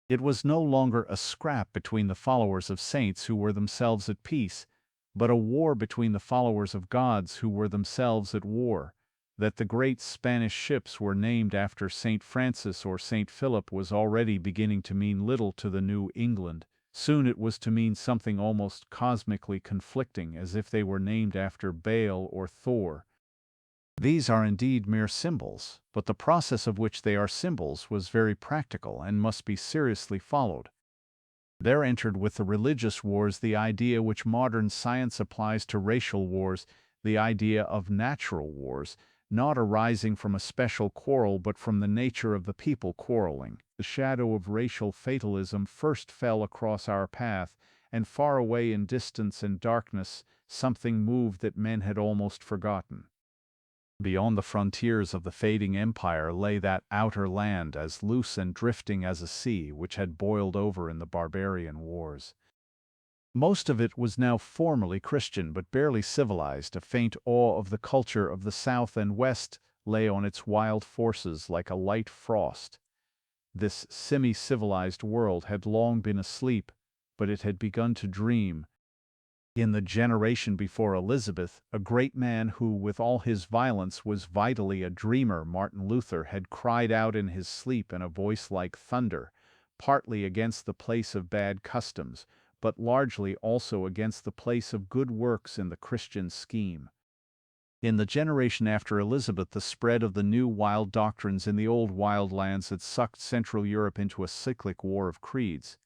It was no longer a scrap between the followers of saints who were themselves at peace, but a war between the followers of gods who were themselves at war. That the great Spanish ships were named after St. Francis or St. Philip was already beginning to mean little to the New England. Soon it was to mean something almost cosmically conflicting, as if they were named after Baal or Thor. These are indeed mere symbols, but the process of which they are symbols was very practical and must be seriously followed. There entered with the religious wars the idea which modern science applies to racial wars, the idea of natural wars, not arising from a special quarrel but from the nature of the people quarreling. The shadow of racial fatalism first fell across our path, and far away in distance and darkness something moved that men had almost forgotten. Beyond the frontiers of the fading empire lay that outer land as loose and drifting as a sea which had boiled over in the barbarian wars. Most of it was now formally Christian but barely civilized. A faint awe of the culture of the South and West lay on its wild forces like a light frost. This semi-civilized world had long been asleep, but it had begun to dream. In the generation before Elizabeth, a great man who, with all his violence, was vitally a dreamer, Martin Luther, had cried out in his sleep in a voice like thunder, partly against the place of bad customs, but largely also against the place of good works in the Christian scheme. In the generation after Elizabeth, the spread of the new wild doctrines in the old wild lands had sucked Central Europe into a cyclic war of creeds.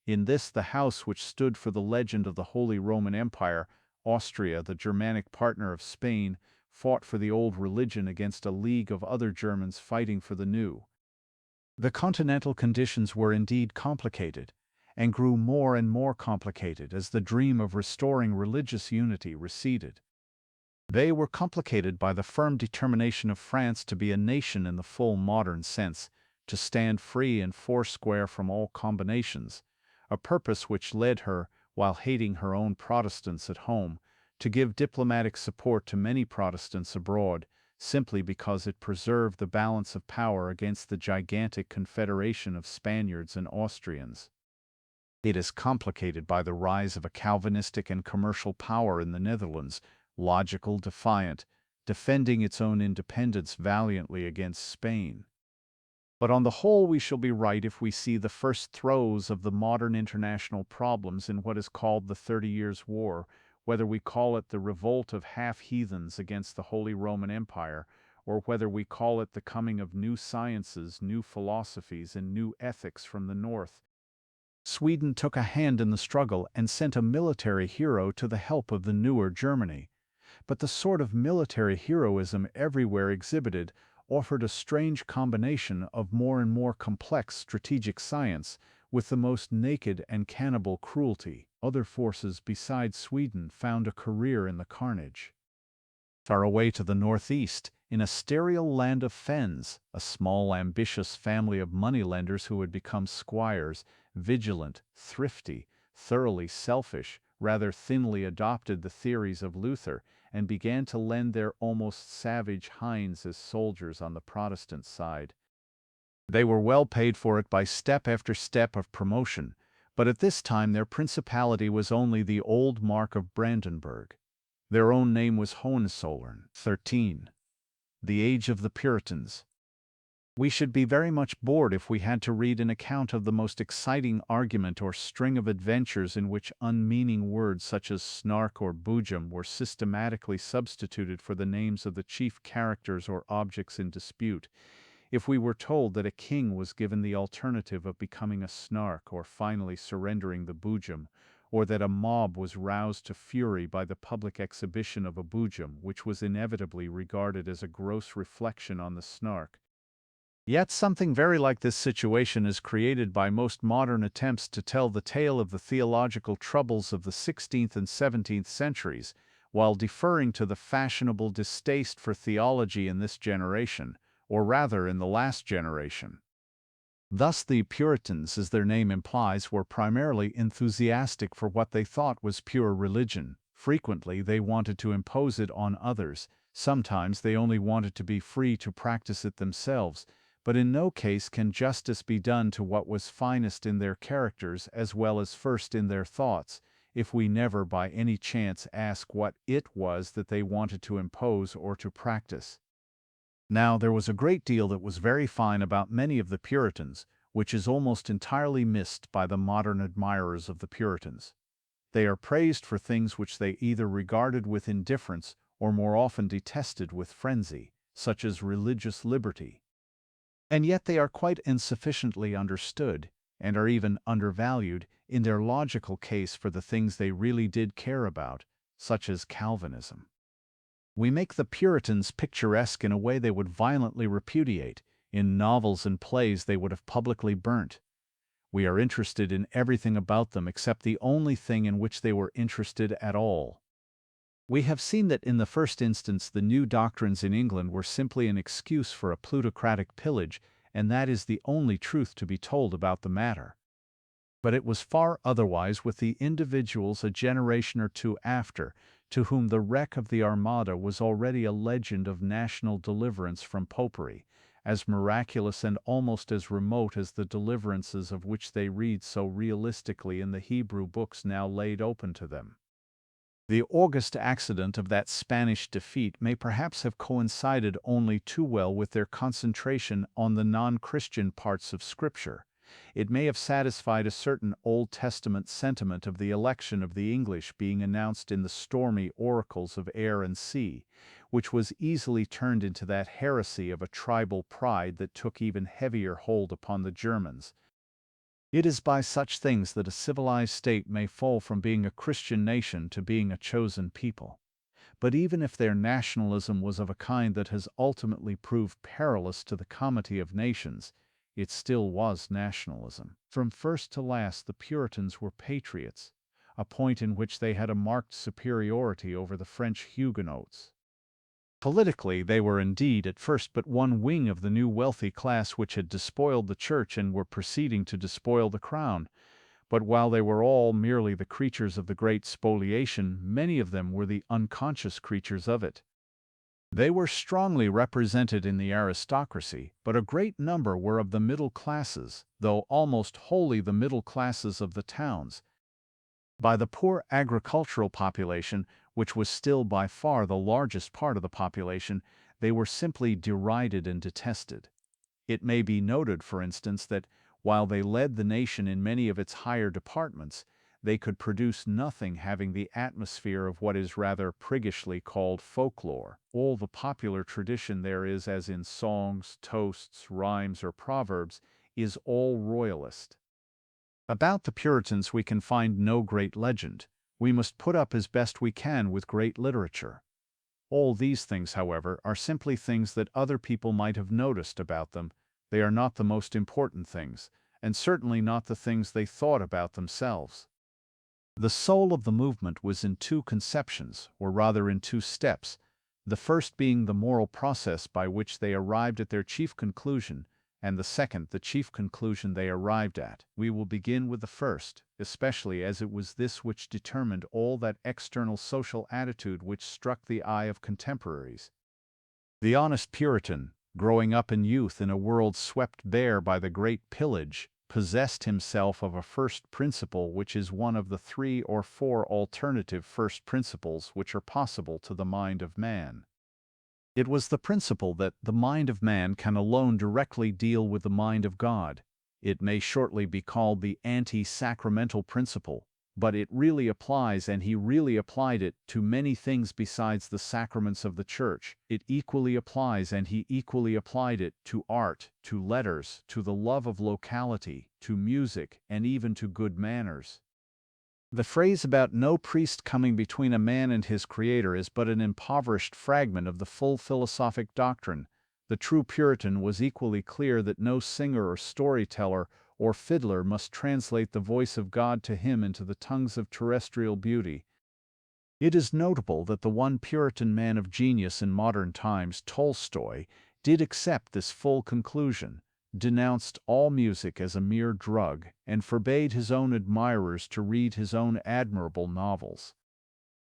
In this, the house which stood for the legend of the Holy Roman Empire, Austria, the Germanic partner of Spain, fought for the old religion against a league of other Germans fighting for the new. The continental conditions were indeed complicated, and grew more and more complicated as the dream of restoring religious unity receded. They were complicated by the firm determination of France to be a nation in the full modern sense, to stand free and foursquare from all combinations, a purpose which led her, while hating her own Protestants at home, to give diplomatic support to many Protestants abroad, simply because it preserved the balance of power against the gigantic confederation of Spaniards and Austrians. It is complicated by the rise of a Calvinistic and commercial power in the Netherlands, logical, defiant, defending its own independence valiantly against Spain. But on the whole, we shall be right if we see the first throes of the modern international problems in what is called the 30 Years' War, whether we call it the revolt of half-heathens against the Holy Roman Empire, or whether we call it the coming of new sciences, new philosophies, and new ethics from the north. Sweden took a hand in the struggle and sent a military hero to the help of the newer Germany. But the sort of military heroism everywhere exhibited offered a strange combination of more and more complex strategic science with the most naked and cannibal cruelty. Other forces besides Sweden found a career in the carnage. Far away to the northeast, in a sterile land of fens, a small ambitious family of moneylenders who had become squires, vigilant, thrifty, thoroughly selfish, rather thinly adopted the theories of Luther, and began to lend their almost savage hinds as soldiers on the Protestant side. They were well paid for it by step after step of promotion, but at this time their principality was only the old Mark of Brandenburg. Their own name was Hohenzollern. 13. The Age of the Puritans. We should be very much bored if we had to read an account of the most exciting argument or string of adventures in which unmeaning words such as snark or boojum were systematically substituted for the names of the chief characters or objects in dispute. If we were told that a king was given the alternative of becoming a snark or finally surrendering the boojum, or that a mob was roused to fury by the public exhibition of a boojum, which was inevitably regarded as a gross reflection on the snark. Yet something very like this situation is created by most modern attempts to tell the tale of the theological troubles of the 16th and 17th centuries, while deferring to the fashionable distaste for theology in this generation, or rather in the last generation. Thus the Puritans, as their name implies, were primarily enthusiastic for what they thought was pure religion. Frequently they wanted to impose it on others, sometimes they only wanted to be free to practice it themselves, but in no case can justice be done to what was finest in their characters as well as first in their thoughts, if we never by any chance ask what it was that they wanted to impose or to practice. Now, there was a great deal that was very fine about many of the Puritans, which is almost entirely missed by the modern admirers of the Puritans. They are praised for things which they either regarded with indifference or more often detested with frenzy, such as religious liberty. And yet they are quite insufficiently understood, and are even undervalued, in their logical case for the things they really did care about, such as Calvinism. We make the Puritans picturesque in a way they would violently repudiate, in novels and plays they would have publicly burnt. We are interested in everything about them except the only thing in which they were interested at all. We have seen that in the first instance the new doctrines in England were simply an excuse for a plutocratic pillage, and that is the only truth to be told about the matter. But it was far otherwise with the individuals a generation or two after, to whom the wreck of the Armada was already a legend of national deliverance from popery, as miraculous and almost as remote as the deliverances of which they read so realistically in the Hebrew books now laid open to them. The august accident of that Spanish defeat may perhaps have coincided only too well with their concentration on the non-Christian parts of Scripture. It may have satisfied a certain Old Testament sentiment of the election of the English being announced in the stormy oracles of air and sea, which was easily turned into that heresy of a tribal pride that took even heavier hold upon the Germans. It is by such things that a civilized state may fall from being a Christian nation to being a chosen people. But even if their nationalism was of a kind that has ultimately proved perilous to the comity of nations, it still was nationalism. From first to last the Puritans were patriots, a point in which they had a marked superiority over the French Huguenots. Politically, they were indeed at first but one wing of the new wealthy class which had despoiled the Church and were proceeding to despoil the Crown. But while they were all merely the creatures of the great spoliation, many of them were the unconscious creatures of it. They were strongly represented in the aristocracy, but a great number were of the middle classes, though almost wholly the middle classes of the towns. By the poor agricultural population, which was still by far the largest part of the population, they were simply derided and detested. It may be noted, for instance, that while they led the nation in many of its higher departments, they could produce nothing having the atmosphere of what is rather priggishly called folklore. All the popular tradition there is, as in songs, toasts, rhymes, or proverbs, is all royalist. About the Puritans we can find no great legend. We must put up as best we can with great literature. All these things, however, are simply things that other people might have noticed about them. They are not the most important things, and certainly not the things they thought about themselves. The soul of the movement was in two conceptions, or rather in two steps. the first being the moral process by which they arrived at their chief conclusion, and the second the chief conclusion they arrived at. We will begin with the first, especially as it was this which determined all that external social attitude which struck the eye of contemporaries. The honest Puritan, growing up in youth in a world swept bare by the great pillage, possessed himself of a first principle which is one of the 3 or 4 alternative first principles which are possible to the mind of man. It was the principle that the mind of man can alone directly deal with the mind of God. It may shortly be called the anti-sacramental principle, but it really applies, and he really applied it, to many things besides the sacraments of the Church. It equally applies, and he equally applied it, to art, to letters, to the love of locality, to music, and even to good manners. The phrase about no priest coming between a man and his Creator is but an impoverished fragment of the full philosophic doctrine. The true Puritan was equally clear that no singer or storyteller or fiddler must translate the voice of God to him into the tongues of terrestrial beauty. It is notable that the one Puritan man of genius in modern times, Tolstoy, did accept this full conclusion, denounced all music as a mere drug, and forbade his own admirers to read his own admirable novels.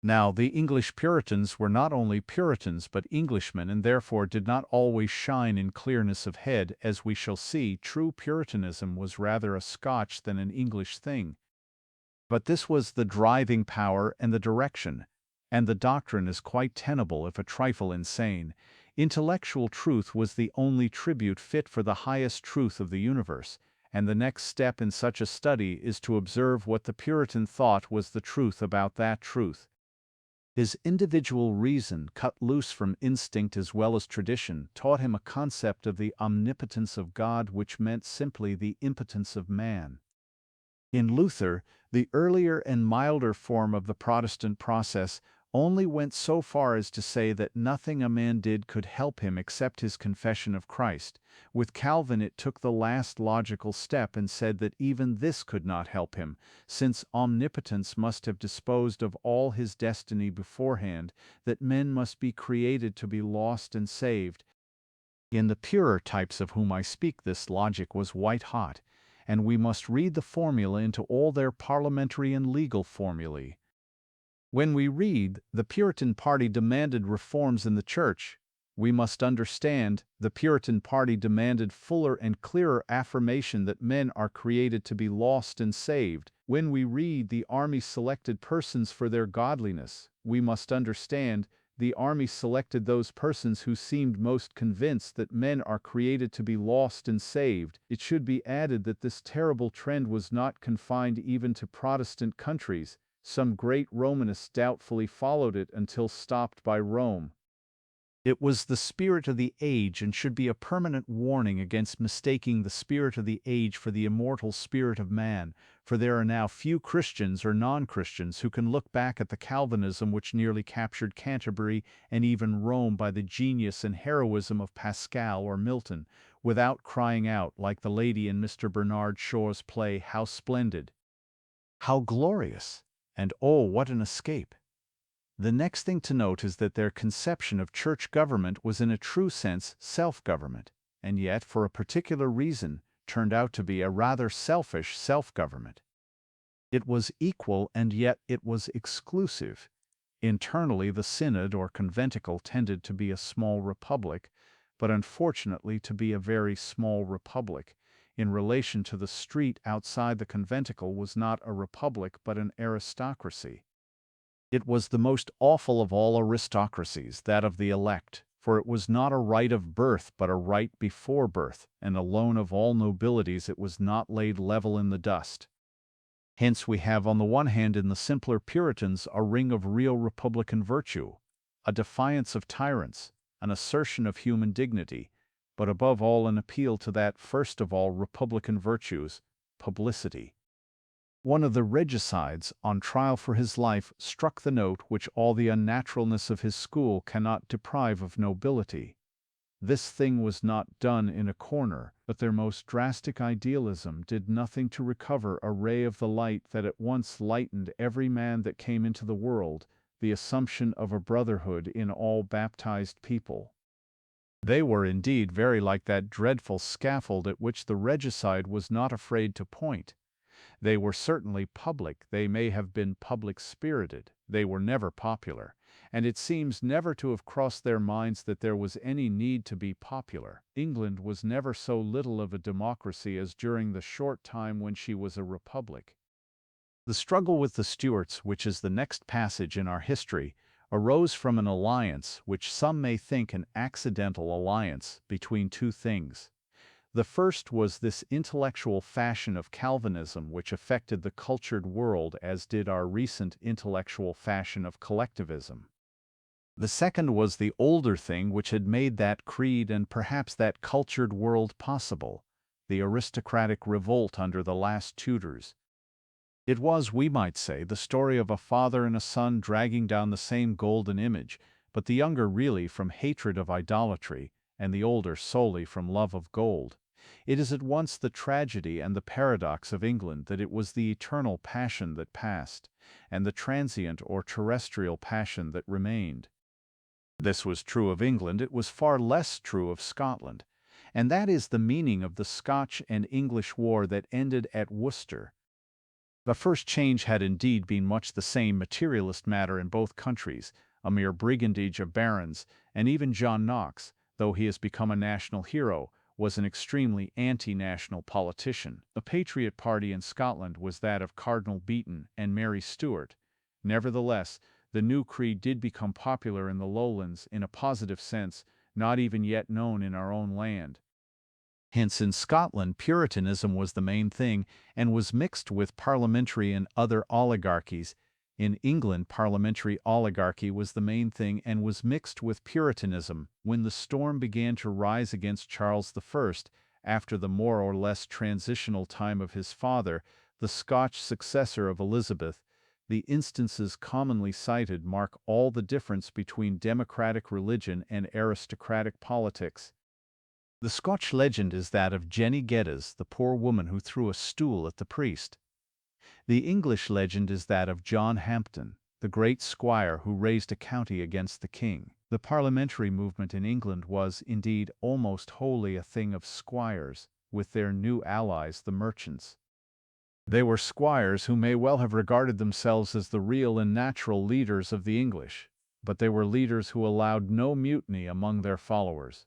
Now, the English Puritans were not only Puritans but Englishmen, and therefore did not always shine in clearness of head, as we shall see. True Puritanism was rather a Scotch than an English thing. But this was the driving power and the direction, and the doctrine is quite tenable if a trifle insane. Intellectual truth was the only tribute fit for the highest truth of the universe, and the next step in such a study is to observe what the Puritan thought was the truth about that truth. His individual reason, cut loose from instinct as well as tradition, taught him a concept of the omnipotence of God which meant simply the impotence of man. In Luther, the earlier and milder form of the Protestant process only went so far as to say that nothing a man did could help him except his confession of Christ. With Calvin it took the last logical step and said that even this could not help him, since omnipotence must have disposed of all his destiny beforehand, that men must be created to be lost and saved. In the purer types of whom I speak this logic was white-hot, and we must read the formula into all their parliamentary and legal formulae. When we read, the Puritan party demanded reforms in the Church, we must understand, the Puritan party demanded fuller and clearer affirmation that men are created to be lost and saved. When we read, the army selected persons for their godliness, we must understand, the army selected those persons who seemed most convinced that men are created to be lost and saved. It should be added that this terrible trend was not confined even to Protestant countries. Some great Romanists doubtfully followed it until stopped by Rome. It was the spirit of the age and should be a permanent warning against mistaking the spirit of the age for the immortal spirit of man, for there are now few Christians or non-Christians who can look back at the Calvinism which nearly captured Canterbury and even Rome by the genius and heroism of Pascal or Milton, without crying out, like the lady in Mr. Bernard Shaw's play, "How splendid! How glorious! And oh, what an escape!" The next thing to note is that their conception of church government was in a true sense self-government, and yet, for a particular reason, turned out to be a rather selfish self-government. It was equal, and yet it was exclusive. Internally, the synod or conventicle tended to be a small republic, but unfortunately to be a very small republic. In relation to the street outside the conventicle was not a republic but an aristocracy. It was the most awful of all aristocracies, that of the elect, for it was not a right of birth but a right before birth, and alone of all nobilities it was not laid level in the dust. Hence we have on the one hand in the simpler Puritans a ring of real republican virtue, a defiance of tyrants, an assertion of human dignity, but above all an appeal to that first of all republican virtues, publicity. One of the regicides, on trial for his life, struck the note which all the unnaturalness of his school cannot deprive of nobility. This thing was not done in a corner, but their most drastic idealism did nothing to recover a ray of the light that at once lightened every man that came into the world, the assumption of a brotherhood in all baptized people. They were indeed very like that dreadful scaffold at which the regicide was not afraid to point. They were certainly public, they may have been public-spirited, they were never popular, and it seems never to have crossed their minds that there was any need to be popular. England was never so little of a democracy as during the short time when she was a republic. The struggle with the Stuarts, which is the next passage in our history, arose from an alliance, which some may think an accidental alliance, between two things. The first was this intellectual fashion of Calvinism which affected the cultured world as did our recent intellectual fashion of collectivism. The second was the older thing which had made that creed and perhaps that cultured world possible, the aristocratic revolt under the last Tudors. It was, we might say, the story of a father and a son dragging down the same golden image, but the younger really from hatred of idolatry, and the older solely from love of gold. It is at once the tragedy and the paradox of England that it was the eternal passion that passed, and the transient or terrestrial passion that remained. This was true of England, it was far less true of Scotland, and that is the meaning of the Scotch and English war that ended at Worcester. The first change had indeed been much the same materialist matter in both countries, a mere brigandage of barons, and even John Knox, though he has become a national hero, was an extremely anti-national politician. The Patriot party in Scotland was that of Cardinal Beaton and Mary Stuart. Nevertheless, the new creed did become popular in the lowlands in a positive sense, not even yet known in our own land. Hence in Scotland Puritanism was the main thing, and was mixed with parliamentary and other oligarchies. In England parliamentary oligarchy was the main thing and was mixed with Puritanism. When the storm began to rise against Charles I, after the more or less transitional time of his father, the Scotch successor of Elizabeth, the instances commonly cited mark all the difference between democratic religion and aristocratic politics. The Scotch legend is that of Jenny Geddes, the poor woman who threw a stool at the priest. The English legend is that of John Hampden, the great squire who raised a county against the king. The parliamentary movement in England was, indeed, almost wholly a thing of squires, with their new allies the merchants. They were squires who may well have regarded themselves as the real and natural leaders of the English, but they were leaders who allowed no mutiny among their followers.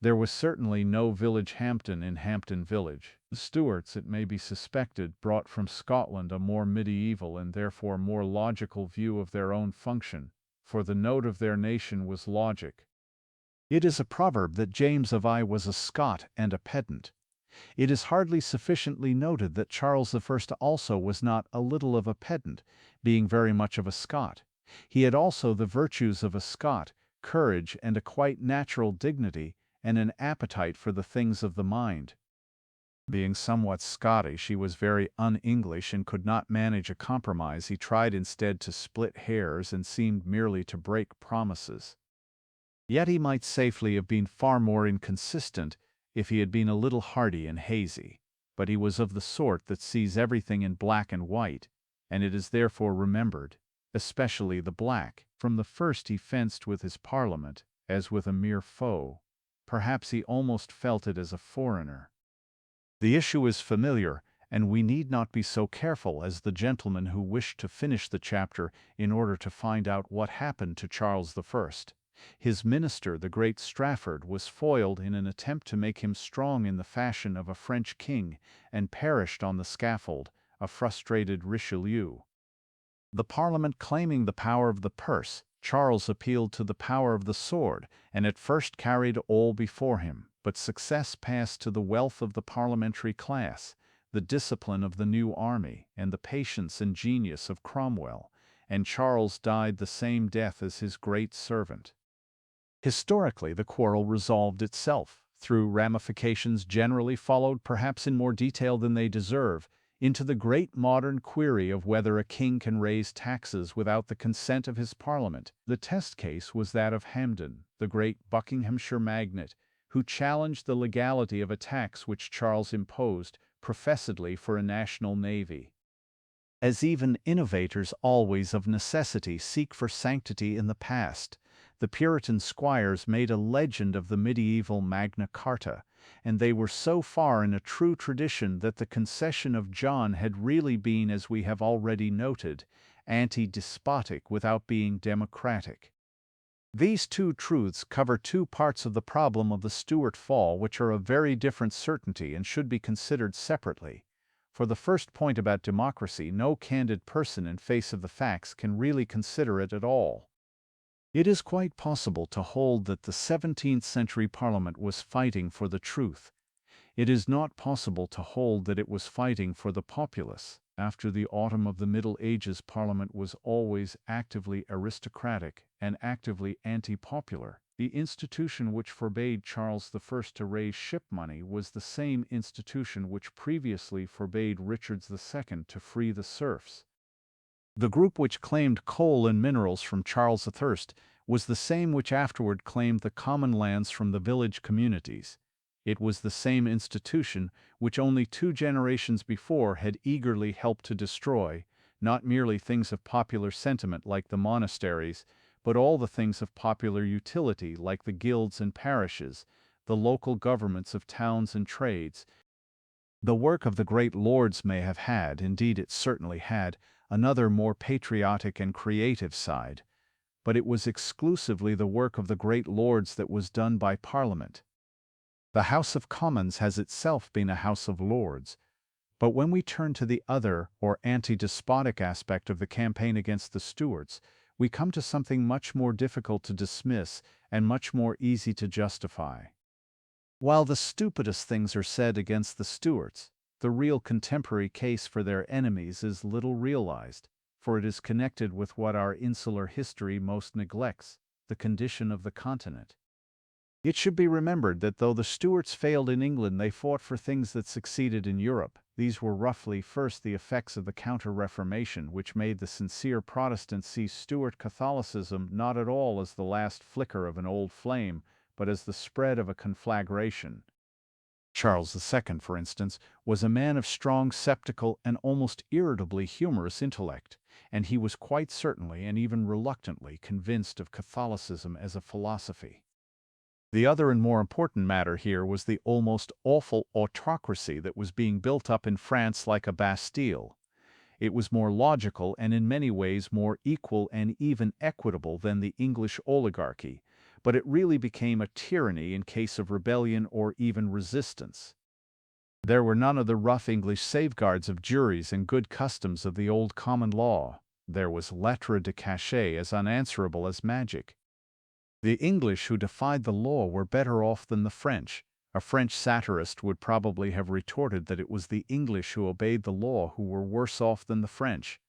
There was certainly no village Hampden in Hampden Village. The Stuarts, it may be suspected, brought from Scotland a more medieval and therefore more logical view of their own function, for the note of their nation was logic. It is a proverb that James of I was a Scot and a pedant. It is hardly sufficiently noted that Charles I also was not a little of a pedant, being very much of a Scot. He had also the virtues of a Scot, courage and a quite natural dignity, and an appetite for the things of the mind. Being somewhat Scottish, he was very un-English and could not manage a compromise. He tried instead to split hairs and seemed merely to break promises. Yet he might safely have been far more inconsistent if he had been a little hardy and hazy, but he was of the sort that sees everything in black and white, and it is therefore remembered, especially the black. From the first he fenced with his Parliament, as with a mere foe. Perhaps he almost felt it as a foreigner. The issue is familiar, and we need not be so careful as the gentleman who wished to finish the chapter in order to find out what happened to Charles I. His minister, the great Strafford, was foiled in an attempt to make him strong in the fashion of a French king, and perished on the scaffold, a frustrated Richelieu. The Parliament claiming the power of the purse, Charles appealed to the power of the sword, and at first carried all before him, but success passed to the wealth of the parliamentary class, the discipline of the new army, and the patience and genius of Cromwell, and Charles died the same death as his great servant. Historically, the quarrel resolved itself, through ramifications generally followed perhaps in more detail than they deserve, into the great modern query of whether a king can raise taxes without the consent of his parliament. The test case was that of Hampden, the great Buckinghamshire magnate, who challenged the legality of a tax which Charles imposed, professedly for a national navy. As even innovators always of necessity seek for sanctity in the past, the Puritan squires made a legend of the medieval Magna Carta, and they were so far in a true tradition that the concession of John had really been, as we have already noted, anti-despotic without being democratic. These two truths cover two parts of the problem of the Stuart fall which are of very different certainty and should be considered separately. For the first point about democracy, no candid person in face of the facts can really consider it at all. It is quite possible to hold that the 17th century Parliament was fighting for the truth. It is not possible to hold that it was fighting for the populace. After the autumn of the Middle Ages, Parliament was always actively aristocratic and actively anti-popular. The institution which forbade Charles I to raise ship money was the same institution which previously forbade Richard II to free the serfs. The group which claimed coal and minerals from Charles I was the same which afterward claimed the common lands from the village communities. It was the same institution which only 2 generations before had eagerly helped to destroy, not merely things of popular sentiment like the monasteries, but all the things of popular utility like the guilds and parishes, the local governments of towns and trades. The work of the great lords may have had, indeed it certainly had, another more patriotic and creative side, but it was exclusively the work of the great lords that was done by Parliament. The House of Commons has itself been a House of Lords, but when we turn to the other or anti-despotic aspect of the campaign against the Stuarts, we come to something much more difficult to dismiss and much more easy to justify. While the stupidest things are said against the Stuarts, the real contemporary case for their enemies is little realized, for it is connected with what our insular history most neglects, the condition of the continent. It should be remembered that though the Stuarts failed in England, they fought for things that succeeded in Europe. These were roughly first the effects of the Counter-Reformation, which made the sincere Protestants see Stuart Catholicism not at all as the last flicker of an old flame, but as the spread of a conflagration. Charles II, for instance, was a man of strong sceptical and almost irritably humorous intellect, and he was quite certainly and even reluctantly convinced of Catholicism as a philosophy. The other and more important matter here was the almost awful autocracy that was being built up in France like a Bastille. It was more logical and in many ways more equal and even equitable than the English oligarchy, but it really became a tyranny in case of rebellion or even resistance. There were none of the rough English safeguards of juries and good customs of the old common law. There was lettre de cachet as unanswerable as magic. The English who defied the law were better off than the French. A French satirist would probably have retorted that it was the English who obeyed the law who were worse off than the French.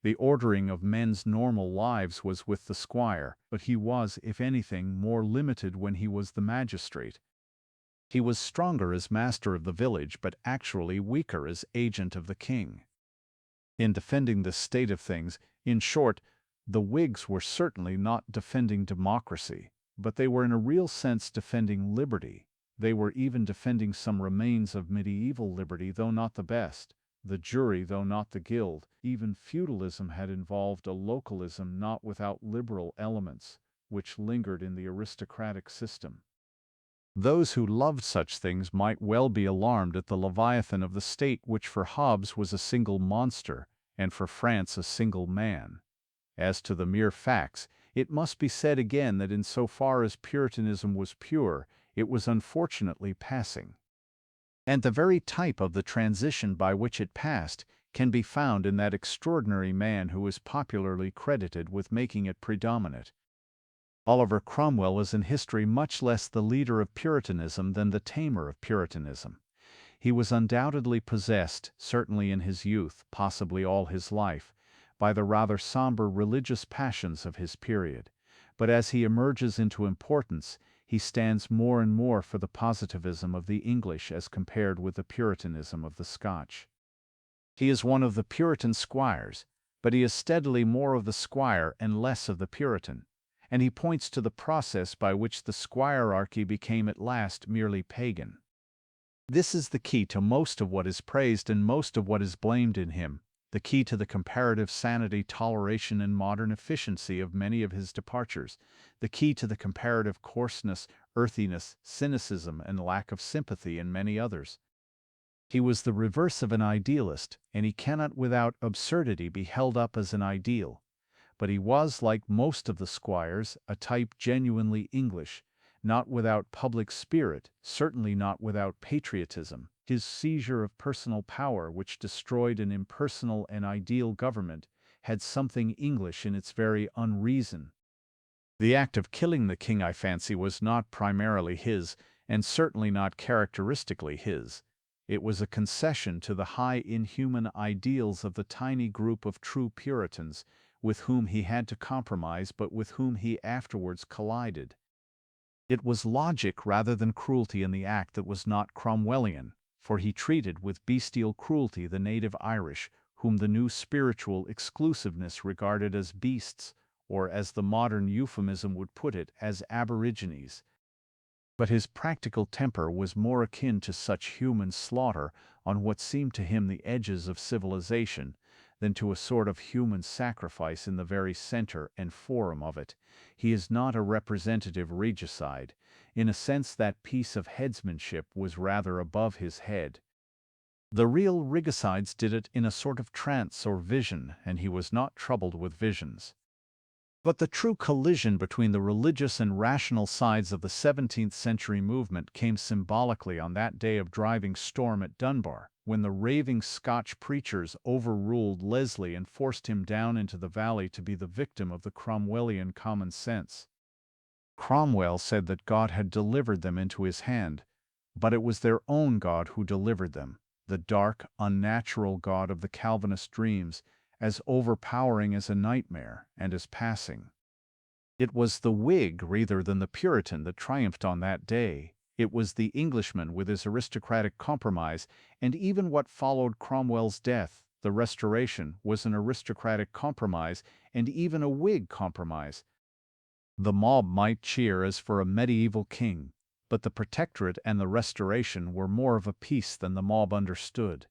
The ordering of men's normal lives was with the squire, but he was, if anything, more limited when he was the magistrate. He was stronger as master of the village, but actually weaker as agent of the king. In defending this state of things, in short, the Whigs were certainly not defending democracy, but they were in a real sense defending liberty. They were even defending some remains of medieval liberty, though not the best. The jury, though not the guild. Even feudalism had involved a localism not without liberal elements, which lingered in the aristocratic system. Those who loved such things might well be alarmed at the Leviathan of the state, which for Hobbes was a single monster, and for France a single man. As to the mere facts, it must be said again that in so far as Puritanism was pure, it was unfortunately passing. And the very type of the transition by which it passed can be found in that extraordinary man who is popularly credited with making it predominate. Oliver Cromwell is in history much less the leader of Puritanism than the tamer of Puritanism. He was undoubtedly possessed, certainly in his youth, possibly all his life, by the rather somber religious passions of his period, but as he emerges into importance, he stands more and more for the positivism of the English as compared with the Puritanism of the Scotch. He is one of the Puritan squires, but he is steadily more of the squire and less of the Puritan, and he points to the process by which the squirearchy became at last merely pagan. This is the key to most of what is praised and most of what is blamed in him. the key to the comparative sanity, toleration, and modern efficiency of many of his departures, the key to the comparative coarseness, earthiness, cynicism, and lack of sympathy in many others. He was the reverse of an idealist, and he cannot without absurdity be held up as an ideal. But he was, like most of the squires, a type genuinely English, not without public spirit, certainly not without patriotism. His seizure of personal power, which destroyed an impersonal and ideal government, had something English in its very unreason. The act of killing the king, I fancy, was not primarily his, and certainly not characteristically his. It was a concession to the high inhuman ideals of the tiny group of true Puritans, with whom he had to compromise but with whom he afterwards collided. It was logic rather than cruelty in the act that was not Cromwellian, for he treated with bestial cruelty the native Irish, whom the new spiritual exclusiveness regarded as beasts, or as the modern euphemism would put it, as aborigines. But his practical temper was more akin to such human slaughter on what seemed to him the edges of civilization, than to a sort of human sacrifice in the very center and forum of it. He is not a representative regicide. In a sense, that piece of headsmanship was rather above his head. The real regicides did it in a sort of trance or vision, and he was not troubled with visions. But the true collision between the religious and rational sides of the 17th century movement came symbolically on that day of driving storm at Dunbar, when the raving Scotch preachers overruled Leslie and forced him down into the valley to be the victim of the Cromwellian common sense. Cromwell said that God had delivered them into his hand, but it was their own God who delivered them, the dark, unnatural God of the Calvinist dreams, as overpowering as a nightmare and as passing. It was the Whig rather than the Puritan that triumphed on that day. It was the Englishman with his aristocratic compromise, and even what followed Cromwell's death, the Restoration, was an aristocratic compromise and even a Whig compromise. The mob might cheer as for a medieval king, but the Protectorate and the Restoration were more of a piece than the mob understood.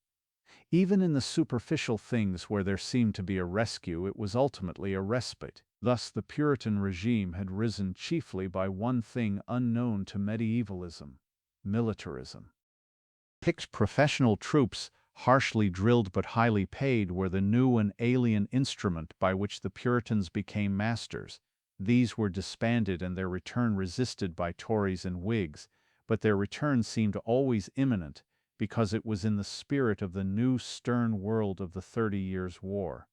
Even in the superficial things where there seemed to be a rescue, it was ultimately a respite. Thus the Puritan regime had risen chiefly by one thing unknown to medievalism: militarism. Picked professional troops, harshly drilled but highly paid, were the new and alien instrument by which the Puritans became masters. These were disbanded and their return resisted by Tories and Whigs, but their return seemed always imminent, because it was in the spirit of the new stern world of the 30 Years' War.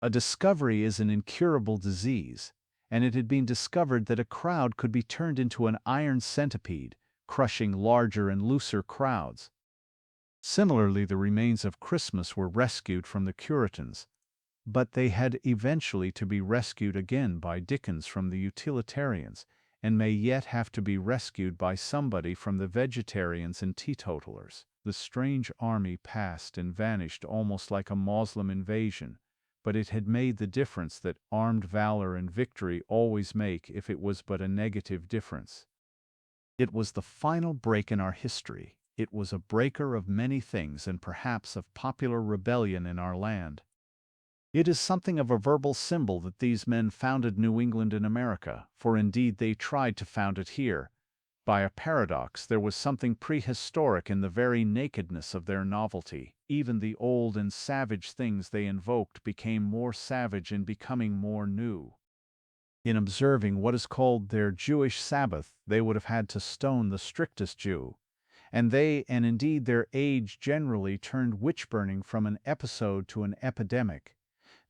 A discovery is an incurable disease, and it had been discovered that a crowd could be turned into an iron centipede, crushing larger and looser crowds. Similarly, the remains of Christmas were rescued from the Puritans, but they had eventually to be rescued again by Dickens from the utilitarians, and may yet have to be rescued by somebody from the vegetarians and teetotalers. The strange army passed and vanished almost like a Moslem invasion, but it had made the difference that armed valor and victory always make if it was but a negative difference. It was the final break in our history. It was a breaker of many things and perhaps of popular rebellion in our land. It is something of a verbal symbol that these men founded New England in America, for indeed they tried to found it here. By a paradox, there was something prehistoric in the very nakedness of their novelty. Even the old and savage things they invoked became more savage in becoming more new. In observing what is called their Jewish Sabbath, they would have had to stone the strictest Jew. And they, and indeed their age generally, turned witch-burning from an episode to an epidemic.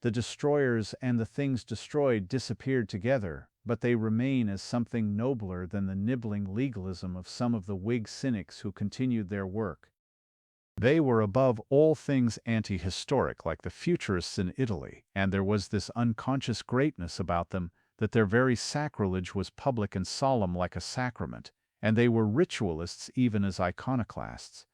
The destroyers and the things destroyed disappeared together, but they remain as something nobler than the nibbling legalism of some of the Whig cynics who continued their work. They were above all things anti-historic, like the Futurists in Italy, and there was this unconscious greatness about them that their very sacrilege was public and solemn like a sacrament, and they were ritualists even as iconoclasts.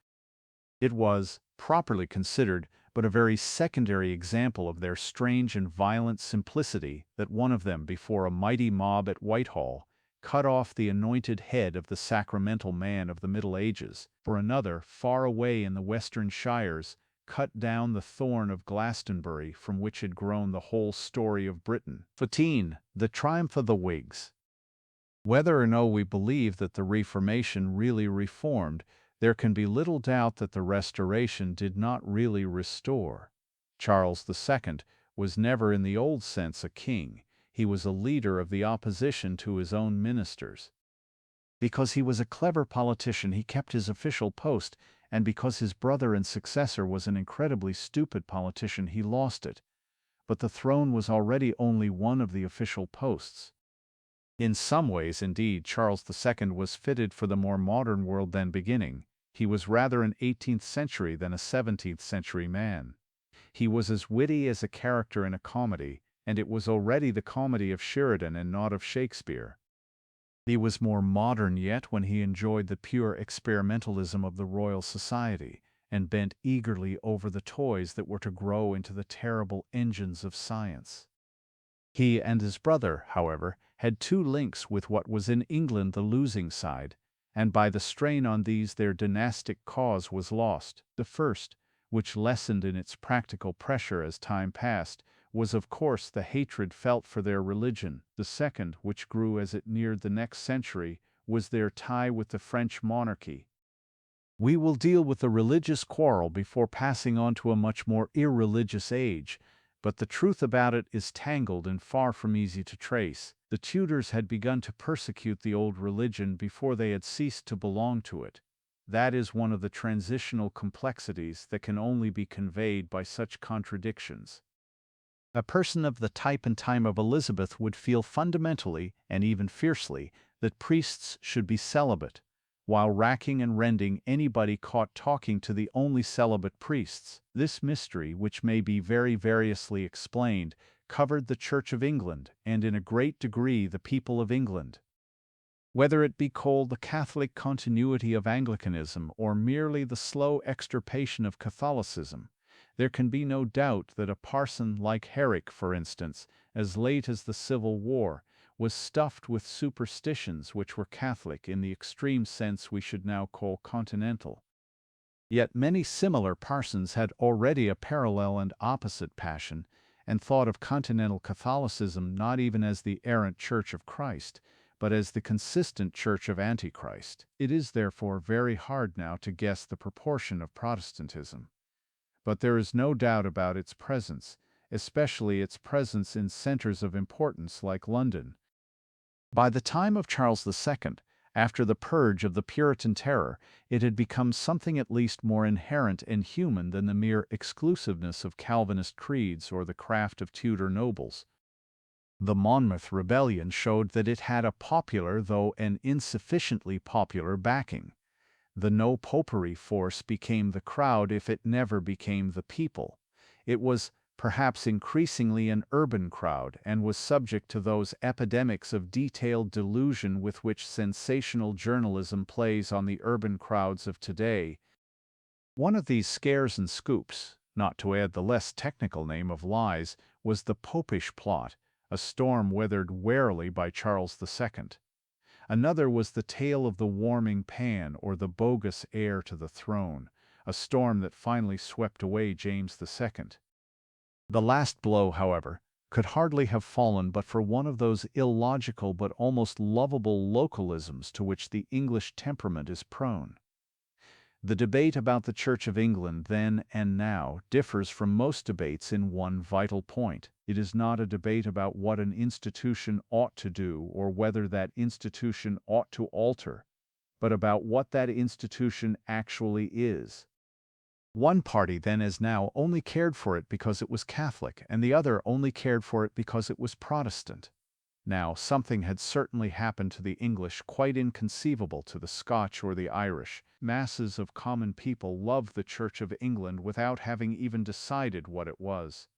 It was, properly considered, but a very secondary example of their strange and violent simplicity that one of them, before a mighty mob at Whitehall, cut off the anointed head of the sacramental man of the Middle Ages, for another, far away in the western shires, cut down the thorn of Glastonbury from which had grown the whole story of Britain. 14. The triumph of the Whigs. Whether or no we believe that the Reformation really reformed, there can be little doubt that the Restoration did not really restore. Charles II was never in the old sense a king. He was a leader of the opposition to his own ministers. Because he was a clever politician, he kept his official post, and because his brother and successor was an incredibly stupid politician, he lost it. But the throne was already only one of the official posts. In some ways, indeed, Charles II was fitted for the more modern world then beginning. He was rather an 18th century than a 17th century man. He was as witty as a character in a comedy, and it was already the comedy of Sheridan and not of Shakespeare. He was more modern yet when he enjoyed the pure experimentalism of the Royal Society, and bent eagerly over the toys that were to grow into the terrible engines of science. He and his brother, however, had two links with what was in England the losing side, and by the strain on these their dynastic cause was lost. The first, which lessened in its practical pressure as time passed, was of course the hatred felt for their religion. The second, which grew as it neared the next century, was their tie with the French monarchy. We will deal with the religious quarrel before passing on to a much more irreligious age, but the truth about it is tangled and far from easy to trace. The Tudors had begun to persecute the old religion before they had ceased to belong to it. That is one of the transitional complexities that can only be conveyed by such contradictions. A person of the type and time of Elizabeth would feel fundamentally, and even fiercely, that priests should be celibate, while racking and rending anybody caught talking to the only celibate priests. This mystery, which may be very variously explained, covered the Church of England, and in a great degree the people of England. Whether it be called the Catholic continuity of Anglicanism or merely the slow extirpation of Catholicism, there can be no doubt that a parson like Herrick, for instance, as late as the Civil War, was stuffed with superstitions which were Catholic in the extreme sense we should now call continental. Yet many similar parsons had already a parallel and opposite passion, and thought of continental Catholicism not even as the errant Church of Christ, but as the consistent Church of Antichrist. It is therefore very hard now to guess the proportion of Protestantism. But there is no doubt about its presence, especially its presence in centers of importance like London. By the time of Charles II, after the purge of the Puritan terror, it had become something at least more inherent and human than the mere exclusiveness of Calvinist creeds or the craft of Tudor nobles. The Monmouth Rebellion showed that it had a popular, though an insufficiently popular, backing. The no-popery force became the crowd if it never became the people. It was perhaps increasingly an urban crowd, and was subject to those epidemics of detailed delusion with which sensational journalism plays on the urban crowds of today. One of these scares and scoops, not to add the less technical name of lies, was the Popish plot, a storm weathered warily by Charles II. Another was the tale of the warming pan or the bogus heir to the throne, a storm that finally swept away James II. The last blow, however, could hardly have fallen but for one of those illogical but almost lovable localisms to which the English temperament is prone. The debate about the Church of England then and now differs from most debates in one vital point. It is not a debate about what an institution ought to do or whether that institution ought to alter, but about what that institution actually is. One party then as now only cared for it because it was Catholic, and the other only cared for it because it was Protestant. Now, something had certainly happened to the English quite inconceivable to the Scotch or the Irish. Masses of common people loved the Church of England without having even decided what it was.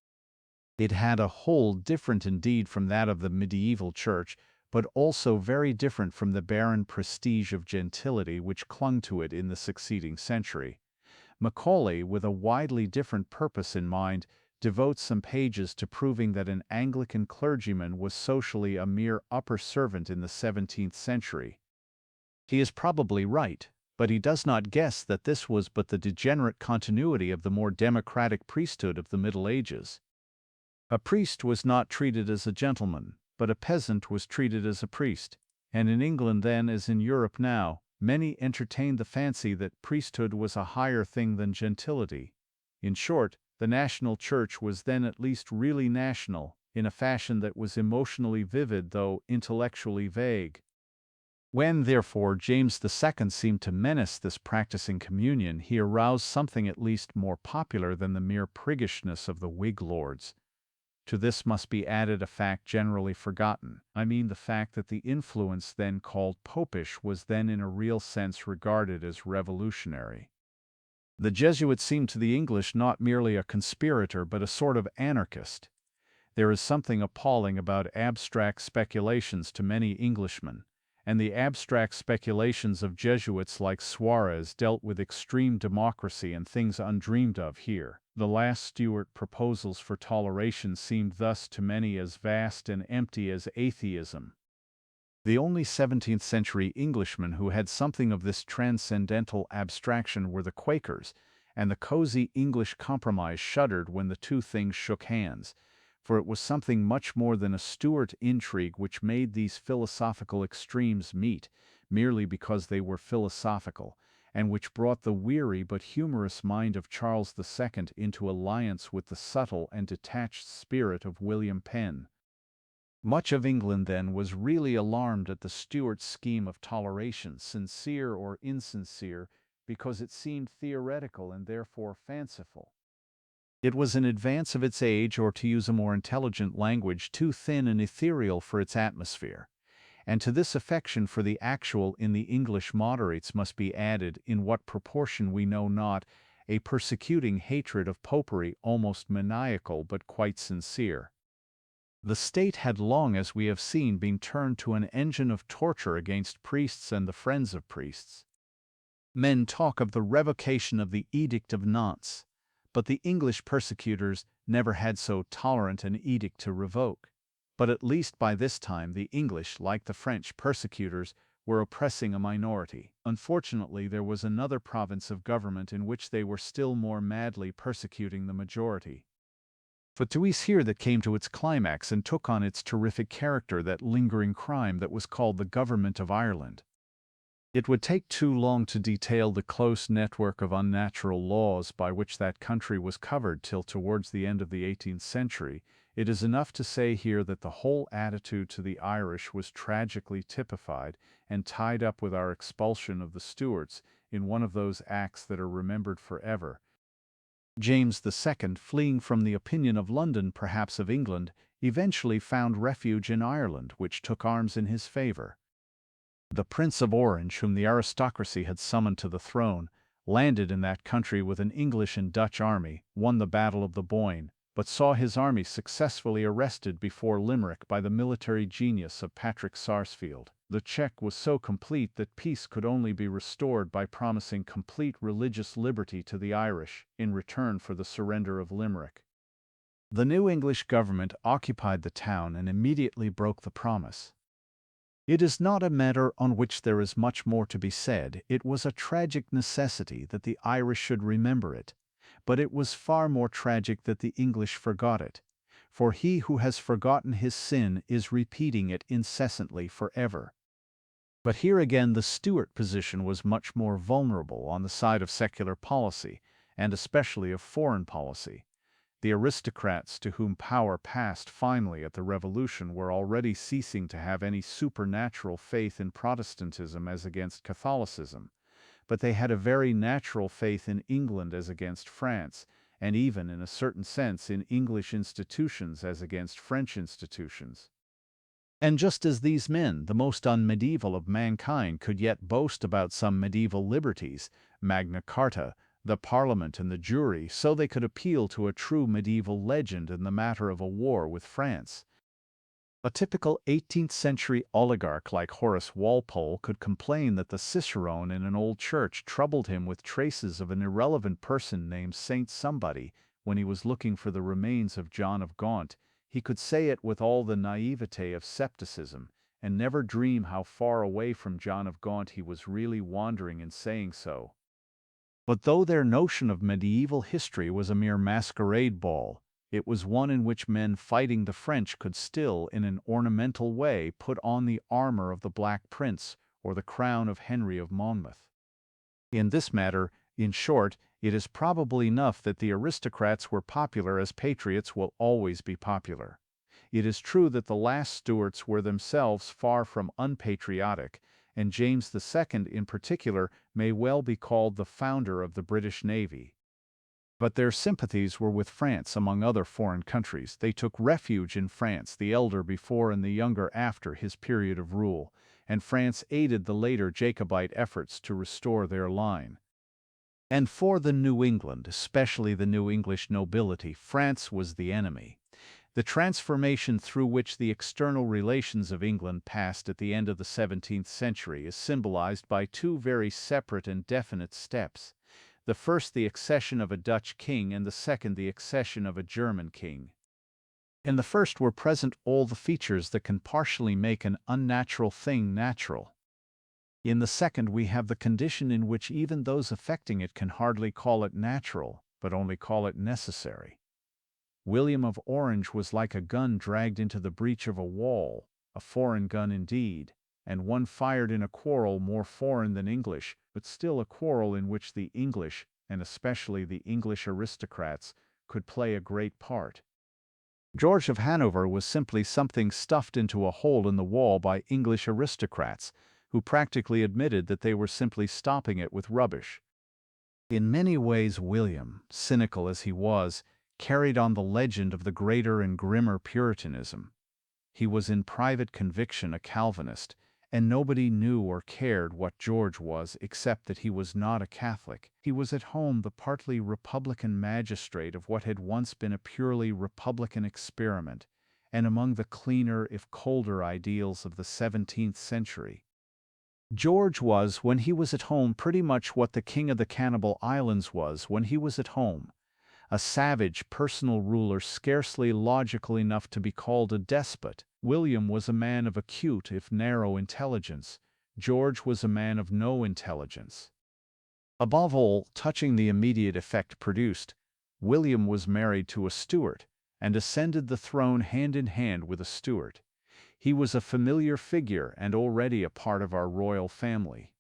It had a hold different indeed from that of the medieval Church, but also very different from the barren prestige of gentility which clung to it in the succeeding century. Macaulay, with a widely different purpose in mind, devotes some pages to proving that an Anglican clergyman was socially a mere upper servant in the 17th century. He is probably right, But he does not guess that this was but the degenerate continuity of the more democratic priesthood of the Middle Ages. A priest was not treated as a gentleman, but a peasant was treated as a priest, and in England then as in Europe now, many entertained the fancy that priesthood was a higher thing than gentility. In short, the national church was then at least really national, in a fashion that was emotionally vivid though intellectually vague. When, therefore, James II seemed to menace this practicing communion, he aroused something at least more popular than the mere priggishness of the Whig lords. To this must be added a fact generally forgotten. I mean the fact that the influence then called popish was then in a real sense regarded as revolutionary. The Jesuit seemed to the English not merely a conspirator but a sort of anarchist. There is something appalling about abstract speculations to many Englishmen, and the abstract speculations of Jesuits like Suarez dealt with extreme democracy and things undreamed of here. The last Stuart proposals for toleration seemed thus to many as vast and empty as atheism. The only 17th-century Englishmen who had something of this transcendental abstraction were the Quakers, and the cozy English compromise shuddered when the two things shook hands, for it was something much more than a Stuart intrigue which made these philosophical extremes meet, merely because they were philosophical, and which brought the weary but humorous mind of Charles II into alliance with the subtle and detached spirit of William Penn. Much of England then was really alarmed at the Stuart scheme of toleration, sincere or insincere, because it seemed theoretical and therefore fanciful. It was in advance of its age, or to use a more intelligent language, too thin and ethereal for its atmosphere. And to this affection for the actual in the English moderates must be added, in what proportion we know not, a persecuting hatred of popery almost maniacal but quite sincere. The state had long, as we have seen, been turned to an engine of torture against priests and the friends of priests. Men talk of the revocation of the Edict of Nantes, but the English persecutors never had so tolerant an edict to revoke. But at least by this time the English, like the French persecutors, were oppressing a minority. Unfortunately, there was another province of government in which they were still more madly persecuting the majority. But 'twas here that came to its climax and took on its terrific character that lingering crime that was called the government of Ireland. It would take too long to detail the close network of unnatural laws by which that country was covered till towards the end of the 18th century. It is enough to say here that the whole attitude to the Irish was tragically typified and tied up with our expulsion of the Stuarts in one of those acts that are remembered forever. James II, fleeing from the opinion of London, perhaps of England, eventually found refuge in Ireland, which took arms in his favor. The Prince of Orange, whom the aristocracy had summoned to the throne, landed in that country with an English and Dutch army, won the Battle of the Boyne, but saw his army successfully arrested before Limerick by the military genius of Patrick Sarsfield. The check was so complete that peace could only be restored by promising complete religious liberty to the Irish in return for the surrender of Limerick. The new English government occupied the town and immediately broke the promise. It is not a matter on which there is much more to be said. It was a tragic necessity that the Irish should remember it, but it was far more tragic that the English forgot it, for he who has forgotten his sin is repeating it incessantly forever. But here again the Stuart position was much more vulnerable on the side of secular policy, and especially of foreign policy. The aristocrats to whom power passed finally at the Revolution were already ceasing to have any supernatural faith in Protestantism as against Catholicism, but they had a very natural faith in England as against France, and even, in a certain sense, in English institutions as against French institutions. And just as these men, the most unmedieval of mankind, could yet boast about some medieval liberties, Magna Carta, the Parliament and the jury, so they could appeal to a true medieval legend in the matter of a war with France. A typical 18th-century oligarch like Horace Walpole could complain that the cicerone in an old church troubled him with traces of an irrelevant person named Saint Somebody when he was looking for the remains of John of Gaunt. He could say it with all the naivete of scepticism, and never dream how far away from John of Gaunt he was really wandering in saying so. But though their notion of medieval history was a mere masquerade ball, it was one in which men fighting the French could still, in an ornamental way, put on the armor of the Black Prince or the crown of Henry of Monmouth. In this matter, in short, it is probable enough that the aristocrats were popular as patriots will always be popular. It is true that the last Stuarts were themselves far from unpatriotic, and James II in particular may well be called the founder of the British Navy. But their sympathies were with France among other foreign countries. They took refuge in France, the elder before and the younger after his period of rule, and France aided the later Jacobite efforts to restore their line. And for the New England, especially the New English nobility, France was the enemy. The transformation through which the external relations of England passed at the end of the 17th century is symbolized by two very separate and definite steps. The first, the accession of a Dutch king, and the second, the accession of a German king. In the first were present all the features that can partially make an unnatural thing natural. In the second we have the condition in which even those affecting it can hardly call it natural, but only call it necessary. William of Orange was like a gun dragged into the breach of a wall, a foreign gun indeed, and one fired in a quarrel more foreign than English, but still a quarrel in which the English, and especially the English aristocrats, could play a great part. George of Hanover was simply something stuffed into a hole in the wall by English aristocrats, who practically admitted that they were simply stopping it with rubbish. In many ways William, cynical as he was, carried on the legend of the greater and grimmer Puritanism. He was in private conviction a Calvinist, and nobody knew or cared what George was except that he was not a Catholic. He was at home the partly Republican magistrate of what had once been a purely Republican experiment, and among the cleaner if colder ideals of the 17th century. George was, when he was at home, pretty much what the King of the Cannibal Islands was when he was at home. A savage, personal ruler scarcely logical enough to be called a despot. William was a man of acute, if narrow, intelligence. George was a man of no intelligence. Above all, touching the immediate effect produced, William was married to a Stuart, and ascended the throne hand in hand with a Stuart. He was a familiar figure and already a part of our royal family.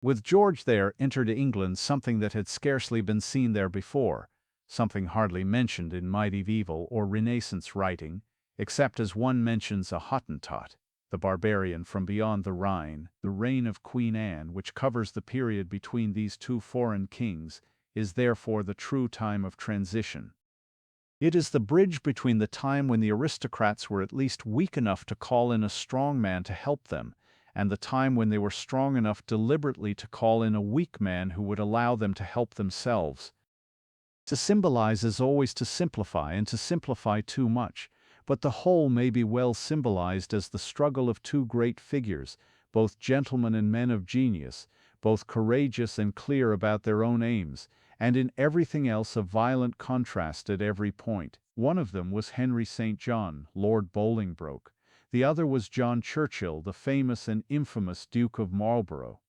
With George there entered England something that had scarcely been seen there before, something hardly mentioned in medieval or Renaissance writing, except as one mentions a Hottentot, the barbarian from beyond the Rhine. The reign of Queen Anne, which covers the period between these two foreign kings, is therefore the true time of transition. It is the bridge between the time when the aristocrats were at least weak enough to call in a strong man to help them, and the time when they were strong enough deliberately to call in a weak man who would allow them to help themselves. To symbolize is always to simplify, and to simplify too much, but the whole may be well symbolized as the struggle of two great figures, both gentlemen and men of genius, both courageous and clear about their own aims, and in everything else a violent contrast at every point. One of them was Henry St. John, Lord Bolingbroke. The other was John Churchill, the famous and infamous Duke of Marlborough.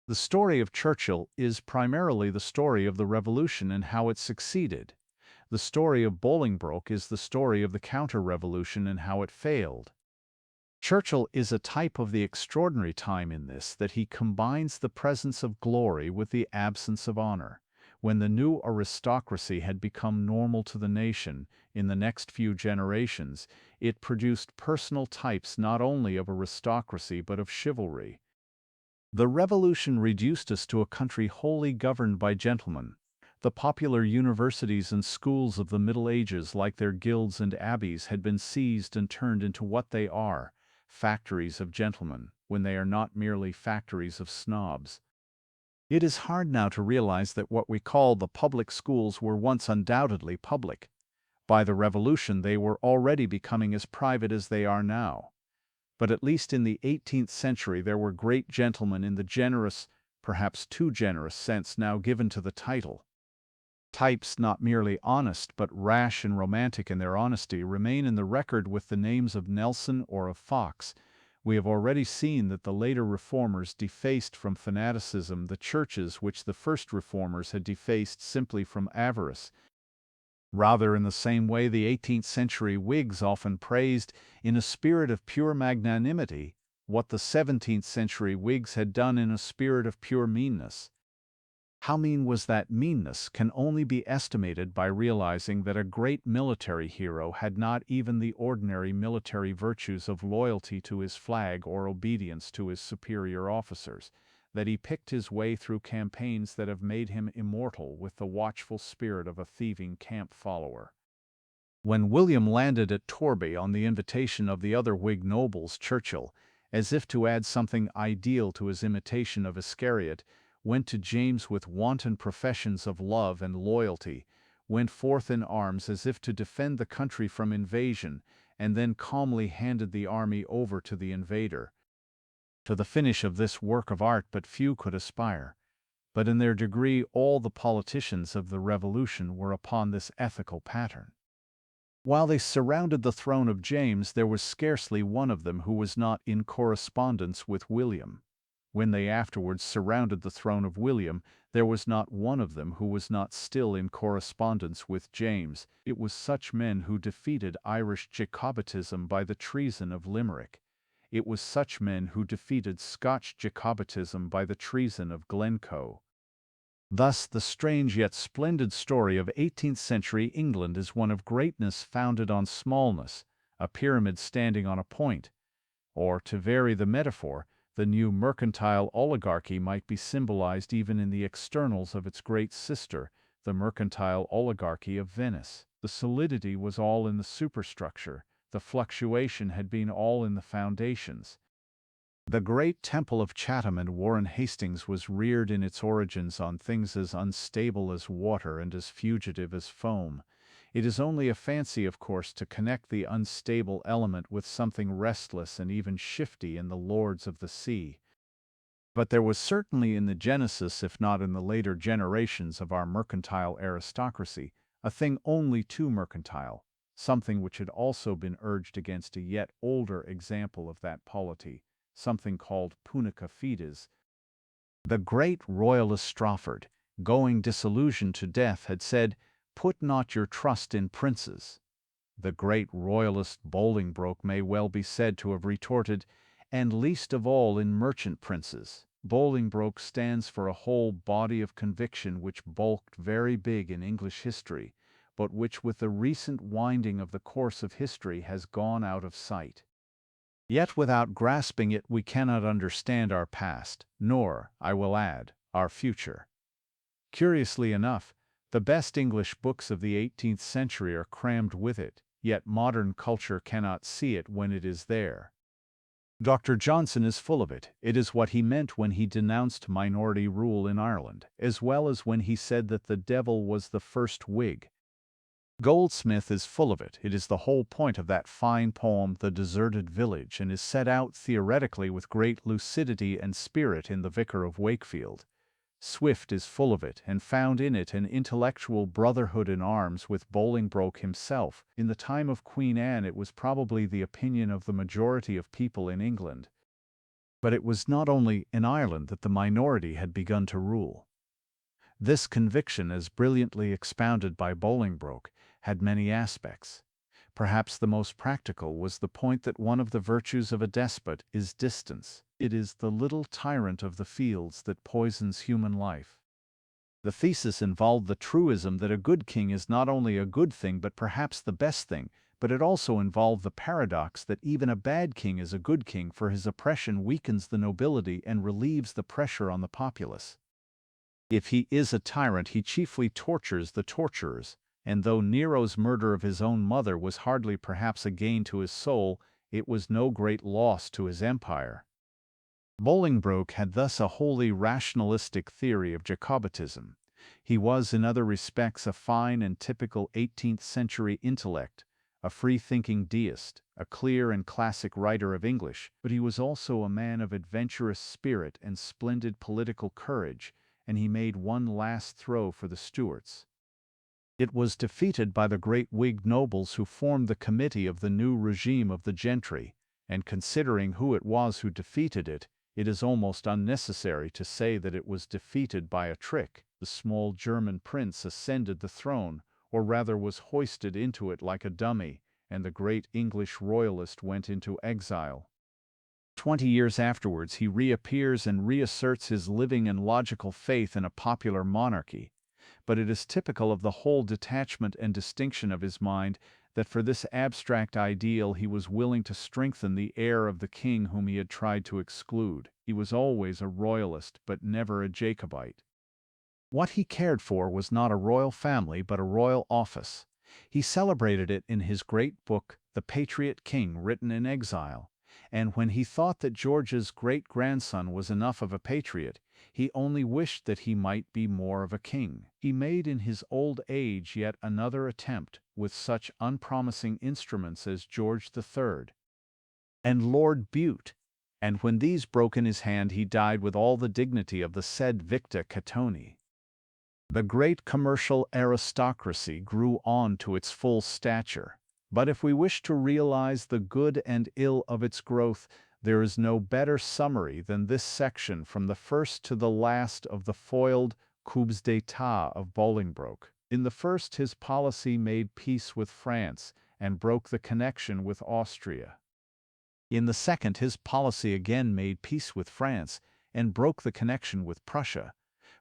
The story of Churchill is primarily the story of the Revolution and how it succeeded. The story of Bolingbroke is the story of the counter-revolution and how it failed. Churchill is a type of the extraordinary time in this that he combines the presence of glory with the absence of honor. When the new aristocracy had become normal to the nation, in the next few generations, it produced personal types not only of aristocracy but of chivalry. The Revolution reduced us to a country wholly governed by gentlemen. The popular universities and schools of the Middle Ages, like their guilds and abbeys, had been seized and turned into what they are, factories of gentlemen, when they are not merely factories of snobs. It is hard now to realize that what we call the public schools were once undoubtedly public. By the Revolution they were already becoming as private as they are now. But at least in the 18th century there were great gentlemen in the generous, perhaps too generous sense now given to the title. Types not merely honest but rash and romantic in their honesty remain in the record with the names of Nelson or of Fox, We have already seen that the later reformers defaced from fanaticism the churches which the first reformers had defaced simply from avarice. Rather, in the same way, the 18th century Whigs often praised, in a spirit of pure magnanimity, what the 17th century Whigs had done in a spirit of pure meanness. How mean was that meanness can only be estimated by realizing that a great military hero had not even the ordinary military virtues of loyalty to his flag or obedience to his superior officers, that he picked his way through campaigns that have made him immortal with the watchful spirit of a thieving camp follower. When William landed at Torby on the invitation of the other Whig nobles, Churchill, as if to add something ideal to his imitation of Iscariot, went to James with wanton professions of love and loyalty, went forth in arms as if to defend the country from invasion, and then calmly handed the army over to the invader. To the finish of this work of art but few could aspire, but in their degree all the politicians of the Revolution were upon this ethical pattern. While they surrounded the throne of James, there was scarcely one of them who was not in correspondence with William. When they afterwards surrounded the throne of William, there was not one of them who was not still in correspondence with James. It was such men who defeated Irish Jacobitism by the treason of Limerick. It was such men who defeated Scotch Jacobitism by the treason of Glencoe. Thus, the strange yet splendid story of 18th century England is one of greatness founded on smallness, a pyramid standing on a point. Or, to vary the metaphor, the new mercantile oligarchy might be symbolized even in the externals of its great sister, the mercantile oligarchy of Venice. The solidity was all in the superstructure, the fluctuation had been all in the foundations. The great temple of Chatham and Warren Hastings was reared in its origins on things as unstable as water and as fugitive as foam. It is only a fancy, of course, to connect the unstable element with something restless and even shifty in the lords of the sea. But there was certainly in the genesis, if not in the later generations of our mercantile aristocracy, a thing only too mercantile, something which had also been urged against a yet older example of that polity, something called punica fides. The great royalist Strafford, going disillusioned to death, had said, "Put not your trust in princes." The great royalist Bolingbroke may well be said to have retorted, "And least of all in merchant princes." Bolingbroke stands for a whole body of conviction which bulked very big in English history, but which with the recent winding of the course of history has gone out of sight. Yet without grasping it we cannot understand our past, nor, I will add, our future. Curiously enough, the best English books of the 18th century are crammed with it, yet modern culture cannot see it when it is there. Dr. Johnson is full of it. It is what he meant when he denounced minority rule in Ireland, as well as when he said that the devil was the first Whig. Goldsmith is full of it. It is the whole point of that fine poem, The Deserted Village, and is set out theoretically with great lucidity and spirit in The Vicar of Wakefield. Swift is full of it, and found in it an intellectual brotherhood in arms with Bolingbroke himself. In the time of Queen Anne it was probably the opinion of the majority of people in England. But it was not only in Ireland that the minority had begun to rule. This conviction, as brilliantly expounded by Bolingbroke, had many aspects. Perhaps the most practical was the point that one of the virtues of a despot is distance. It is the little tyrant of the fields that poisons human life. The thesis involved the truism that a good king is not only a good thing but perhaps the best thing, but it also involved the paradox that even a bad king is a good king, for his oppression weakens the nobility and relieves the pressure on the populace. If he is a tyrant, he chiefly tortures the torturers, and though Nero's murder of his own mother was hardly perhaps a gain to his soul, it was no great loss to his empire. Bolingbroke had thus a wholly rationalistic theory of Jacobitism. He was in other respects a fine and typical 18th century intellect, a free-thinking deist, a clear and classic writer of English, but he was also a man of adventurous spirit and splendid political courage, and he made one last throw for the Stuarts. It was defeated by the great Whig nobles who formed the committee of the new regime of the gentry, and considering who it was who defeated it, it is almost unnecessary to say that it was defeated by a trick. The small German prince ascended the throne, or rather was hoisted into it like a dummy, and the great English royalist went into exile. 20 years afterwards, he reappears and reasserts his living and logical faith in a popular monarchy. But it is typical of the whole detachment and distinction of his mind that for this abstract ideal he was willing to strengthen the heir of the king whom he had tried to exclude. He was always a royalist, but never a Jacobite. What he cared for was not a royal family, but a royal office. He celebrated it in his great book, The Patriot King, written in exile. And when he thought that George's great-grandson was enough of a patriot, he only wished that he might be more of a king. He made in his old age yet another attempt, with such unpromising instruments as George III and Lord Bute, and when these broke in his hand he died with all the dignity of the sed victa Catoni. The great commercial aristocracy grew on to its full stature. But if we wish to realize the good and ill of its growth, there is no better summary than this section from the first to the last of the foiled coups d'état of Bolingbroke. In the first, his policy made peace with France and broke the connection with Austria. In the second, his policy again made peace with France and broke the connection with Prussia.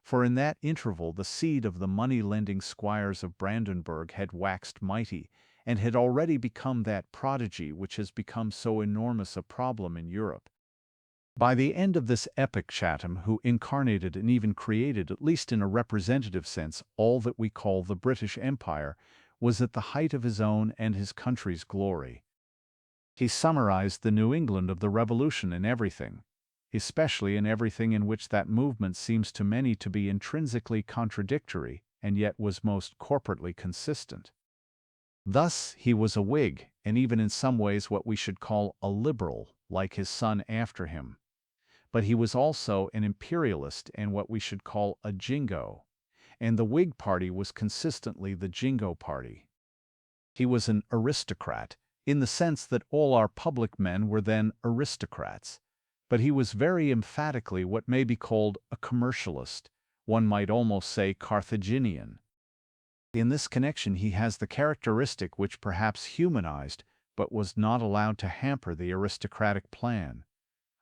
For in that interval the seed of the money-lending squires of Brandenburg had waxed mighty, and had already become that prodigy which has become so enormous a problem in Europe. By the end of this epoch Chatham, who incarnated and even created, at least in a representative sense, all that we call the British Empire, was at the height of his own and his country's glory. He summarized the New England of the Revolution in everything, especially in everything in which that movement seems to many to be intrinsically contradictory, and yet was most corporately consistent. Thus, he was a Whig, and even in some ways what we should call a liberal, like his son after him. But he was also an imperialist and what we should call a jingo, and the Whig party was consistently the jingo party. He was an aristocrat, in the sense that all our public men were then aristocrats, but he was very emphatically what may be called a commercialist, one might almost say Carthaginian. In this connection he has the characteristic which perhaps humanized, but was not allowed to hamper the aristocratic plan.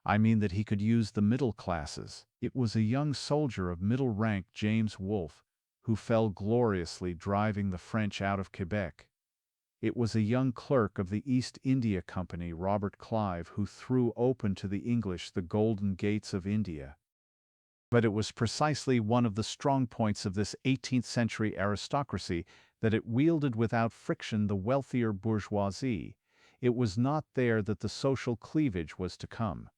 I mean that he could use the middle classes. It was a young soldier of middle rank, James Wolfe, who fell gloriously driving the French out of Quebec. It was a young clerk of the East India Company, Robert Clive, who threw open to the English the golden gates of India. But it was precisely one of the strong points of this 18th-century aristocracy that it wielded without friction the wealthier bourgeoisie. It was not there that the social cleavage was to come.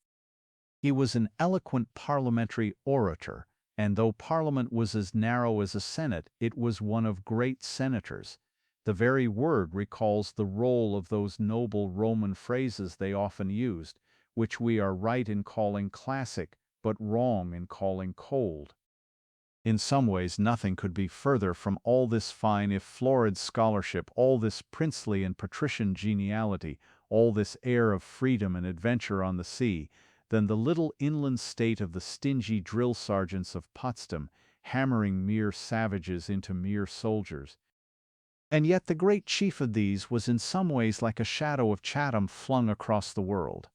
He was an eloquent parliamentary orator, and though Parliament was as narrow as a Senate, it was one of great senators. The very word recalls the roll of those noble Roman phrases they often used, which we are right in calling classic, but wrong in calling cold. In some ways nothing could be further from all this fine if florid scholarship, all this princely and patrician geniality, all this air of freedom and adventure on the sea, than the little inland state of the stingy drill sergeants of Potsdam, hammering mere savages into mere soldiers. And yet the great chief of these was in some ways like a shadow of Chatham flung across the world,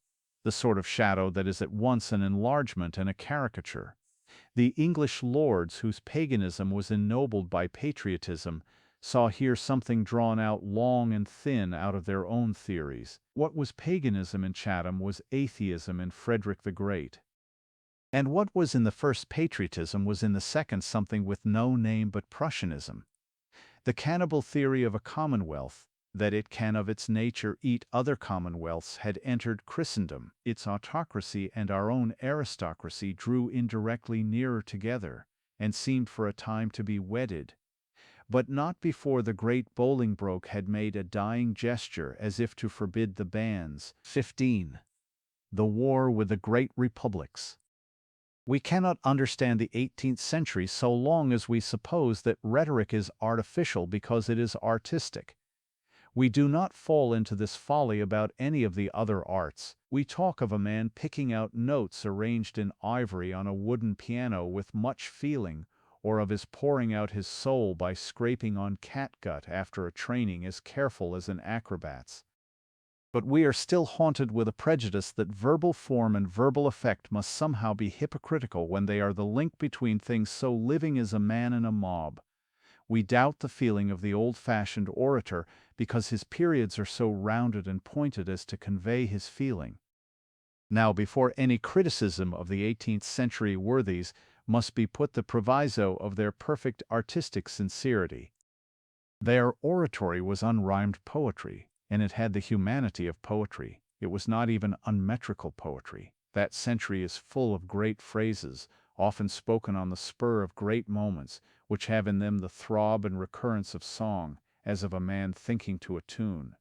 the sort of shadow that is at once an enlargement and a caricature. The English lords, whose paganism was ennobled by patriotism, saw here something drawn out long and thin out of their own theories. What was paganism in Chatham was atheism in Frederick the Great. And what was in the first patriotism was in the second something with no name but Prussianism. The cannibal theory of a commonwealth, that it can of its nature eat other commonwealths, had entered Christendom. Its autocracy and our own aristocracy drew indirectly nearer together, and seemed for a time to be wedded. But not before the great Bolingbroke had made a dying gesture as if to forbid the bands. 15. The war with the great republics. We cannot understand the 18th century so long as we suppose that rhetoric is artificial because it is artistic. We do not fall into this folly about any of the other arts. We talk of a man picking out notes arranged in ivory on a wooden piano with much feeling, or of his pouring out his soul by scraping on catgut after a training as careful as an acrobat's. But we are still haunted with a prejudice that verbal form and verbal effect must somehow be hypocritical when they are the link between things so living as a man and a mob. We doubt the feeling of the old-fashioned orator because his periods are so rounded and pointed as to convey his feeling. Now, before any criticism of the 18th century worthies must be put the proviso of their perfect artistic sincerity. Their oratory was unrhymed poetry, and it had the humanity of poetry. It was not even unmetrical poetry. That century is full of great phrases, often spoken on the spur of great moments, which have in them the throb and recurrence of song, as of a man thinking to a tune.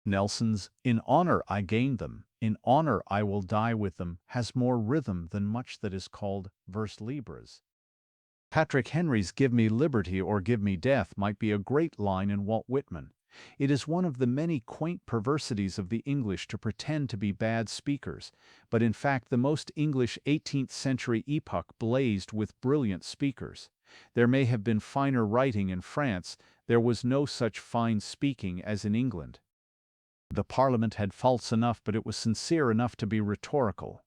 Nelson's "In honor I gained them, in honor I will die with them" has more rhythm than much that is called vers libres. Patrick Henry's "Give me liberty or give me death" might be a great line in Walt Whitman. It is one of the many quaint perversities of the English to pretend to be bad speakers, but in fact the most English 18th century epoch blazed with brilliant speakers. There may have been finer writing in France, there was no such fine speaking as in England. The Parliament had faults enough, but it was sincere enough to be rhetorical.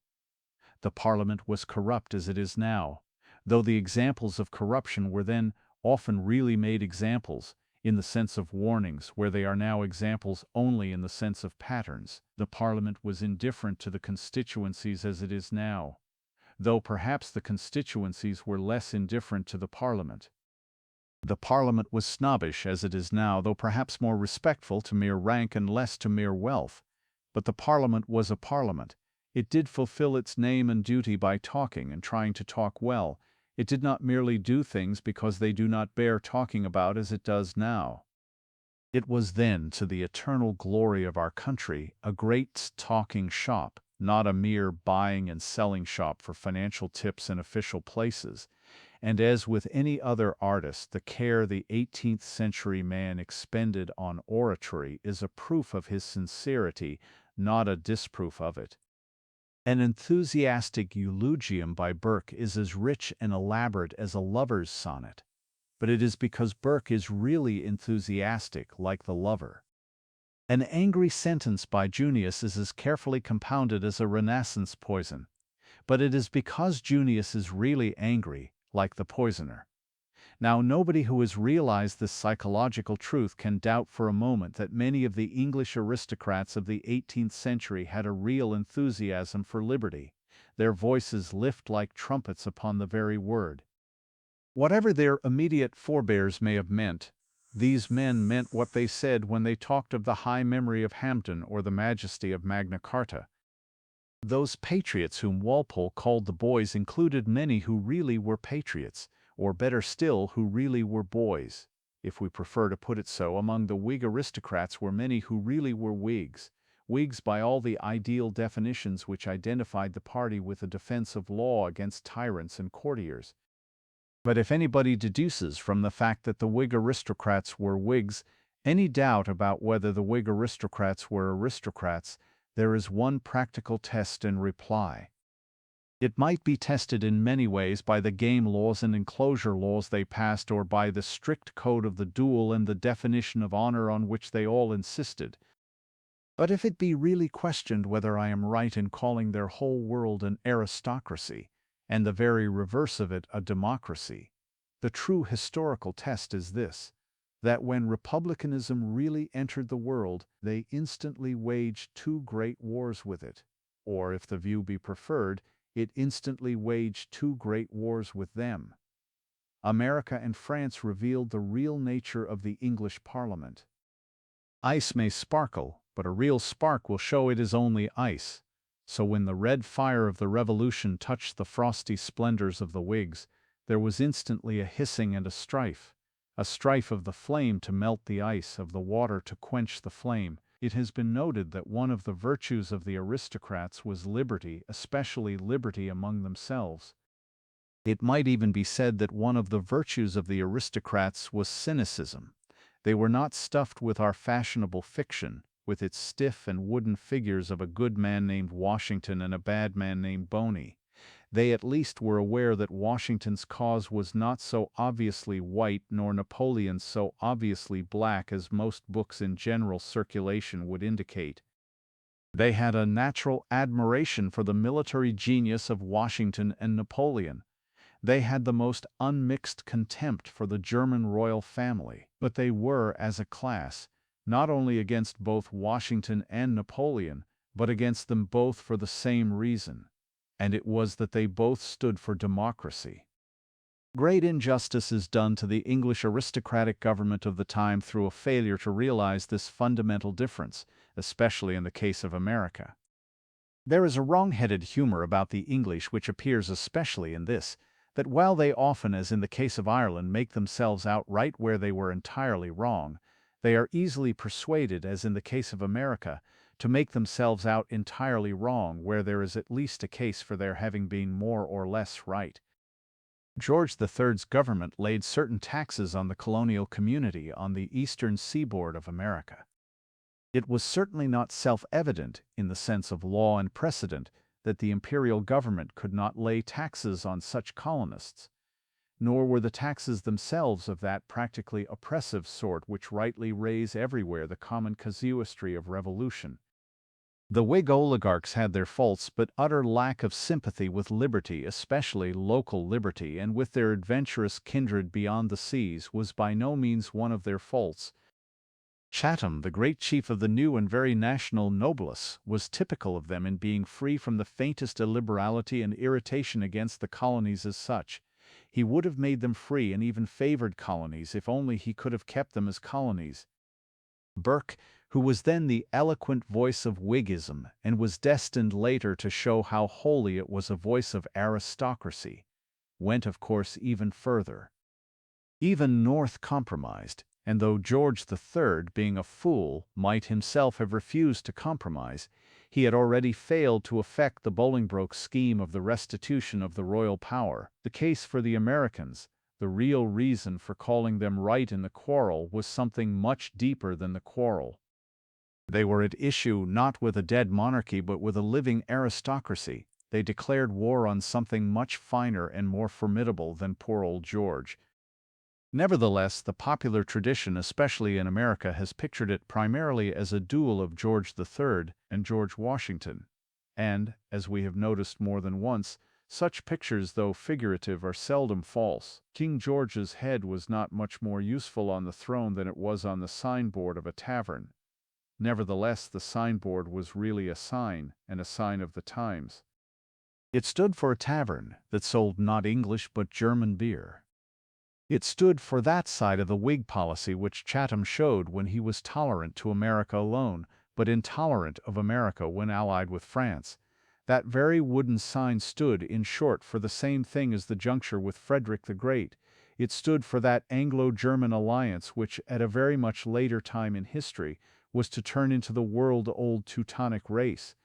The Parliament was corrupt as it is now, though the examples of corruption were then often really made examples, in the sense of warnings, where they are now examples only in the sense of patterns. The Parliament was indifferent to the constituencies as it is now, though perhaps the constituencies were less indifferent to the Parliament. The Parliament was snobbish as it is now, though perhaps more respectful to mere rank and less to mere wealth. But the Parliament was a Parliament. It did fulfill its name and duty by talking and trying to talk well. It did not merely do things because they do not bear talking about as it does now. It was then, to the eternal glory of our country, a great talking shop, not a mere buying and selling shop for financial tips and official places. And as with any other artist, the care the 18th century man expended on oratory is a proof of his sincerity, not a disproof of it. An enthusiastic eulogium by Burke is as rich and elaborate as a lover's sonnet, but it is because Burke is really enthusiastic, like the lover. An angry sentence by Junius is as carefully compounded as a Renaissance poison, but it is because Junius is really angry, like the poisoner. Now, nobody who has realized this psychological truth can doubt for a moment that many of the English aristocrats of the 18th century had a real enthusiasm for liberty. Their voices lift like trumpets upon the very word. Whatever their immediate forebears may have meant, these men meant what they said when they talked of the high memory of Hampden or the majesty of Magna Carta. Those patriots whom Walpole called the boys included many who really were patriots, or better still, who really were boys. If we prefer to put it so, among the Whig aristocrats were many who really were Whigs, Whigs by all the ideal definitions which identified the party with a defense of law against tyrants and courtiers. But if anybody deduces from the fact that the Whig aristocrats were Whigs any doubt about whether the Whig aristocrats were aristocrats, there is one practical test in reply. It might be tested in many ways by the game laws and enclosure laws they passed, or by the strict code of the duel and the definition of honor on which they all insisted. But if it be really questioned whether I am right in calling their whole world an aristocracy, and the very reverse of it a democracy, the true historical test is this: that when republicanism really entered the world, they instantly waged two great wars with it, or, if the view be preferred, it instantly waged two great wars with them. America and France revealed the real nature of the English Parliament. Ice may sparkle, but a real spark will show it is only ice. So when the red fire of the Revolution touched the frosty splendors of the Whigs, there was instantly a hissing and a strife of the flame to melt the ice, of the water to quench the flame. It has been noted that one of the virtues of the aristocrats was liberty, especially liberty among themselves. It might even be said that one of the virtues of the aristocrats was cynicism. They were not stuffed with our fashionable fiction, with its stiff and wooden figures of a good man named Washington and a bad man named Boney. They at least were aware that Washington's cause was not so obviously white nor Napoleon's so obviously black as most books in general circulation would indicate. They had a natural admiration for the military genius of Washington and Napoleon. They had the most unmixed contempt for the German royal family, but they were, as a class, not only against both Washington and Napoleon, but against them both for the same reason, and it was that they both stood for democracy. Great injustice is done to the English aristocratic government of the time through a failure to realize this fundamental difference, especially in the case of America. There is a wrong-headed humor about the English which appears especially in this, that while they often, as in the case of Ireland, make themselves out right where they were entirely wrong, they are easily persuaded, as in the case of America, to make themselves out entirely wrong where there is at least a case for their having been more or less right. George III's government laid certain taxes on the colonial community on the eastern seaboard of America. It was certainly not self-evident, in the sense of law and precedent, that the imperial government could not lay taxes on such colonists, nor were the taxes themselves of that practically oppressive sort which rightly raise everywhere the common casuistry of revolution. The Whig oligarchs had their faults, but utter lack of sympathy with liberty, especially local liberty, and with their adventurous kindred beyond the seas, was by no means one of their faults. Chatham, the great chief of the new and very national noblesse, was typical of them in being free from the faintest illiberality and irritation against the colonies as such. He would have made them free and even favored colonies if only he could have kept them as colonies. Burke, who was then the eloquent voice of Whiggism and was destined later to show how wholly it was a voice of aristocracy, went of course even further. Even North compromised, and though George III, being a fool, might himself have refused to compromise, he had already failed to effect the Bolingbroke scheme of the restitution of the royal power. The case for the Americans, the real reason for calling them right in the quarrel, was something much deeper than the quarrel. They were at issue not with a dead monarchy but with a living aristocracy. They declared war on something much finer and more formidable than poor old George. Nevertheless, the popular tradition, especially in America, has pictured it primarily as a duel of George III and George Washington, and, as we have noticed more than once, such pictures, though figurative, are seldom false. King George's head was not much more useful on the throne than it was on the signboard of a tavern. Nevertheless, the signboard was really a sign, and a sign of the times. It stood for a tavern that sold not English but German beer. It stood for that side of the Whig policy which Chatham showed when he was tolerant to America alone, but intolerant of America when allied with France. That very wooden sign stood, in short, for the same thing as the juncture with Frederick the Great. It stood for that Anglo-German alliance which, at a very much later time in history, was to turn into the world-old Teutonic race.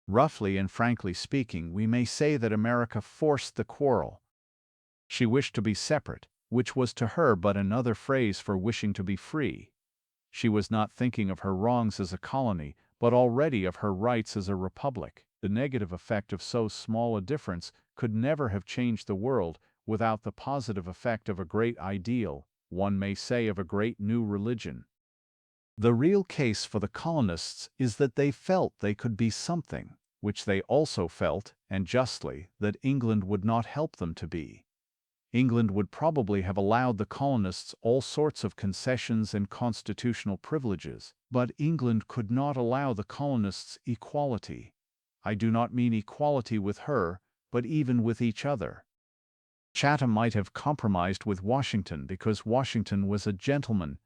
Roughly and frankly speaking, we may say that America forced the quarrel. She wished to be separate, which was to her but another phrase for wishing to be free. She was not thinking of her wrongs as a colony, but already of her rights as a republic. The negative effect of so small a difference could never have changed the world without the positive effect of a great ideal, one may say of a great new religion. The real case for the colonists is that they felt they could be something, which they also felt, and justly, that England would not help them to be. England would probably have allowed the colonists all sorts of concessions and constitutional privileges, but England could not allow the colonists equality. I do not mean equality with her, but even with each other. Chatham might have compromised with Washington because Washington was a gentleman,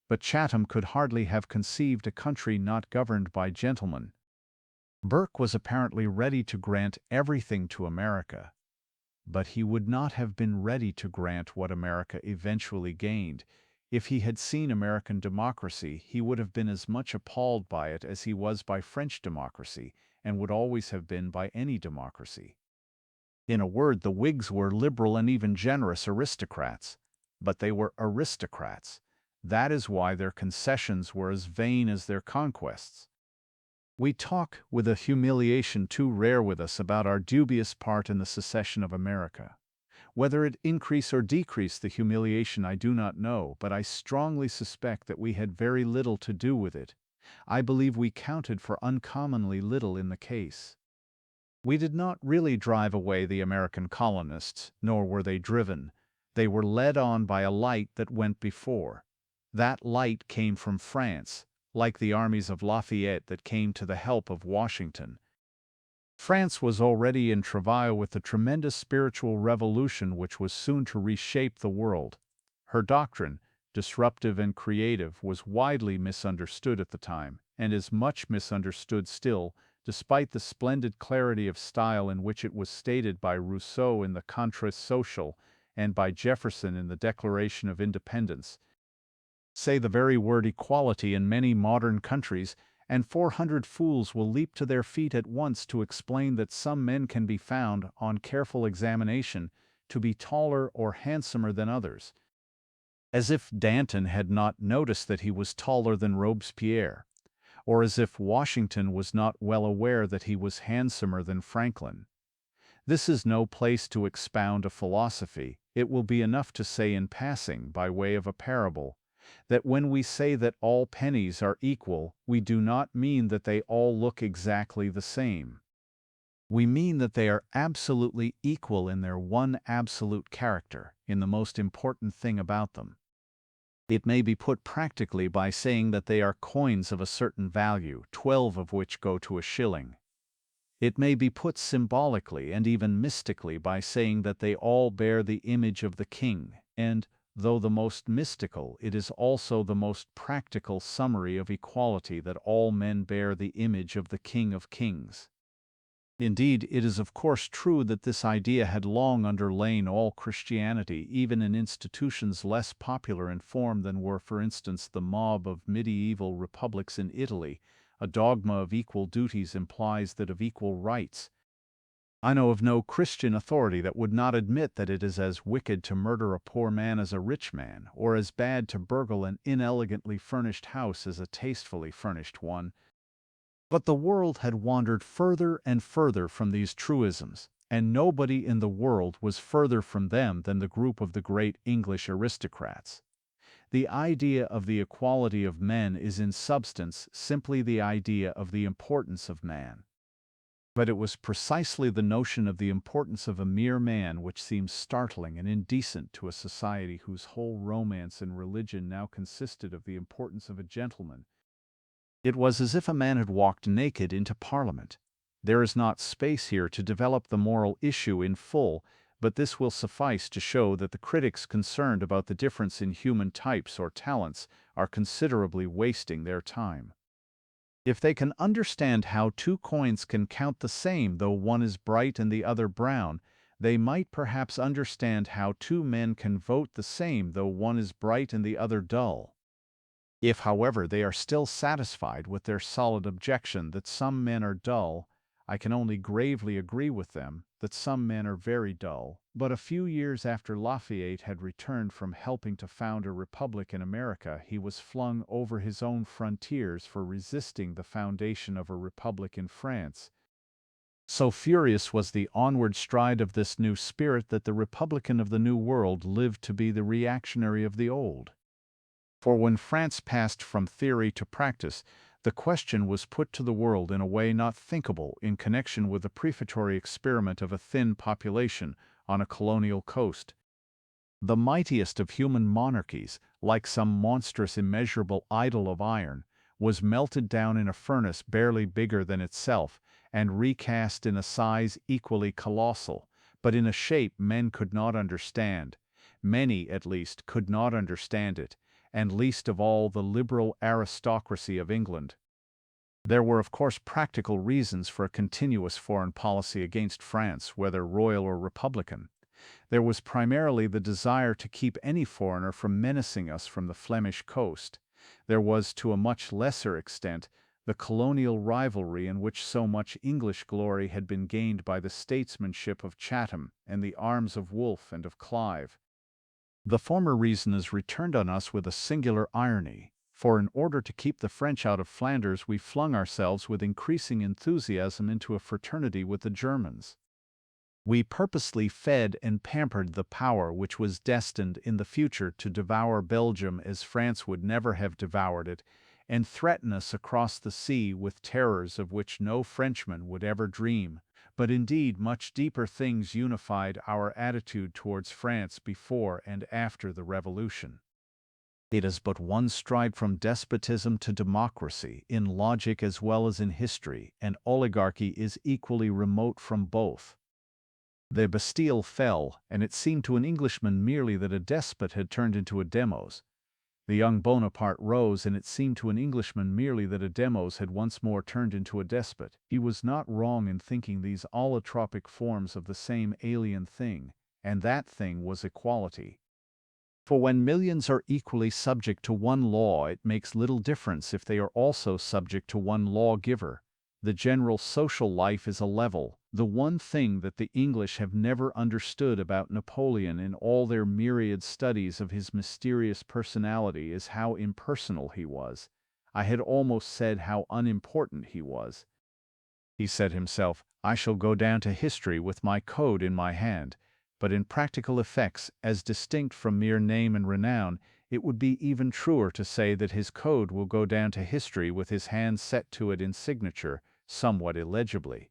but Chatham could hardly have conceived a country not governed by gentlemen. Burke was apparently ready to grant everything to America, but he would not have been ready to grant what America eventually gained. If he had seen American democracy, he would have been as much appalled by it as he was by French democracy, and would always have been by any democracy. In a word, the Whigs were liberal and even generous aristocrats, but they were aristocrats. That is why their concessions were as vain as their conquests. We talk, with a humiliation too rare with us, about our dubious part in the secession of America. Whether it increase or decrease the humiliation I do not know, but I strongly suspect that we had very little to do with it. I believe we counted for uncommonly little in the case. We did not really drive away the American colonists, nor were they driven. They were led on by a light that went before. That light came from France, like the armies of Lafayette that came to the help of Washington. France was already in travail with the tremendous spiritual revolution which was soon to reshape the world. Her doctrine, disruptive and creative, was widely misunderstood at the time, and is much misunderstood still, despite the splendid clarity of style in which it was stated by Rousseau in the Contrat Social and by Jefferson in the Declaration of Independence. Say the very word equality in many modern countries, and 400 fools will leap to their feet at once to explain that some men can be found, on careful examination, to be taller or handsomer than others. As if Danton had not noticed that he was taller than Robespierre, or as if Washington was not well aware that he was handsomer than Franklin. This is no place to expound a philosophy. It will be enough to say in passing, by way of a parable, that when we say that all pennies are equal, we do not mean that they all look exactly the same. We mean that they are absolutely equal in their one absolute character, in the most important thing about them. It may be put practically by saying that they are coins of a certain value, 12 of which go to a shilling. It may be put symbolically and even mystically by saying that they all bear the image of the king, and, though the most mystical, it is also the most practical summary of equality that all men bear the image of the King of Kings. Indeed, it is of course true that this idea had long underlain all Christianity, even in institutions less popular in form than were, for instance, the mob of medieval republics in Italy. A dogma of equal duties implies that of equal rights. I know of no Christian authority that would not admit that it is as wicked to murder a poor man as a rich man, or as bad to burgle an inelegantly furnished house as a tastefully furnished one. But the world had wandered further and further from these truisms, and nobody in the world was further from them than the group of the great English aristocrats. The idea of the equality of men is in substance simply the idea of the importance of man. But it was precisely the notion of the importance of a mere man which seems startling and indecent to a society whose whole romance and religion now consisted of the importance of a gentleman. It was as if a man had walked naked into Parliament. There is not space here to develop the moral issue in full, but this will suffice to show that the critics concerned about the difference in human types or talents are considerably wasting their time. If they can understand how two coins can count the same though one is bright and the other brown, they might perhaps understand how two men can vote the same though one is bright and the other dull. If, however, they are still satisfied with their solid objection that some men are dull, I can only gravely agree with them that some men are very dull. But a few years after Lafayette had returned from helping to found a republic in America, he was flung over his own frontiers for resisting the foundation of a republic in France. So furious was the onward stride of this new spirit that the Republican of the New World lived to be the reactionary of the old. For when France passed from theory to practice, the question was put to the world in a way not thinkable in connection with the prefatory experiment of a thin population on a colonial coast. The mightiest of human monarchies, like some monstrous immeasurable idol of iron, was melted down in a furnace barely bigger than itself, and recast in a size equally colossal, but in a shape men could not understand. Many, at least, could not understand it, and least of all the liberal aristocracy of England. There were of course practical reasons for a continuous foreign policy against France, whether royal or republican. There was primarily the desire to keep any foreigner from menacing us from the Flemish coast. There was, to a much lesser extent, the colonial rivalry in which so much English glory had been gained by the statesmanship of Chatham and the arms of Wolfe and of Clive. The former reason is returned on us with a singular irony, for in order to keep the French out of Flanders we flung ourselves with increasing enthusiasm into a fraternity with the Germans. We purposely fed and pampered the power which was destined in the future to devour Belgium as France would never have devoured it, and threaten us across the sea with terrors of which no Frenchman would ever dream. But indeed much deeper things unified our attitude towards France before and after the Revolution. It is but one stride from despotism to democracy, in logic as well as in history, and oligarchy is equally remote from both. The Bastille fell, and it seemed to an Englishman merely that a despot had turned into a demos. The young Bonaparte rose, and it seemed to an Englishman merely that a demos had once more turned into a despot. He was not wrong in thinking these allotropic forms of the same alien thing, and that thing was equality. For when millions are equally subject to one law, it makes little difference if they are also subject to one lawgiver. The general social life is a level. The one thing that the English have never understood about Napoleon in all their myriad studies of his mysterious personality is how impersonal he was. I had almost said how unimportant he was. He said himself, "I shall go down to history with my code in my hand," but in practical effects, as distinct from mere name and renown, it would be even truer to say that his code will go down to history with his hand set to it in signature, somewhat illegibly.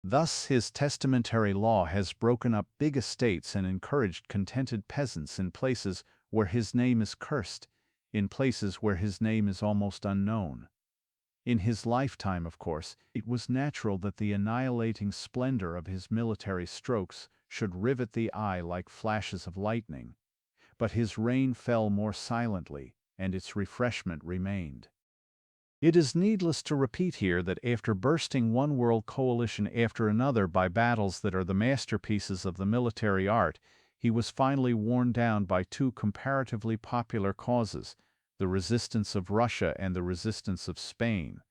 Thus his testamentary law has broken up big estates and encouraged contented peasants in places where his name is cursed, in places where his name is almost unknown. In his lifetime, of course, it was natural that the annihilating splendor of his military strokes should rivet the eye like flashes of lightning. But his reign fell more silently, and its refreshment remained. It is needless to repeat here that after bursting one world coalition after another by battles that are the masterpieces of the military art, he was finally worn down by two comparatively popular causes, the resistance of Russia and the resistance of Spain.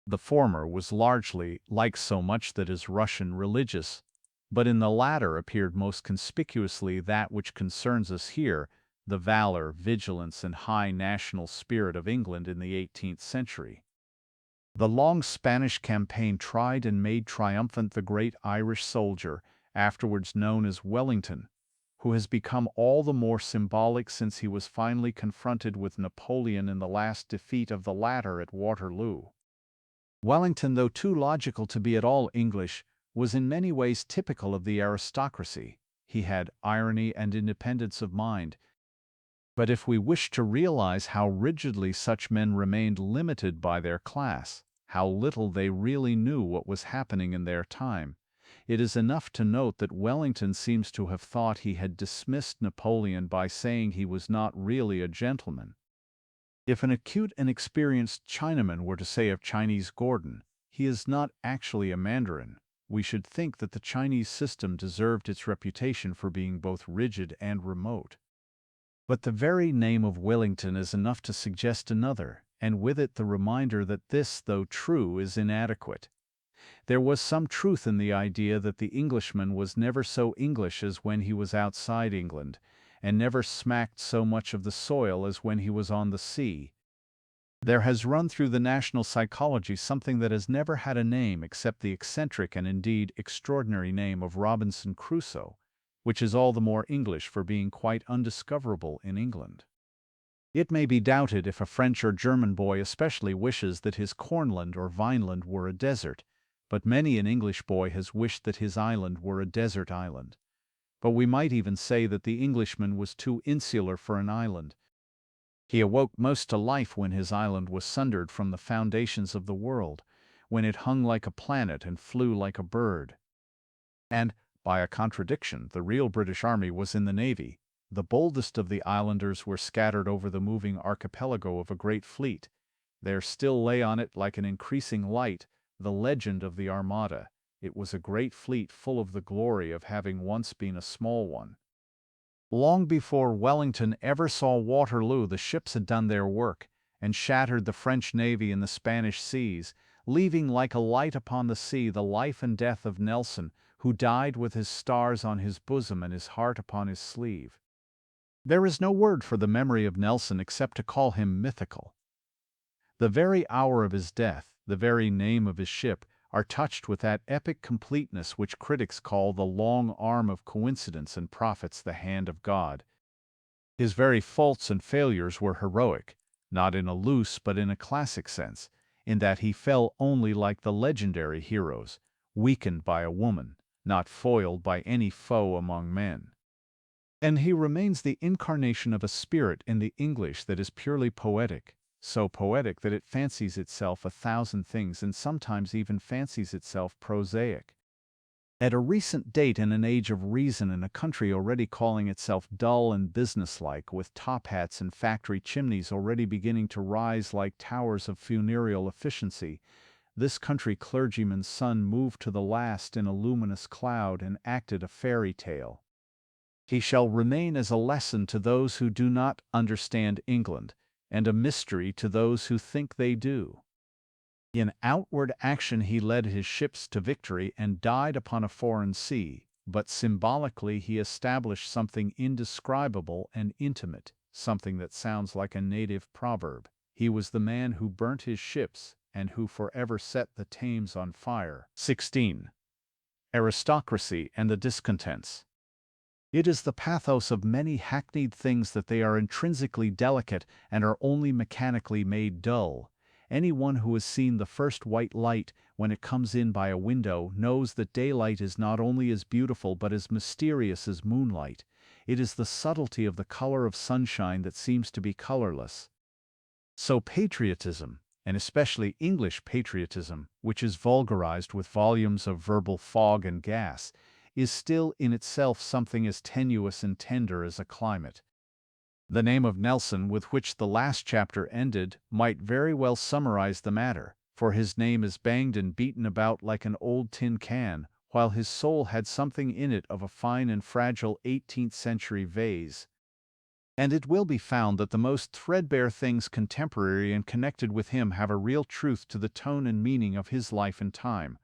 The former was largely, like so much that is Russian, religious, but in the latter appeared most conspicuously that which concerns us here, the valor, vigilance, and high national spirit of England in the 18th century. The long Spanish campaign tried and made triumphant the great Irish soldier, afterwards known as Wellington, who has become all the more symbolic since he was finally confronted with Napoleon in the last defeat of the latter at Waterloo. Wellington, though too logical to be at all English, was in many ways typical of the aristocracy. He had irony and independence of mind. But if we wish to realize how rigidly such men remained limited by their class, how little they really knew what was happening in their time, it is enough to note that Wellington seems to have thought he had dismissed Napoleon by saying he was not really a gentleman. If an acute and experienced Chinaman were to say of Chinese Gordon, "He is not actually a Mandarin," we should think that the Chinese system deserved its reputation for being both rigid and remote. But the very name of Wellington is enough to suggest another, and with it the reminder that this, though true, is inadequate. There was some truth in the idea that the Englishman was never so English as when he was outside England, and never smacked so much of the soil as when he was on the sea. There has run through the national psychology something that has never had a name except the eccentric and indeed extraordinary name of Robinson Crusoe, which is all the more English for being quite undiscoverable in England. It may be doubted if a French or German boy especially wishes that his cornland or Vineland were a desert, but many an English boy has wished that his island were a desert island. But we might even say that the Englishman was too insular for an island. He awoke most to life when his island was sundered from the foundations of the world, when it hung like a planet and flew like a bird. And, by a contradiction, the real British army was in the navy. The boldest of the islanders were scattered over the moving archipelago of a great fleet. There still lay on it, like an increasing light, the legend of the Armada. It was a great fleet full of the glory of having once been a small one. Long before Wellington ever saw Waterloo, the ships had done their work, and shattered the French navy in the Spanish seas, leaving like a light upon the sea the life and death of Nelson, who died with his stars on his bosom and his heart upon his sleeve. There is no word for the memory of Nelson except to call him mythical. The very hour of his death, the very name of his ship, are touched with that epic completeness which critics call the long arm of coincidence and prophets the hand of God. His very faults and failures were heroic, not in a loose but in a classic sense, in that he fell only like the legendary heroes, weakened by a woman, not foiled by any foe among men. And he remains the incarnation of a spirit in the English that is purely poetic, so poetic that it fancies itself 1,000 things and sometimes even fancies itself prosaic. At a recent date in an age of reason in a country already calling itself dull and businesslike, with top hats and factory chimneys already beginning to rise like towers of funereal efficiency, this country clergyman's son moved to the last in a luminous cloud and acted a fairy tale. He shall remain as a lesson to those who do not understand England, and a mystery to those who think they do. In outward action he led his ships to victory and died upon a foreign sea, but symbolically he established something indescribable and intimate, something that sounds like a native proverb. He was the man who burnt his ships and who forever set the Thames on fire. 16. Aristocracy and the Discontents. It is the pathos of many hackneyed things that they are intrinsically delicate and are only mechanically made dull. Anyone who has seen the first white light when it comes in by a window knows that daylight is not only as beautiful but as mysterious as moonlight. It is the subtlety of the color of sunshine that seems to be colorless. So patriotism, and especially English patriotism, which is vulgarized with volumes of verbal fog and gas, is still in itself something as tenuous and tender as a climate. The name of Nelson, with which the last chapter ended, might very well summarize the matter, for his name is banged and beaten about like an old tin can, while his soul had something in it of a fine and fragile 18th-century vase. And it will be found that the most threadbare things contemporary and connected with him have a real truth to the tone and meaning of his life and time,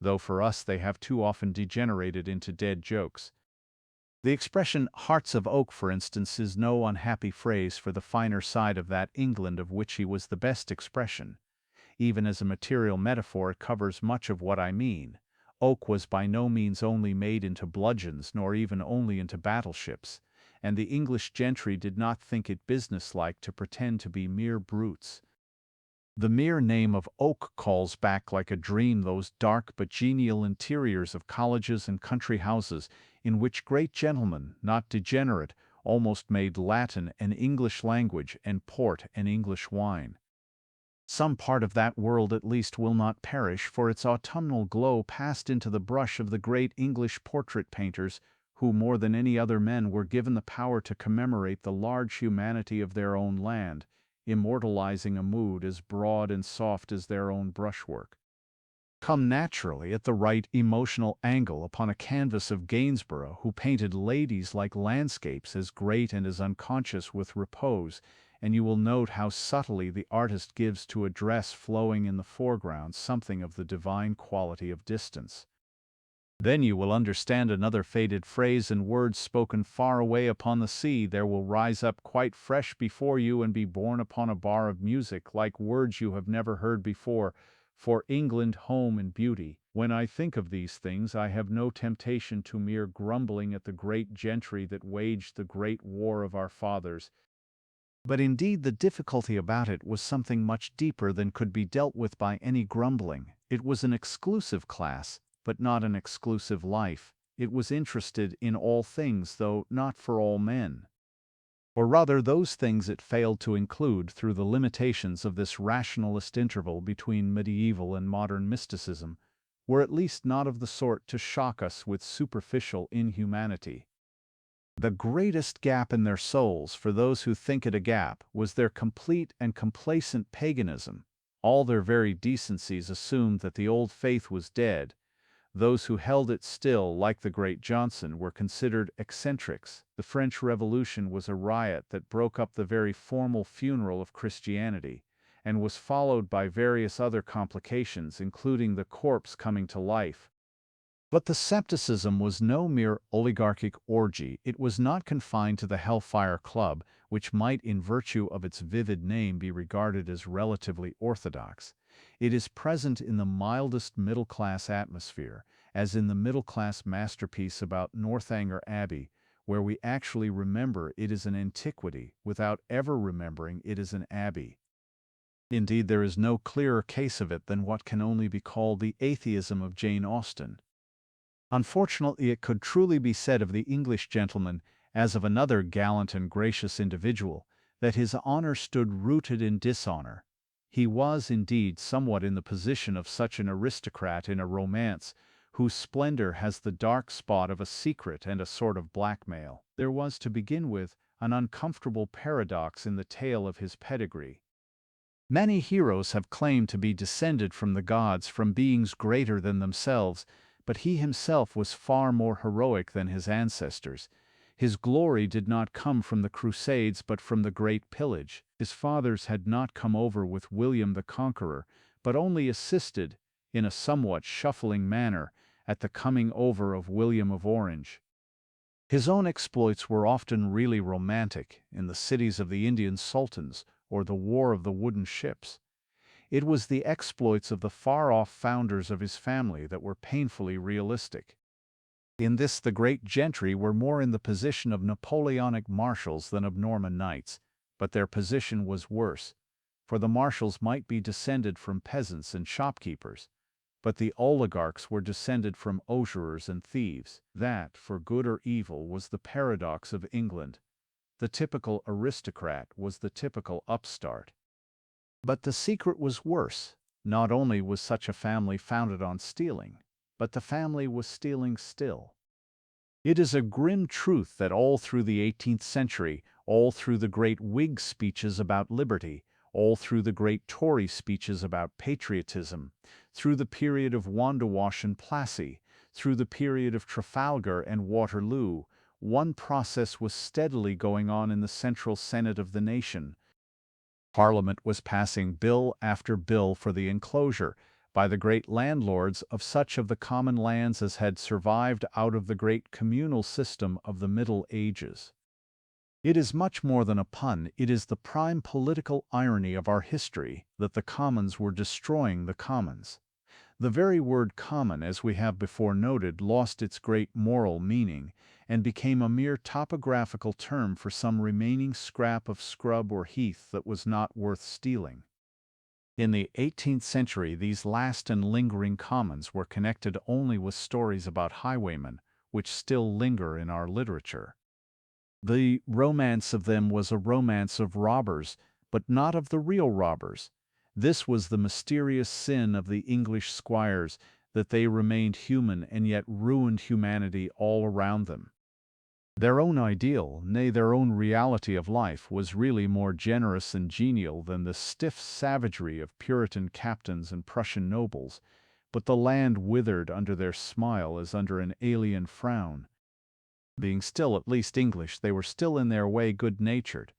though for us they have too often degenerated into dead jokes. The expression "hearts of oak," for instance, is no unhappy phrase for the finer side of that England of which he was the best expression. Even as a material metaphor, it covers much of what I mean. Oak was by no means only made into bludgeons, nor even only into battleships, and the English gentry did not think it businesslike to pretend to be mere brutes. The mere name of oak calls back like a dream those dark but genial interiors of colleges and country houses, in which great gentlemen, not degenerate, almost made Latin an English language and port an English wine. Some part of that world at least will not perish, for its autumnal glow passed into the brush of the great English portrait painters, who more than any other men were given the power to commemorate the large humanity of their own land, immortalizing a mood as broad and soft as their own brushwork. Come naturally at the right emotional angle upon a canvas of Gainsborough, who painted ladies like landscapes as great and as unconscious with repose, and you will note how subtly the artist gives to a dress flowing in the foreground something of the divine quality of distance. Then you will understand another faded phrase and words spoken far away upon the sea. There will rise up quite fresh before you and be borne upon a bar of music, like words you have never heard before, for England, home and beauty. When I think of these things, I have no temptation to mere grumbling at the great gentry that waged the great war of our fathers. But indeed the difficulty about it was something much deeper than could be dealt with by any grumbling. It was an exclusive class, but not an exclusive life. It was interested in all things, though not for all men. Or rather, those things it failed to include through the limitations of this rationalist interval between medieval and modern mysticism, were at least not of the sort to shock us with superficial inhumanity. The greatest gap in their souls, for those who think it a gap, was their complete and complacent paganism. All their very decencies assumed that the old faith was dead. Those who held it still, like the great Johnson, were considered eccentrics. The French Revolution was a riot that broke up the very formal funeral of Christianity, and was followed by various other complications, including the corpse coming to life. But the scepticism was no mere oligarchic orgy. It was not confined to the Hellfire Club, which might, in virtue of its vivid name, be regarded as relatively orthodox. It is present in the mildest middle-class atmosphere, as in the middle-class masterpiece about Northanger Abbey, where we actually remember it is an antiquity without ever remembering it is an abbey. Indeed, there is no clearer case of it than what can only be called the atheism of Jane Austen. Unfortunately, it could truly be said of the English gentleman, as of another gallant and gracious individual, that his honor stood rooted in dishonor. He was, indeed, somewhat in the position of such an aristocrat in a romance, whose splendor has the dark spot of a secret and a sort of blackmail. There was, to begin with, an uncomfortable paradox in the tale of his pedigree. Many heroes have claimed to be descended from the gods, from beings greater than themselves, but he himself was far more heroic than his ancestors. His glory did not come from the Crusades but from the Great Pillage. His fathers had not come over with William the Conqueror, but only assisted, in a somewhat shuffling manner, at the coming over of William of Orange. His own exploits were often really romantic, in the cities of the Indian sultans, or the War of the Wooden Ships. It was the exploits of the far-off founders of his family that were painfully realistic. In this the great gentry were more in the position of Napoleonic marshals than of Norman knights, but their position was worse, for the marshals might be descended from peasants and shopkeepers, but the oligarchs were descended from usurers and thieves. That, for good or evil, was the paradox of England. The typical aristocrat was the typical upstart. But the secret was worse. Not only was such a family founded on stealing, but the family was stealing still. It is a grim truth that all through the 18th century, all through the great Whig speeches about liberty, all through the great Tory speeches about patriotism, through the period of Wandewash and Plassey, through the period of Trafalgar and Waterloo, one process was steadily going on in the central Senate of the nation. Parliament was passing bill after bill for the enclosure, by the great landlords of such of the common lands as had survived out of the great communal system of the Middle Ages. It is much more than a pun, it is the prime political irony of our history that the commons were destroying the commons. The very word common, as we have before noted, lost its great moral meaning, and became a mere topographical term for some remaining scrap of scrub or heath that was not worth stealing. In the 18th century, these last and lingering commons were connected only with stories about highwaymen, which still linger in our literature. The romance of them was a romance of robbers, but not of the real robbers. This was the mysterious sin of the English squires, that they remained human and yet ruined humanity all around them. Their own ideal, nay, their own reality of life, was really more generous and genial than the stiff savagery of Puritan captains and Prussian nobles, but the land withered under their smile as under an alien frown. Being still at least English, they were still in their way good-natured,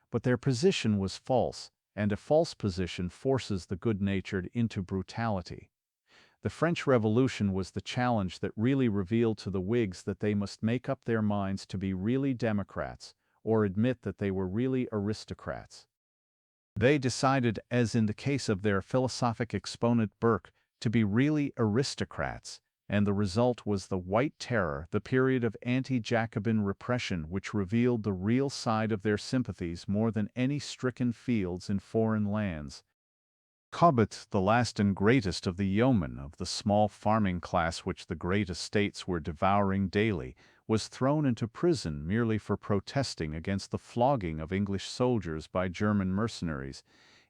but their position was false, and a false position forces the good-natured into brutality. The French Revolution was the challenge that really revealed to the Whigs that they must make up their minds to be really democrats, or admit that they were really aristocrats. They decided, as in the case of their philosophic exponent Burke, to be really aristocrats, and the result was the White Terror, the period of anti-Jacobin repression which revealed the real side of their sympathies more than any stricken fields in foreign lands. Cobbett, the last and greatest of the yeomen of the small farming class which the great estates were devouring daily, was thrown into prison merely for protesting against the flogging of English soldiers by German mercenaries.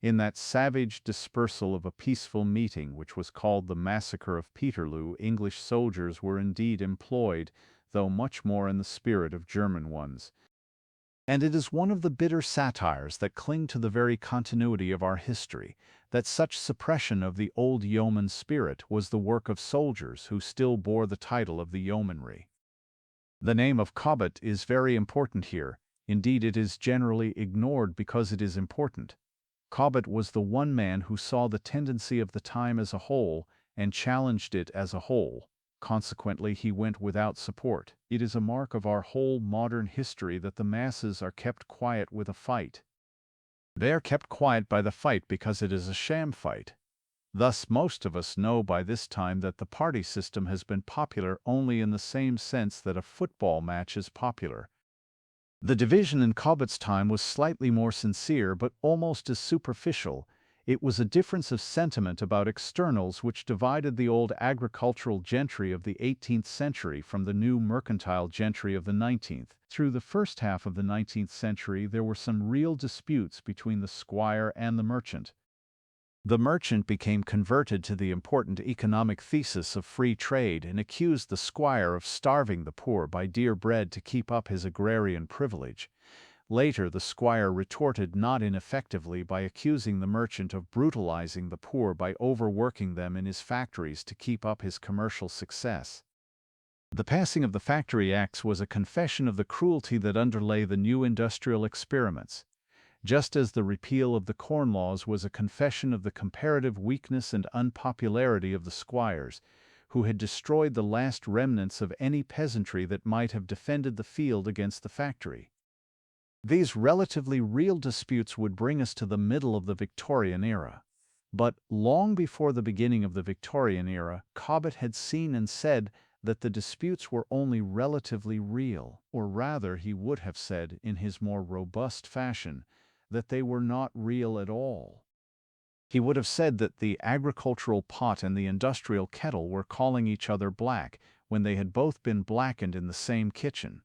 In that savage dispersal of a peaceful meeting which was called the Massacre of Peterloo, English soldiers were indeed employed, though much more in the spirit of German ones. And it is one of the bitter satires that cling to the very continuity of our history, that such suppression of the old yeoman spirit was the work of soldiers who still bore the title of the yeomanry. The name of Cobbett is very important here. Indeed, it is generally ignored because it is important. Cobbett was the one man who saw the tendency of the time as a whole and challenged it as a whole. Consequently, he went without support. It is a mark of our whole modern history that the masses are kept quiet with a fight. They are kept quiet by the fight because it is a sham fight. Thus, most of us know by this time that the party system has been popular only in the same sense that a football match is popular. The division in Cobbett's time was slightly more sincere, but almost as superficial. It was a difference of sentiment about externals which divided the old agricultural gentry of the 18th century from the new mercantile gentry of the 19th. Through the first half of the 19th century, there were some real disputes between the squire and the merchant. The merchant became converted to the important economic thesis of free trade and accused the squire of starving the poor by dear bread to keep up his agrarian privilege. Later, the squire retorted not ineffectively by accusing the merchant of brutalizing the poor by overworking them in his factories to keep up his commercial success. The passing of the Factory Acts was a confession of the cruelty that underlay the new industrial experiments, just as the repeal of the Corn Laws was a confession of the comparative weakness and unpopularity of the squires, who had destroyed the last remnants of any peasantry that might have defended the field against the factory. These relatively real disputes would bring us to the middle of the Victorian era. But long before the beginning of the Victorian era, Cobbett had seen and said that the disputes were only relatively real, or rather, he would have said, in his more robust fashion, that they were not real at all. He would have said that the agricultural pot and the industrial kettle were calling each other black when they had both been blackened in the same kitchen.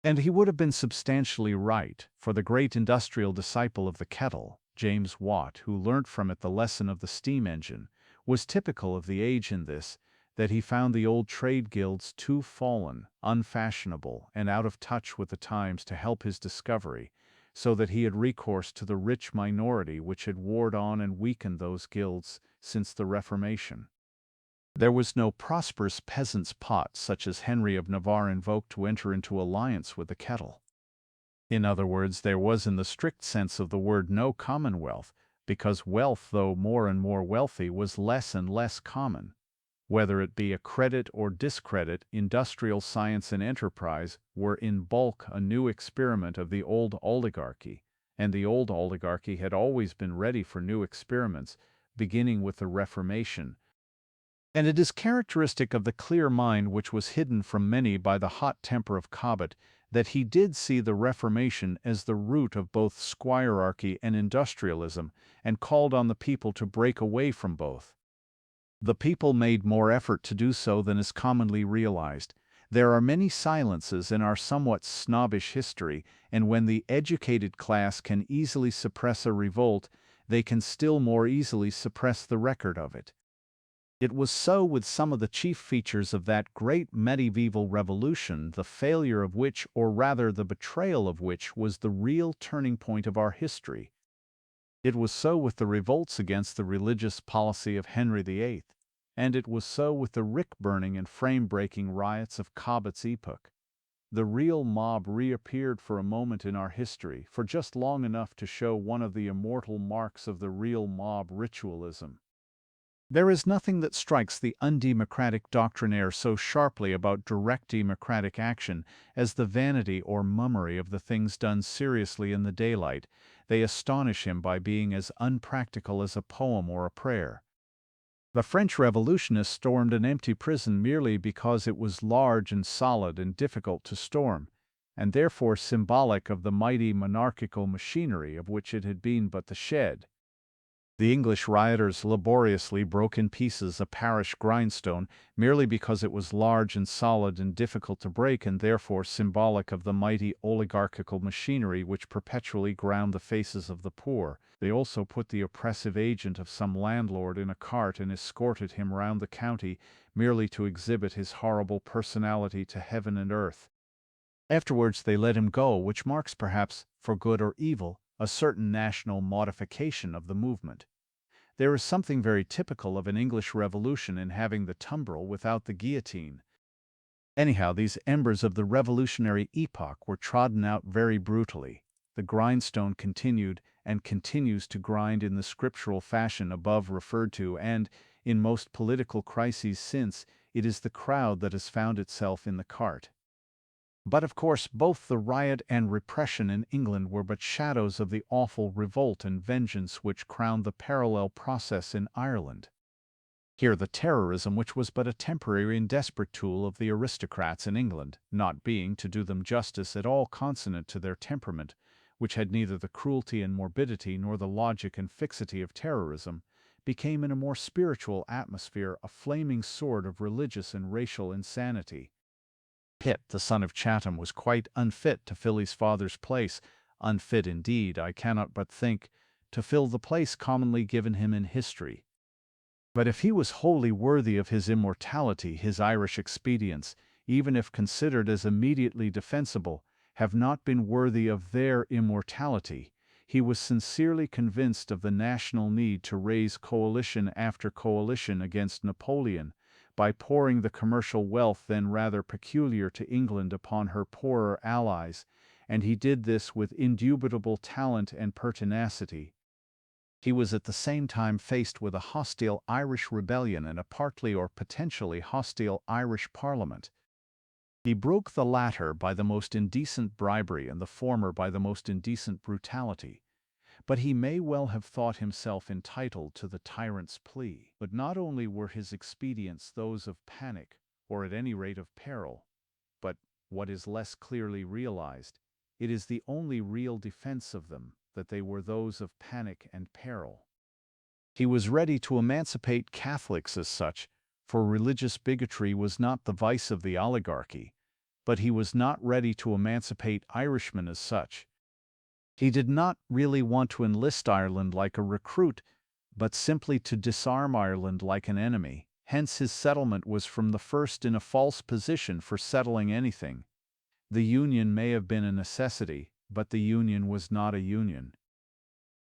And he would have been substantially right, for the great industrial disciple of the kettle, James Watt, who learnt from it the lesson of the steam engine, was typical of the age in this, that he found the old trade guilds too fallen, unfashionable, and out of touch with the times to help his discovery, so that he had recourse to the rich minority which had warred on and weakened those guilds since the Reformation. There was no prosperous peasant's pot such as Henry of Navarre invoked to enter into alliance with the kettle. In other words, there was in the strict sense of the word no commonwealth, because wealth, though more and more wealthy, was less and less common. Whether it be a credit or discredit, industrial science and enterprise were in bulk a new experiment of the old oligarchy, and the old oligarchy had always been ready for new experiments, beginning with the Reformation. And it is characteristic of the clear mind which was hidden from many by the hot temper of Cobbett that he did see the Reformation as the root of both squirearchy and industrialism, and called on the people to break away from both. The people made more effort to do so than is commonly realized. There are many silences in our somewhat snobbish history, and when the educated class can easily suppress a revolt, they can still more easily suppress the record of it. It was so with some of the chief features of that great medieval revolution, the failure of which, or rather the betrayal of which, was the real turning point of our history. It was so with the revolts against the religious policy of Henry VIII, and it was so with the rick-burning and frame-breaking riots of Cobbett's epoch. The real mob reappeared for a moment in our history, for just long enough to show one of the immortal marks of the real mob: ritualism. There is nothing that strikes the undemocratic doctrinaire so sharply about direct democratic action as the vanity or mummery of the things done seriously in the daylight. They astonish him by being as unpractical as a poem or a prayer. The French revolutionists stormed an empty prison merely because it was large and solid and difficult to storm, and therefore symbolic of the mighty monarchical machinery of which it had been but the shed. The English rioters laboriously broke in pieces a parish grindstone merely because it was large and solid and difficult to break, and therefore symbolic of the mighty oligarchical machinery which perpetually ground the faces of the poor. They also put the oppressive agent of some landlord in a cart and escorted him round the county merely to exhibit his horrible personality to heaven and earth. Afterwards they let him go, which marks perhaps, for good or evil, a certain national modification of the movement. There is something very typical of an English revolution in having the tumbril without the guillotine. Anyhow, these embers of the revolutionary epoch were trodden out very brutally. The grindstone continued and continues to grind in the scriptural fashion above referred to, and, in most political crises since, it is the crowd that has found itself in the cart. But of course both the riot and repression in England were but shadows of the awful revolt and vengeance which crowned the parallel process in Ireland. Here the terrorism which was but a temporary and desperate tool of the aristocrats in England, not being, to do them justice, at all consonant to their temperament, which had neither the cruelty and morbidity nor the logic and fixity of terrorism, became in a more spiritual atmosphere a flaming sword of religious and racial insanity. Pitt, the son of Chatham, was quite unfit to fill his father's place, unfit indeed, I cannot but think, to fill the place commonly given him in history. But if he was wholly worthy of his immortality, his Irish expedients, even if considered as immediately defensible, have not been worthy of their immortality. He was sincerely convinced of the national need to raise coalition after coalition against Napoleon, by pouring the commercial wealth then rather peculiar to England upon her poorer allies, and he did this with indubitable talent and pertinacity. He was at the same time faced with a hostile Irish rebellion and a partly or potentially hostile Irish Parliament. He broke the latter by the most indecent bribery and the former by the most indecent brutality. But he may well have thought himself entitled to the tyrant's plea. But not only were his expedients those of panic, or at any rate of peril, but, what is less clearly realized, it is the only real defense of them, that they were those of panic and peril. He was ready to emancipate Catholics as such, for religious bigotry was not the vice of the oligarchy, but he was not ready to emancipate Irishmen as such. He did not really want to enlist Ireland like a recruit, but simply to disarm Ireland like an enemy. Hence his settlement was from the first in a false position for settling anything. The union may have been a necessity, but the union was not a union.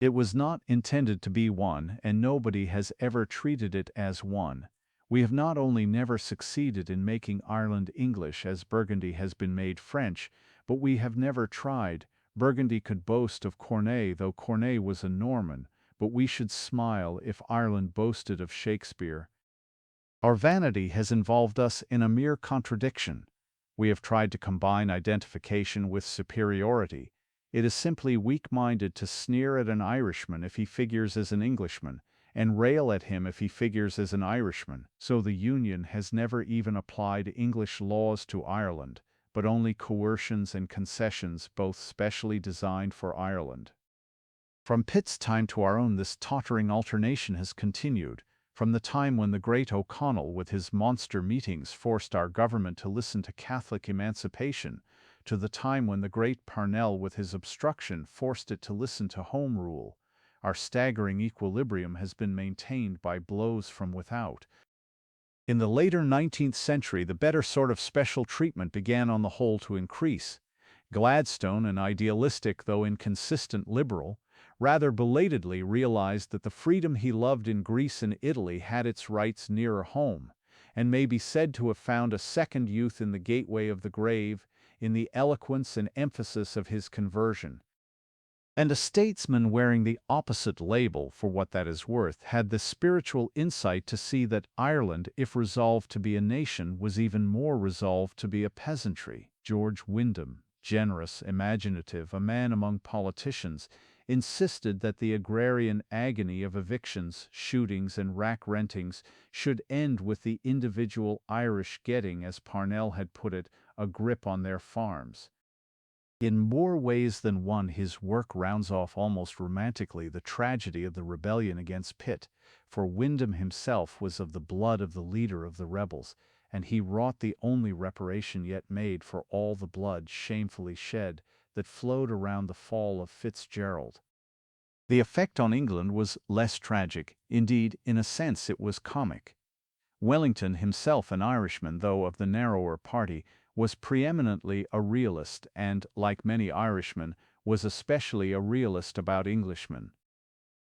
It was not intended to be one, and nobody has ever treated it as one. We have not only never succeeded in making Ireland English as Burgundy has been made French, but we have never tried. Burgundy could boast of Corneille, though Corneille was a Norman, but we should smile if Ireland boasted of Shakespeare. Our vanity has involved us in a mere contradiction. We have tried to combine identification with superiority. It is simply weak-minded to sneer at an Irishman if he figures as an Englishman, and rail at him if he figures as an Irishman. So the Union has never even applied English laws to Ireland, but only coercions and concessions, both specially designed for Ireland. From Pitt's time to our own this tottering alternation has continued, from the time when the great O'Connell with his monster meetings forced our government to listen to Catholic emancipation, to the time when the great Parnell with his obstruction forced it to listen to Home Rule. Our staggering equilibrium has been maintained by blows from without. In the later 19th century, the better sort of special treatment began on the whole to increase. Gladstone, an idealistic though inconsistent liberal, rather belatedly realized that the freedom he loved in Greece and Italy had its rights nearer home, and may be said to have found a second youth in the gateway of the grave, in the eloquence and emphasis of his conversion. And a statesman wearing the opposite label, for what that is worth, had the spiritual insight to see that Ireland, if resolved to be a nation, was even more resolved to be a peasantry. George Wyndham, generous, imaginative, a man among politicians, insisted that the agrarian agony of evictions, shootings, and rack-rentings should end with the individual Irish getting, as Parnell had put it, a grip on their farms. In more ways than one, his work rounds off almost romantically the tragedy of the rebellion against Pitt, for Wyndham himself was of the blood of the leader of the rebels, and he wrought the only reparation yet made for all the blood shamefully shed that flowed around the fall of Fitzgerald. The effect on England was less tragic, indeed, in a sense it was comic. Wellington, himself an Irishman though of the narrower party, was preeminently a realist and, like many Irishmen, was especially a realist about Englishmen.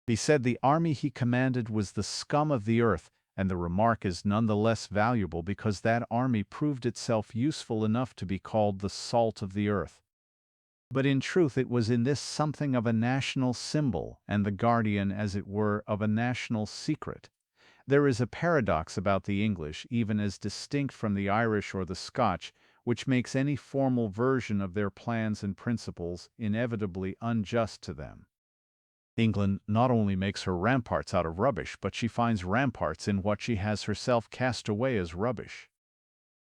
He said the army he commanded was the scum of the earth, and the remark is none the less valuable because that army proved itself useful enough to be called the salt of the earth. But in truth it was in this something of a national symbol, and the guardian, as it were, of a national secret. There is a paradox about the English, even as distinct from the Irish or the Scotch, which makes any formal version of their plans and principles inevitably unjust to them. England not only makes her ramparts out of rubbish, but she finds ramparts in what she has herself cast away as rubbish.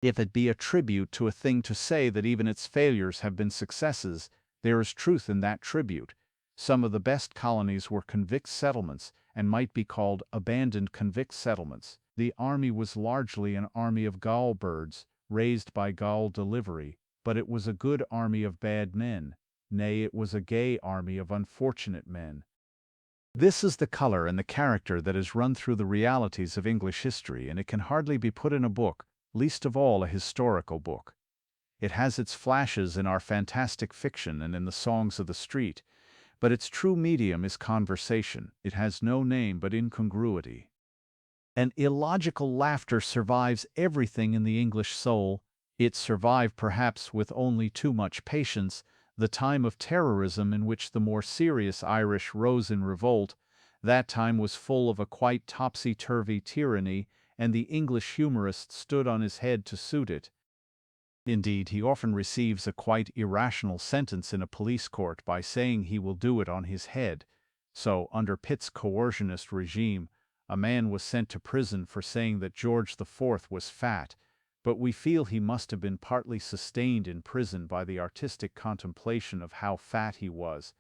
If it be a tribute to a thing to say that even its failures have been successes, there is truth in that tribute. Some of the best colonies were convict settlements, and might be called abandoned convict settlements. The army was largely an army of gall birds, raised by gall delivery, but it was a good army of bad men. Nay, it was a gay army of unfortunate men. This is the color and the character that is run through the realities of English history, and it can hardly be put in a book, least of all a historical book. It has its flashes in our fantastic fiction and in the songs of the street, but its true medium is conversation. It has no name but incongruity. An illogical laughter survives everything in the English soul. It survived perhaps with only too much patience the time of terrorism in which the more serious Irish rose in revolt. That time was full of a quite topsy-turvy tyranny, and the English humorist stood on his head to suit it. Indeed, he often receives a quite irrational sentence in a police court by saying he will do it on his head. So, under Pitt's coercionist regime, a man was sent to prison for saying that George IV was fat, but we feel he must have been partly sustained in prison by the artistic contemplation of how fat he was.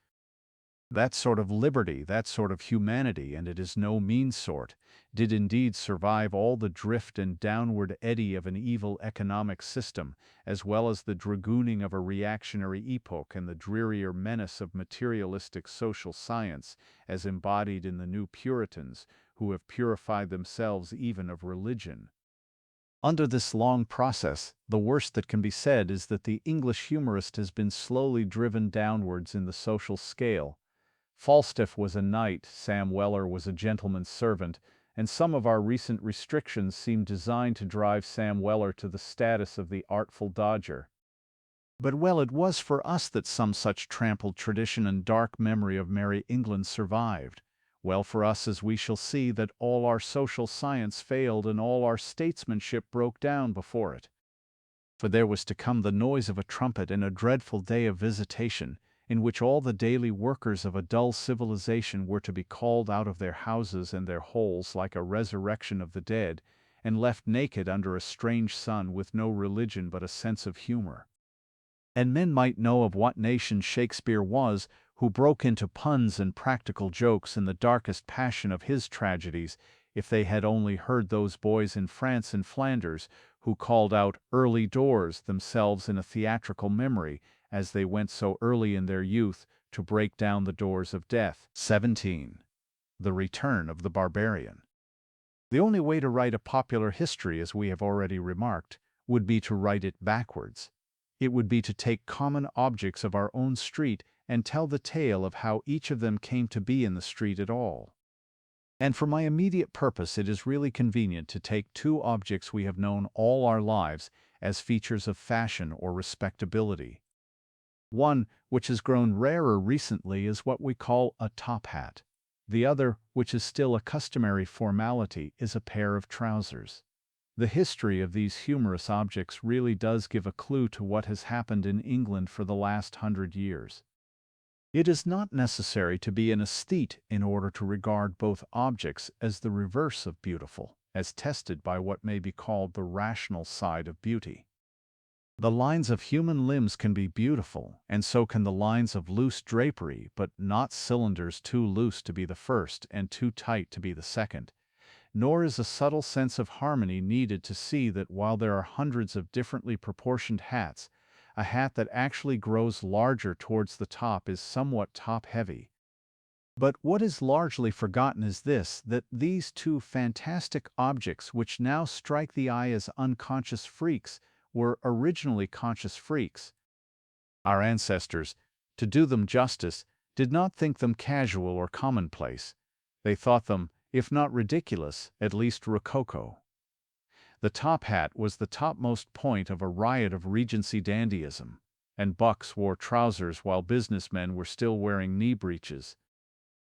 That sort of liberty, that sort of humanity, and it is no mean sort, did indeed survive all the drift and downward eddy of an evil economic system, as well as the dragooning of a reactionary epoch and the drearier menace of materialistic social science, as embodied in the new Puritans, who have purified themselves even of religion. Under this long process, the worst that can be said is that the English humorist has been slowly driven downwards in the social scale. Falstaff was a knight, Sam Weller was a gentleman's servant, and some of our recent restrictions seem designed to drive Sam Weller to the status of the Artful Dodger. But well it was for us that some such trampled tradition and dark memory of Merry England survived. Well for us, as we shall see, that all our social science failed and all our statesmanship broke down before it. For there was to come the noise of a trumpet and a dreadful day of visitation, in which all the daily workers of a dull civilization were to be called out of their houses and their holes like a resurrection of the dead, and left naked under a strange sun with no religion but a sense of humor. And men might know of what nation Shakespeare was, who broke into puns and practical jokes in the darkest passion of his tragedies, if they had only heard those boys in France and Flanders, who called out early doors themselves in a theatrical memory, as they went so early in their youth to break down the doors of death. 17. The Return of the Barbarian. The only way to write a popular history, as we have already remarked, would be to write it backwards. It would be to take common objects of our own street and tell the tale of how each of them came to be in the street at all. And for my immediate purpose it is really convenient to take two objects we have known all our lives as features of fashion or respectability. One, which has grown rarer recently, is what we call a top hat. The other, which is still a customary formality, is a pair of trousers. The history of these humorous objects really does give a clue to what has happened in England for the last 100 years. It is not necessary to be an aesthete in order to regard both objects as the reverse of beautiful, as tested by what may be called the rational side of beauty. The lines of human limbs can be beautiful, and so can the lines of loose drapery, but not cylinders too loose to be the first and too tight to be the second. Nor is a subtle sense of harmony needed to see that while there are hundreds of differently proportioned hats, a hat that actually grows larger towards the top is somewhat top-heavy. But what is largely forgotten is this, that these two fantastic objects which now strike the eye as unconscious freaks were originally conscious freaks. Our ancestors, to do them justice, did not think them casual or commonplace. They thought them, if not ridiculous, at least rococo. The top hat was the topmost point of a riot of Regency dandyism, and bucks wore trousers while businessmen were still wearing knee breeches.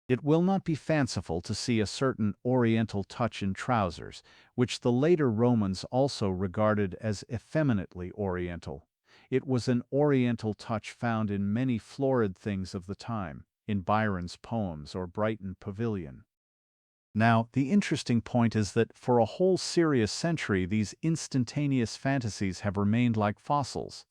It will not be fanciful to see a certain Oriental touch in trousers, which the later Romans also regarded as effeminately Oriental. It was an Oriental touch found in many florid things of the time, in Byron's poems or Brighton Pavilion. Now, the interesting point is that for a whole serious century these instantaneous fantasies have remained like fossils.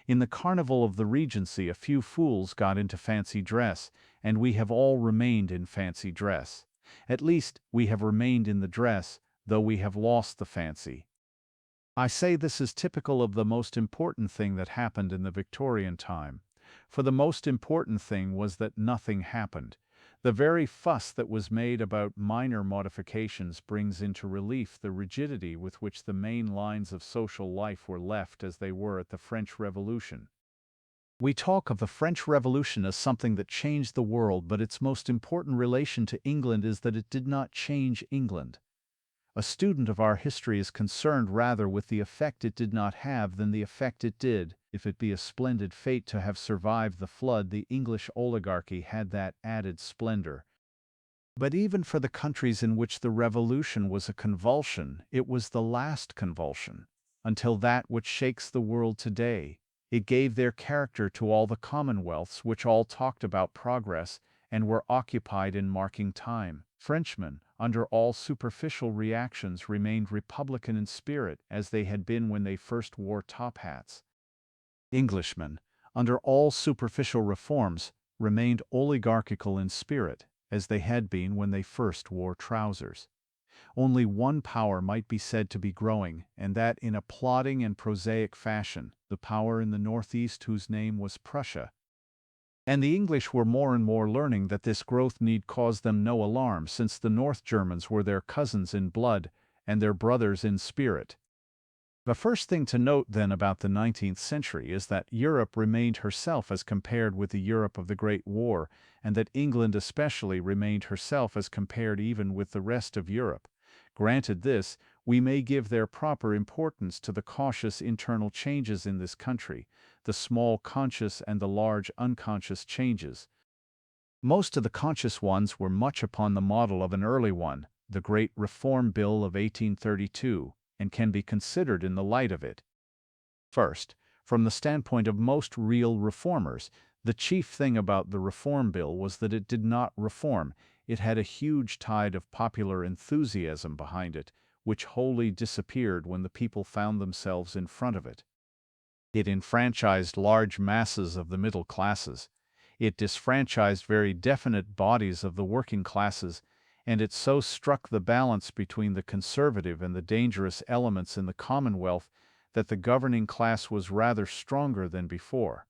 In the Carnival of the Regency a few fools got into fancy dress, and we have all remained in fancy dress. At least, we have remained in the dress, though we have lost the fancy. I say this is typical of the most important thing that happened in the Victorian time. For the most important thing was that nothing happened. The very fuss that was made about minor modifications brings into relief the rigidity with which the main lines of social life were left as they were at the French Revolution. We talk of the French Revolution as something that changed the world, but its most important relation to England is that it did not change England. A student of our history is concerned rather with the effect it did not have than the effect it did. If it be a splendid fate to have survived the flood, the English oligarchy had that added splendor. But even for the countries in which the Revolution was a convulsion, it was the last convulsion, until that which shakes the world today. It gave their character to all the commonwealths which all talked about progress and were occupied in marking time. Frenchmen, under all superficial reactions, remained republican in spirit, as they had been when they first wore top hats. Englishmen, under all superficial reforms, remained oligarchical in spirit, as they had been when they first wore trousers. Only one power might be said to be growing, and that in a plodding and prosaic fashion, the power in the northeast whose name was Prussia. And the English were more and more learning that this growth need cause them no alarm, since the North Germans were their cousins in blood and their brothers in spirit. The first thing to note then about the 19th century is that Europe remained herself as compared with the Europe of the Great War, and that England especially remained herself as compared even with the rest of Europe. Granted this, we may give their proper importance to the cautious internal changes in this country, the small conscious and the large unconscious changes. Most of the conscious ones were much upon the model of an early one, the great Reform Bill of 1832, and can be considered in the light of it. First, from the standpoint of most real reformers, the chief thing about the Reform Bill was that it did not reform. It had a huge tide of popular enthusiasm behind it, which wholly disappeared when the people found themselves in front of it. It enfranchised large masses of the middle classes. It disfranchised very definite bodies of the working classes, and it so struck the balance between the conservative and the dangerous elements in the Commonwealth that the governing class was rather stronger than before.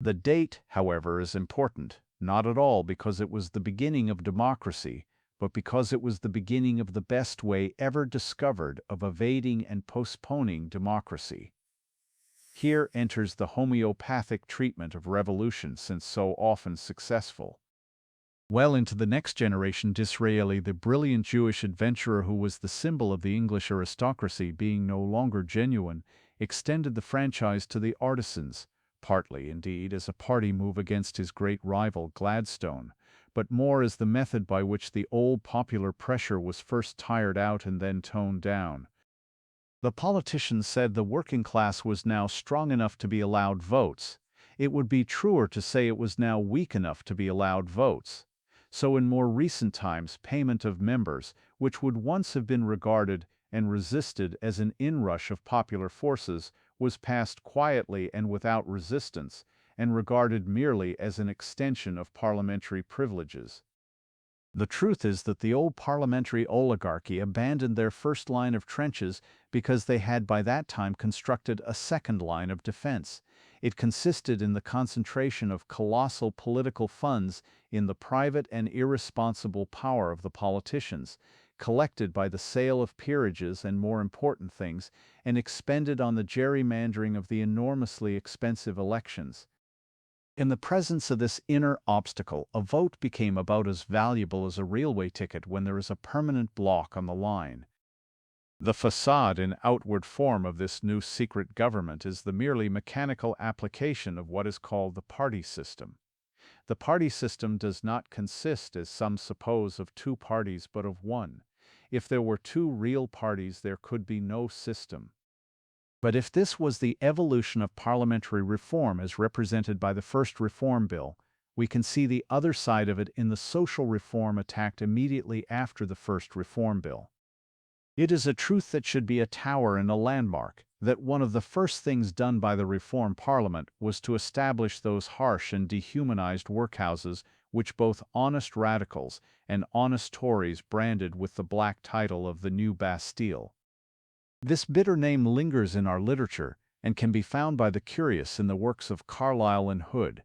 The date, however, is important, not at all because it was the beginning of democracy, but because it was the beginning of the best way ever discovered of evading and postponing democracy. Here enters the homeopathic treatment of revolution, since so often successful. Well into the next generation, Disraeli, the brilliant Jewish adventurer who was the symbol of the English aristocracy, being no longer genuine, extended the franchise to the artisans, partly, indeed, as a party move against his great rival Gladstone, but more as the method by which the old popular pressure was first tired out and then toned down. The politicians said the working class was now strong enough to be allowed votes. It would be truer to say it was now weak enough to be allowed votes. So in more recent times, payment of members, which would once have been regarded and resisted as an inrush of popular forces, was passed quietly and without resistance, and regarded merely as an extension of parliamentary privileges. The truth is that the old parliamentary oligarchy abandoned their first line of trenches because they had by that time constructed a second line of defense. It consisted in the concentration of colossal political funds in the private and irresponsible power of the politicians, collected by the sale of peerages and more important things, and expended on the gerrymandering of the enormously expensive elections. In the presence of this inner obstacle, a vote became about as valuable as a railway ticket when there is a permanent block on the line. The facade and outward form of this new secret government is the merely mechanical application of what is called the party system. The party system does not consist, as some suppose, of two parties but of one. If there were two real parties, there could be no system. But if this was the evolution of parliamentary reform as represented by the first Reform Bill, we can see the other side of it in the social reform attacked immediately after the first Reform Bill. It is a truth that should be a tower and a landmark, that one of the first things done by the Reform Parliament was to establish those harsh and dehumanized workhouses which both honest radicals and honest Tories branded with the black title of the New Bastille. This bitter name lingers in our literature and can be found by the curious in the works of Carlyle and Hood,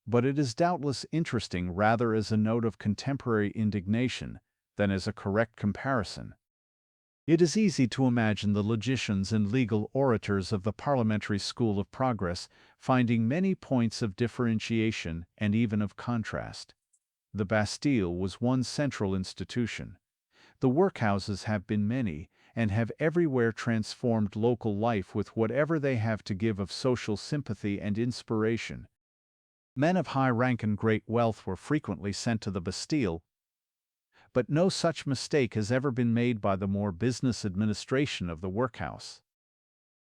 but it is doubtless interesting rather as a note of contemporary indignation than as a correct comparison. It is easy to imagine the logicians and legal orators of the parliamentary school of progress finding many points of differentiation and even of contrast. The Bastille was one central institution. The workhouses have been many, and have everywhere transformed local life with whatever they have to give of social sympathy and inspiration. Men of high rank and great wealth were frequently sent to the Bastille, but no such mistake has ever been made by the more business administration of the workhouse.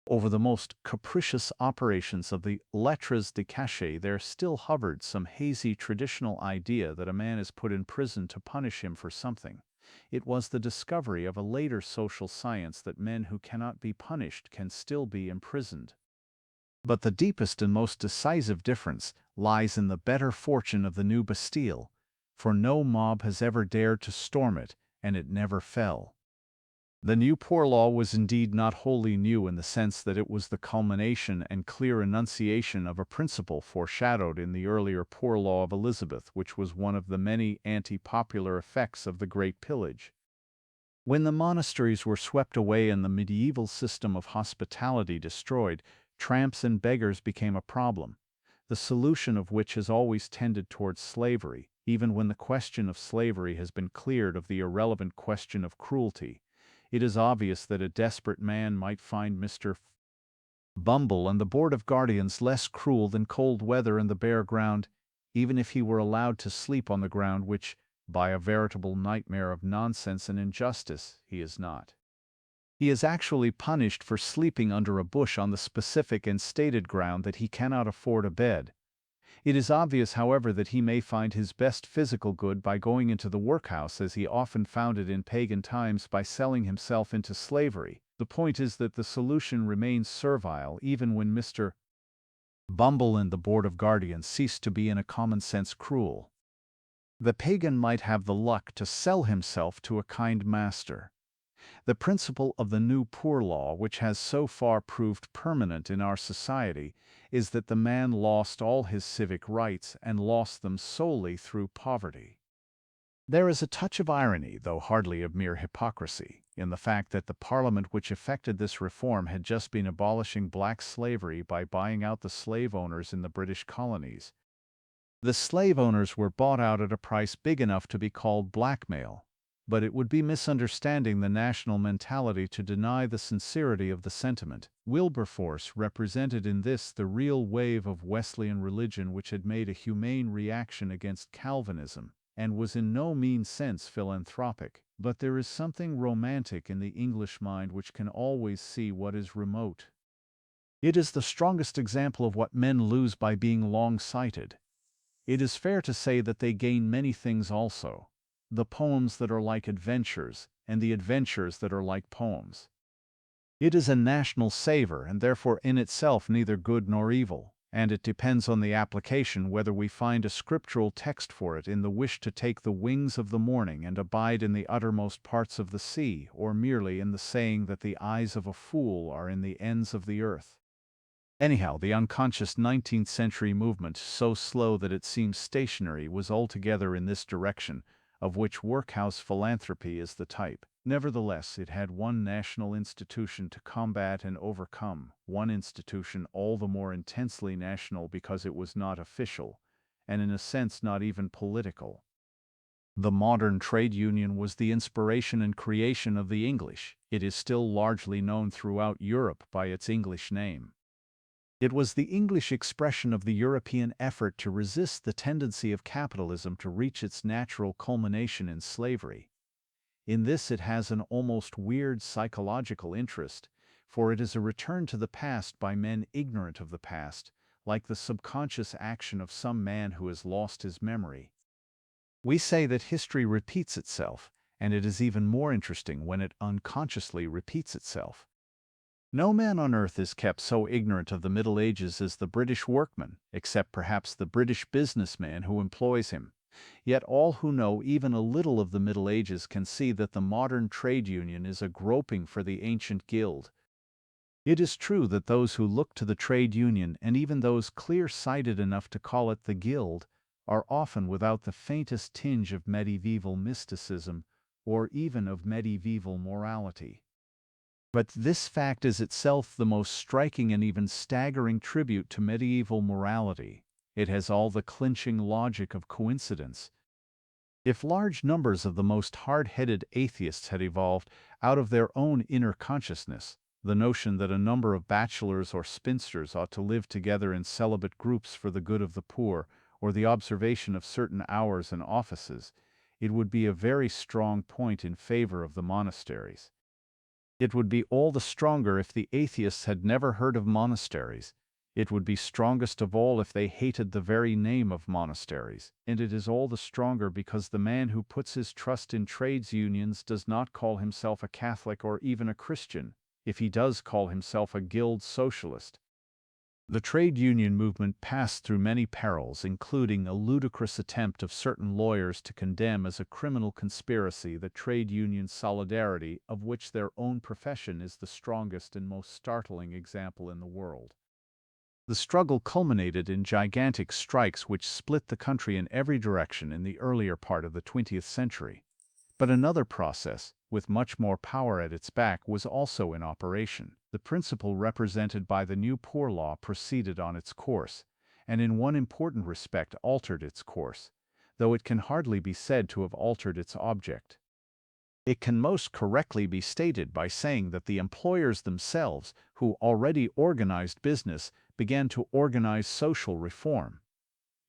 Over the most capricious operations of the lettres de cachet there still hovered some hazy traditional idea that a man is put in prison to punish him for something. It was the discovery of a later social science that men who cannot be punished can still be imprisoned. But the deepest and most decisive difference lies in the better fortune of the new Bastille, for no mob has ever dared to storm it, and it never fell. The new Poor Law was indeed not wholly new in the sense that it was the culmination and clear enunciation of a principle foreshadowed in the earlier Poor Law of Elizabeth, which was one of the many anti-popular effects of the Great Pillage. When the monasteries were swept away and the medieval system of hospitality destroyed, tramps and beggars became a problem, the solution of which has always tended towards slavery, even when the question of slavery has been cleared of the irrelevant question of cruelty. It is obvious that a desperate man might find Mr. Bumble and the Board of Guardians less cruel than cold weather and the bare ground, even if he were allowed to sleep on the ground which, by a veritable nightmare of nonsense and injustice, he is not. He is actually punished for sleeping under a bush on the specific and stated ground that he cannot afford a bed. It is obvious, however, that he may find his best physical good by going into the workhouse, as he often found it in pagan times by selling himself into slavery. The point is that the solution remains servile even when Mr. Bumble and the Board of Guardians cease to be in a common sense cruel. The pagan might have the luck to sell himself to a kind master. The principle of the new Poor Law, which has so far proved permanent in our society, is that the man lost all his civic rights and lost them solely through poverty. There is a touch of irony, though hardly of mere hypocrisy, in the fact that the Parliament which effected this reform had just been abolishing black slavery by buying out the slave owners in the British colonies. The slave owners were bought out at a price big enough to be called blackmail, but it would be misunderstanding the national mentality to deny the sincerity of the sentiment. Wilberforce represented in this the real wave of Wesleyan religion which had made a humane reaction against Calvinism, and was in no mean sense philanthropic. But there is something romantic in the English mind which can always see what is remote. It is the strongest example of what men lose by being long-sighted. It is fair to say that they gain many things also: the poems that are like adventures, and the adventures that are like poems. It is a national savor, and therefore in itself neither good nor evil, and it depends on the application whether we find a scriptural text for it in the wish to take the wings of the morning and abide in the uttermost parts of the sea, or merely in the saying that the eyes of a fool are in the ends of the earth. Anyhow, the unconscious 19th century movement, so slow that it seems stationary, was altogether in this direction, of which workhouse philanthropy is the type. Nevertheless, it had one national institution to combat and overcome, one institution all the more intensely national because it was not official, and in a sense not even political. The modern trade union was the inspiration and creation of the English. It is still largely known throughout Europe by its English name. It was the English expression of the European effort to resist the tendency of capitalism to reach its natural culmination in slavery. In this it has an almost weird psychological interest, for it is a return to the past by men ignorant of the past, like the subconscious action of some man who has lost his memory. We say that history repeats itself, and it is even more interesting when it unconsciously repeats itself. No man on earth is kept so ignorant of the Middle Ages as the British workman, except perhaps the British businessman who employs him. Yet all who know even a little of the Middle Ages can see that the modern trade union is a groping for the ancient guild. It is true that those who look to the trade union, and even those clear-sighted enough to call it the guild, are often without the faintest tinge of medieval mysticism or even of medieval morality. But this fact is itself the most striking and even staggering tribute to medieval morality. It has all the clinching logic of coincidence. If large numbers of the most hard-headed atheists had evolved out of their own inner consciousness, the notion that a number of bachelors or spinsters ought to live together in celibate groups for the good of the poor, or the observation of certain hours and offices, it would be a very strong point in favor of the monasteries. It would be all the stronger if the atheists had never heard of monasteries. It would be strongest of all if they hated the very name of monasteries, and it is all the stronger because the man who puts his trust in trades unions does not call himself a Catholic or even a Christian, if he does call himself a guild socialist. The trade union movement passed through many perils, including a ludicrous attempt of certain lawyers to condemn as a criminal conspiracy the trade union solidarity, of which their own profession is the strongest and most startling example in the world. The struggle culminated in gigantic strikes which split the country in every direction in the earlier part of the 20th century. But another process, with much more power at its back, was also in operation. The principle represented by the new Poor Law proceeded on its course, and in one important respect altered its course, though it can hardly be said to have altered its object. It can most correctly be stated by saying that the employers themselves, who already organized business, began to organize social reform.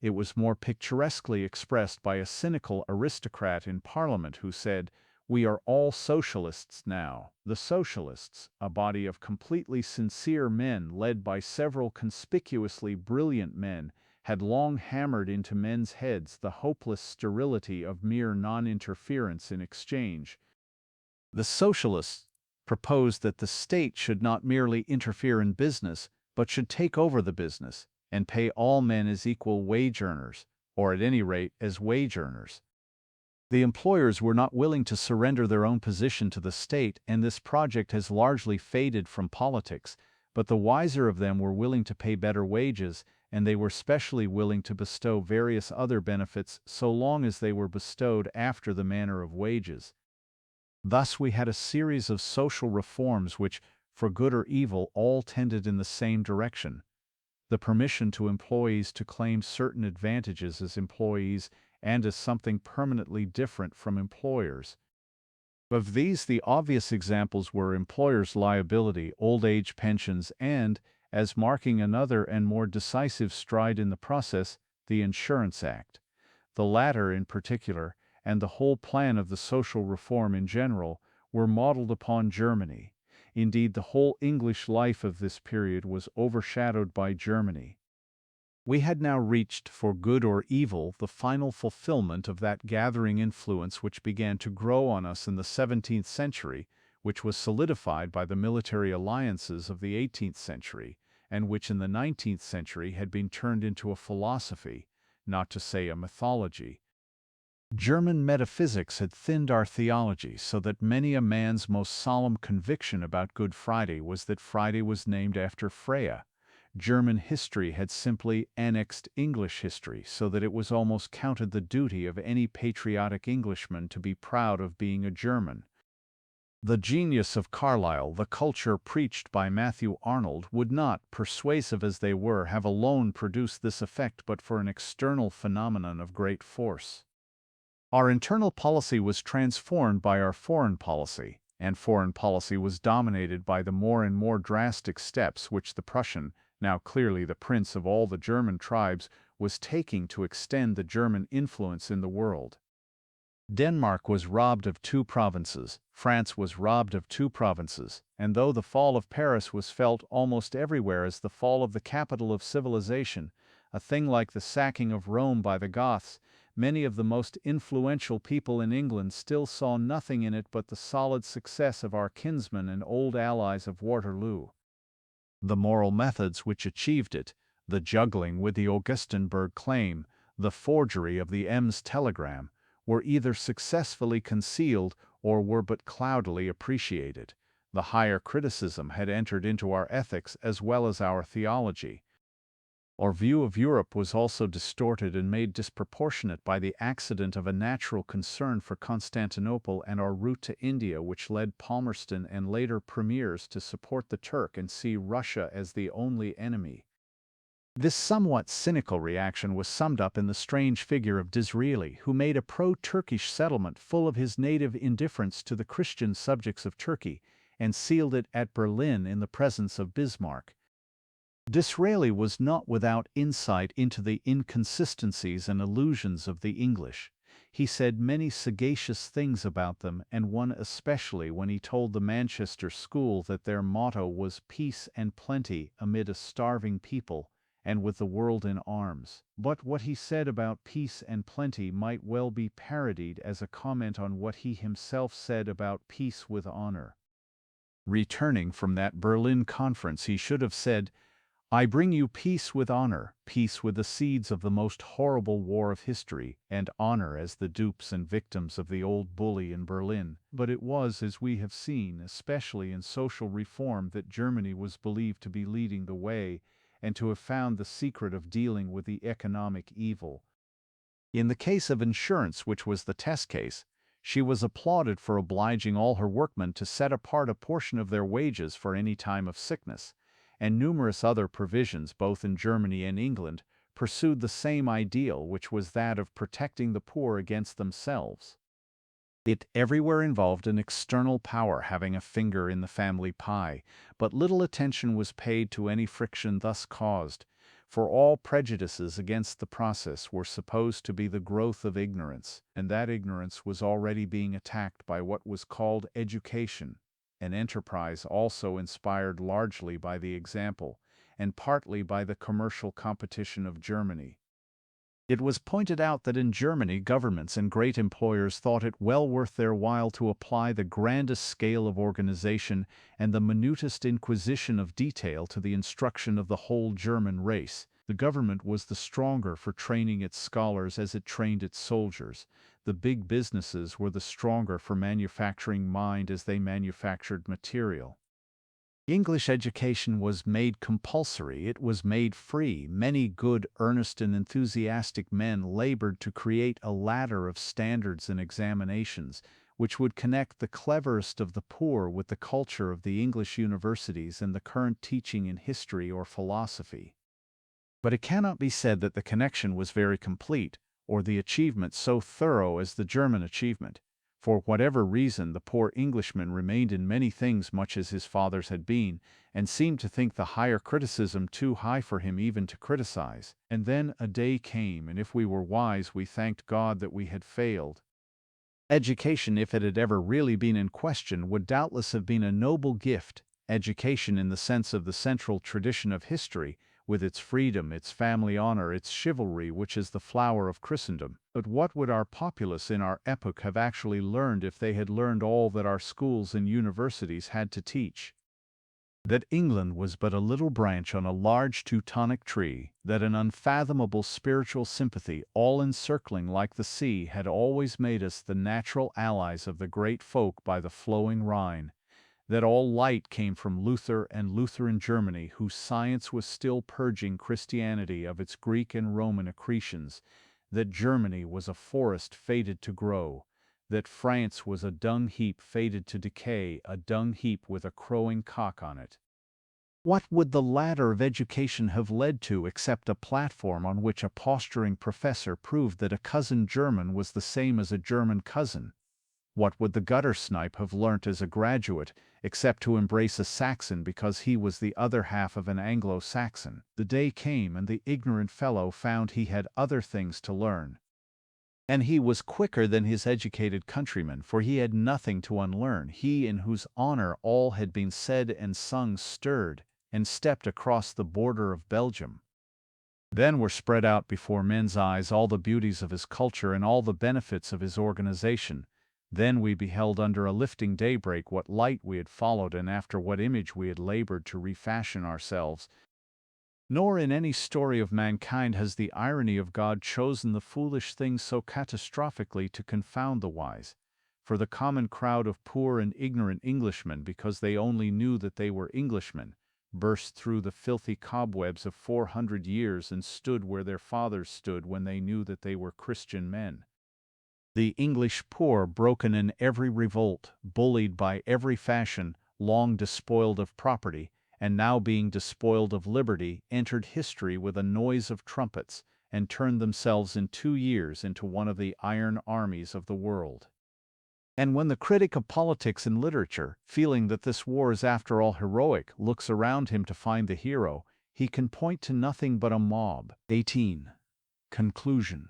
It was more picturesquely expressed by a cynical aristocrat in Parliament who said, "We are all socialists now." The socialists, a body of completely sincere men led by several conspicuously brilliant men, had long hammered into men's heads the hopeless sterility of mere non-interference in exchange. The socialists proposed that the state should not merely interfere in business, but should take over the business and pay all men as equal wage earners, or at any rate as wage earners. The employers were not willing to surrender their own position to the state, and this project has largely faded from politics, but the wiser of them were willing to pay better wages, and they were specially willing to bestow various other benefits so long as they were bestowed after the manner of wages. Thus we had a series of social reforms which, for good or evil, all tended in the same direction: the permission to employees to claim certain advantages as employees and as something permanently different from employers. Of these, the obvious examples were employers' liability, old age pensions, and, as marking another and more decisive stride in the process, the Insurance Act. The latter, in particular, and the whole plan of the social reform in general, were modeled upon Germany. Indeed, the whole English life of this period was overshadowed by Germany. We had now reached, for good or evil, the final fulfillment of that gathering influence which began to grow on us in the 17th century, which was solidified by the military alliances of the 18th century, and which in the 19th century had been turned into a philosophy, not to say a mythology. German metaphysics had thinned our theology so that many a man's most solemn conviction about Good Friday was that Friday was named after Freya. German history had simply annexed English history so that it was almost counted the duty of any patriotic Englishman to be proud of being a German. The genius of Carlyle, the culture preached by Matthew Arnold, would not, persuasive as they were, have alone produced this effect but for an external phenomenon of great force. Our internal policy was transformed by our foreign policy, and foreign policy was dominated by the more and more drastic steps which the Prussian, Now clearly the prince of all the German tribes was taking to extend the German influence in the world. Denmark was robbed of 2 provinces, France was robbed of 2 provinces, and though the fall of Paris was felt almost everywhere as the fall of the capital of civilization, a thing like the sacking of Rome by the Goths, many of the most influential people in England still saw nothing in it but the solid success of our kinsmen and old allies of Waterloo. The moral methods which achieved it, the juggling with the Augustenburg claim, the forgery of the Ems telegram, were either successfully concealed or were but cloudily appreciated. The higher criticism had entered into our ethics as well as our theology. Our view of Europe was also distorted and made disproportionate by the accident of a natural concern for Constantinople and our route to India, which led Palmerston and later premiers to support the Turk and see Russia as the only enemy. This somewhat cynical reaction was summed up in the strange figure of Disraeli, who made a pro-Turkish settlement full of his native indifference to the Christian subjects of Turkey and sealed it at Berlin in the presence of Bismarck. Disraeli was not without insight into the inconsistencies and illusions of the English. He said many sagacious things about them, and one especially when he told the Manchester School that their motto was peace and plenty amid a starving people, and with the world in arms. But what he said about peace and plenty might well be parodied as a comment on what he himself said about peace with honor. Returning from that Berlin conference, he should have said, "I bring you peace with honor, peace with the seeds of the most horrible war of history, and honor as the dupes and victims of the old bully in Berlin." But it was, as we have seen, especially in social reform, that Germany was believed to be leading the way, and to have found the secret of dealing with the economic evil. In the case of insurance, which was the test case, she was applauded for obliging all her workmen to set apart a portion of their wages for any time of sickness, and numerous other provisions, both in Germany and England, pursued the same ideal, which was that of protecting the poor against themselves. It everywhere involved an external power having a finger in the family pie, but little attention was paid to any friction thus caused, for all prejudices against the process were supposed to be the growth of ignorance, and that ignorance was already being attacked by what was called education, an enterprise also inspired largely by the example, and partly by the commercial competition of Germany. It was pointed out that in Germany governments and great employers thought it well worth their while to apply the grandest scale of organization and the minutest inquisition of detail to the instruction of the whole German race. The government was the stronger for training its scholars as it trained its soldiers. The big businesses were the stronger for manufacturing mind as they manufactured material. English education was made compulsory, it was made free. Many good, earnest, and enthusiastic men labored to create a ladder of standards and examinations, which would connect the cleverest of the poor with the culture of the English universities and the current teaching in history or philosophy. But it cannot be said that the connection was very complete, or the achievement so thorough as the German achievement. For whatever reason, the poor Englishman remained in many things much as his fathers had been, and seemed to think the higher criticism too high for him even to criticize. And then a day came, and if we were wise, we thanked God that we had failed. Education, if it had ever really been in question, would doubtless have been a noble gift, education in the sense of the central tradition of history, with its freedom, its family honor, its chivalry, which is the flower of Christendom. But what would our populace in our epoch have actually learned if they had learned all that our schools and universities had to teach? That England was but a little branch on a large Teutonic tree, that an unfathomable spiritual sympathy, all encircling like the sea, had always made us the natural allies of the great folk by the flowing Rhine, that all light came from Luther and Lutheran Germany, whose science was still purging Christianity of its Greek and Roman accretions, that Germany was a forest fated to grow, that France was a dung heap fated to decay, a dung heap with a crowing cock on it. What would the ladder of education have led to except a platform on which a posturing professor proved that a cousin German was the same as a German cousin? What would the gutter snipe have learnt as a graduate, except to embrace a Saxon because he was the other half of an Anglo-Saxon? The day came and the ignorant fellow found he had other things to learn. And he was quicker than his educated countrymen, for he had nothing to unlearn, he in whose honor all had been said and sung stirred, and stepped across the border of Belgium. Then were spread out before men's eyes all the beauties of his culture and all the benefits of his organization. Then we beheld under a lifting daybreak what light we had followed and after what image we had labored to refashion ourselves. Nor in any story of mankind has the irony of God chosen the foolish things so catastrophically to confound the wise. For the common crowd of poor and ignorant Englishmen, because they only knew that they were Englishmen, burst through the filthy cobwebs of 400 years and stood where their fathers stood when they knew that they were Christian men. The English poor, broken in every revolt, bullied by every fashion, long despoiled of property, and now being despoiled of liberty, entered history with a noise of trumpets, and turned themselves in 2 years into one of the iron armies of the world. And when the critic of politics and literature, feeling that this war is after all heroic, looks around him to find the hero, he can point to nothing but a mob. 18. Conclusion.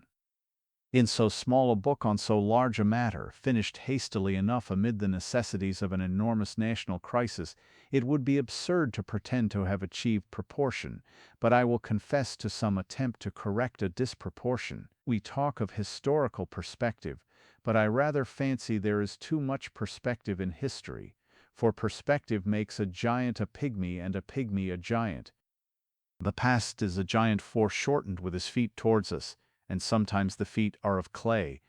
In so small a book on so large a matter, finished hastily enough amid the necessities of an enormous national crisis, it would be absurd to pretend to have achieved proportion, but I will confess to some attempt to correct a disproportion. We talk of historical perspective, but I rather fancy there is too much perspective in history, for perspective makes a giant a pygmy and a pygmy a giant. The past is a giant foreshortened with his feet towards us, and sometimes the feet are of clay.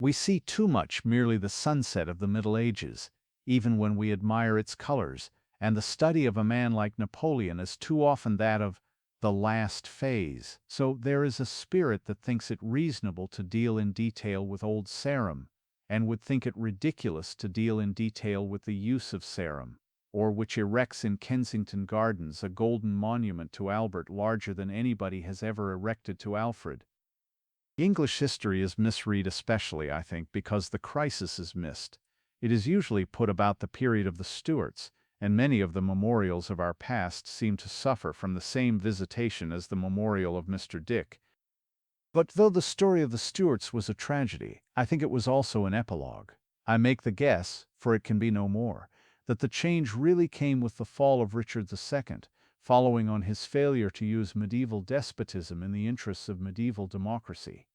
We see too much merely the sunset of the Middle Ages, even when we admire its colors, and the study of a man like Napoleon is too often that of the last phase. So there is a spirit that thinks it reasonable to deal in detail with old Sarum, and would think it ridiculous to deal in detail with the use of Sarum, or which erects in Kensington Gardens a golden monument to Albert larger than anybody has ever erected to Alfred. English history is misread especially, I think, because the crisis is missed. It is usually put about the period of the Stuarts, and many of the memorials of our past seem to suffer from the same visitation as the memorial of Mr. Dick. But though the story of the Stuarts was a tragedy, I think it was also an epilogue. I make the guess, for it can be no more, that the change really came with the fall of Richard II, following on his failure to use medieval despotism in the interests of medieval democracy.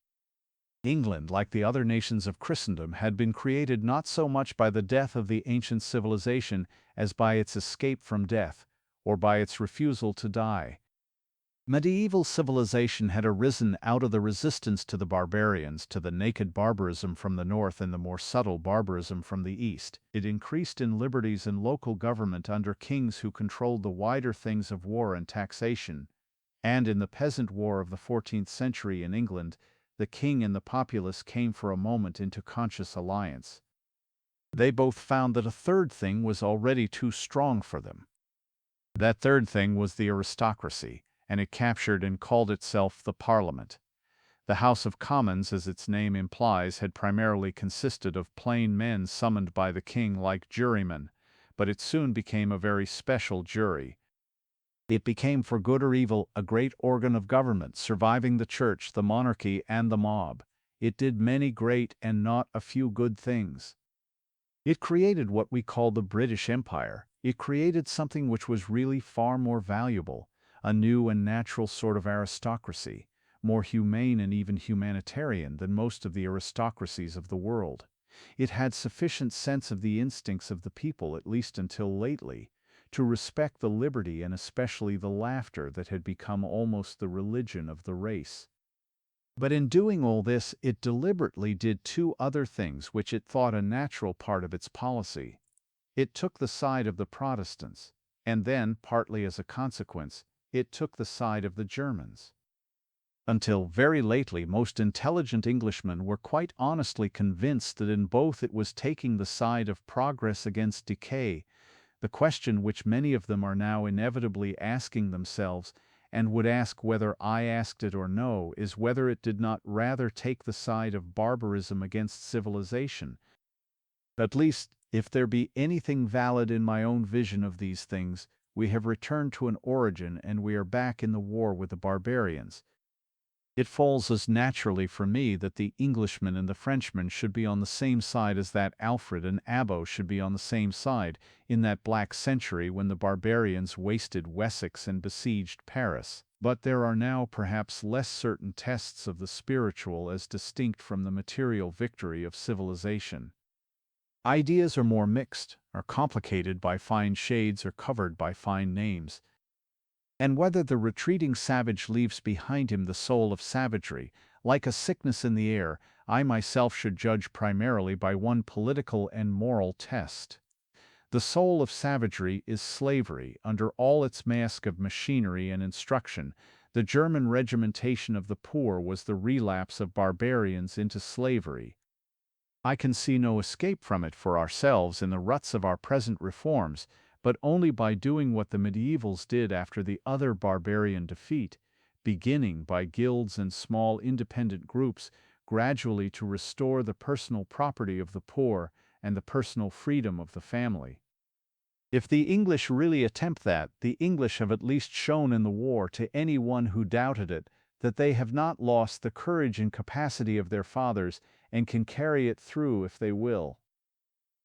England, like the other nations of Christendom, had been created not so much by the death of the ancient civilization as by its escape from death, or by its refusal to die. Medieval civilization had arisen out of the resistance to the barbarians, to the naked barbarism from the north and the more subtle barbarism from the east. It increased in liberties and local government under kings who controlled the wider things of war and taxation, and in the peasant war of the 14th century in England, the king and the populace came for a moment into conscious alliance. They both found that a third thing was already too strong for them. That third thing was the aristocracy, and it captured and called itself the Parliament. The House of Commons, as its name implies, had primarily consisted of plain men summoned by the king like jurymen, but it soon became a very special jury. It became, for good or evil, a great organ of government, surviving the church, the monarchy, and the mob. It did many great and not a few good things. It created what we call the British Empire. It created something which was really far more valuable, a new and natural sort of aristocracy, more humane and even humanitarian than most of the aristocracies of the world. It had sufficient sense of the instincts of the people, at least until lately, to respect the liberty and especially the laughter that had become almost the religion of the race. But in doing all this, it deliberately did two other things which it thought a natural part of its policy. It took the side of the Protestants, and then, partly as a consequence, it took the side of the Germans. Until very lately, most intelligent Englishmen were quite honestly convinced that in both it was taking the side of progress against decay. The question which many of them are now inevitably asking themselves, and would ask whether I asked it or no, is whether it did not rather take the side of barbarism against civilization. At least, if there be anything valid in my own vision of these things, we have returned to an origin and we are back in the war with the barbarians. It falls as naturally for me that the Englishman and the Frenchman should be on the same side as that Alfred and Abbo should be on the same side in that black century when the barbarians wasted Wessex and besieged Paris. But there are now perhaps less certain tests of the spiritual as distinct from the material victory of civilization. Ideas are more mixed, are complicated by fine shades or covered by fine names. And whether the retreating savage leaves behind him the soul of savagery, like a sickness in the air, I myself should judge primarily by one political and moral test. The soul of savagery is slavery under all its mask of machinery and instruction. The German regimentation of the poor was the relapse of barbarians into slavery. I can see no escape from it for ourselves in the ruts of our present reforms, but only by doing what the medievals did after the other barbarian defeat, beginning by guilds and small independent groups, gradually to restore the personal property of the poor and the personal freedom of the family. If the English really attempt that, the English have at least shown in the war to any one who doubted it that they have not lost the courage and capacity of their fathers and can carry it through if they will.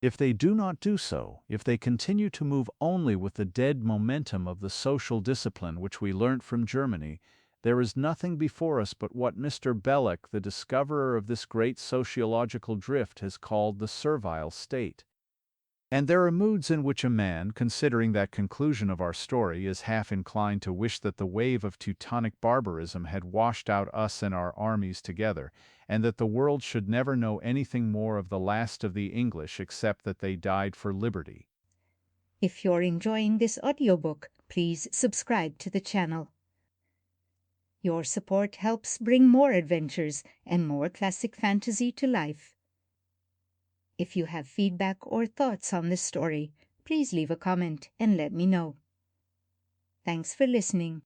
If they do not do so, if they continue to move only with the dead momentum of the social discipline which we learnt from Germany, there is nothing before us but what Mr. Belloc, the discoverer of this great sociological drift, has called the servile state. And there are moods in which a man, considering that conclusion of our story, is half inclined to wish that the wave of Teutonic barbarism had washed out us and our armies together, and that the world should never know anything more of the last of the English except that they died for liberty. If you're enjoying this audiobook, please subscribe to the channel. Your support helps bring more adventures and more classic fantasy to life. If you have feedback or thoughts on this story, please leave a comment and let me know. Thanks for listening.